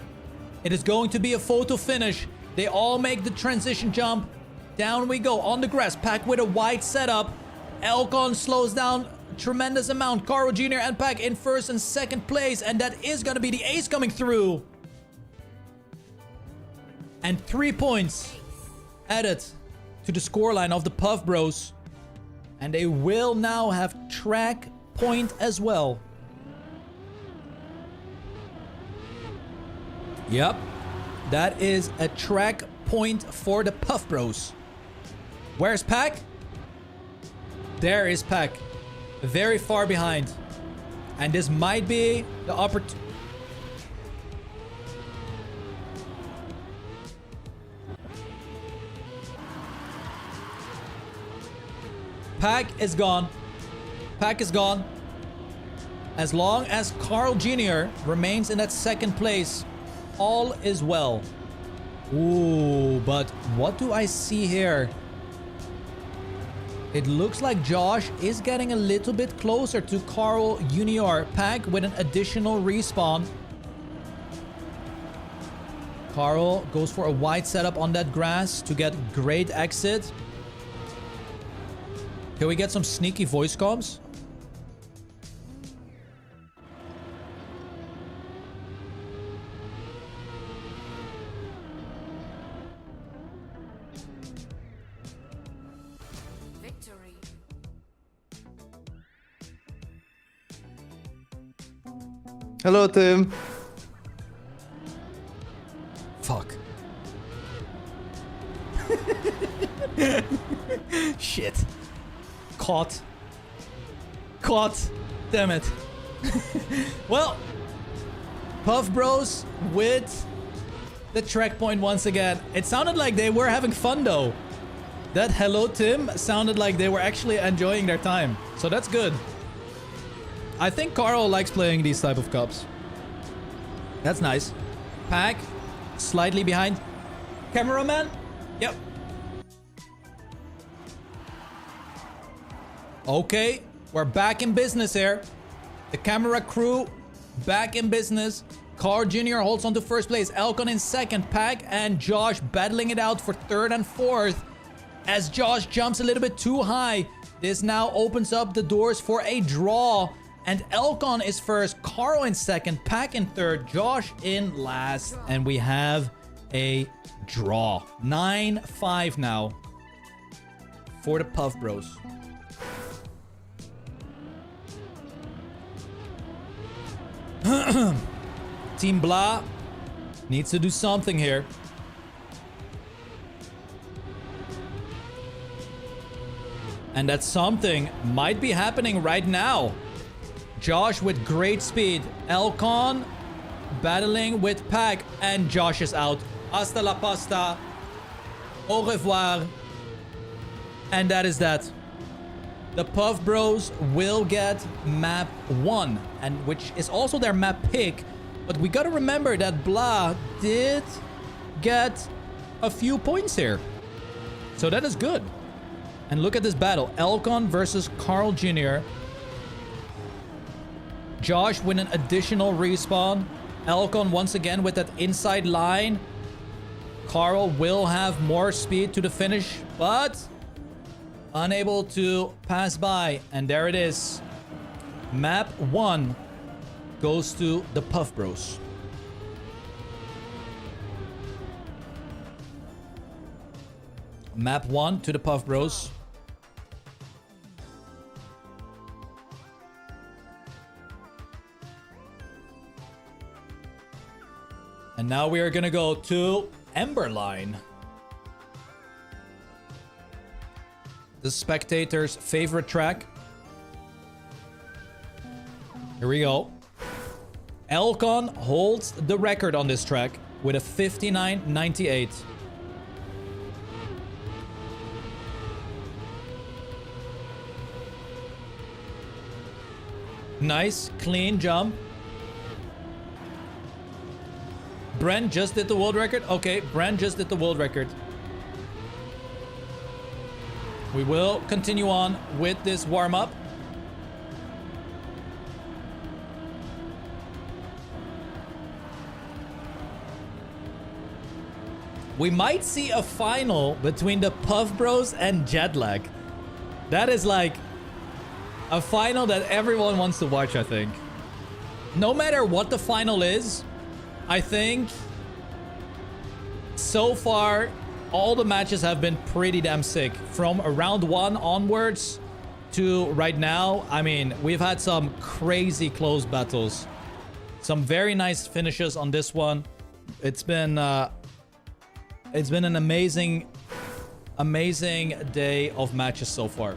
It is going to be a photo finish. They all make the transition jump. Down we go on the grass. Pack with a wide setup. Elcon slows down a tremendous amount. Carl Jr. and Pack in first and second place. And that is going to be the ace coming through. And 3 points added to the scoreline of the Puff Bros. And they will now have track point as well. Yep, that is a track point for the Puff Bros. Where's Pack? There is Pack. Very far behind. And this might be the opportunity. Pack is gone. Pack is gone. As long as Carl Jr. remains in that second place, all is well. Ooh, but what do I see here? It looks like Josh is getting a little bit closer to Carl Jr. Pack with an additional respawn. Carl goes for a wide setup on that grass to get great exit. Can we get some sneaky voice comms? Victory. Hello, Tim. Fuck. Shit. Caught. Caught. Damn it. Well, Puff Bros with the track point once again. It sounded like they were having fun though. That hello Tim sounded like they were actually enjoying their time. So that's good. I think Carl likes playing these type of cups. That's nice. Pack slightly behind. Cameraman? Yep. Okay, we're back in business here. The camera crew back in business. Carl Jr. holds on to first place. Elcon in second. Pack and Josh battling it out for third and fourth. As Josh jumps a little bit too high, this now opens up the doors for a draw. And Elcon is first. Carl in second. Pack in third. Josh in last. And we have a draw. 9-5 now for the Puff Bros. Team Blah needs to do something here. And that something might be happening right now. Josh with great speed. Elcon battling with Pack. And Josh is out. Hasta la pasta. Au revoir. And that is that. The Puff Bros will get map 1, and which is also their map pick. But we gotta remember that Blah did get a few points here. So that is good. And look at this battle. Elcon versus Carl Jr. Josh with an additional respawn. Elcon once again with that inside line. Carl will have more speed to the finish, but unable to pass by. And there it is. Map 1 goes to the Puff Bros. Map 1 to the Puff Bros. And now we are gonna go to Emberline. The spectators' favorite track. Here we go. Elcon holds the record on this track with a 59.98. Nice, clean jump. Brent just did the world record? Okay, Brent just did the world record. We will continue on with this warm-up. We might see a final between the Puff Bros and Jetlag. That is like a final that everyone wants to watch, I think. No matter what the final is, I think so far all the matches have been pretty damn sick. From round 1 onwards to right now, I mean, we've had some crazy close battles. Some very nice finishes on this one. It's been an amazing day of matches so far.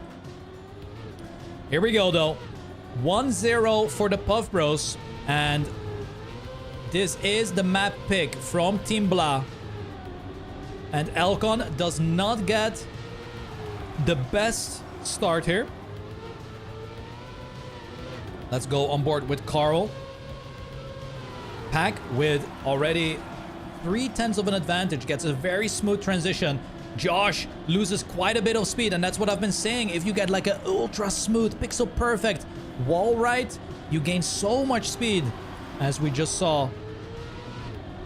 Here we go though. 1-0 for the Puff Bros. And this is the map pick from Team Blah. And Elcon does not get the best start here. Let's go on board with Carl. Pack with already 0.3 of an advantage. Gets a very smooth transition. Josh loses quite a bit of speed, and that's what I've been saying. If you get like an ultra smooth, pixel perfect wall ride, you gain so much speed, as we just saw.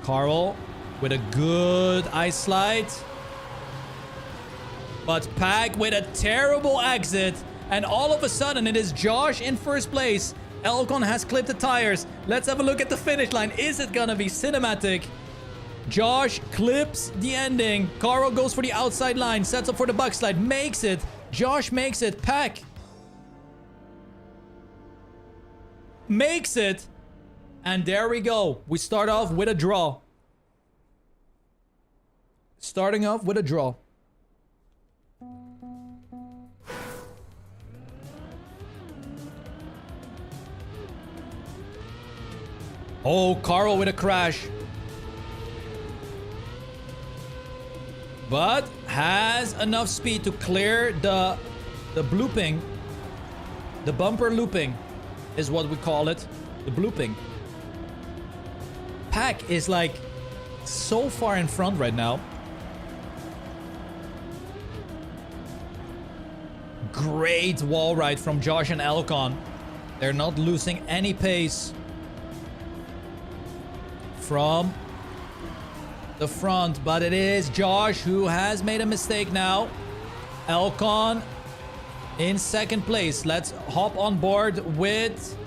Carl with a good ice slide. But Pack with a terrible exit, and all of a sudden it is Josh in first place. Elcon has clipped the tires. Let's have a look at the finish line. Is it gonna be cinematic? Josh clips the ending. Carl goes for the outside line. Sets up for the backslide. Makes it. Josh makes it. Pack makes it. And there we go. We start off with a draw. Starting off with a draw. Oh, Carl with a crash. But has enough speed to clear the blooping. The bumper looping is what we call it. The blooping. Pack is like so far in front right now. Great wall ride from Josh and Elcon. They're not losing any pace from the front, but it is Josh who has made a mistake now. Elcon in second place. Let's hop on board with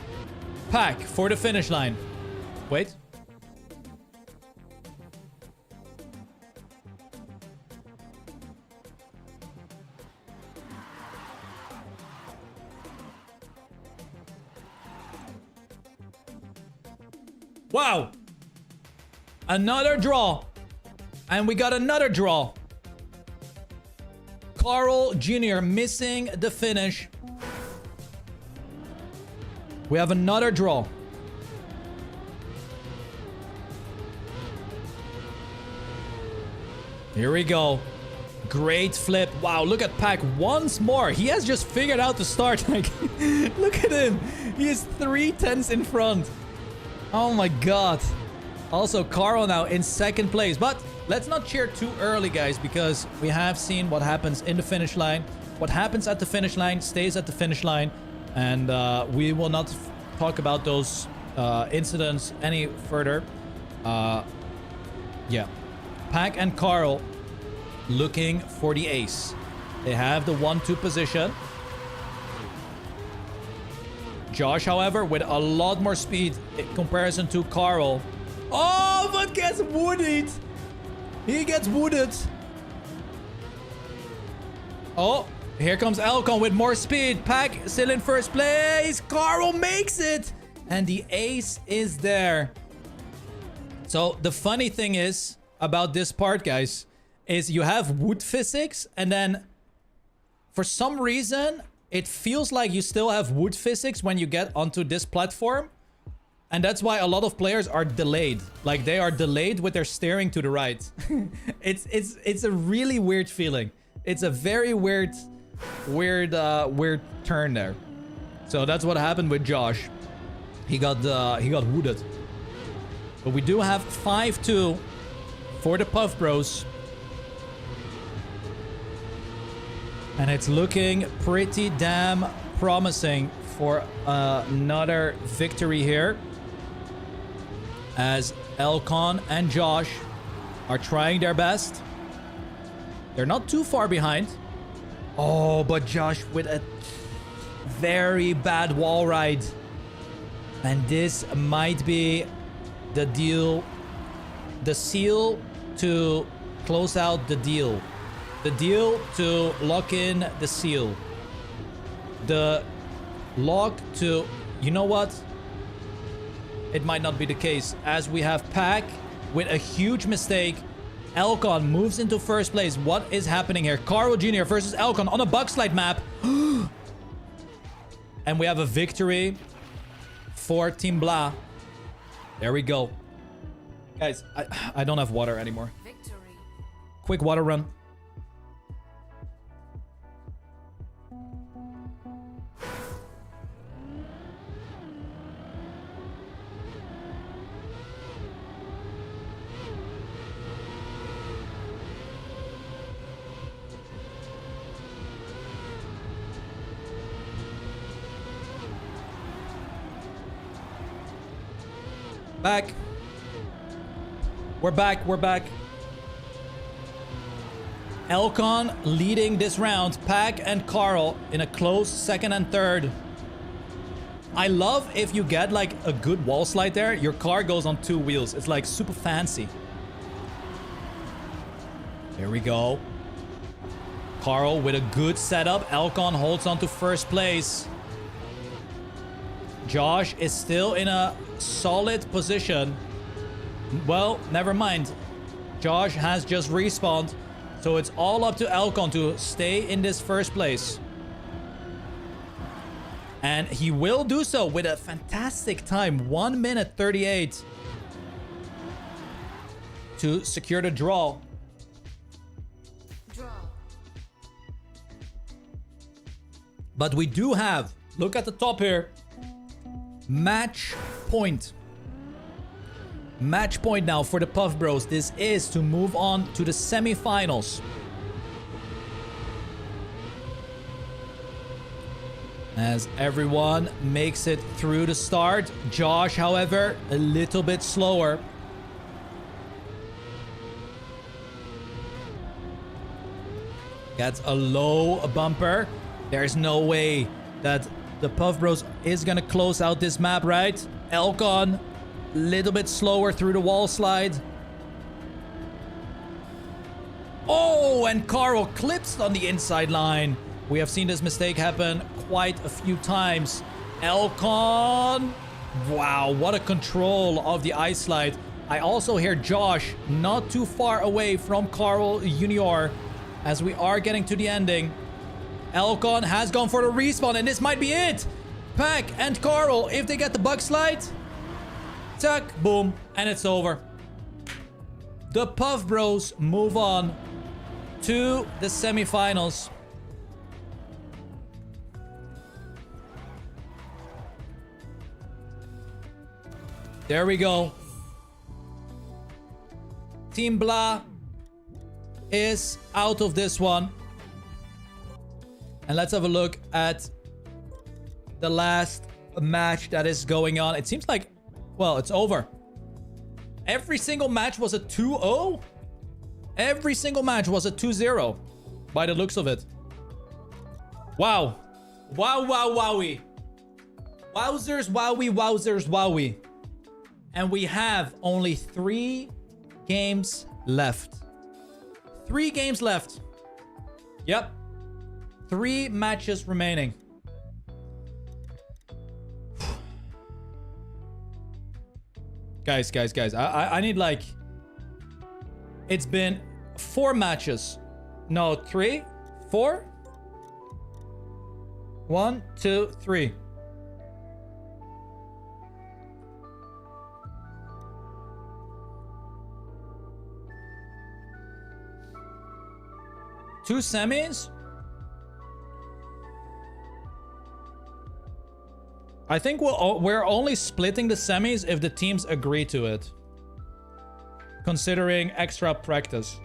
Pack for the finish line. Wait. Wow. Another draw. And we got another draw. Carl Jr. missing the finish. We have another draw. Here we go. Great flip. Wow, look at Pack once more. He has just figured out the start. Like, look at him. He is 0.3 in front. Oh my god. Also, Carl now in second place. But let's not cheer too early, guys, because we have seen what happens in the finish line. What happens at the finish line stays at the finish line. And we will not talk about those incidents any further. Yeah. Pack and Carl looking for the ace. They have the 1-2 position. Josh, however, with a lot more speed in comparison to Carl. Oh, but gets wooded. He gets wooded. Oh, here comes Elcon with more speed. Pack still in first place. Carl makes it. And the ace is there. So the funny thing is about this part, guys, is you have wood physics, and then for some reason it feels like you still have wood physics when you get onto this platform. And that's why a lot of players are delayed. Like, they are delayed with their steering to the right. It's a really weird feeling. It's a very weird turn there. So that's what happened with Josh. He got wooded. But we do have 5-2 for the Puff Bros. And it's looking pretty damn promising for another victory here. As Elcon and Josh are trying their best. They're not too far behind. Oh, but Josh with a very bad wall ride. And this might be the deal, the seal to close out the deal. The deal to lock in the seal. The lock to, you know what? It might not be the case, as we have Pack with a huge mistake. Elcon moves into first place. What is happening here? Carl Jr. versus Elcon on a bugslide map. And we have a victory for Team Blah. There we go. Guys, I don't have water anymore. Victory. Quick water run. Back. We're back. We're back. Elcon leading this round. Pack and Carl in a close second and third. I love if you get like a good wall slide there, your car goes on 2 wheels. It's like super fancy. Here we go. Carl with a good setup. Elcon holds on to first place. Josh is still in a solid position. Well, never mind. Josh has just respawned. So it's all up to Elcon to stay in this first place. And he will do so with a fantastic time. 1 minute 38. To secure the draw. But we do have, look at the top here. Match point. Match point now for the Puff Bros. This is to move on to the semifinals. As everyone makes it through the start. Josh, however, a little bit slower. Gets a low bumper. There's no way that the Puff Bros is gonna close out this map, right? Elcon, a little bit slower through the wall slide. Oh, and Carl clips on the inside line. We have seen this mistake happen quite a few times. Elcon. Wow, what a control of the ice slide. I also hear Josh not too far away from Carl Jr. as we are getting to the ending. Elcon has gone for the respawn, and this might be it. Pack and Carl, if they get the bug slide. Tuck, boom, and it's over. The Puff Bros move on to the semifinals. There we go. Team Blah is out of this one. And let's have a look at the last match that is going on. It seems like, well, it's over. Every single match was a 2-0. Every single match was a 2-0 by the looks of it. Wow. Wow, wow, wowie. Wowzers, wowie, wowzers, wowie. And we have only 3 games left. 3 games left. Yep. 3 matches remaining. Guys. I need like... It's been 4 matches. No, 3? 4? 1, 2, 3. Two semis? I think we're only splitting the semis if the teams agree to it. Considering extra practice.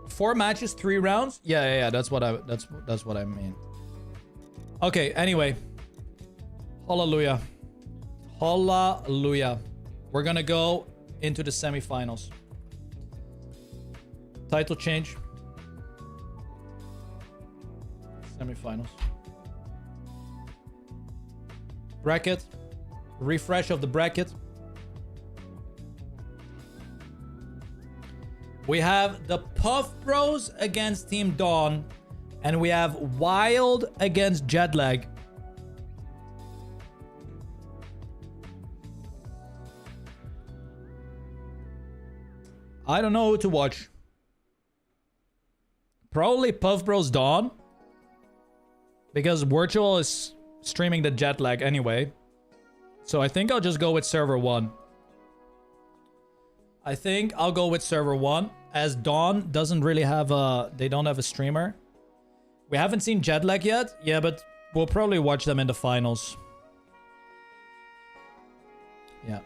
Four matches, 3 rounds? Yeah, that's what I mean. Okay, anyway. Hallelujah. Hallelujah. We're gonna go into the semifinals. Title change. Semifinals. Bracket. Refresh of the bracket. We have the Puff Bros against Team Dawn. And we have Wild against Jetlag. I don't know who to watch. Probably Puff Bros Dawn. Because Virtual is streaming the Jetlag anyway. So I think I'll just go with server 1. I think I'll go with server 1. As Dawn doesn't really have a... They don't have a streamer. We haven't seen Jetlag yet. Yeah, but we'll probably watch them in the finals. Yeah.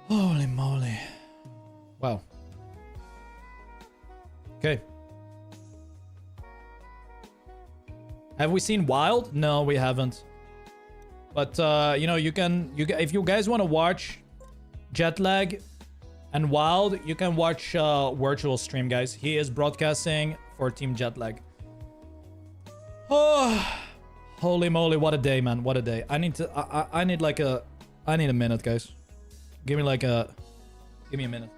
Holy moly. Wow. Okay. Have we seen Wild? No, we haven't. But, you know, if you guys want to watch Jetlag and Wild, you can watch Virtual stream, guys. He is broadcasting for Team Jetlag. Oh, holy moly, what a day, man. What a day. I need a minute, guys. Give me a minute.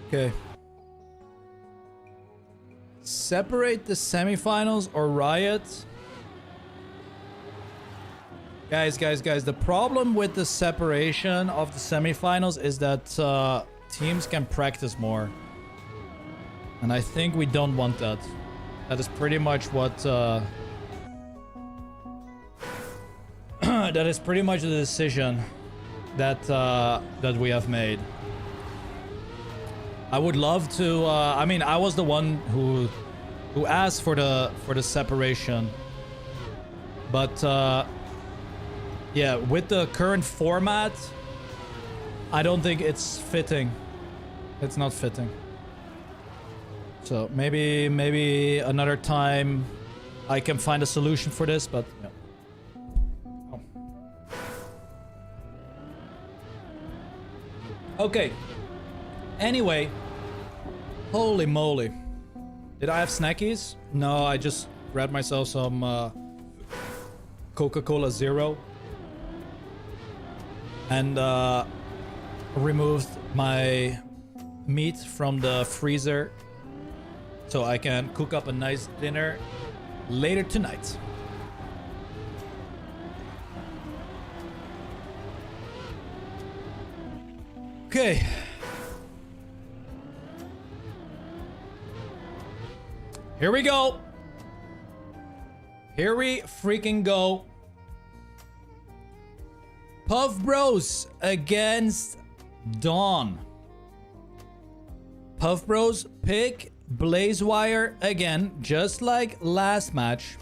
Okay. Separate the semifinals or riot? Guys. The problem with the separation of the semifinals is that teams can practice more. And I think we don't want that. That is pretty much what... that is pretty much the decision that that we have made. I would love to... I mean, I was the one who asked for the separation. But yeah, with the current format, I don't think it's fitting. It's not fitting. So maybe another time I can find a solution for this, but yeah. Oh. Okay. Anyway, holy moly. Did I have snackies? No, I just grabbed myself some Coca-Cola Zero and removed my meat from the freezer so I can cook up a nice dinner later tonight. Okay. Here we go. Here we freaking go. Puff Bros against Dawn. Puff Bros pick Blazewire again, just like last match.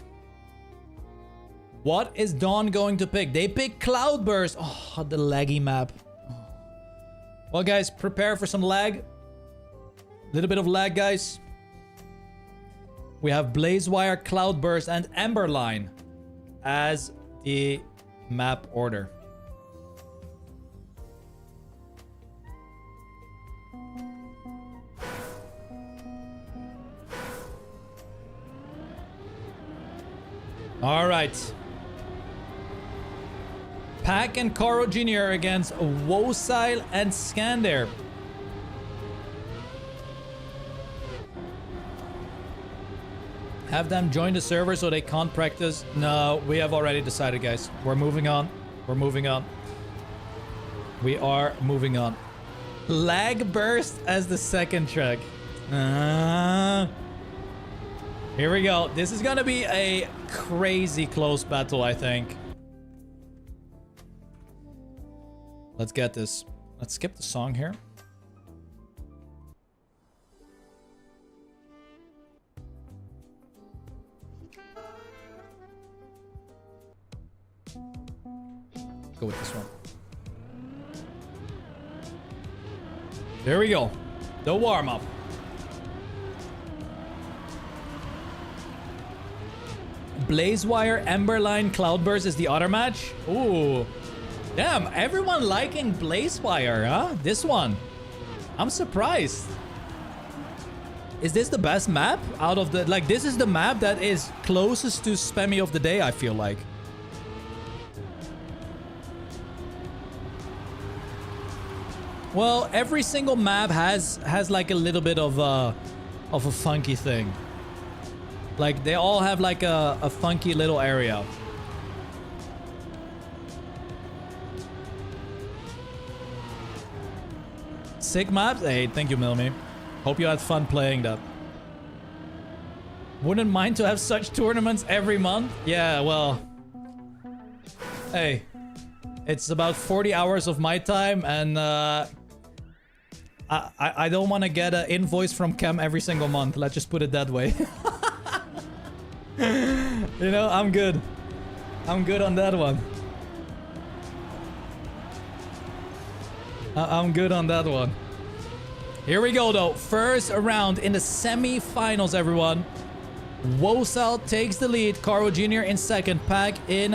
What is Dawn going to pick? They pick Cloudburst. Oh, the laggy map. Well, guys, prepare for some lag. Little bit of lag, guys. We have Blazewire, Cloudburst, and Emberline as the map order. All right. Pack and Karo Jr. against Wosile and Skander. Have them join the server so they can't practice. No, we have already decided, guys. We're moving on. We're moving on. We are moving on. Lag Burst as the second track. Here we go. This is gonna be a crazy close battle, I think. Let's get this. Let's skip the song here. Go with this one. There we go. The warm-up. Blazewire, Emberline, Cloudburst is the other match. Ooh. Damn, everyone liking Blazewire, huh? This one. I'm surprised. Is this the best map out of the... Like, this is the map that is closest to Spammiej of the day, I feel like. Well, every single map has like a little bit of a funky thing. Like, they all have like a funky little area. Sick maps? Hey, thank you, Milmy. Hope you had fun playing that. Wouldn't mind to have such tournaments every month? Yeah, well... Hey. It's about 40 hours of my time, and I don't want to get an invoice from Cam every single month. Let's just put it that way. You know, I'm good. I'm good on that one. I'm good on that one. Here we go, though. First round in the semi-finals, everyone. Wosile takes the lead. Karo Jr. in second. Pack in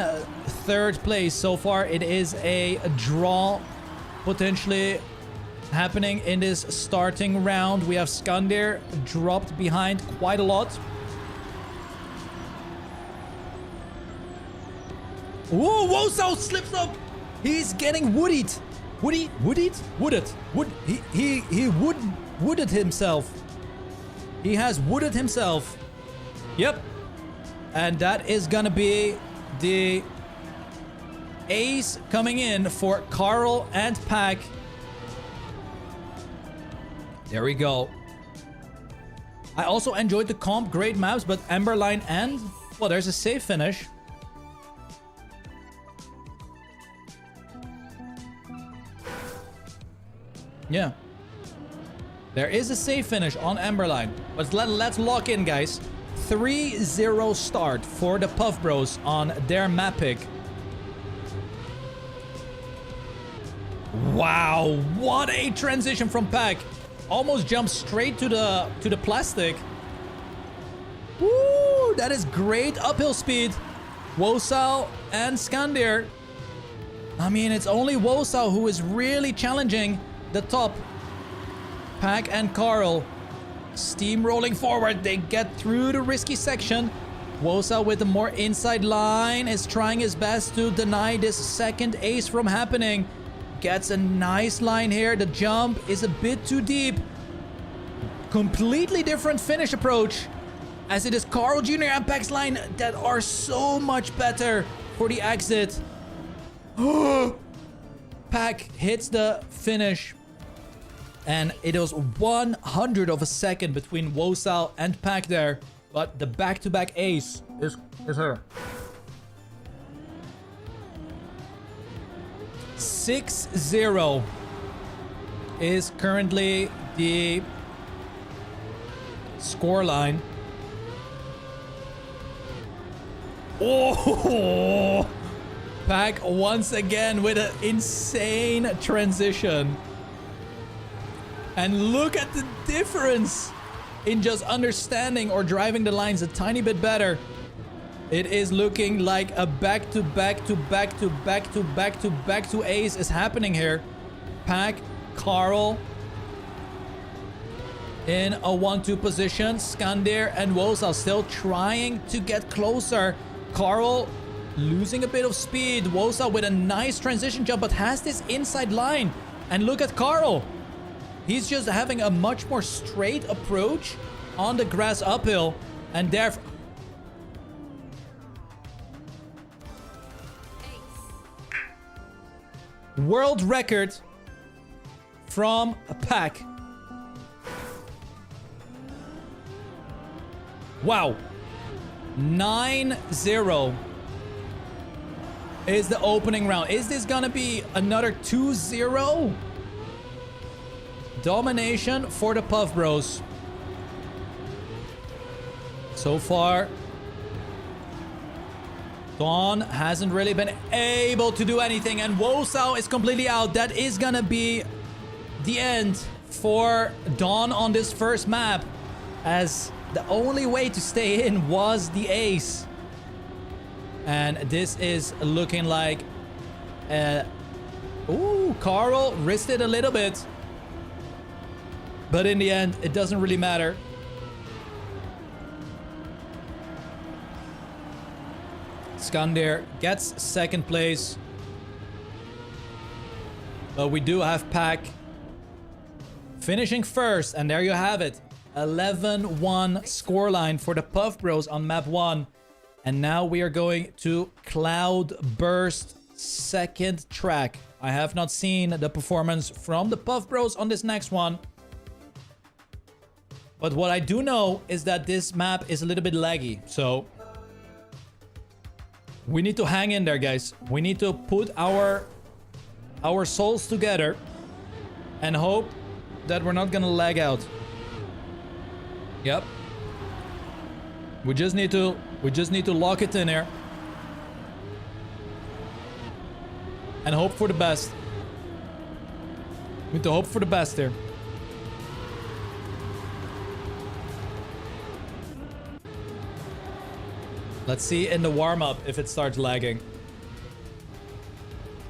third place. So far, it is a draw potentially happening in this starting round. We have Skander dropped behind quite a lot. Whoa, Wosile slips up. He's getting woodied. Wooded? He wooded himself. He has wooded himself. Yep. And that is gonna be the ace coming in for Carl and Pack. There we go. I also enjoyed the comp, great maps, but Emberline and... Well, there's a safe finish. Yeah. There is a safe finish on Emberline. But let's lock in, guys. 3-0 start for the Puff Bros on their map pick. Wow, what a transition from Pack. Almost jumped straight to the plastic. Woo, that is great uphill speed. Wosal and Skandir. I mean, it's only Wosal who is really challenging the top. Pack and Carl steamrolling forward. They get through the risky section. Wosal with the more inside line is trying his best to deny this second ace from happening. Gets a nice line here. The jump is a bit too deep. Completely different finish approach, as it is Carl Jr. and Pack's line that are so much better for the exit. Pack hits the finish, and it was 100 of a second between Wosal and Pack there, but the back-to-back ace is her. 6-0 is currently the scoreline. Oh! Pack once again with an insane transition. And look at the difference in just understanding or driving the lines a tiny bit better. It is looking like a back-to-back-to-back-to-back-to-back-to ace is happening here. Pack, Carl in a 1-2 position. Skandir and Wosal still trying to get closer. Carl losing a bit of speed. Wosal with a nice transition jump, but has this inside line. And look at Carl. He's just having a much more straight approach on the grass uphill. And therefore... World record from a Pack. Wow. 9-0 is the opening round. Is this gonna be another 2-0? Domination for the Puff Bros. So far, Dawn hasn't really been able to do anything, and Wosal is completely out. That is gonna be the end for Dawn on this first map, as the only way to stay in was the ace. And this is looking like... Ooh, Carl risked it a little bit. But in the end, it doesn't really matter. Skandir gets second place. But we do have Pack finishing first. And there you have it. 11-1 scoreline for the Puff Bros on map 1. And now we are going to Cloudburst second track. I have not seen the performance from the Puff Bros on this next one. But what I do know is that this map is a little bit laggy. So we need to hang in there, guys. We need to put our souls together and hope that we're not gonna lag out. Yep. We just need to lock it in here and hope for the best. We need to hope for the best here. Let's see in the warm-up if it starts lagging.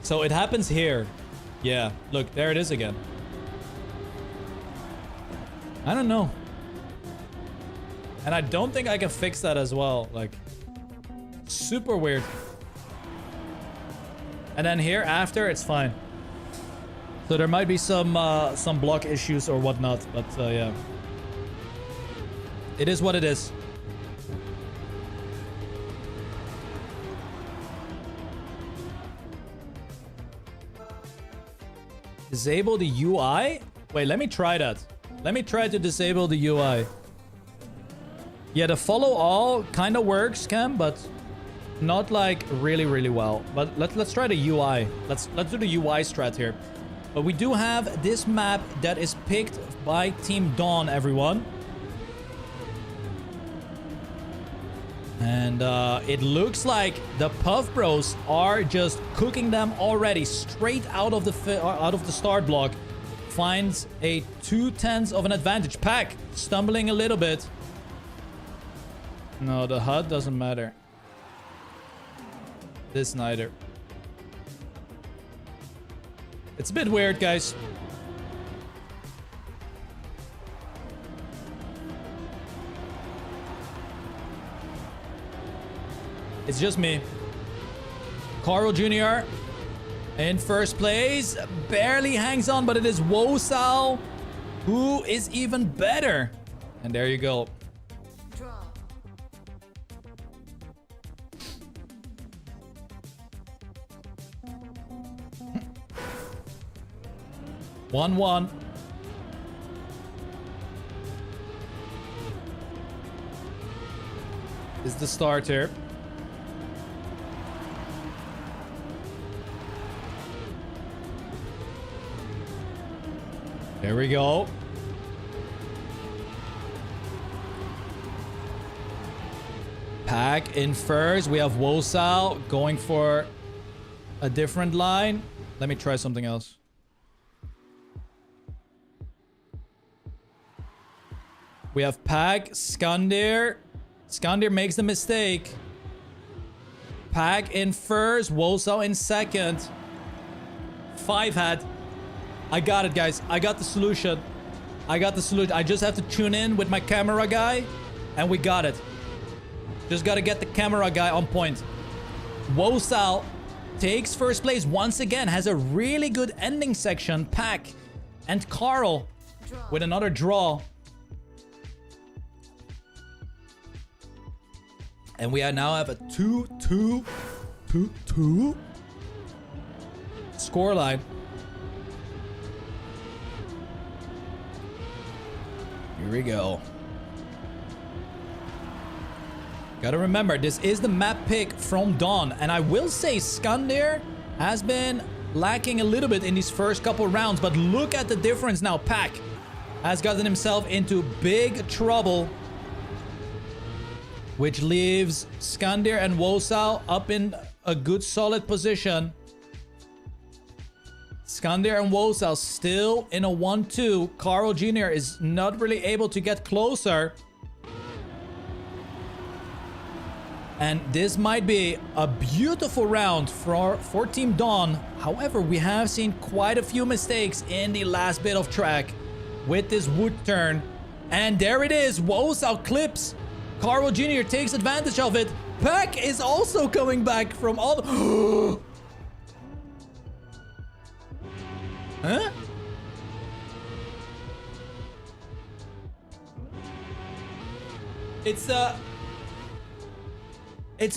So it happens here. Yeah, look, there it is again. I don't know. And I don't think I can fix that as well. Like, super weird. And then here after, it's fine. So there might be some block issues or whatnot, but yeah. It is what it is. Disable the UI? Wait, let me try that. Let me try to disable the UI. Yeah, the follow all kind of works, Cam, but not like really well. But let's try the UI. Let's do the UI strat here. But we do have this map that is picked by Team Dawn, everyone. And it looks like the Puff Bros are just cooking them already straight out of the start block. Finds a 2/10 of an advantage. Pack stumbling a little bit. No, the HUD doesn't matter. This neither. It's a bit weird, guys. It's just me. Carl Jr. in first place. Barely hangs on, but it is Wosal who is even better. And there you go. 1-1. Is the starter. There we go. Pack in first. We have Wosal going for a different line. Let me try something else. We have Pack, Skandir. Skandir makes the mistake. Pack in first, Wosal in second. 5 hat. I got it, guys. I got the solution. I just have to tune in with my camera guy, and we got it. Just gotta get the camera guy on point. Wosal takes first place once again. Has a really good ending section. Pack and Carl with another draw. And we now have a 2-2 scoreline. Here we go. Gotta remember, this is the map pick from Dawn. And I will say Skandir has been lacking a little bit in these first couple rounds. But look at the difference now. Pack has gotten himself into big trouble, which leaves Skandir and Wosal up in a good solid position. Skandir and Wosal still in a 1-2. Carl Jr. is not really able to get closer. And this might be a beautiful round for Team Dawn. However, we have seen quite a few mistakes in the last bit of track with this wood turn. And there it is. Wosal clips. Carl Jr. takes advantage of it. Pack is also coming back from all the... Huh? It's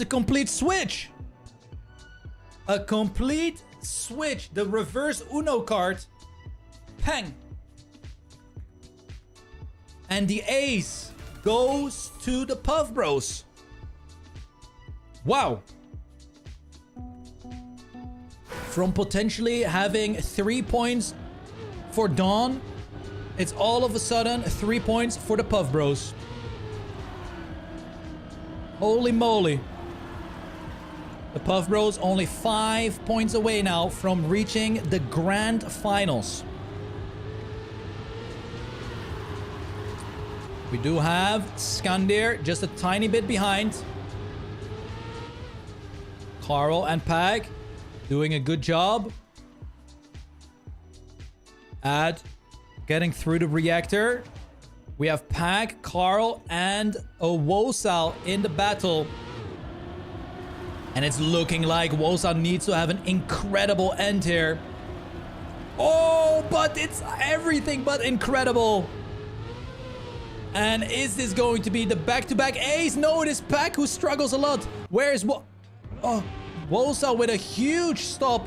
a complete switch. A complete switch. The reverse Uno card. Pang. And the ace goes to the Puff Bros. Wow. From potentially having 3 points for Dawn, it's all of a sudden 3 points for the Puff Bros. Holy moly. The Puff Bros only 5 points away now from reaching the grand finals. We do have Skandir just a tiny bit behind. Carl and Pack doing a good job at getting through the reactor. We have Pack, Carl, and Wosal in the battle. And it's looking like Wosal needs to have an incredible end here. Oh, but it's everything but incredible. And is this going to be the back-to-back ace? No, it is Pack who struggles a lot. Where is Wosa with a huge stop.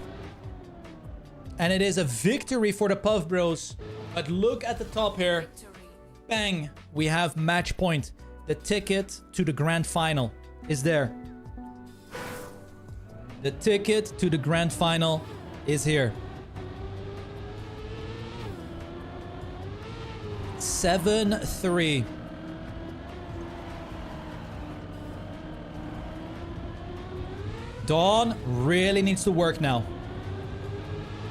And it is a victory for the Puff Bros. But look at the top here. Bang. We have match point. The ticket to the grand final is there. The ticket to the grand final is here. 7-3. Dawn really needs to work now.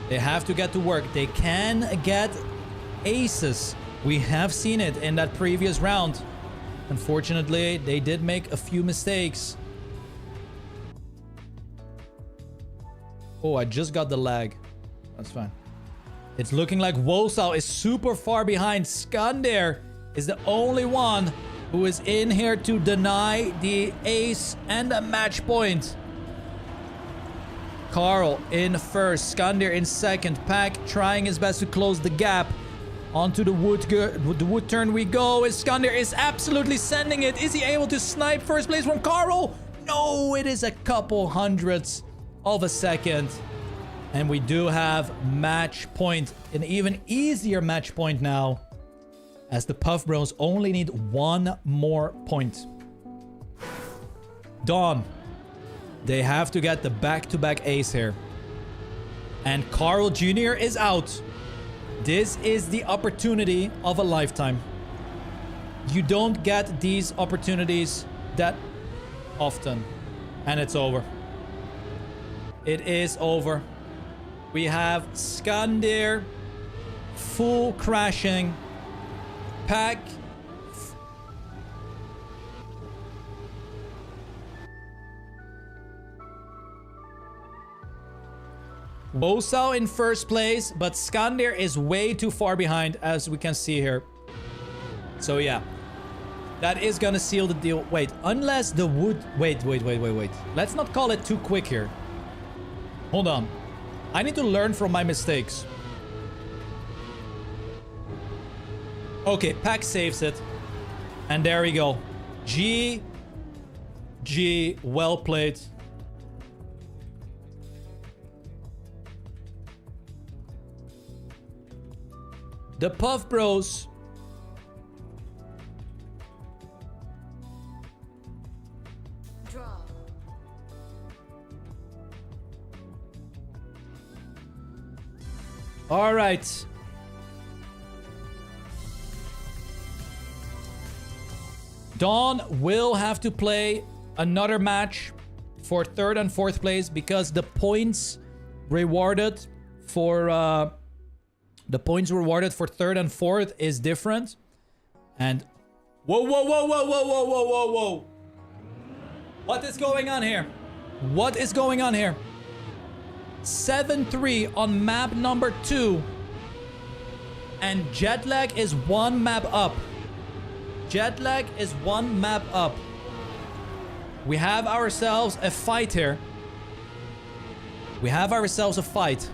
They have to get to work. They can get aces. We have seen it in that previous round. Unfortunately, they did make a few mistakes. Oh, I just got the lag. That's fine. It's looking like Wosal is super far behind. Skander is the only one who is in here to deny the ace and the match point. Carl in first, Skander in second. Pack trying his best to close the gap. Onto the wood turn we go. Skander is absolutely sending it. Is he able to snipe first place from Carl? No, it is a couple hundredths of a second. And we do have match point. An even easier match point now. As the Puff Bros only need one more point. Dawn. They have to get the back-to-back ace here. And Carl Jr. is out. This is the opportunity of a lifetime. You don't get these opportunities that often. And it's over. It is over. We have Skander full crashing. Pack. Wosal in first place, but Skander is way too far behind, as we can see here. So yeah, that is gonna seal the deal. Wait, unless the wood... Wait. Let's not call it too quick here. Hold on. I need to learn from my mistakes. Okay, Pack saves it. And there we go. GG, well played. The Puff Bros Draw. All right. Dawn will have to play another match for third and fourth place because the points rewarded for third and fourth is different. And whoa. What is going on here? What is going on here? 7-3 on map number 2. And Jetlag is one map up. Jetlag is one map up. We have ourselves a fight here. We have ourselves a fight.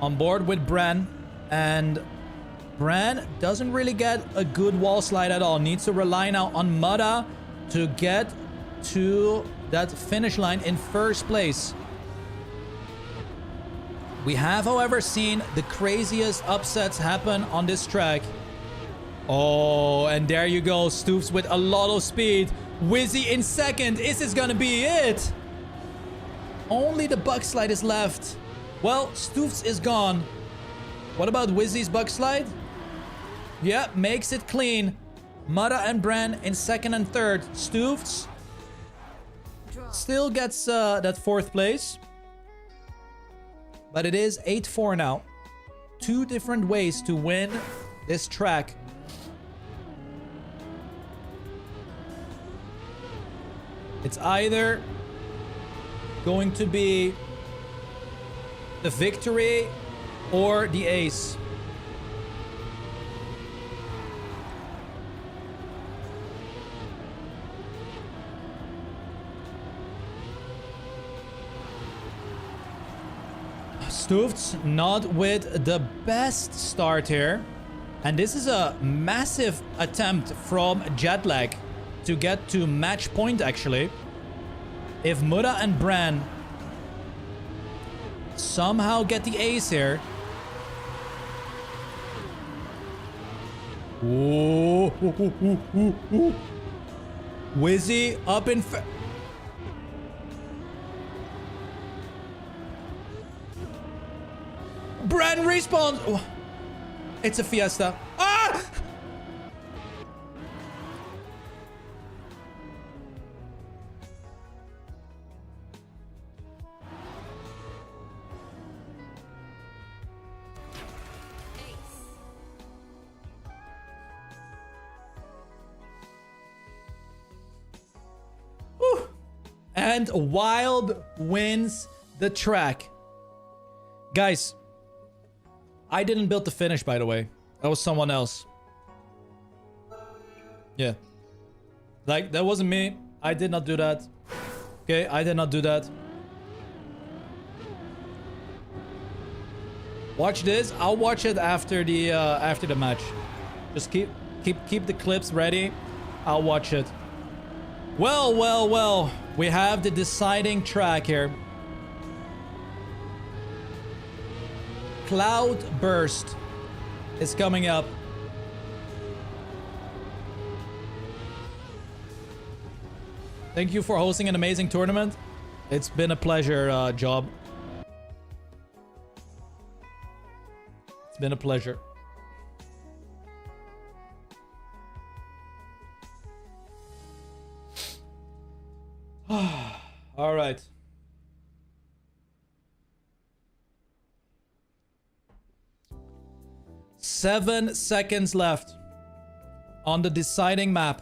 On board with Bran. And Bran doesn't really get a good wall slide at all. Needs to rely now on Mudda to get to that finish line in first place. We have, however, seen the craziest upsets happen on this track. Oh, and there you go. Stoops with a lot of speed. Wizzy in second. Is this gonna be it? Only the bug slide is left. Well, Stoops is gone. What about Wizzy's bug slide? Yeah, makes it clean. Mudda and Bran in second and third. Stoops still gets that fourth place. But it is 8-4 now. Two different ways to win this track. It's either going to be the victory or the ace. Stoofs not with the best start here. And this is a massive attempt from Jetlag to get to match point, actually. If Muda and Bran somehow get the ace here. Ooh. Wizzy up in... Bran respawns. Oh, it's a fiesta. Ah! Whew. And Wild wins the track. Guys, I didn't build the finish, by the way. That was someone else. Yeah. Like, that wasn't me. I did not do that. Okay, I did not do that. Watch this. I'll watch it after the match. Just keep the clips ready. I'll watch it. Well. We have the deciding track here. Cloudburst is coming up. Thank you for hosting an amazing tournament. It's been a pleasure, Job. It's been a pleasure. All right. Seven seconds left on the deciding map.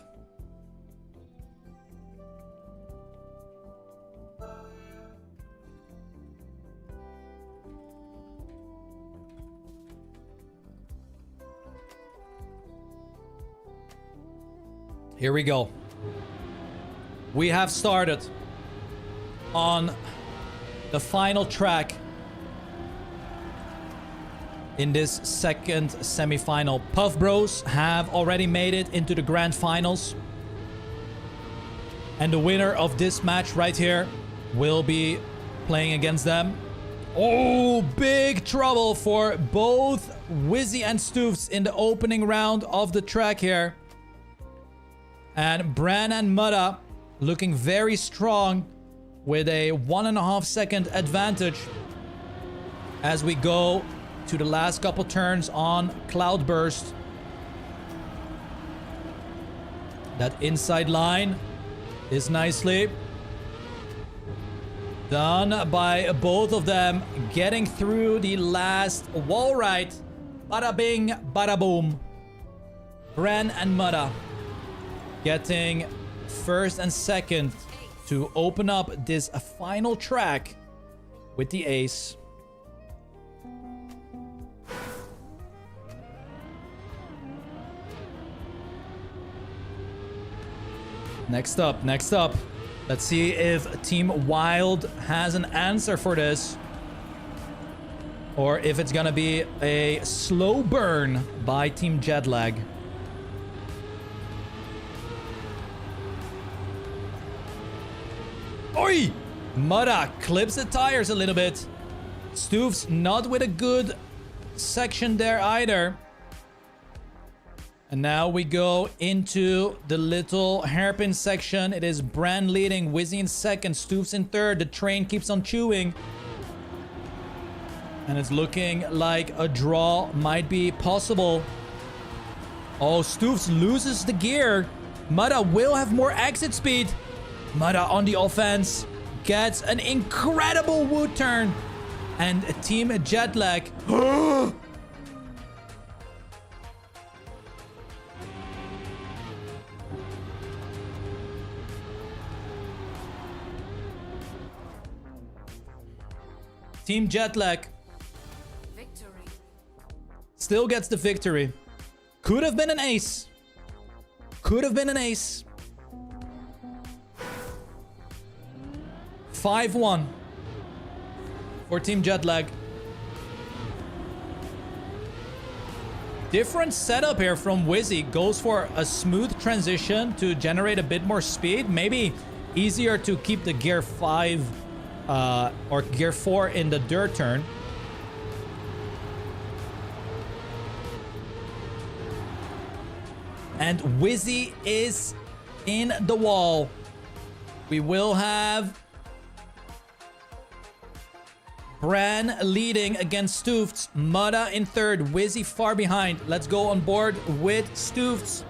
Here we go. We have started on the final track in this second semi-final. Puff Bros have already made it into the grand finals. And the winner of this match right here will be playing against them. Oh, big trouble for both Wizzy and Stoofs in the opening round of the track here. And Bran and Mutta looking very strong with a 1.5 second advantage as we go to the last couple turns on Cloudburst. That inside line is nicely done by both of them, getting through the last wall ride. Bada bing, bada boom. Bran and Mutta getting first and second to open up this final track with the ace. Next up. Let's see if Team Wild has an answer for this. Or if it's gonna be a slow burn by Team Jetlag. Oi! Mutta clips the tires a little bit. Stoofs not with a good section there either. And now we go into the little hairpin section. It is Bran leading, Wizzy in second, Stoofs in third. The train keeps on chewing. And it's looking like a draw might be possible. Oh, Stoofs loses the gear. Mutta will have more exit speed. Mutta on the offense gets an incredible wood turn. And Team Jetlag. Team Jetlag still gets the victory. Could have been an ace. 5-1 for Team Jetlag. Different setup here from Wizzy. Goes for a smooth transition to generate a bit more speed. Maybe easier to keep the gear 5 or gear 4 in the dirt turn. And Wizzy is in the wall. We will have Bran leading against Stoofts. Mudda in third. Wizzy far behind. Let's go on board with Stoofts,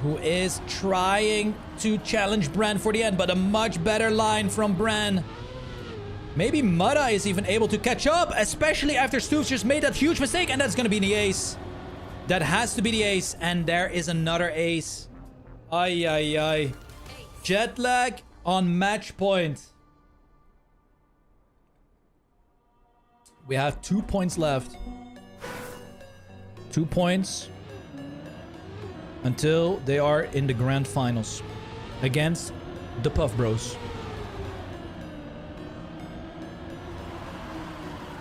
who is trying to challenge Bran for the end, but a much better line from Bran. Maybe Mudda is even able to catch up, especially after Stoofts just made that huge mistake, and that's gonna be the ace. That has to be the ace, and there is another ace. Ay, ay, ay. Jet lag on match point. We have 2 points left. 2 points until they are in the grand finals against the Puff Bros.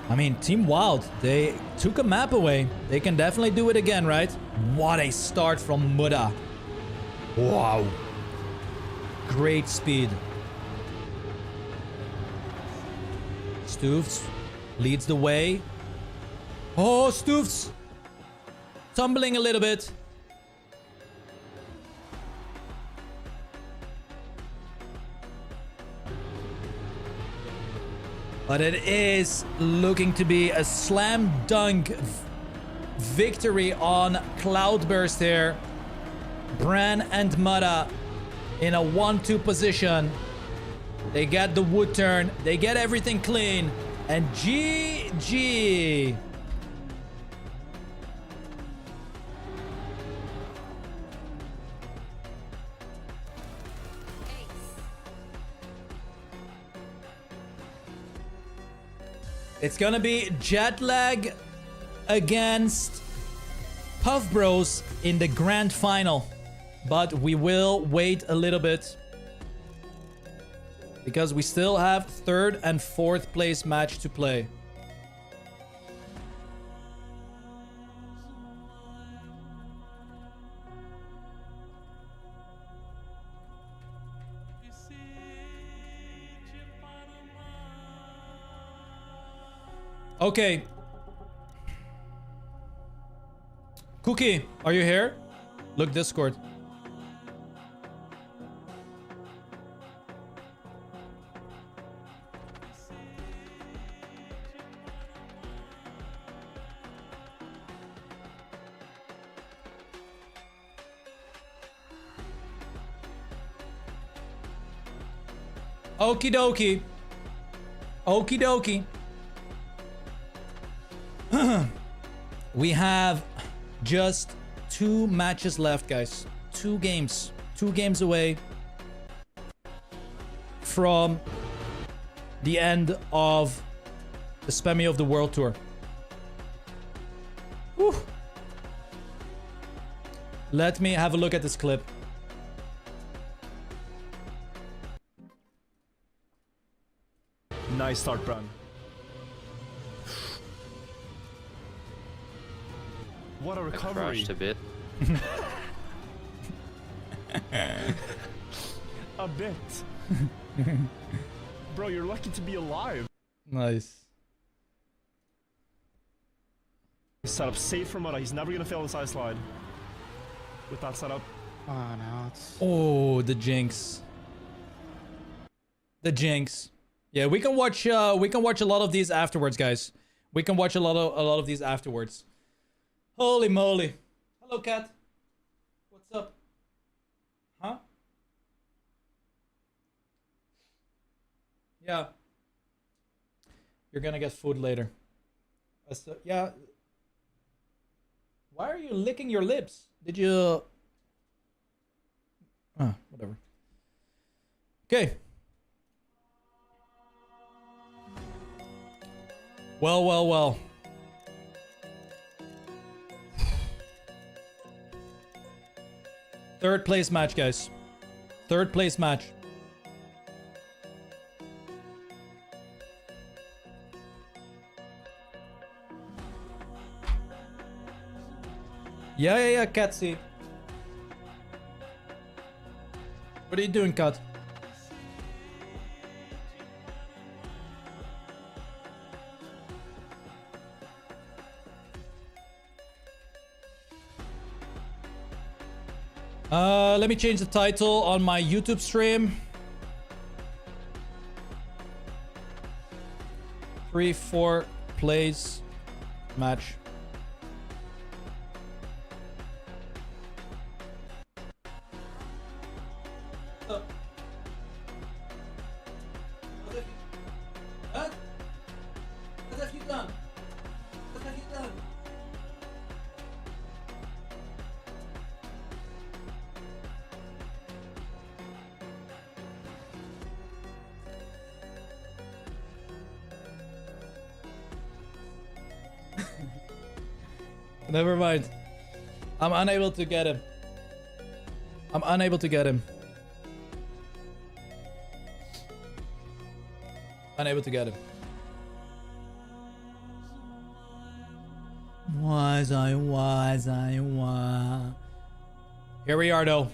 I mean, Team Wild, they took a map away. They can definitely do it again, right? What a start from Mudda. Wow. Great speed. Stoofts leads the way. Oh, Stoofts tumbling a little bit. But it is looking to be a slam dunk victory on Cloudburst here. Bran and Mudda in a 1-2 position. They get the wood turn. They get everything clean. And GG. It's gonna be jet lag against Puff Bros in the grand final. But we will wait a little bit, because we still have 3rd and 4th place match to play. Okay. Cookie, are you here? Look, Discord. Okie dokie. Okie dokie. We have just 2 matches left, guys. 2 games. 2 games away from the end of the Spammiej of the World Tour. Whew. Let me have a look at this clip. Nice start, Bran. What a recovery. I crashed a bit. A bit. Bro, you're lucky to be alive. Nice. Setup safe for Mudda. He's never gonna fail the side slide with that setup. Oh no, it's Oh, the jinx. The jinx. Yeah, we can watch a lot of these afterwards, guys. We can watch a lot of these afterwards. Holy moly. Hello, cat. What's up? Huh? Yeah. You're gonna get food later. Yeah. Why are you licking your lips? Did you... whatever. Okay. Well, well, well. Third place match, guys. 3rd place match. Yeah, Katsy. What are you doing, Kat? Let me change the title on my YouTube stream. 3-4 plays match. What? What have you done? What have you done? Never mind. I'm unable to get him. I'm unable to get him. Unable to get him. Was I? Here we are though.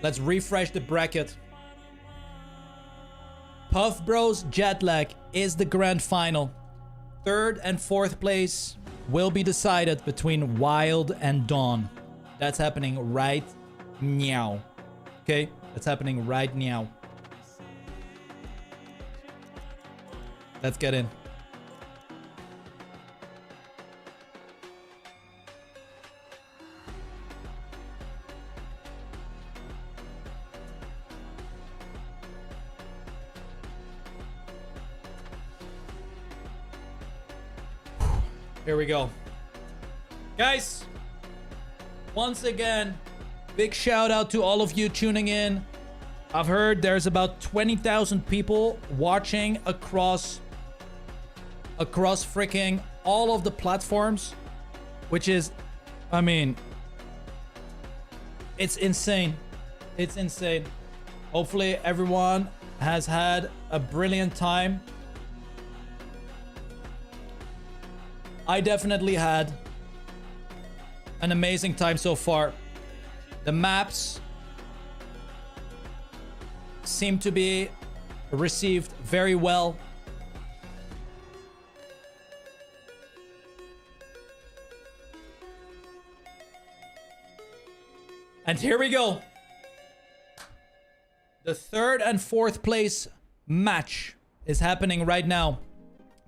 Let's refresh the bracket. Puff Bros Jetlag is the grand final. Third and fourth place will be decided between Wild and Dawn. That's happening right now. Okay? That's happening right now. Let's get in. Here we go. Guys, once again, big shout out to all of you tuning in. I've heard there's about 20,000 people watching across freaking all of the platforms, which is, I mean, it's insane. It's insane. Hopefully everyone has had a brilliant time. I definitely had an amazing time so far. The maps seem to be received very well. And here we go. The third and fourth place match is happening right now.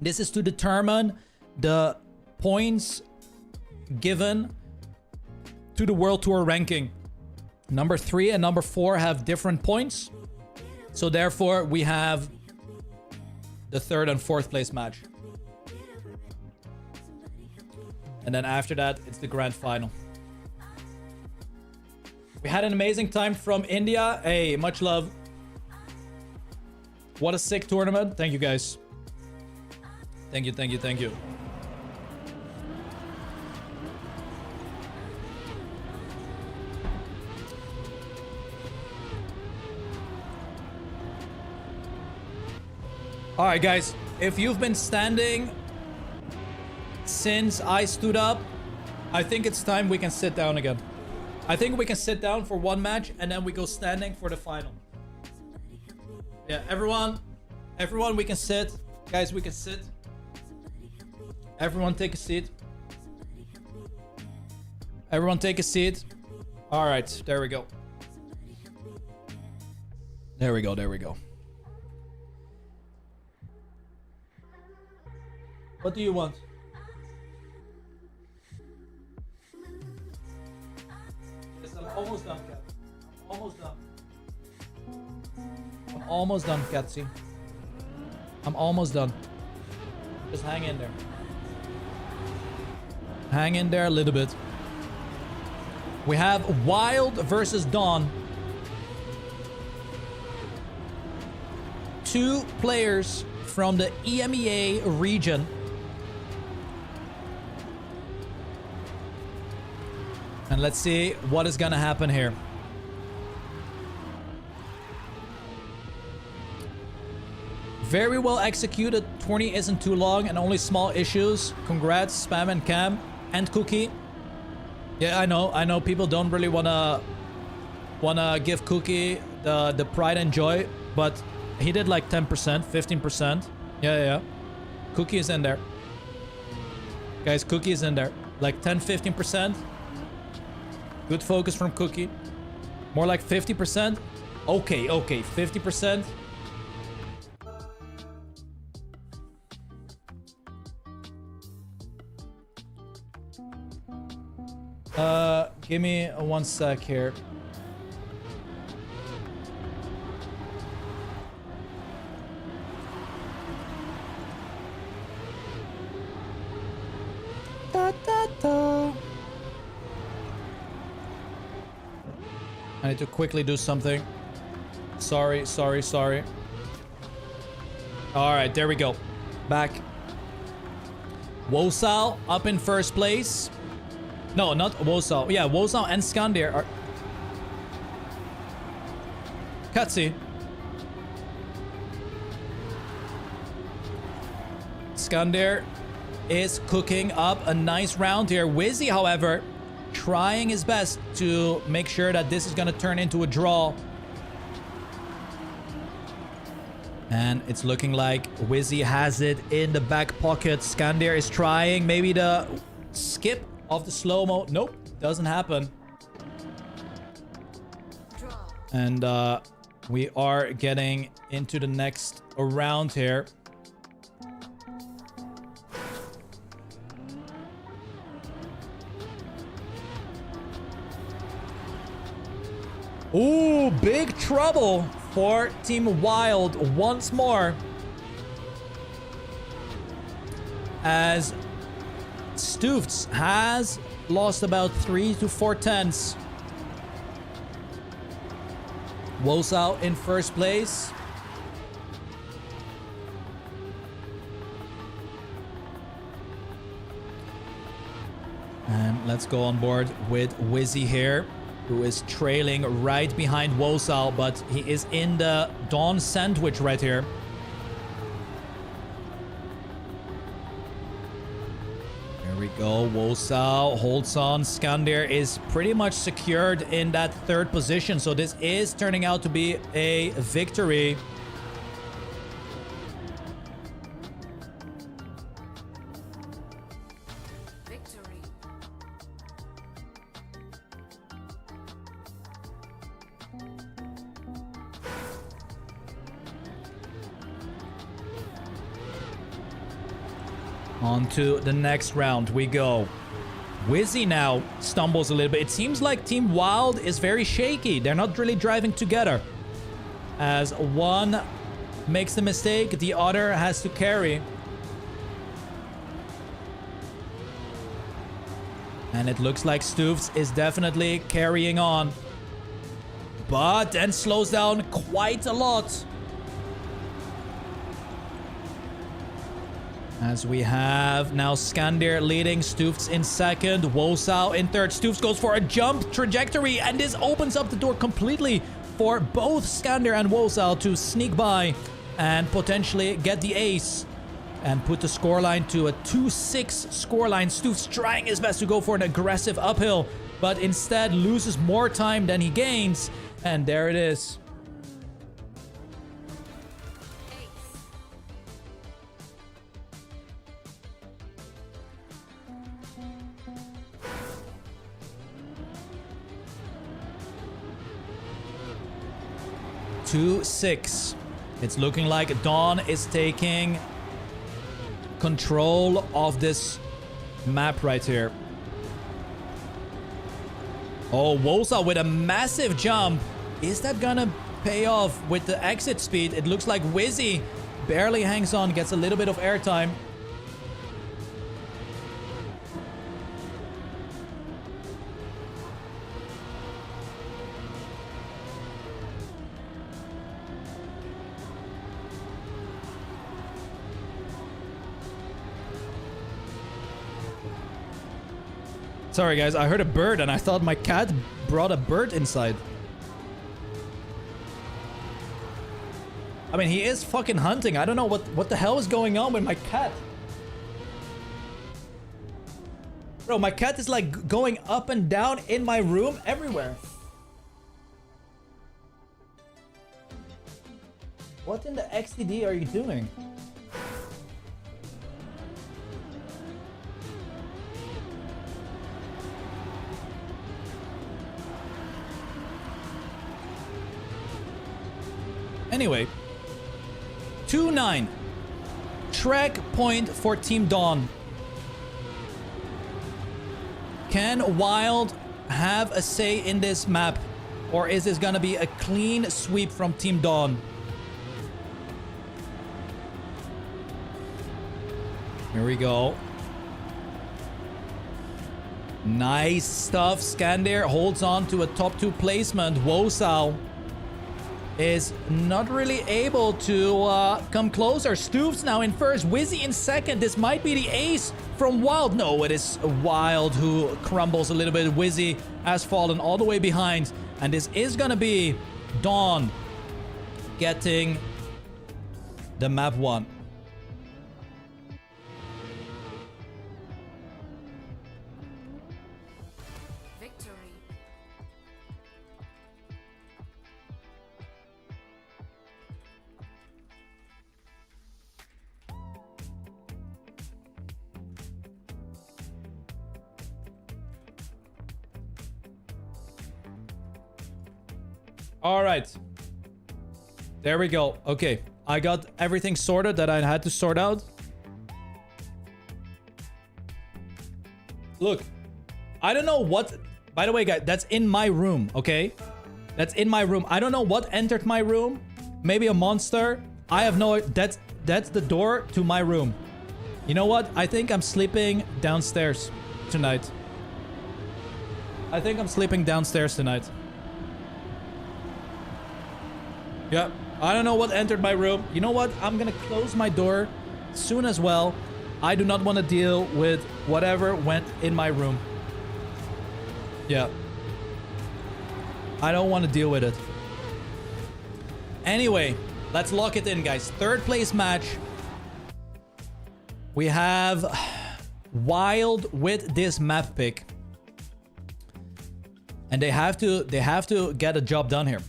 This is to determine the points given to the World Tour ranking. Number 3 and number 4 have different points. So therefore, we have the third and fourth place match. And then after that, it's the grand final. We had an amazing time from India. Hey, much love. What a sick tournament. Thank you, guys. Thank you, thank you, thank you. All right, guys. If you've been standing since I stood up, I think it's time we can sit down again. I think we can sit down for one match and then we go standing for the final. Yeah, everyone, we can sit. Guys, we can sit. Everyone take a seat. Everyone take a seat. All right, there we go. There we go, there we go. What do you want? Yes, I'm almost done, Kat. I'm almost done. I'm almost done, Katsy. I'm almost done. Just hang in there. Hang in there a little bit. We have Wild versus Dawn. 2 players from the EMEA region. And let's see what is gonna happen here. Very well executed. 20 isn't too long and only small issues. Congrats, Spam and Cam and Cookie. Yeah, I know. People don't really wanna give Cookie the pride and joy, but he did like 10%, 15%. Yeah. Cookie is in there. Guys, Cookie is in there. Like 10, 15%. Good focus from Cookie. More like 50%. Okay, 50%. Give me 1 sec here. I need to quickly do something. Sorry. Alright, there we go. Back. Wosal up in first place. No, not Wosal. Yeah, Wosal and Skandir are... Cutsy. Skandir is cooking up a nice round here. Wizzy, however, trying his best to make sure that this is gonna turn into a draw. And it's looking like Wizzy has it in the back pocket. Skandir is trying maybe the skip of the slow-mo. Nope, doesn't happen. And we are getting into the next round here. Ooh, big trouble for Team Wild once more. As Stoofts has lost about 3 to 4 tenths. Wosal in first place. And let's go on board with Wizzy here, who is trailing right behind Wosal, but he is in the Dawn sandwich right here. There we go. Wosal holds on. Skandir is pretty much secured in that third position, so this is turning out to be a victory. On to the next round we go. Wizzy now stumbles a little bit. It seems like Team Wild is very shaky. They're not really driving together. As one makes the mistake, the other has to carry. And it looks like Stoofts is definitely carrying on. But then slows down quite a lot. As we have now Skandir leading, Stoofts in second, Wosal in third. Stoofts goes for a jump trajectory, and this opens up the door completely for both Skandir and Wosal to sneak by and potentially get the ace and put the scoreline to a 2-6 scoreline. Stoofts trying his best to go for an aggressive uphill, but instead loses more time than he gains. And there it is. (2-6). It's looking like Dawn is taking control of this map right here. Oh, Wosal with a massive jump. Is that gonna pay off with the exit speed? It looks like Wizzy barely hangs on, gets a little bit of airtime. Sorry guys, I heard a bird and I thought my cat brought a bird inside. I mean, he is fucking hunting. I don't know what the hell is going on with my cat. Bro, my cat is like going up and down in my room everywhere. What in the XDD are you doing? Anyway, 2-9. Track point for Team Dawn. Can Wild have a say in this map? Or is this gonna be a clean sweep from Team Dawn? Here we go. Nice stuff. Skandir holds on to a top 2 placement. Wosao is not really able to come closer. Stoof's now in first. Wizzy in second. This might be the ace from Wild. No, it is Wild who crumbles a little bit. Wizzy has fallen all the way behind. And this is gonna be Dawn getting the map 1. All right. There we go. Okay. I got everything sorted that I had to sort out. Look. I don't know what... By the way, guys, that's in my room, okay? That's in my room. I don't know what entered my room. Maybe a monster. I have no... That's the door to my room. You know what? I think I'm sleeping downstairs tonight. I think I'm sleeping downstairs tonight. Yeah, I don't know what entered my room. You know what? I'm gonna close my door soon as well. I do not want to deal with whatever went in my room. Yeah. I don't want to deal with it. Anyway, let's lock it in, guys. Third place match. We have Wild with this map pick. And they have to get a job done here.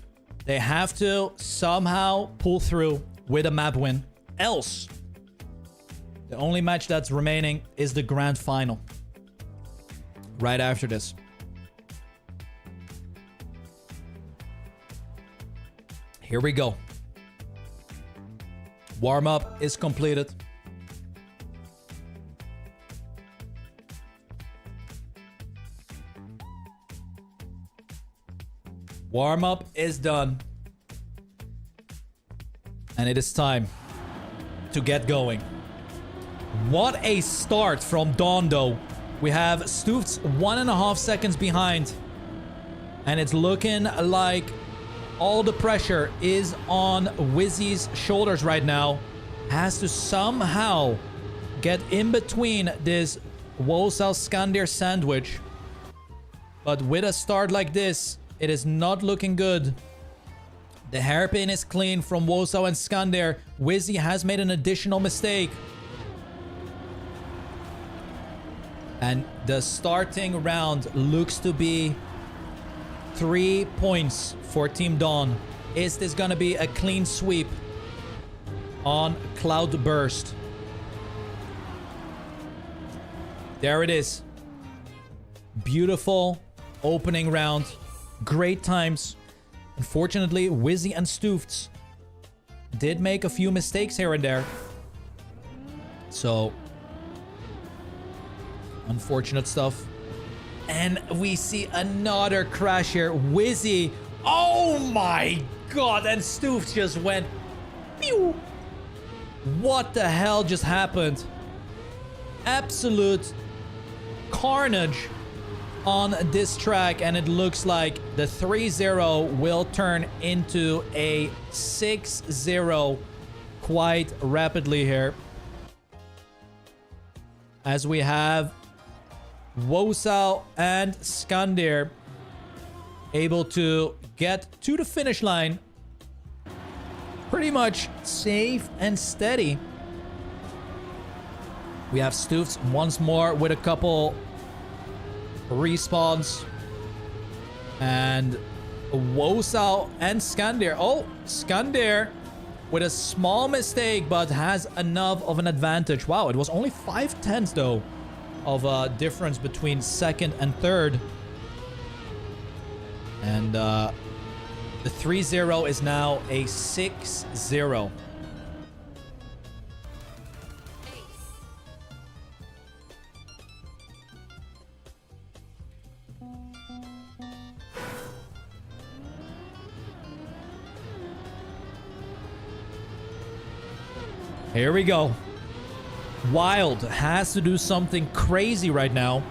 They have to somehow pull through with a map win. Else, the only match that's remaining is the grand final. Right after this. Here we go. Warm-up is completed. Warm-up is done. And it is time to get going. What a start from Dawn, though. We have Stoofs 1.5 seconds behind. And it's looking like all the pressure is on Wizzy's shoulders right now. Has to somehow get in between this Wosao Skandir sandwich. But with a start like this, it is not looking good. The hairpin is clean from Wosao and Skandir. Wizzy has made an additional mistake. And the starting round looks to be 3 points for Team Dawn. Is this gonna be a clean sweep on Cloudburst? There it is. Beautiful opening round. Great times. Unfortunately, Wizzy and Stoofs did make a few mistakes here and there. So, unfortunate stuff. And we see another crash here. Wizzy. Oh my god. And Stoofs just went. Pew. What the hell just happened? Absolute carnage on this track, and it looks like the 3-0 will turn into a 6-0 quite rapidly here, as we have Wosao and Skandir able to get to the finish line pretty much safe and steady. We have Stoofs once more with a couple respawns. And Wosao and Skandir. Oh, Skandir with a small mistake, but has enough of an advantage. Wow, it was only 5/10 though of a difference between second and third. And the 3-0 is now a 6-0. Here we go. Wild has to do something crazy right now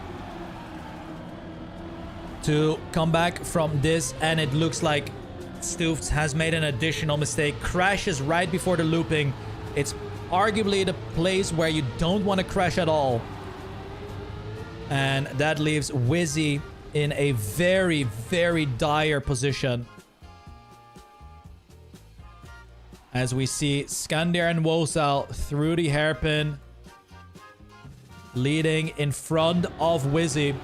to come back from this, and it looks like Stoofs has made an additional mistake. Crashes right before the looping. It's arguably the place where you don't want to crash at all. And that leaves Wizzy in a very, very dire position. As we see Skandir and Wosal through the hairpin, leading in front of Wizzy.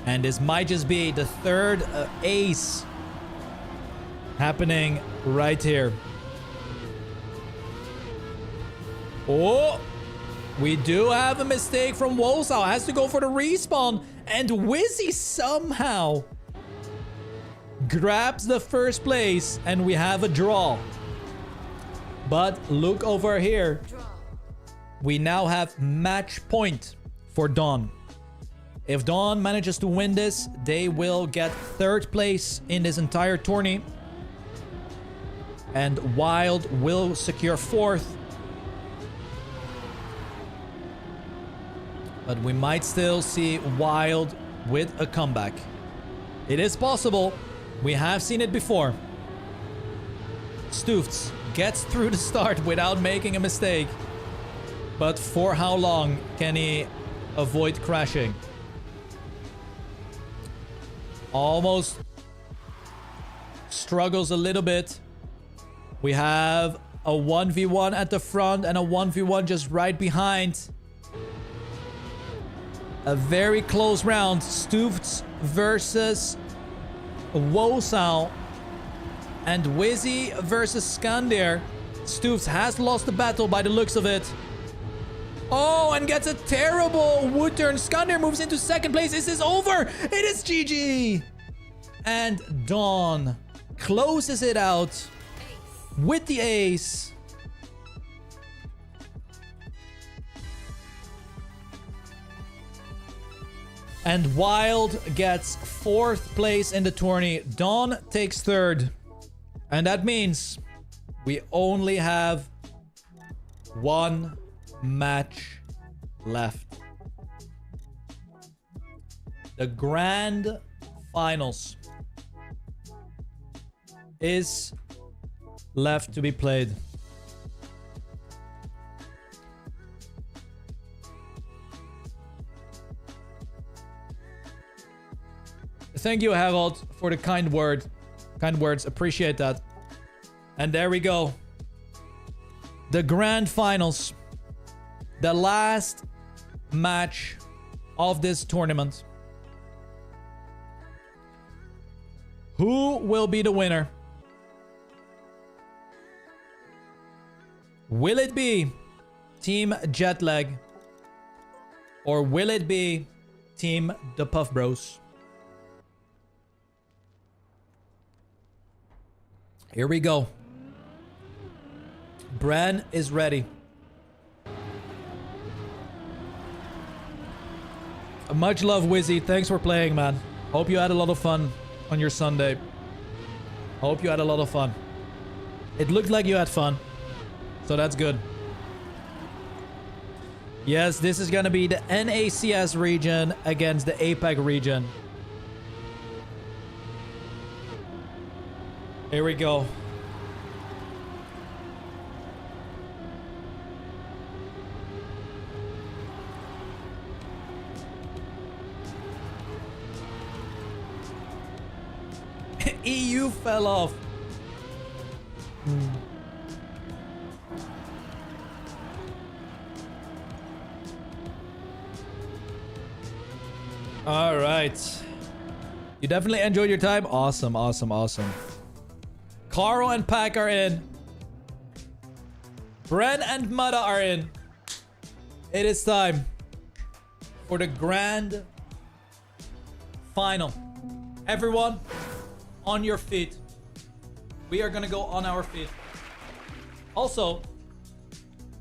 And this might just be the third ace happening right here. Oh, we do have a mistake from Wosal. Has to go for the respawn. And Wizzy somehow grabs the first place, and we have a draw. But look over here. We now have match point for Dawn. If Dawn manages to win this, they will get third place in this entire tourney. And Wild will secure fourth. But we might still see Wild with a comeback. It is possible. We have seen it before. Stoofs gets through the start without making a mistake. But for how long can he avoid crashing? Almost struggles a little bit. We have a 1v1 at the front and a 1v1 just right behind. A very close round. Stoofs versus Wosal. And Wizzy versus Skandir. Stoofs has lost the battle by the looks of it. Oh, and gets a terrible wood turn. Skandir moves into second place. Is this over? It is GG. And Dawn closes it out with the ace. And Wild gets fourth place in the tourney. Dawn takes third. And that means we only have one match left. The grand finals is left to be played. Thank you, Harold, for the kind words. Appreciate that. And there we go. The grand finals. The last match of this tournament. Who will be the winner? Will it be Team Jetlag? Or will it be Team The Puff Bros? Here we go. Bran is ready. Much love, Wizzy. Thanks for playing, man. Hope you had a lot of fun on your Sunday. Hope you had a lot of fun. It looked like you had fun. So that's good. Yes, this is going to be the NACS region against the APAC region. Here we go. EU fell off. All right. You definitely enjoyed your time. Awesome, awesome, awesome. Carl and Pack are in. Bren and Mudda are in. It is time for the grand final. Everyone, on your feet. We are gonna go on our feet. Also,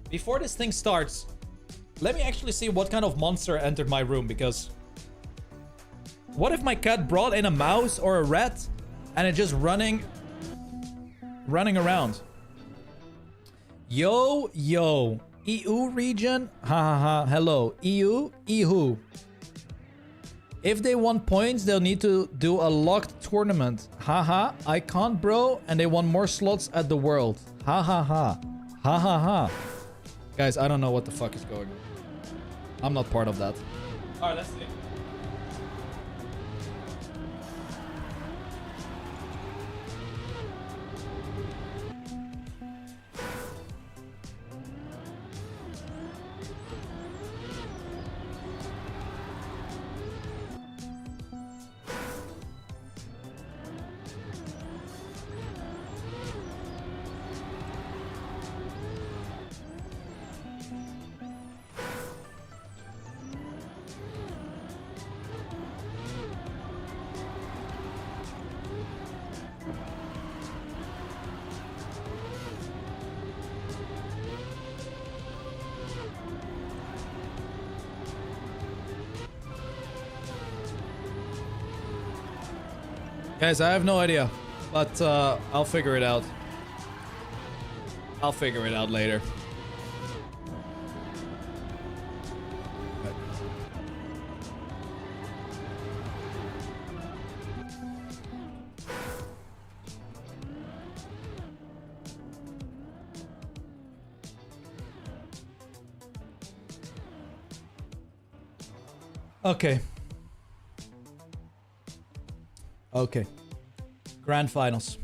before this thing starts, let me actually see what kind of monster entered my room, because what if my cat brought in a mouse or a rat and it's just running around? Yo, yo. EU region? Ha ha ha. Hello. EU? EU. If they want points, they'll need to do a locked tournament. Haha, I can't, bro. And they want more slots at the world. Ha ha ha. Ha ha ha. Guys, I don't know what the fuck is going on. I'm not part of that. Alright, let's see. Guys, I have no idea, but I'll figure it out. I'll figure it out later. Okay. Okay. Grand finals.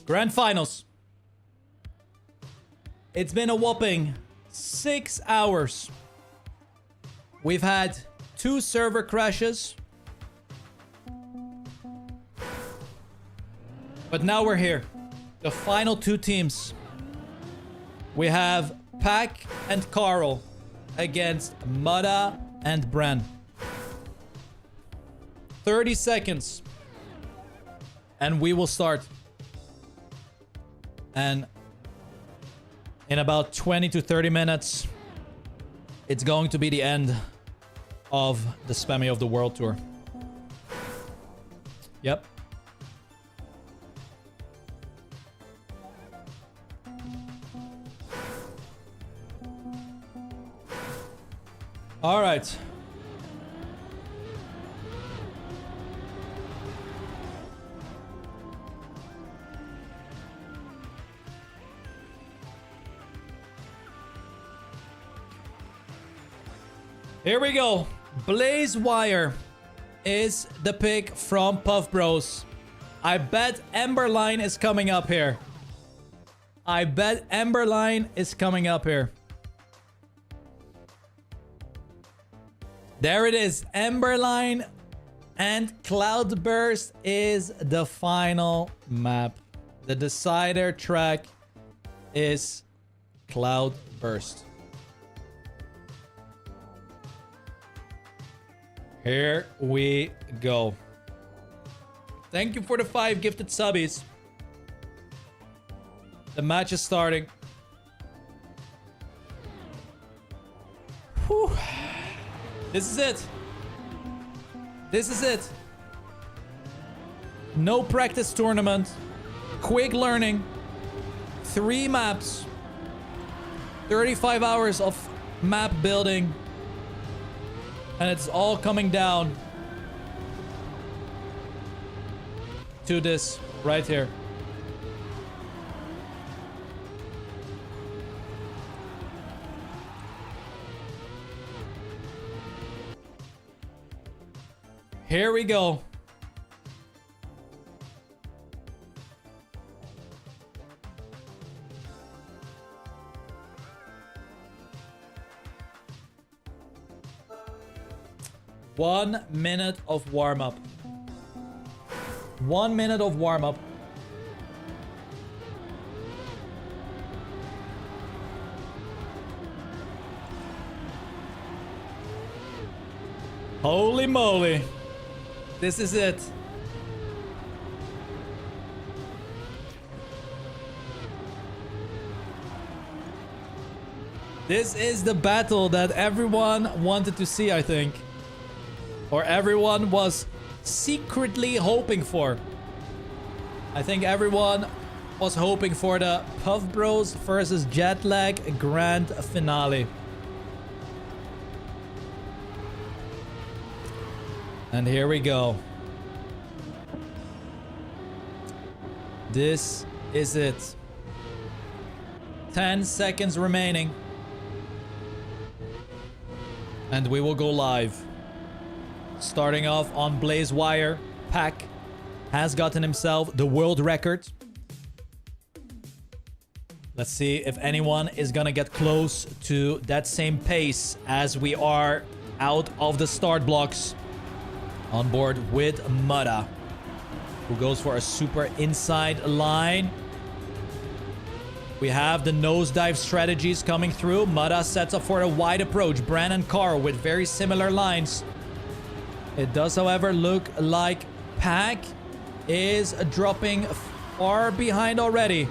Grand finals. It's been a whopping 6 hours. We've had 2 server crashes. But now we're here. The final 2 teams. We have Pack and Carl against Mudda and Bren. 30 seconds. And we will start. And in about 20 to 30 minutes, it's going to be the end of the Spammiej of the World Tour. Yep. All right. Here we go. Blaze Wire is the pick from Puff Bros. I bet Emberline is coming up here. I bet Emberline is coming up here. There it is. Emberline and Cloudburst is the final map. The decider track is Cloudburst. Here we go. Thank you for the 5 gifted subbies. The match is starting. Whew. This is it. This is it. No practice tournament. Quick learning. 3 maps. 35 hours of map building. And it's all coming down to this right here. Here we go. 1 minute of warm-up. 1 minute of warm-up. Holy moly. This is it. This is the battle that everyone wanted to see, I think. Or everyone was secretly hoping for. I think everyone was hoping for the Puff Bros versus Jetlag Grand Finale. And here we go. This is it. 10 seconds remaining. And we will go live. Starting off on Blaze Wire, Pack has gotten himself the world record. Let's see if anyone is gonna get close to that same pace as we are out of the start blocks. On board with Mutta, who goes for a super inside line. We have the nosedive strategies coming through. Mutta sets up for a wide approach. Bran and Carl with very similar lines. It does, however, look like Pack is dropping far behind already.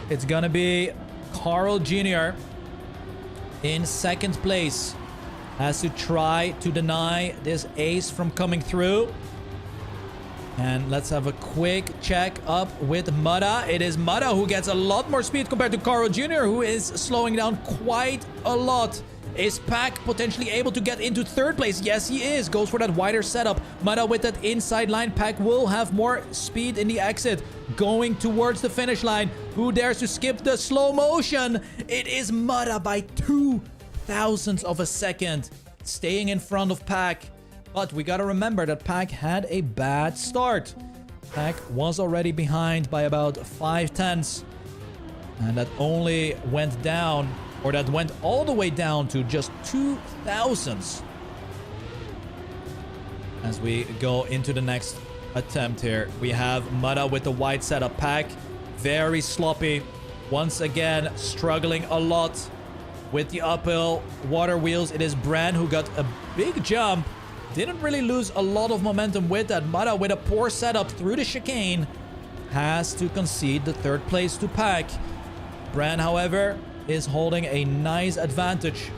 It's gonna be Carl Jr. in second place. Has to try to deny this ace from coming through. And let's have a quick check up with Mutta. It is Mutta who gets a lot more speed compared to Carl Jr., who is slowing down quite a lot. Is Pack potentially able to get into third place? Yes, he is. Goes for that wider setup. Mutta with that inside line. Pack will have more speed in the exit. Going towards the finish line. Who dares to skip the slow motion? It is Mutta by 2 thousandths of a second. Staying in front of Pack. But we gotta remember that Pack had a bad start. Pack was already behind by about 5/10. And that only went down, or that went all the way down to just 2 thousandths. As we go into the next attempt here, we have Mutta with the wide setup. Pack very sloppy. Once again, struggling a lot with the uphill water wheels. It is Bran who got a big jump. Didn't really lose a lot of momentum with that. Mutta with a poor setup through the chicane has to concede the third place to Pack. Bran, however, is holding a nice advantage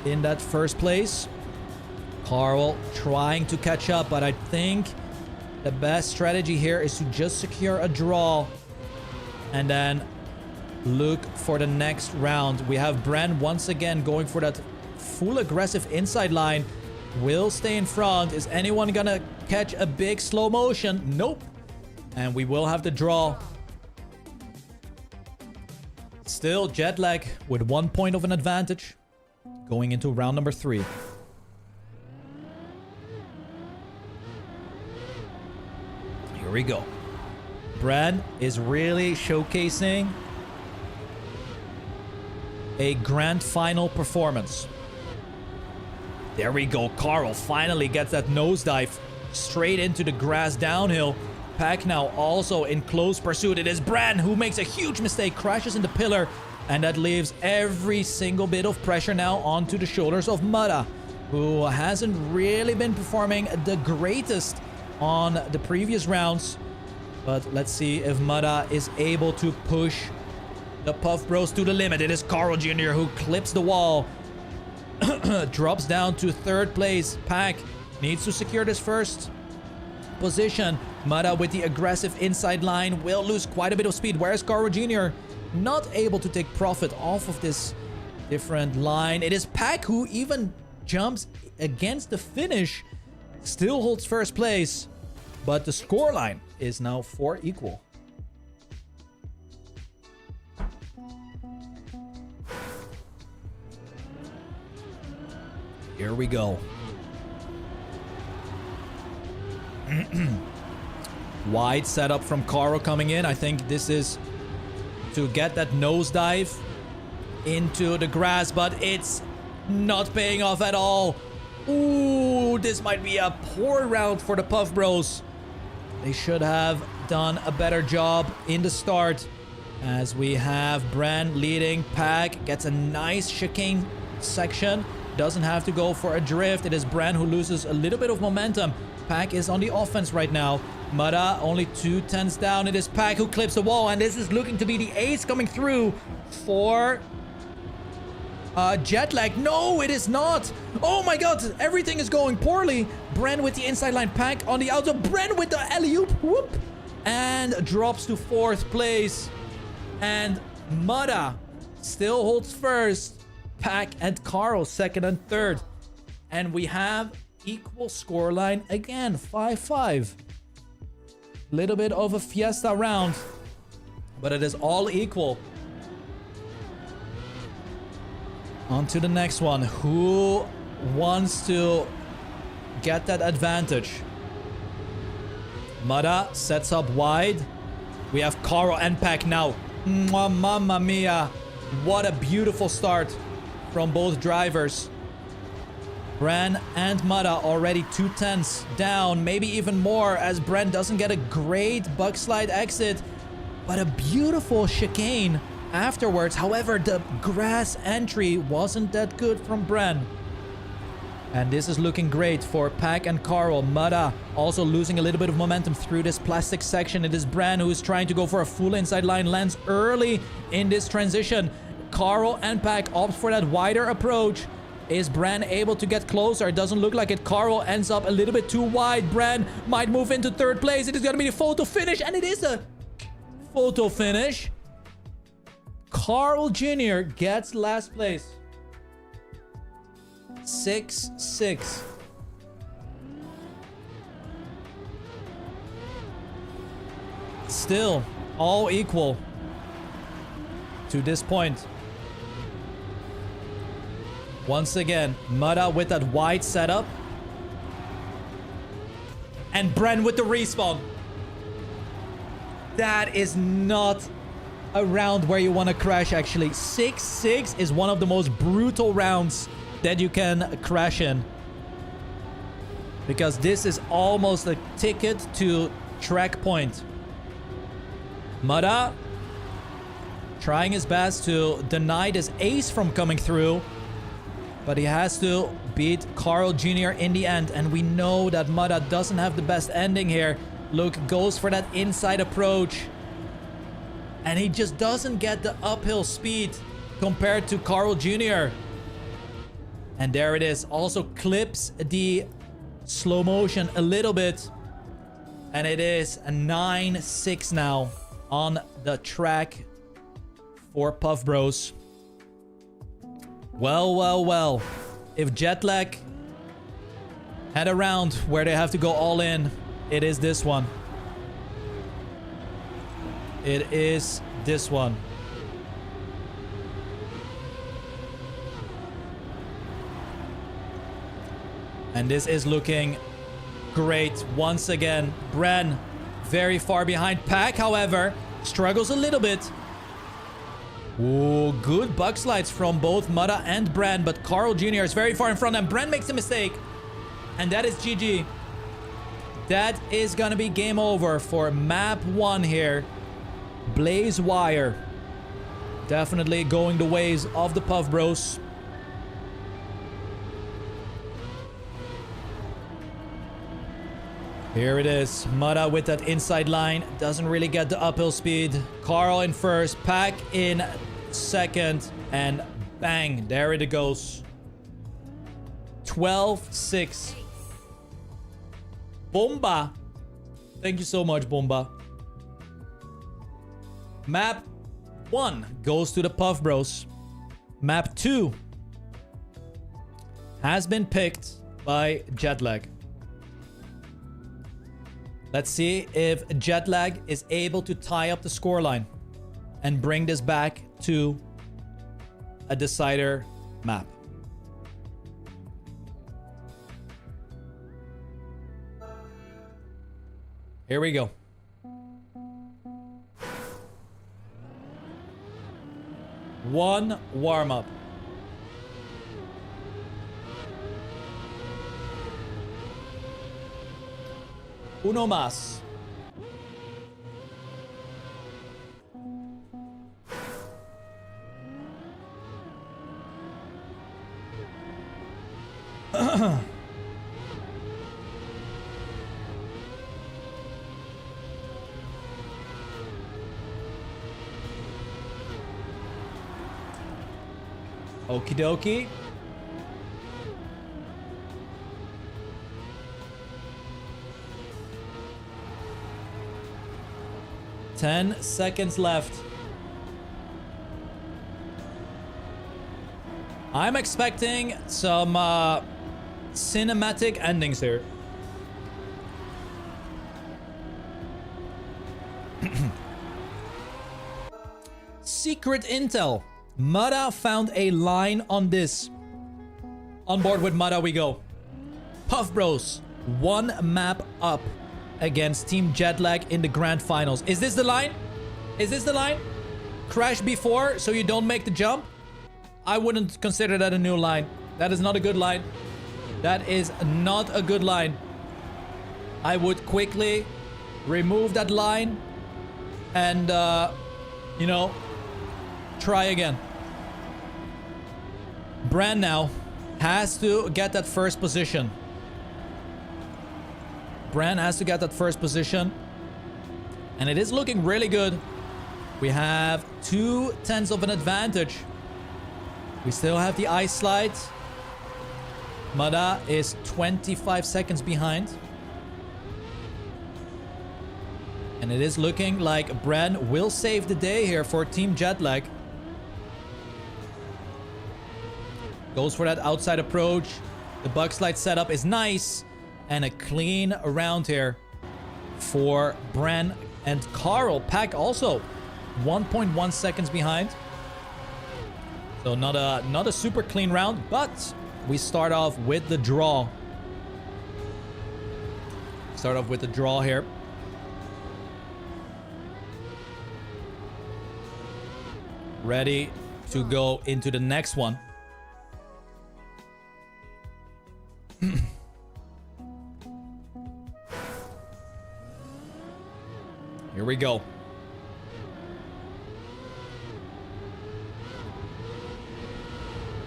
in that first place. Carl trying to catch up, but I think the best strategy here is to just secure a draw and then look for the next round. We have Bran once again going for that full aggressive inside line. Will stay in front. Is anyone gonna catch a big slow motion? Nope. And we will have the draw. Still Jetlag with 1 point of an advantage going into round number 3. Here we go. Bran is really showcasing a grand final performance. There we go. Carl finally gets that nosedive straight into the grass downhill. Pack now also in close pursuit. It is Bran who makes a huge mistake, crashes in the pillar, and that leaves every single bit of pressure now onto the shoulders of Mutta, who hasn't really been performing the greatest on the previous rounds. But let's see if Mutta is able to push the Puff Bros to the limit. It is Carl Jr. who clips the wall. Drops down to third place. Pack needs to secure this first position. Mutta with the aggressive inside line will lose quite a bit of speed. Whereas Carl Jr. not able to take profit off of this different line. It is Pack who even jumps against the finish. Still holds first place. But the scoreline is now 4 equal. Here we go. Wide setup from Carl coming in. I think this is to get that nosedive into the grass, but it's not paying off at all. Ooh, this might be a poor round for the Puff Bros. They should have done a better job in the start. As we have Bran leading. Pack gets a nice chicane section. Doesn't have to go for a drift. It is Bran who loses a little bit of momentum. Pack is on the offense right now. Mudda only 2/10 down. It is Pack who clips the wall. And this is looking to be the ace coming through for Jetlag. No, it is not. Oh my god, everything is going poorly. Bran with the inside line. Pack on the outside. Bran with the alley-oop. Whoop. And drops to 4th place. And Mudda still holds first. Pack and Carl 2nd and 3rd. And we have equal scoreline again. 5-5. Little bit of a fiesta round. But it is all equal. On to the next one. Who wants to get that advantage? Mudda sets up wide. We have Carl and Pack now. Mamma mia. What a beautiful start from both drivers. Bran and Mudda already 2/10 down. Maybe even more as Bran doesn't get a great bugslide exit. But a beautiful chicane afterwards. However, the grass entry wasn't that good from Bran. And this is looking great for Pack and Carl. Mudda also losing a little bit of momentum through this plastic section. It is Bran who is trying to go for a full inside line. Lands early in this transition. Carl and Pack opt for that wider approach. Is Bran able to get closer? It doesn't look like it. Carl ends up a little bit too wide. Bran might move into 3rd place. It is going to be the photo finish. And it is a photo finish. Carl Jr. gets last place. 6-6. Still all equal to this point. Once again, Mudda with that wide setup. And Bran with the respawn. That is not a round where you want to crash, actually. 6-6 is one of the most brutal rounds that you can crash in. Because this is almost a ticket to track point. Mudda trying his best to deny this ace from coming through. But he has to beat Carl Jr. in the end. And we know that Mudda doesn't have the best ending here. Luke goes for that inside approach. And he just doesn't get the uphill speed compared to Carl Jr. And there it is. Also clips the slow motion a little bit. And it is a 9-6 now on the track for Puff Bros. Well, well, well. If Jetlag had a round where they have to go all in, it is this one. It is this one. And this is looking great once again. Bran very far behind. Pack, however, struggles a little bit. Ooh, good bug slides from both Mudda and Bran, but Carl Jr. is very far in front, and Bran makes a mistake. And that is GG. That is gonna be game over for map 1 here. Blaze Wire. Definitely going the ways of the Puff Bros. Here it is. Mudda with that inside line. Doesn't really get the uphill speed. Carl in first. Pack in second. And bang. There it goes. 12-6. Bomba. Thank you so much, Bomba. Map 1 goes to the Puff Bros. Map 2 has been picked by Jetlag. Let's see if Jetlag is able to tie up the scoreline and bring this back to a decider map. Here we go. One warm-up. Uno más. Okie dokie. Ten seconds left. I'm expecting some cinematic endings here. Secret intel. Mudda found a line on this. On board with Mudda we go. Puff Bros, 1 map up against Team Jetlag in the grand finals. Is this the line? Is this the line? Crash before so you don't make the jump? I wouldn't consider that a new line. That is not a good line. That is not a good line. I would quickly remove that line and, you know, try again. Bran now has to get that first position. Bran has to get that first position. And it is looking really good. We have 2/10 of an advantage. We still have the ice slide. Mudda is 25 seconds behind. And it is looking like Bran will save the day here for Team Jetlag. Goes for that outside approach. The bug slide setup is nice. And a clean round here for Bran and Carl. Pack also 1.1 seconds behind. So not a super clean round, but we start off with the draw. Start off with the draw here. Ready to go into the next one. Here we go.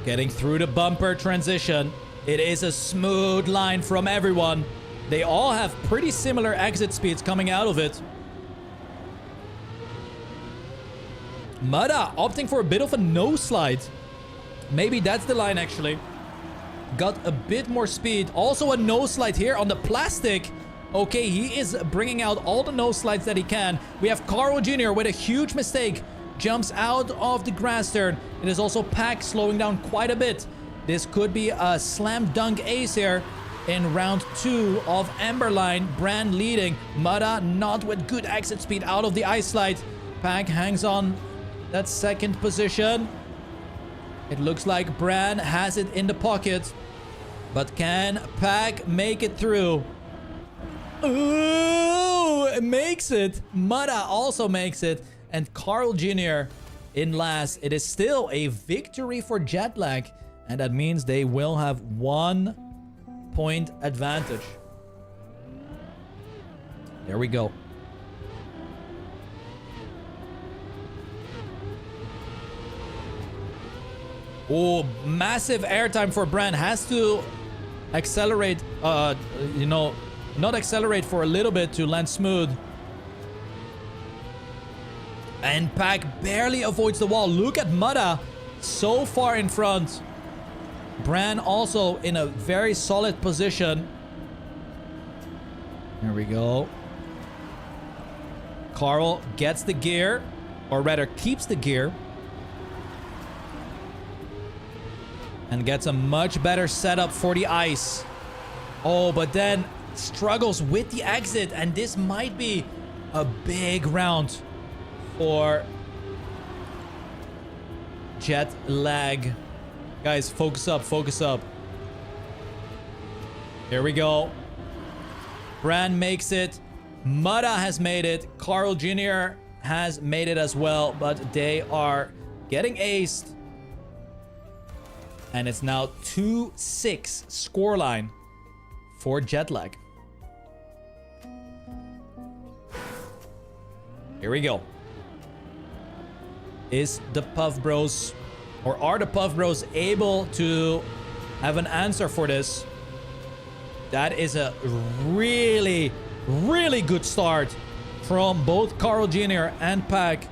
Getting through the bumper transition. It is a smooth line from everyone. They all have pretty similar exit speeds coming out of it. Mudda opting for a bit of a no slide. Maybe that's the line actually. Got a bit more speed. Also a no slide here on the plastic. Okay, he is bringing out all the no slides that he can. We have Carl Jr. with a huge mistake. Jumps out of the grass turn. It is also Pack slowing down quite a bit. This could be a slam dunk ace here in round 2 of Emberline. Bran leading. Mudda not with good exit speed out of the ice slide. Pack hangs on that second position. It looks like Bran has it in the pocket. But can Pack make it through? Ooh, it makes it. Mudda also makes it. And Carl Jr. in last. It is still a victory for Jetlag. And that means they will have 1 point advantage. There we go. Oh, massive airtime for Bran. Has to accelerate, you know, not accelerate for a little bit to land smooth. And Pack barely avoids the wall. Look at Mudda so far in front. Bran also in a very solid position. There we go. Carl gets the gear, or rather keeps the gear. And gets a much better setup for the ice. Oh, but then struggles with the exit. And this might be a big round for Jetlag. Guys, focus up, focus up. Here we go. Bran makes it. Mudda has made it. Carl Jr. has made it as well. But they are getting aced. And it's now 2-6 scoreline for Jetlag. Here we go. Is the Puff Bros, or are the Puff Bros able to have an answer for this? That is a really, really good start from both Carl Jr. and Pack.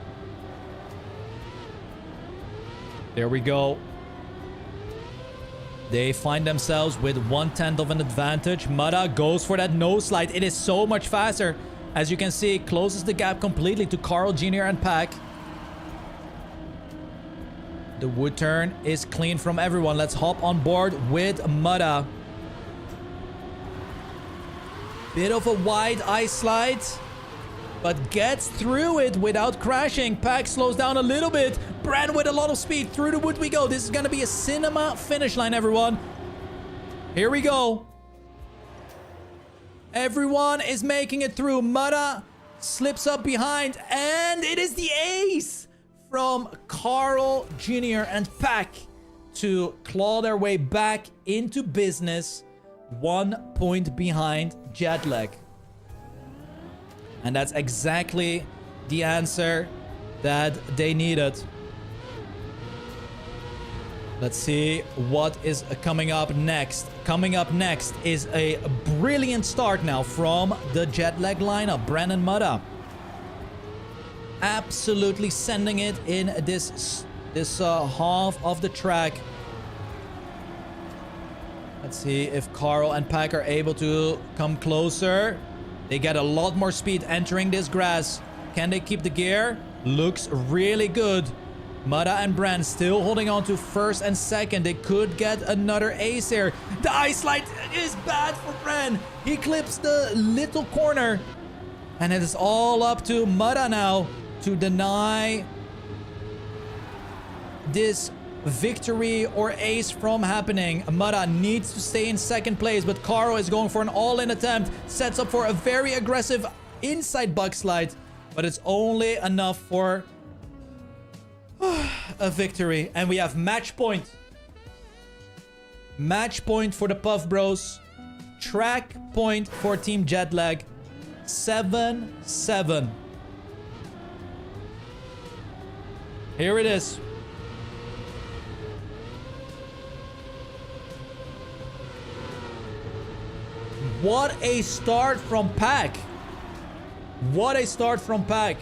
There we go. They find themselves with 1/10 of an advantage. Mudda goes for that nose slide. It is so much faster. As you can see, closes the gap completely to Carl Jr. and Pack. The wood turn is clean from everyone. Let's hop on board with Mudda. Bit of a wide ice slide, but gets through it without crashing. Pack slows down a little bit. Bran with a lot of speed. Through the wood we go. This is going to be a cinema finish line, everyone. Here we go. Everyone is making it through. Mudda slips up behind, and it is the ace from Carl Jr. and Pack to claw their way back into business. 1 point behind Jetlag. And that's exactly the answer that they needed. Let's see what is coming up next. Coming up next is a brilliant start now from the Jetlag lineup. Brandon Mudda absolutely sending it in this half of the track. Let's see if Carl and Pack are able to come closer. They get a lot more speed entering this grass. Can they keep the gear? Looks really good. Mudda and Bran still holding on to first and second. They could get another ace here. The ice slide is bad for Bran. He clips the little corner. And it is all up to Mudda now to deny this victory or ace from happening. Mudda needs to stay in second place, but Carl is going for an all-in attempt. Sets up for a very aggressive inside bug slide, but it's only enough for a victory. And we have match point. Match point for the Puff Bros. Track point for Team Jetlag. 7-7. Here it is. What a start from Pack. What a start from Pack.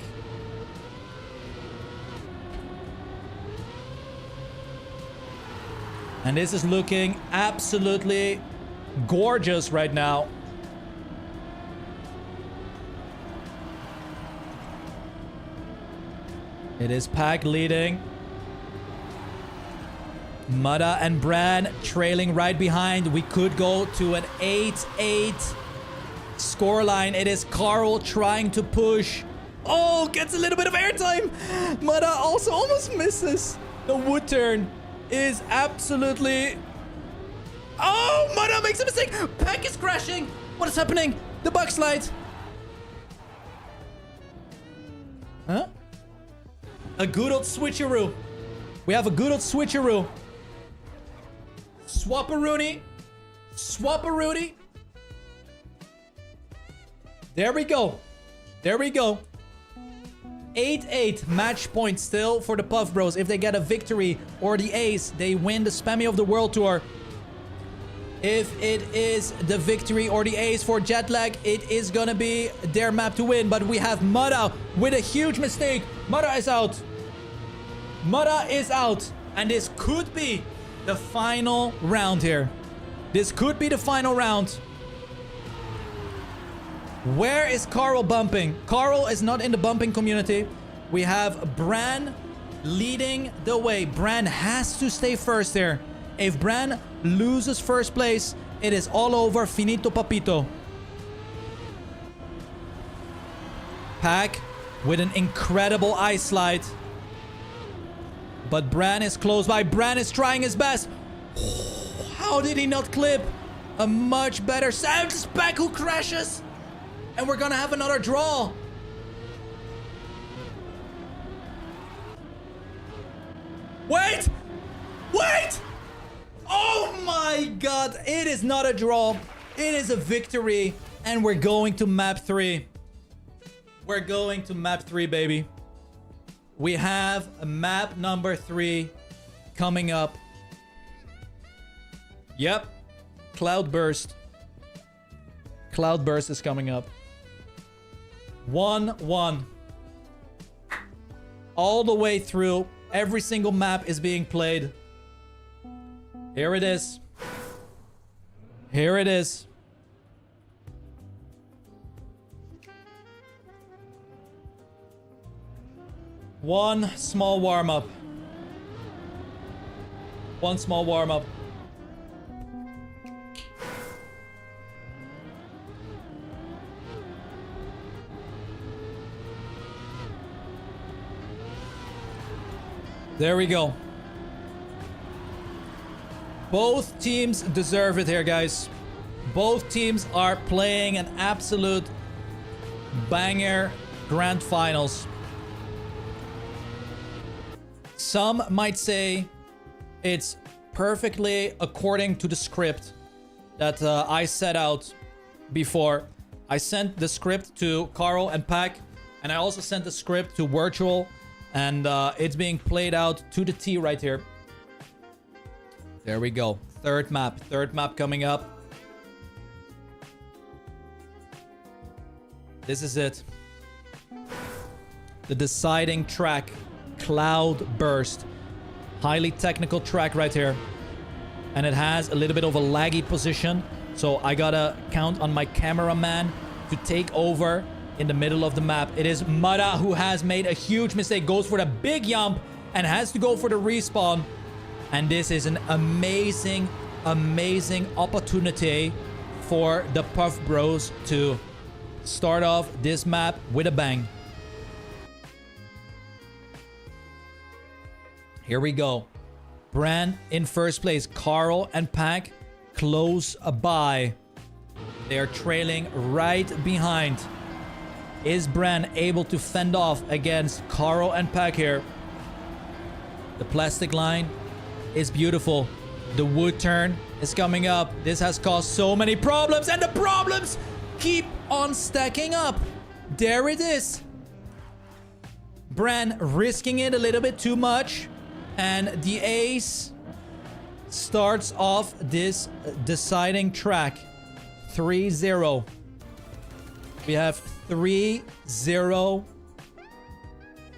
And this is looking absolutely gorgeous right now. It is Pack leading. Mudda and Bran trailing right behind. We could go to an 8-8 scoreline. It is Carl trying to push. Oh, gets a little bit of airtime. Mudda also almost misses. The wood turn is absolutely... Oh, Mudda makes a mistake. Pack is crashing. What is happening? The bug slide. Huh? A good old switcheroo. We have a good old switcheroo. Swap-a-rooney. Swap-a-rooney. There we go. There we go. 8-8 match point still for the Puff Bros. If they get a victory or the ace, they win the Spammiej of the World Tour. If it is the victory or the ace for Jetlag, it is gonna be their map to win. But we have Mudda with a huge mistake. Mudda is out. Mudda is out. And this could be the final round here. This could be the final round. Where is Carl bumping? Carl is not in the bumping community. We have Bran leading the way. Bran has to stay first here. If Bran loses first place, it is all over. Finito papito. Pack with an incredible ice slide. But Bran is close by. Bran is trying his best. How did he not clip a much better sound? It's Pack who crashes. And we're gonna have another draw. Wait! Wait! Oh my god! It is not a draw. It is a victory. And we're going to map 3. We're going to map 3, baby. We have a map number 3 coming up. Yep. Cloudburst. Cloudburst is coming up. 1-1. All the way through. Every single map is being played. Here it is. Here it is. One small warm-up. One small warm-up. There we go. Both teams deserve it here, guys. Both teams are playing an absolute banger grand finals. Some might say it's perfectly according to the script that I set out before. I sent the script to Carl and Pack, and I also sent the script to Virtual, and it's being played out to the T right here. There we go. Third map coming up. This is it. The deciding track. Cloudburst. Highly technical track right here. And it has a little bit of a laggy position. So I gotta count on my cameraman to take over in the middle of the map. It is Mada who has made a huge mistake. Goes for the big jump and has to go for the respawn. And this is an amazing, amazing opportunity for the Puff Bros to start off this map with a bang. Here we go. Bran in first place. Carl and Pack close by. They are trailing right behind. Is Bran able to fend off against Carl and Pack here? The plastic line is beautiful. The wood turn is coming up. This has caused so many problems, and the problems keep on stacking up. There it is. Bran risking it a little bit too much. And the ace starts off this deciding track. 3-0. We have 3-0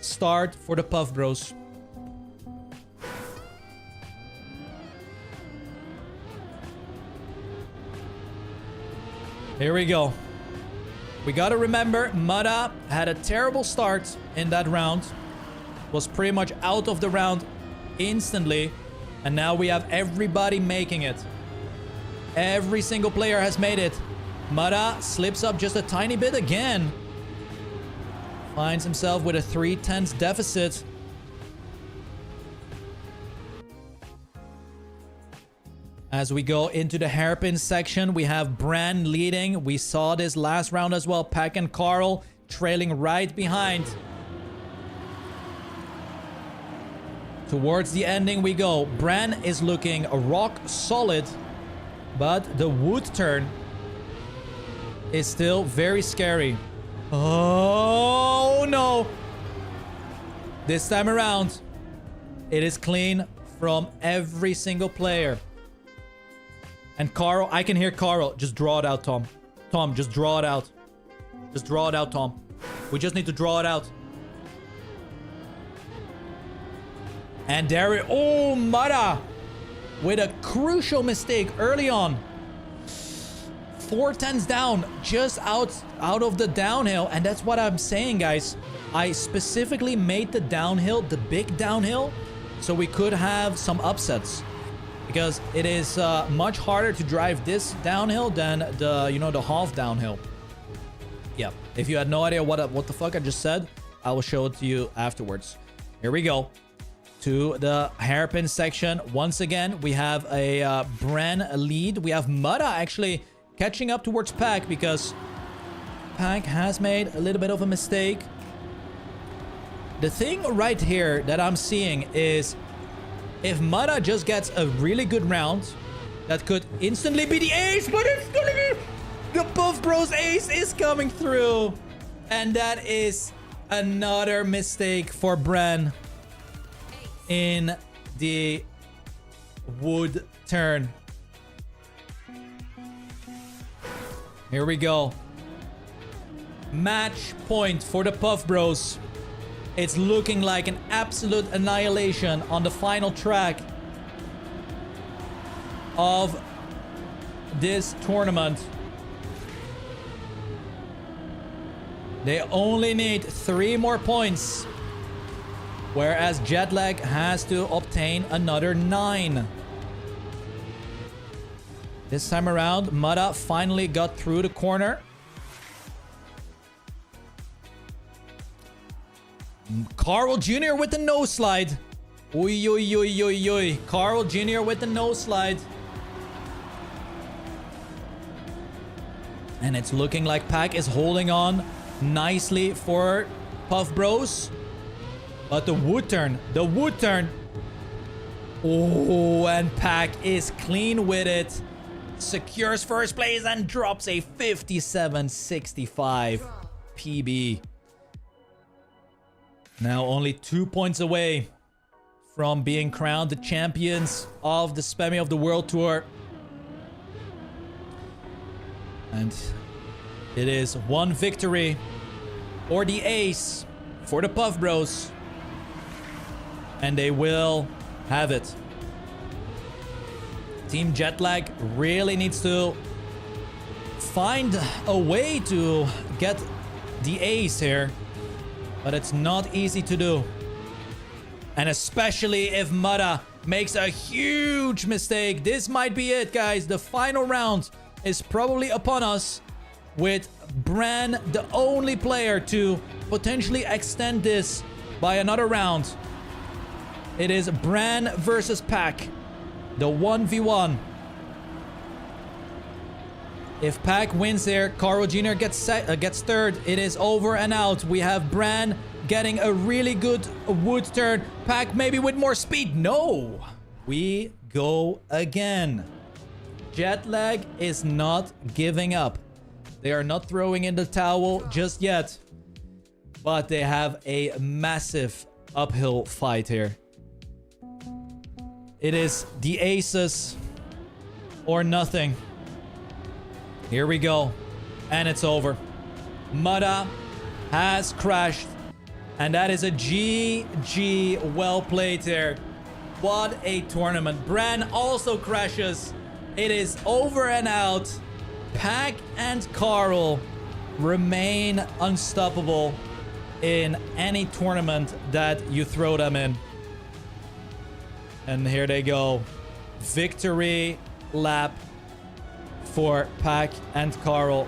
start for the Puff Bros. Here we go. We gotta remember, Mada had a terrible start in that round. Was pretty much out of the round instantly. And now we have everybody making it. Every single player has made it. Mada slips up just a tiny bit again. Finds himself with a 3/10 deficit. As we go into the hairpin section, we have Bran leading. We saw this last round as well. Pack and Carl trailing right behind. Towards the ending we go. Bran is looking rock solid, but the wood turn is still very scary. Oh no! This time around, it is clean from every single player. And Carl, I can hear Carl. Just draw it out, Tom. Tom, just draw it out. Just draw it out, Tom. We just need to draw it out. And there it... Oh, Mada! With a crucial mistake early on. 4/10s down. Just out of the downhill. And that's what I'm saying, guys. I specifically made the downhill, the big downhill, so we could have some upsets. Because it is much harder to drive this downhill than the, the half downhill. Yeah. If you had no idea what the fuck I just said, I will show it to you afterwards. Here we go. To the hairpin section. Once again, we have a Bran lead. We have Mada actually catching up towards Pack because Pack has made a little bit of a mistake. The thing right here that I'm seeing is if Mada just gets a really good round, that could instantly be the ace, but it's gonna be... The Puff Bros ace is coming through. And that is another mistake for Bren in the wood turn. Here we go. Match point for the Puff Bros. It's looking like an absolute annihilation on the final track of this tournament. They only need 3 more points, whereas Jetlag has to obtain another 9. This time around, Mudda finally got through the corner. Carl Jr. with the nose slide. Oi, oi, oi, oi, oi. Carl Jr. with the nose slide. And it's looking like Pack is holding on nicely for Puff Bros. But the wood turn. The wood turn. Oh, and Pack is clean with it. Secures first place and drops a 57.65 PB. Now only 2 points away from being crowned the champions of the Spammiej of the World Tour. And it is 1 victory or the ace for the Puff Bros. And they will have it. Team Jetlag really needs to find a way to get the ace here. But it's not easy to do. And especially if Mudda makes a huge mistake. This might be it, guys. The final round is probably upon us, with Bran the only player to potentially extend this by another round. It is Bran versus Pack. The 1v1. If Pack wins here, Carl Jr. gets third. It is over and out. We have Bran getting a really good wood turn. Pack maybe with more speed. No. We go again. Jetlag is not giving up. They are not throwing in the towel just yet. But they have a massive uphill fight here. It is the aces or nothing. Here we go. And it's over. Mudda has crashed. And that is a GG. Well played there. What a tournament. Bran also crashes. It is over and out. Pack and Carl remain unstoppable in any tournament that you throw them in. And here they go. Victory lap for Pack and Carl.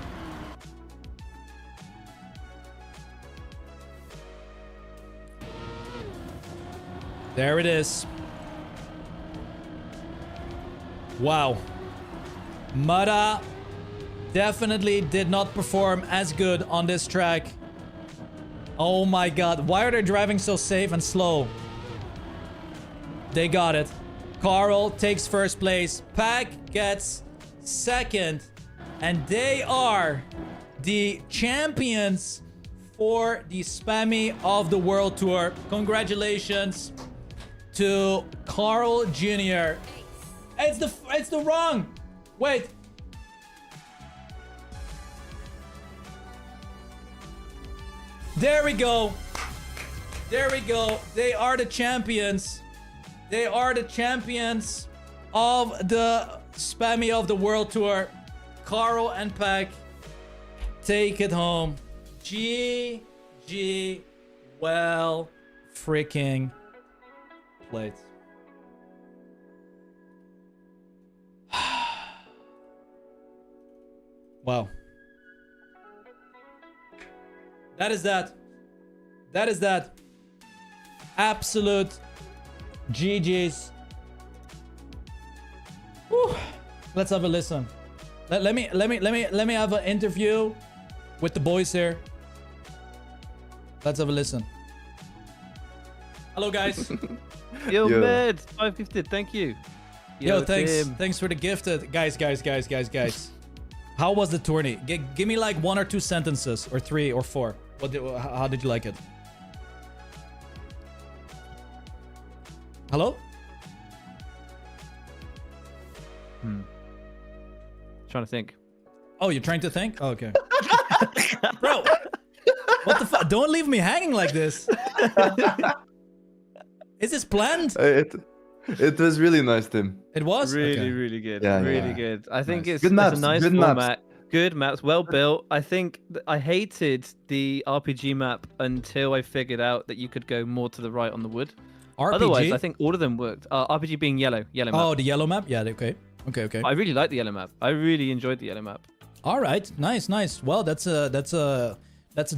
There it is. Wow. Mudda definitely did not perform as good on this track. Oh my god. Why are they driving so safe and slow? They got it. Carl takes first place. Pack gets second. And they are the champions for the Spammiej of the World Tour. Congratulations to Carl Jr. It's the wrong. Wait. There we go. There we go. They are the champions. They are the champions of the Spammiej of the World Tour. Carl and Pack take it home. GG. Well freaking played. Wow. That is that. That is that. Absolute GG's. Whew. Let's have a listen. Let me have an interview with the boys here. Let's have a listen. Hello, guys. Yo, Yo. Meds, 550, thank you. Yo, thanks. Tim. Thanks for the gifted. Guys. How was the tourney? Give me like 1 or 2 sentences, or 3 or 4. How did you like it? Hello? Trying to think. Oh, you're trying to think? Oh, okay. Bro, what the fuck? Don't leave me hanging like this. Is this planned? It was really nice, Tim. It was? Really, Okay. really good. Yeah, really yeah. good. I think Nice. it's, Good it's maps, a nice good maps. format. Good maps, well built. I think I hated the RPG map until I figured out that you could go more to the right on the wood. RPG? Otherwise, I think all of them worked. RPG being yellow map. Oh, the yellow map? Yeah, okay. Okay. I really like the yellow map. I really enjoyed the yellow map. All right. Nice. Well, that's a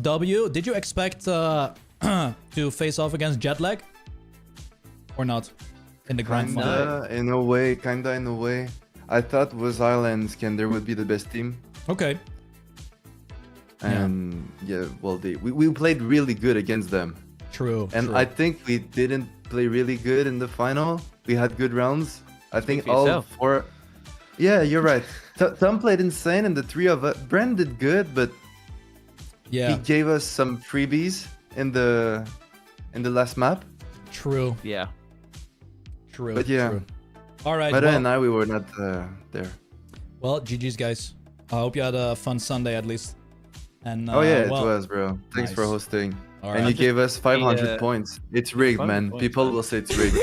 W. Did you expect to face off against Jetlag? Or not? In the grand final? Kinda in a way. I thought Was Island Skander would be the best team. Okay. And yeah, well, we played really good against them. True. And true. I think we didn't play really good in the final. We had good rounds. I think for all yourself. 4. Yeah, you're right. Tom played insane, and the 3 of us. Brent did good, but Yeah. he gave us some freebies in the last map. True. Yeah. True. But yeah. True. All right. Meta Well, and I, we were not there. well, GG's, guys. I hope you had a fun Sunday at least. And Oh yeah, well, it was, bro. Thanks for nice. hosting. All And right. you gave us 500 uh, points. It's rigged, 500 man. points, People man. will say it's rigged.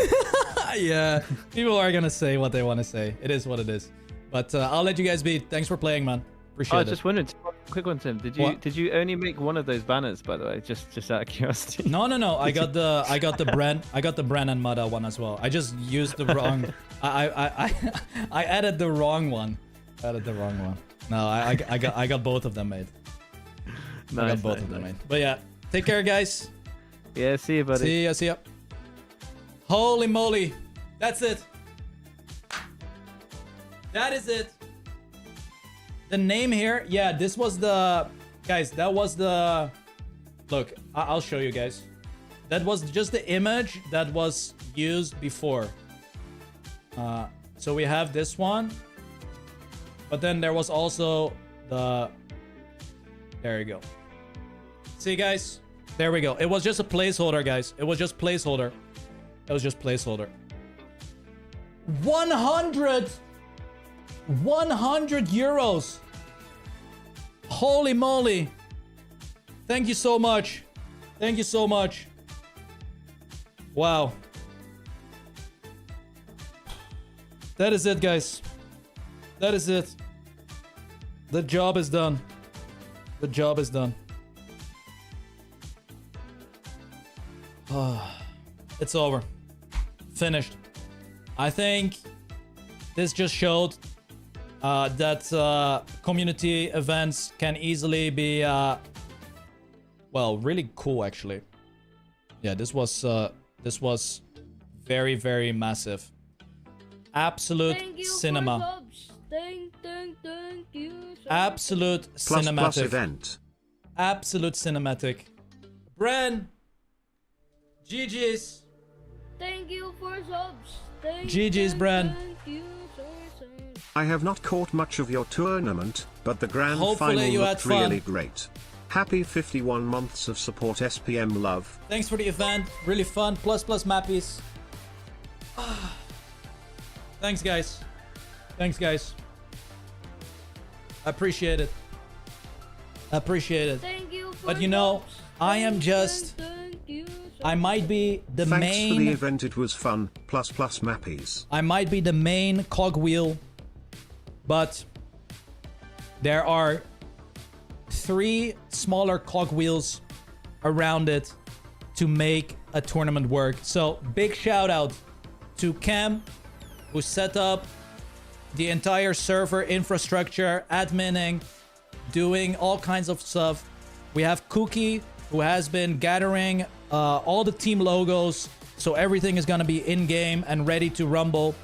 Yeah, people are gonna say what they want to say. It is what it is. But I'll let you guys be. Thanks for playing, man. Appreciate I it. just wondered, quick one, Tim. What? Did you only make one of those banners, by the way? Just out of curiosity. No. I got the Bran and Mada one as well. I just used the wrong. I added the wrong one. No, I got both of them made. I got both of them made. But yeah, take care, guys. Yeah, see you, buddy. See ya. Holy moly, that's it. That is it. The name here, yeah, this was the guys. That was the look. I'll show you guys. That was just the image that was used before. So we have this one, but then there was also the. There you go. See, guys. There we go. It was just a placeholder, guys. It was just placeholder. 100 euros. Holy moly. Thank you so much. Wow. That is it, guys. That is it. The job is done. It's over. Finished. I think this just showed that community events can easily be well, really cool actually. Yeah, this was very, very massive. Absolute Thank you cinema. for subs. Thank you. Absolute Plus cinematic. event. Absolute cinematic. Bren. GG's. Thank you for subs. GG's, Bran. Thank you. Sorry. I have not caught much of your tournament, but the grand Hopefully final you had looked fun. really great. Happy 51 months of support, SPM love. Thanks for the event. Really fun. Plus mappies. Thanks, guys. Appreciate it. Thank you for But you know, subs. I am just. Thank you. I might be the Thanks for the main. event, it was fun. Plus mappies. I might be the main cogwheel, but there are 3 smaller cogwheels around it to make a tournament work. So big shout out to Cam, who set up the entire server infrastructure, adminning, doing all kinds of stuff. We have Cookie, who has been gathering all the team logos, so everything is gonna be in-game and ready to rumble.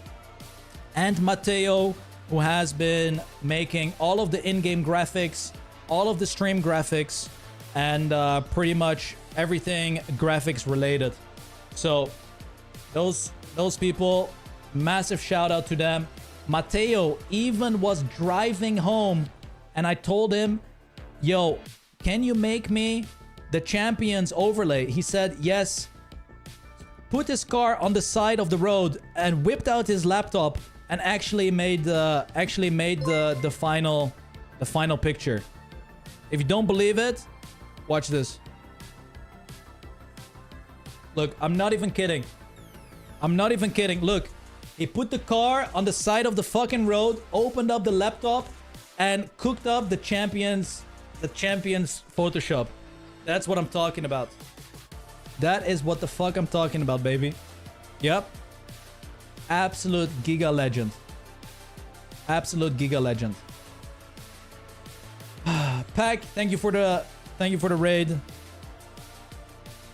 And Mateo, who has been making all of the in-game graphics, all of the stream graphics, and pretty much everything graphics related. So those people, massive shout out to them. Mateo even was driving home and I told him, yo, can you make me the champions overlay? He said, yes. Put his car on the side of the road and whipped out his laptop and actually made the final picture. If you don't believe it, watch this. Look, I'm not even kidding. I'm not even kidding. Look, he put the car on the side of the fucking road, opened up the laptop, and cooked up the champions Photoshop. That's what I'm talking about. That is what the fuck I'm talking about, baby. Yep. Absolute Giga legend. Absolute Giga legend. Pack, thank you for the raid.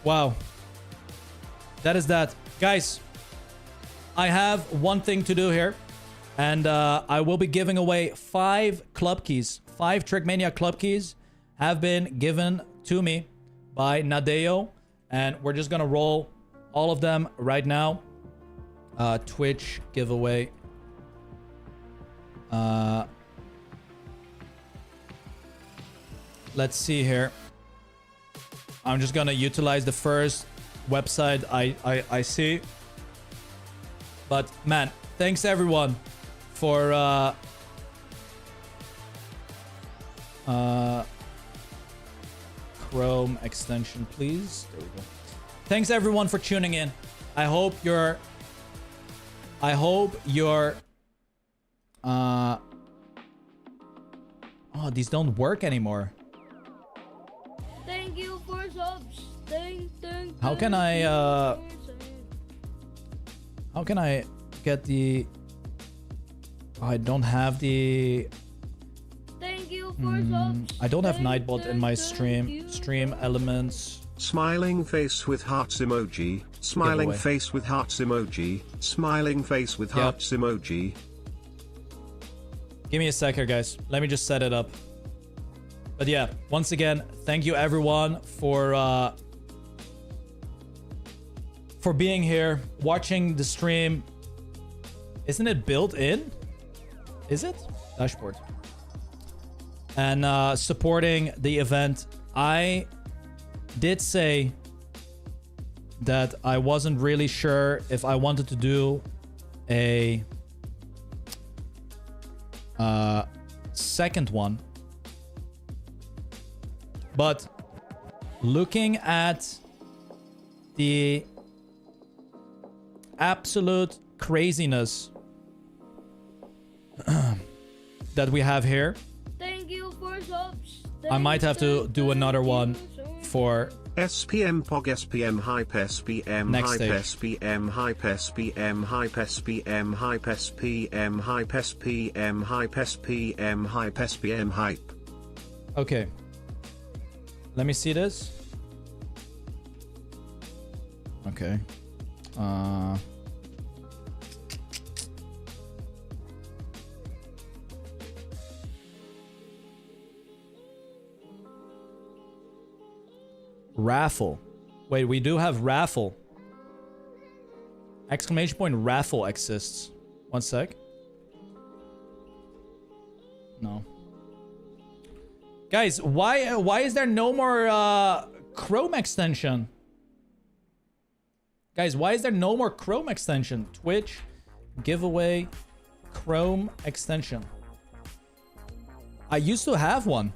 Wow. That is that. Guys, I have one thing to do here. And I will be giving away 5 club keys. 5 Trackmania club keys have been given to me by Nadeo. And we're just gonna roll all of them right now. Twitch giveaway. Let's see here. I'm just gonna utilize the first website I see. But man, thanks everyone for Chrome extension, please. There we go. Thanks everyone for tuning in. I hope you're oh, these don't work anymore. Thank you for subs. How can I get the... Oh, I don't have the... Thank you for subs. I don't have Nightbot in my stream. Stream elements. Smiling face with hearts emoji. Smiling Giveaway. face with hearts emoji. Smiling face with hearts emoji. Give me a sec here, guys. Let me just set it up. But yeah, once again, thank you everyone for being here, watching the stream. Isn't it built in? Is it? Dashboard. And supporting the event. I did say that I wasn't really sure if I wanted to do a second one. But looking at the absolute craziness that we have here, Thank you for subs. I might have to do another one for SPM Pog SPM Hype SPM Next Hype stage. SPM Hype SPM Hype SPM Hype SPM Hype SPM Hype SPM Hype SPM Hype. Okay. Let me see this. Okay. Raffle. Wait, we do have raffle. Exclamation point raffle exists. One sec. No. Guys, why is there no more Chrome extension? Guys, why is there no more Chrome extension? Twitch giveaway Chrome extension. I used to have one.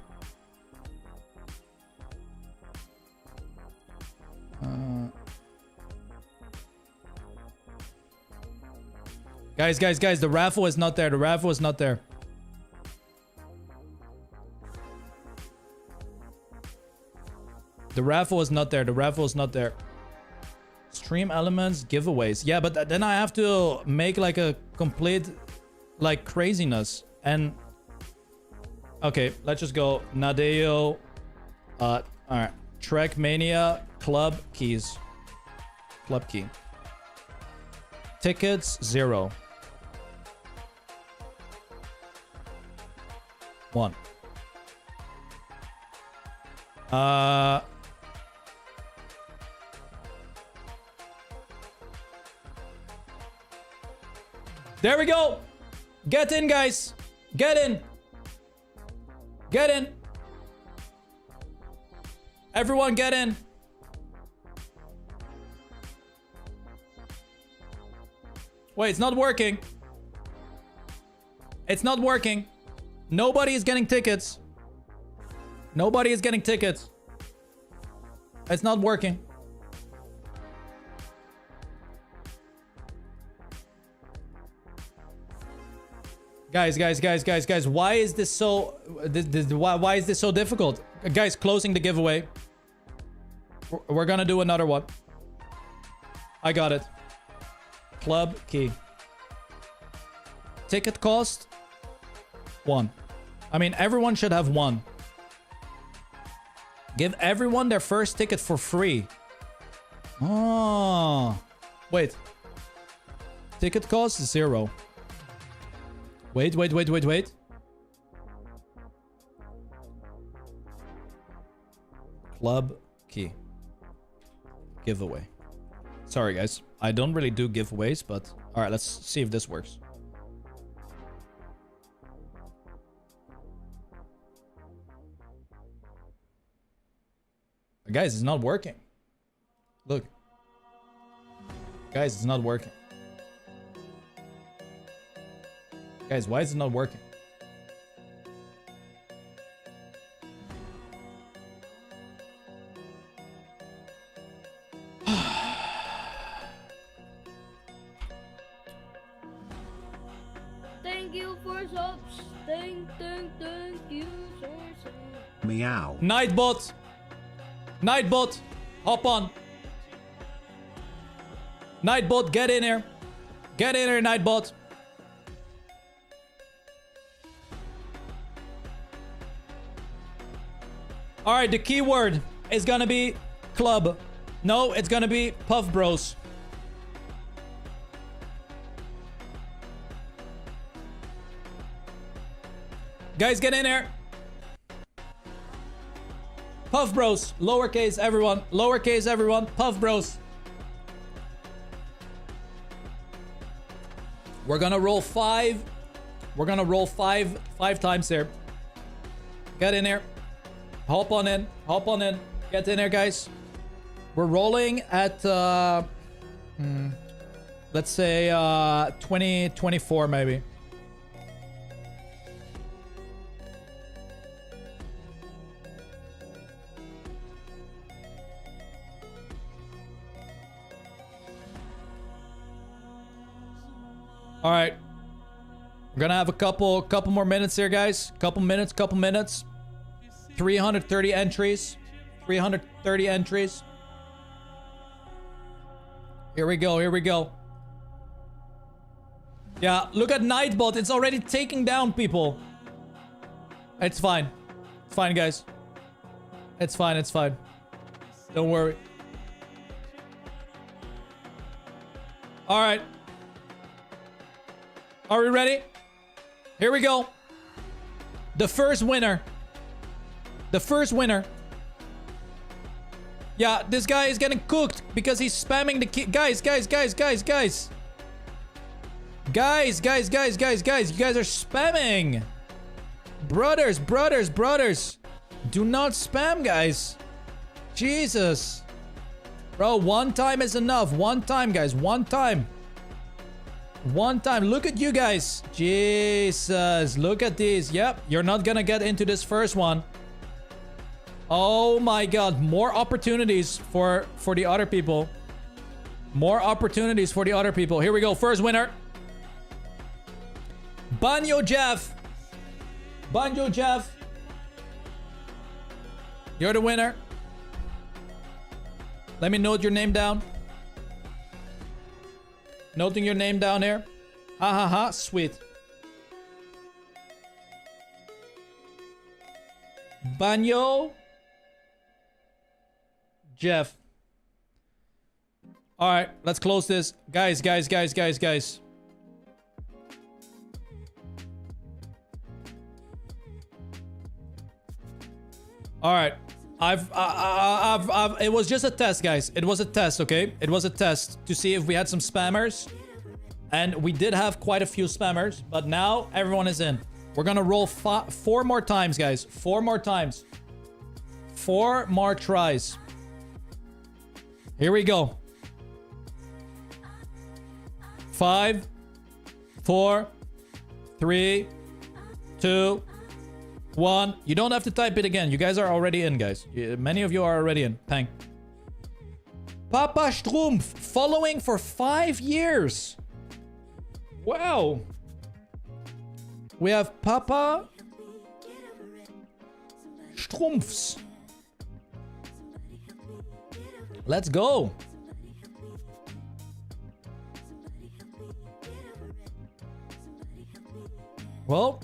Guys, the raffle is not there. The raffle is not there. The raffle is not there. The raffle is not there. Stream elements, giveaways. Yeah, but then I have to make like a complete like craziness. And okay, let's just go Nadeo. All right. Trackmania club keys. Club key. Tickets 0. 1. There we go. Get in, guys. Get in. Get in. Everyone get in. Wait, it's not working. It's not working. Nobody is getting tickets. Nobody is getting tickets. It's not working. Guys, why is this so why is this so difficult? Guys, closing the giveaway. We're gonna do another one. I got it. Club key. Ticket cost 1. I mean, everyone should have 1. Give everyone their first ticket for free. Oh. Wait. Ticket cost 0. Wait. Club key. Giveaway. Sorry, guys. I don't really do giveaways, but... Alright, let's see if this works. Guys, it's not working. Look. Guys, it's not working. Guys, why is it not working? Thank you for subs. Thank you so. Meow. Nightbot. Nightbot. Hop on. Nightbot, get in here. Get in here, Nightbot. Alright, the keyword is gonna be club. No, it's gonna be Puff Bros. Guys, get in here. Puff Bros. Lowercase everyone. Lowercase everyone. Puff Bros. We're gonna roll 5. We're gonna roll 5 times here. Get in here. Hop on in. Hop on in. Get in here, guys. We're rolling at, let's say, 24 maybe. All right. We're gonna have a couple more minutes here, guys. Couple minutes. 330 entries. 330 entries. Here we go. Yeah, look at Nightbot. It's already taking down people. It's fine. It's fine, guys. It's fine. Don't worry. All right. Are we ready? Here we go. The first winner. Yeah, this guy is getting cooked because he's spamming the key. Guys. You guys are spamming. Brothers. Do not spam, guys. Jesus. Bro, 1 time is enough. 1 time, guys. 1 time. 1 time. Look at you guys. Jesus. Look at these. Yep. You're not gonna get into this first one. Oh my god. More opportunities for the other people. More opportunities for the other people. Here we go. First winner. Banjo Jeff. You're the winner. Let me note your name down. Noting your name down here. Ha. Sweet. Banjo Jeff. All right, let's close this. Guys. All right. It was just a test, guys. It was a test, okay? It was a test to see if we had some spammers. And we did have quite a few spammers, but now everyone is in. We're gonna roll 4 more times, guys. 4 more times. 4 more tries. Here we go. 5, 4, 3, 2, 1. You don't have to type it again. You guys are already in, guys. Many of you are already in. Pang. Papa Strumpf, following for 5 years. Wow. We have Papa Strumpfs. Let's go. Well,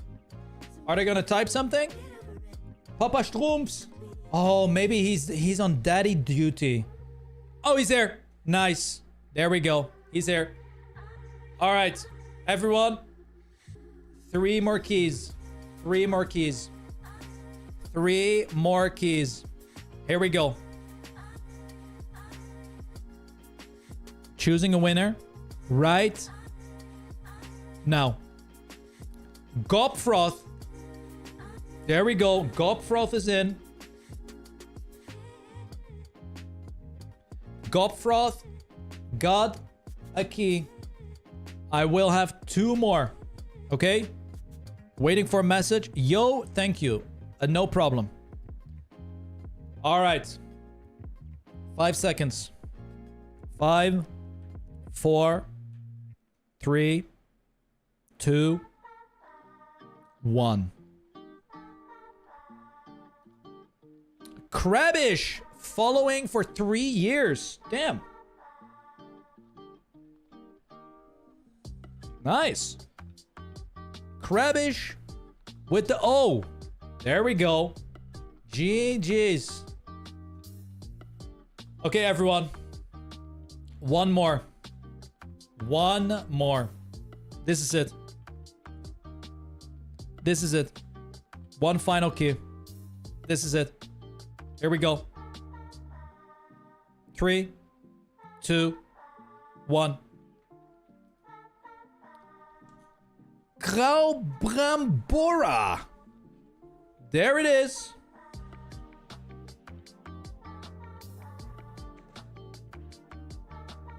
are they gonna type something? Papa Strumpfs. Oh, maybe he's on daddy duty. Oh, he's there. Nice. There we go. He's there. All right, everyone. 3 more keys. 3 more keys. 3 more keys. Here we go. Choosing a winner right now. Gopfroth. There we go. Gopfroth is in. Gopfroth got a key. I will have 2 more. Okay? Waiting for a message. Yo, thank you. No problem. All right. 5 seconds. 5, 4, 3, 2, 1. Crabbish following for 3 years. Damn. Nice. Crabbish with the O. There we go. GG's. Okay, everyone. 1 more. 1 more. This is it. This is it. 1 final key. This is it. Here we go. 3, 2, 1. Graubrambora. There it is.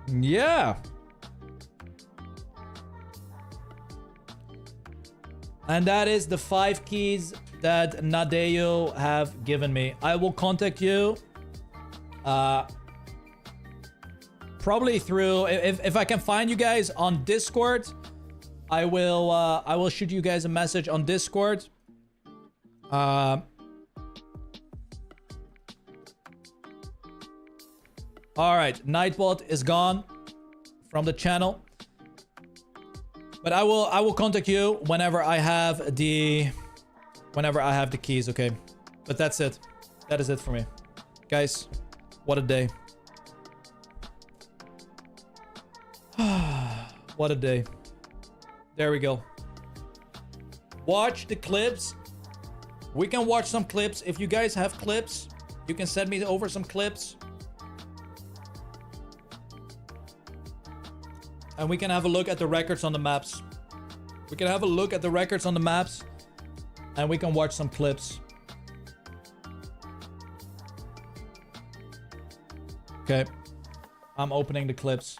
Yeah. And that is the 5 keys that Nadeo have given me. I will contact you. Probably through, if I can find you guys on Discord, I will shoot you guys a message on Discord. All right, Nightbot is gone from the channel, but I will contact you whenever I have the keys. Okay, but that's it. That is it for me, guys. What a day. What a day. There we go. Watch the clips. We can watch some clips. If you guys have clips, you can send me over some clips. And we can have a look at the records on the maps. We can have a look at the records on the maps. And we can watch some clips. Okay. I'm opening the clips.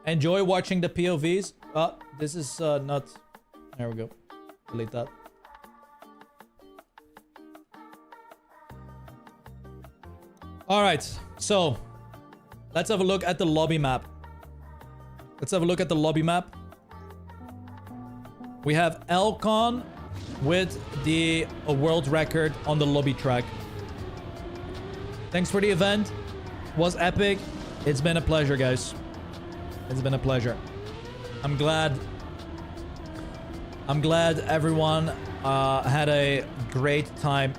Enjoy watching the POVs. This is not... There we go. Delete that. Alright, so... Let's have a look at the lobby map. Let's have a look at the lobby map. We have Elcon with the world record on the lobby track. Thanks for the event. It was epic. It's been a pleasure, guys. It's been a pleasure. I'm glad everyone had a great time.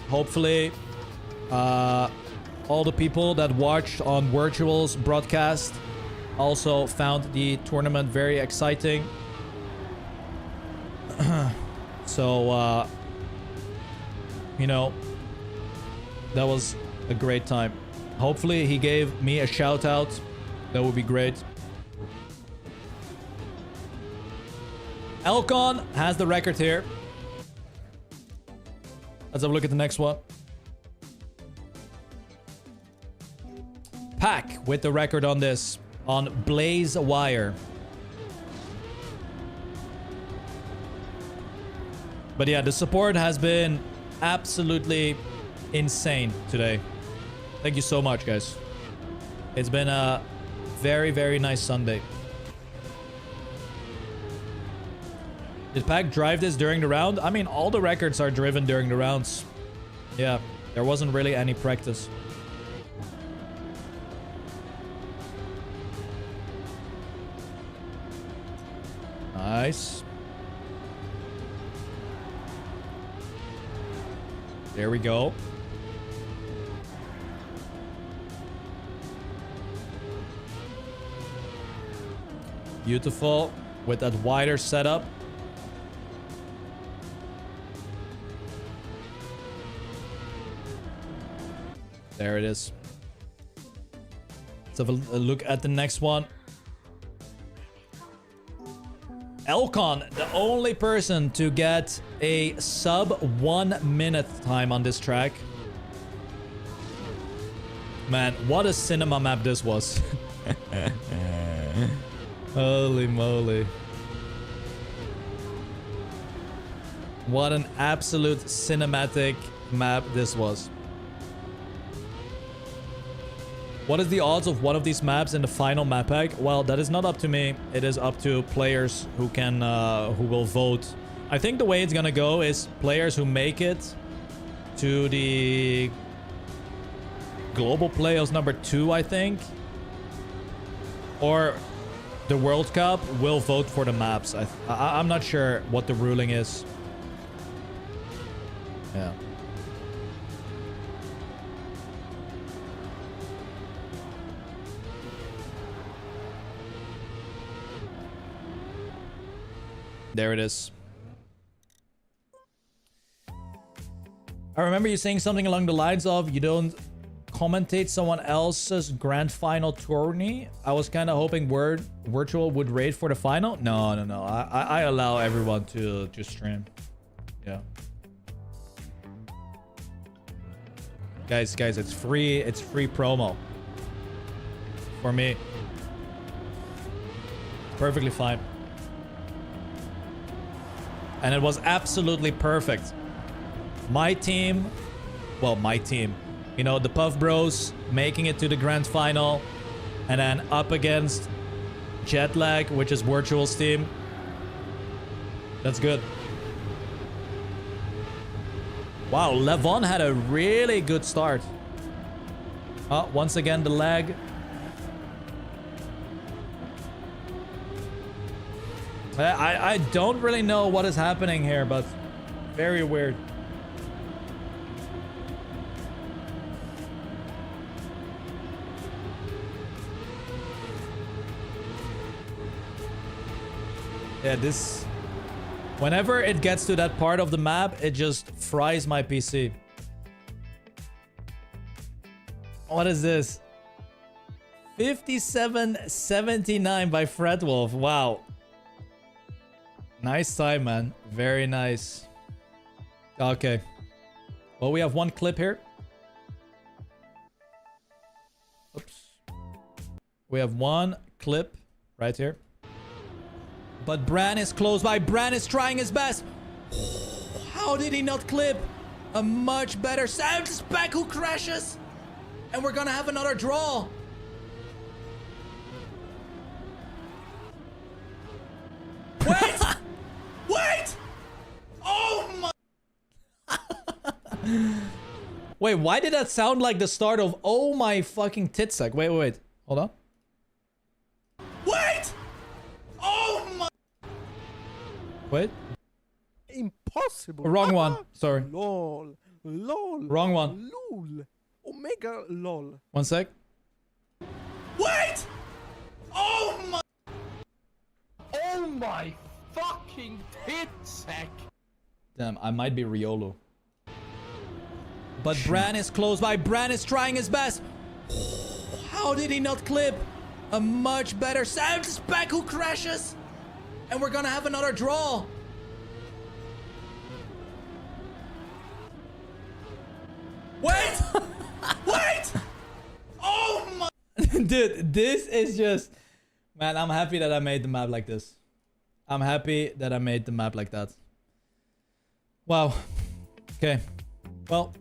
Hopefully, all the people that watched on Virtual's broadcast also found the tournament very exciting. So, you know, that was a great time. Hopefully he gave me a shout out. That would be great. Elcon has the record here. Let's have a look at the next one. Pack with the record on this, on Blaze Wire. But yeah, the support has been absolutely insane today. Thank you so much, guys. It's been a very, very nice Sunday. Did Pack drive this during the round? I mean, all the records are driven during the rounds. Yeah, there wasn't really any practice. Nice. There we go. Beautiful. With that wider setup. There it is. Let's have a look at the next one. Elcon, the only person to get a sub 1 minute time on this track. Man, what a cinema map this was. Holy moly. What an absolute cinematic map this was. What is the odds of one of these maps in the final map pack? Well, that is not up to me. It is up to players who can, who will vote. I think the way it's gonna go is players who make it to the global playoffs number 2, I think, or the World Cup will vote for the maps. I'm not sure what the ruling is. Yeah. There it is. I remember you saying something along the lines of you don't commentate someone else's grand final tourney. I was kind of hoping Virtual would raid for the final. No. I allow everyone to stream. Yeah. Guys, it's free. It's free promo. For me. Perfectly fine. And it was absolutely perfect. My team, you know, the Puff Bros making it to the grand final, and then up against Jetlag, which is Virtual's team. That's good. Wow, Levon had a really good start. Oh, once again, the lag. I don't really know what is happening here, but very weird. Yeah, this... Whenever it gets to that part of the map, it just fries my PC. What is this? 57.79 by Fredwolf. Wow. Nice time, man. Very nice. Okay. Well, we have one clip here. Oops. We have one clip right here. But Bran is close by. Bran is trying his best. Oh, how did he not clip? A much better sound. Spec who crashes. And we're gonna have another draw. Wait! Wait! Oh my... Wait, why did that sound like the start of oh my fucking titsack? Wait. Hold on. Wait! Oh my... Wait. Impossible. Wrong one. Sorry. Lol. Wrong one. Lol. Omega lol. One sec. Wait! Oh my... Oh my fucking titsack. Damn, I might be Riolo. But Bran is close by. Bran is trying his best. How did he not clip? A much better sound. Spec who crashes. And we're gonna have another draw. Wait! Wait! Oh my... Dude, this is just... Man, I'm happy that I made the map like this. I'm happy that I made the map like that. Wow. Okay. Well.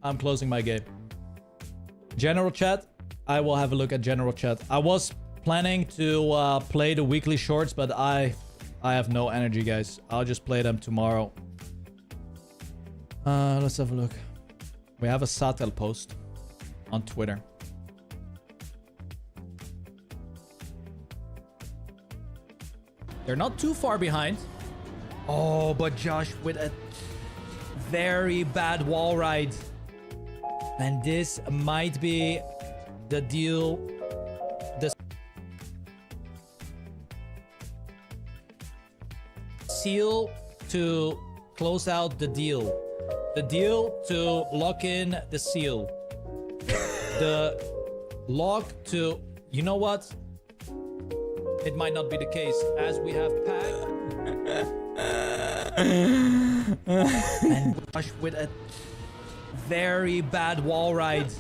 I'm closing my game. General chat. I will have a look at general chat. I was planning to play the weekly shorts, but I have no energy, guys. I'll just play them tomorrow. Let's have a look. We have a Satel post on Twitter. They're not too far behind. Oh, but Josh with a very bad wall ride. And this might be the deal. The seal to close out the deal. The deal to lock in the seal. The lock to... You know what? It might not be the case, as we have pack. And Josh with a very bad wall ride.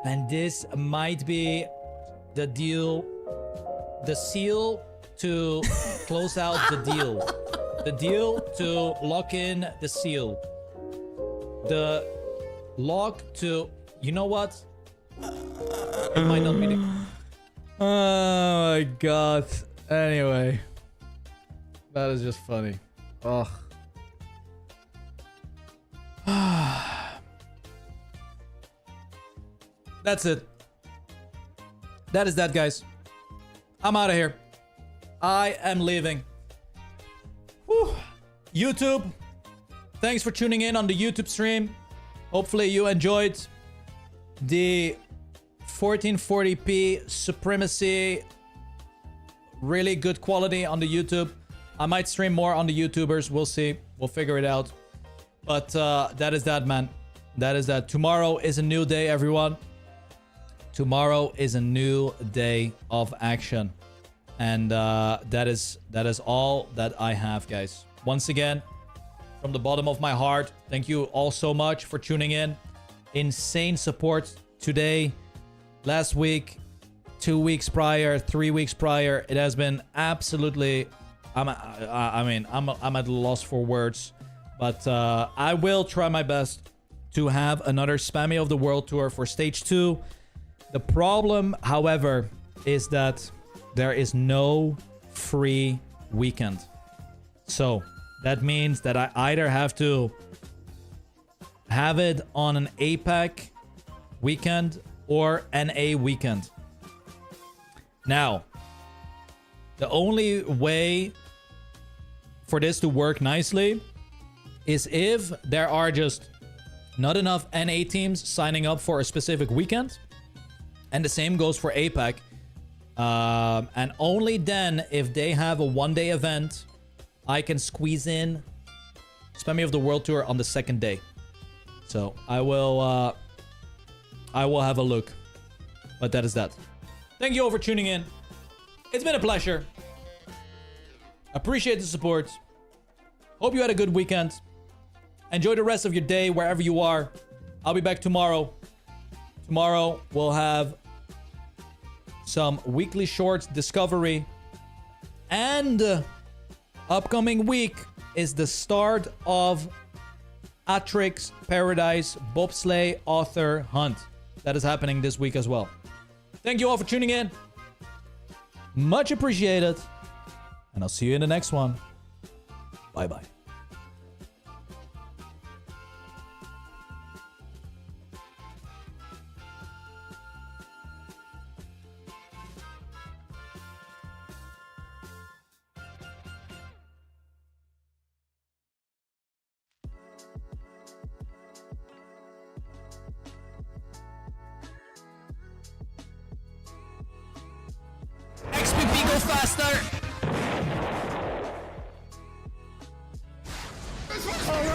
And this might be the deal. The seal to close out the deal. The deal to lock in the seal. The lock to... You know what? It might not be the... Oh my god. Anyway. That is just funny. Oh. That's it. That is that, guys. I'm out of here. I am leaving. Whew. YouTube. Thanks for tuning in on the YouTube stream. Hopefully you enjoyed the 1440p supremacy. Really good quality on the YouTube. I might stream more on the YouTubers. We'll see. We'll figure it out. But that is that, man. That is that. Tomorrow is a new day, everyone. Tomorrow is a new day of action. And that is all that I have, guys. Once again, from the bottom of my heart, thank you all so much for tuning in. Insane support today, last week, 2 weeks prior, 3 weeks prior. It has been absolutely... I'm at a loss for words. But I will try my best to have another Spammiej of the World Tour for Stage 2. The problem, however, is that there is no free weekend. So that means that I either have to have it on an APAC weekend or NA weekend. Now, the only way for this to work nicely is if there are just not enough NA teams signing up for a specific weekend. And the same goes for APAC. And only then, if they have a one-day event, I can squeeze in Spammiej of the World Tour on the second day. So I will have a look. But that is that. Thank you all for tuning in. It's been a pleasure. Appreciate the support. Hope you had a good weekend. Enjoy the rest of your day wherever you are. I'll be back tomorrow. Tomorrow we'll have some weekly shorts discovery. And upcoming week is the start of Atrix Paradise Bobsleigh Author Hunt. That is happening this week as well. Thank you all for tuning in. Much appreciated. And I'll see you in the next one. Bye-bye. XPP, go faster! All right.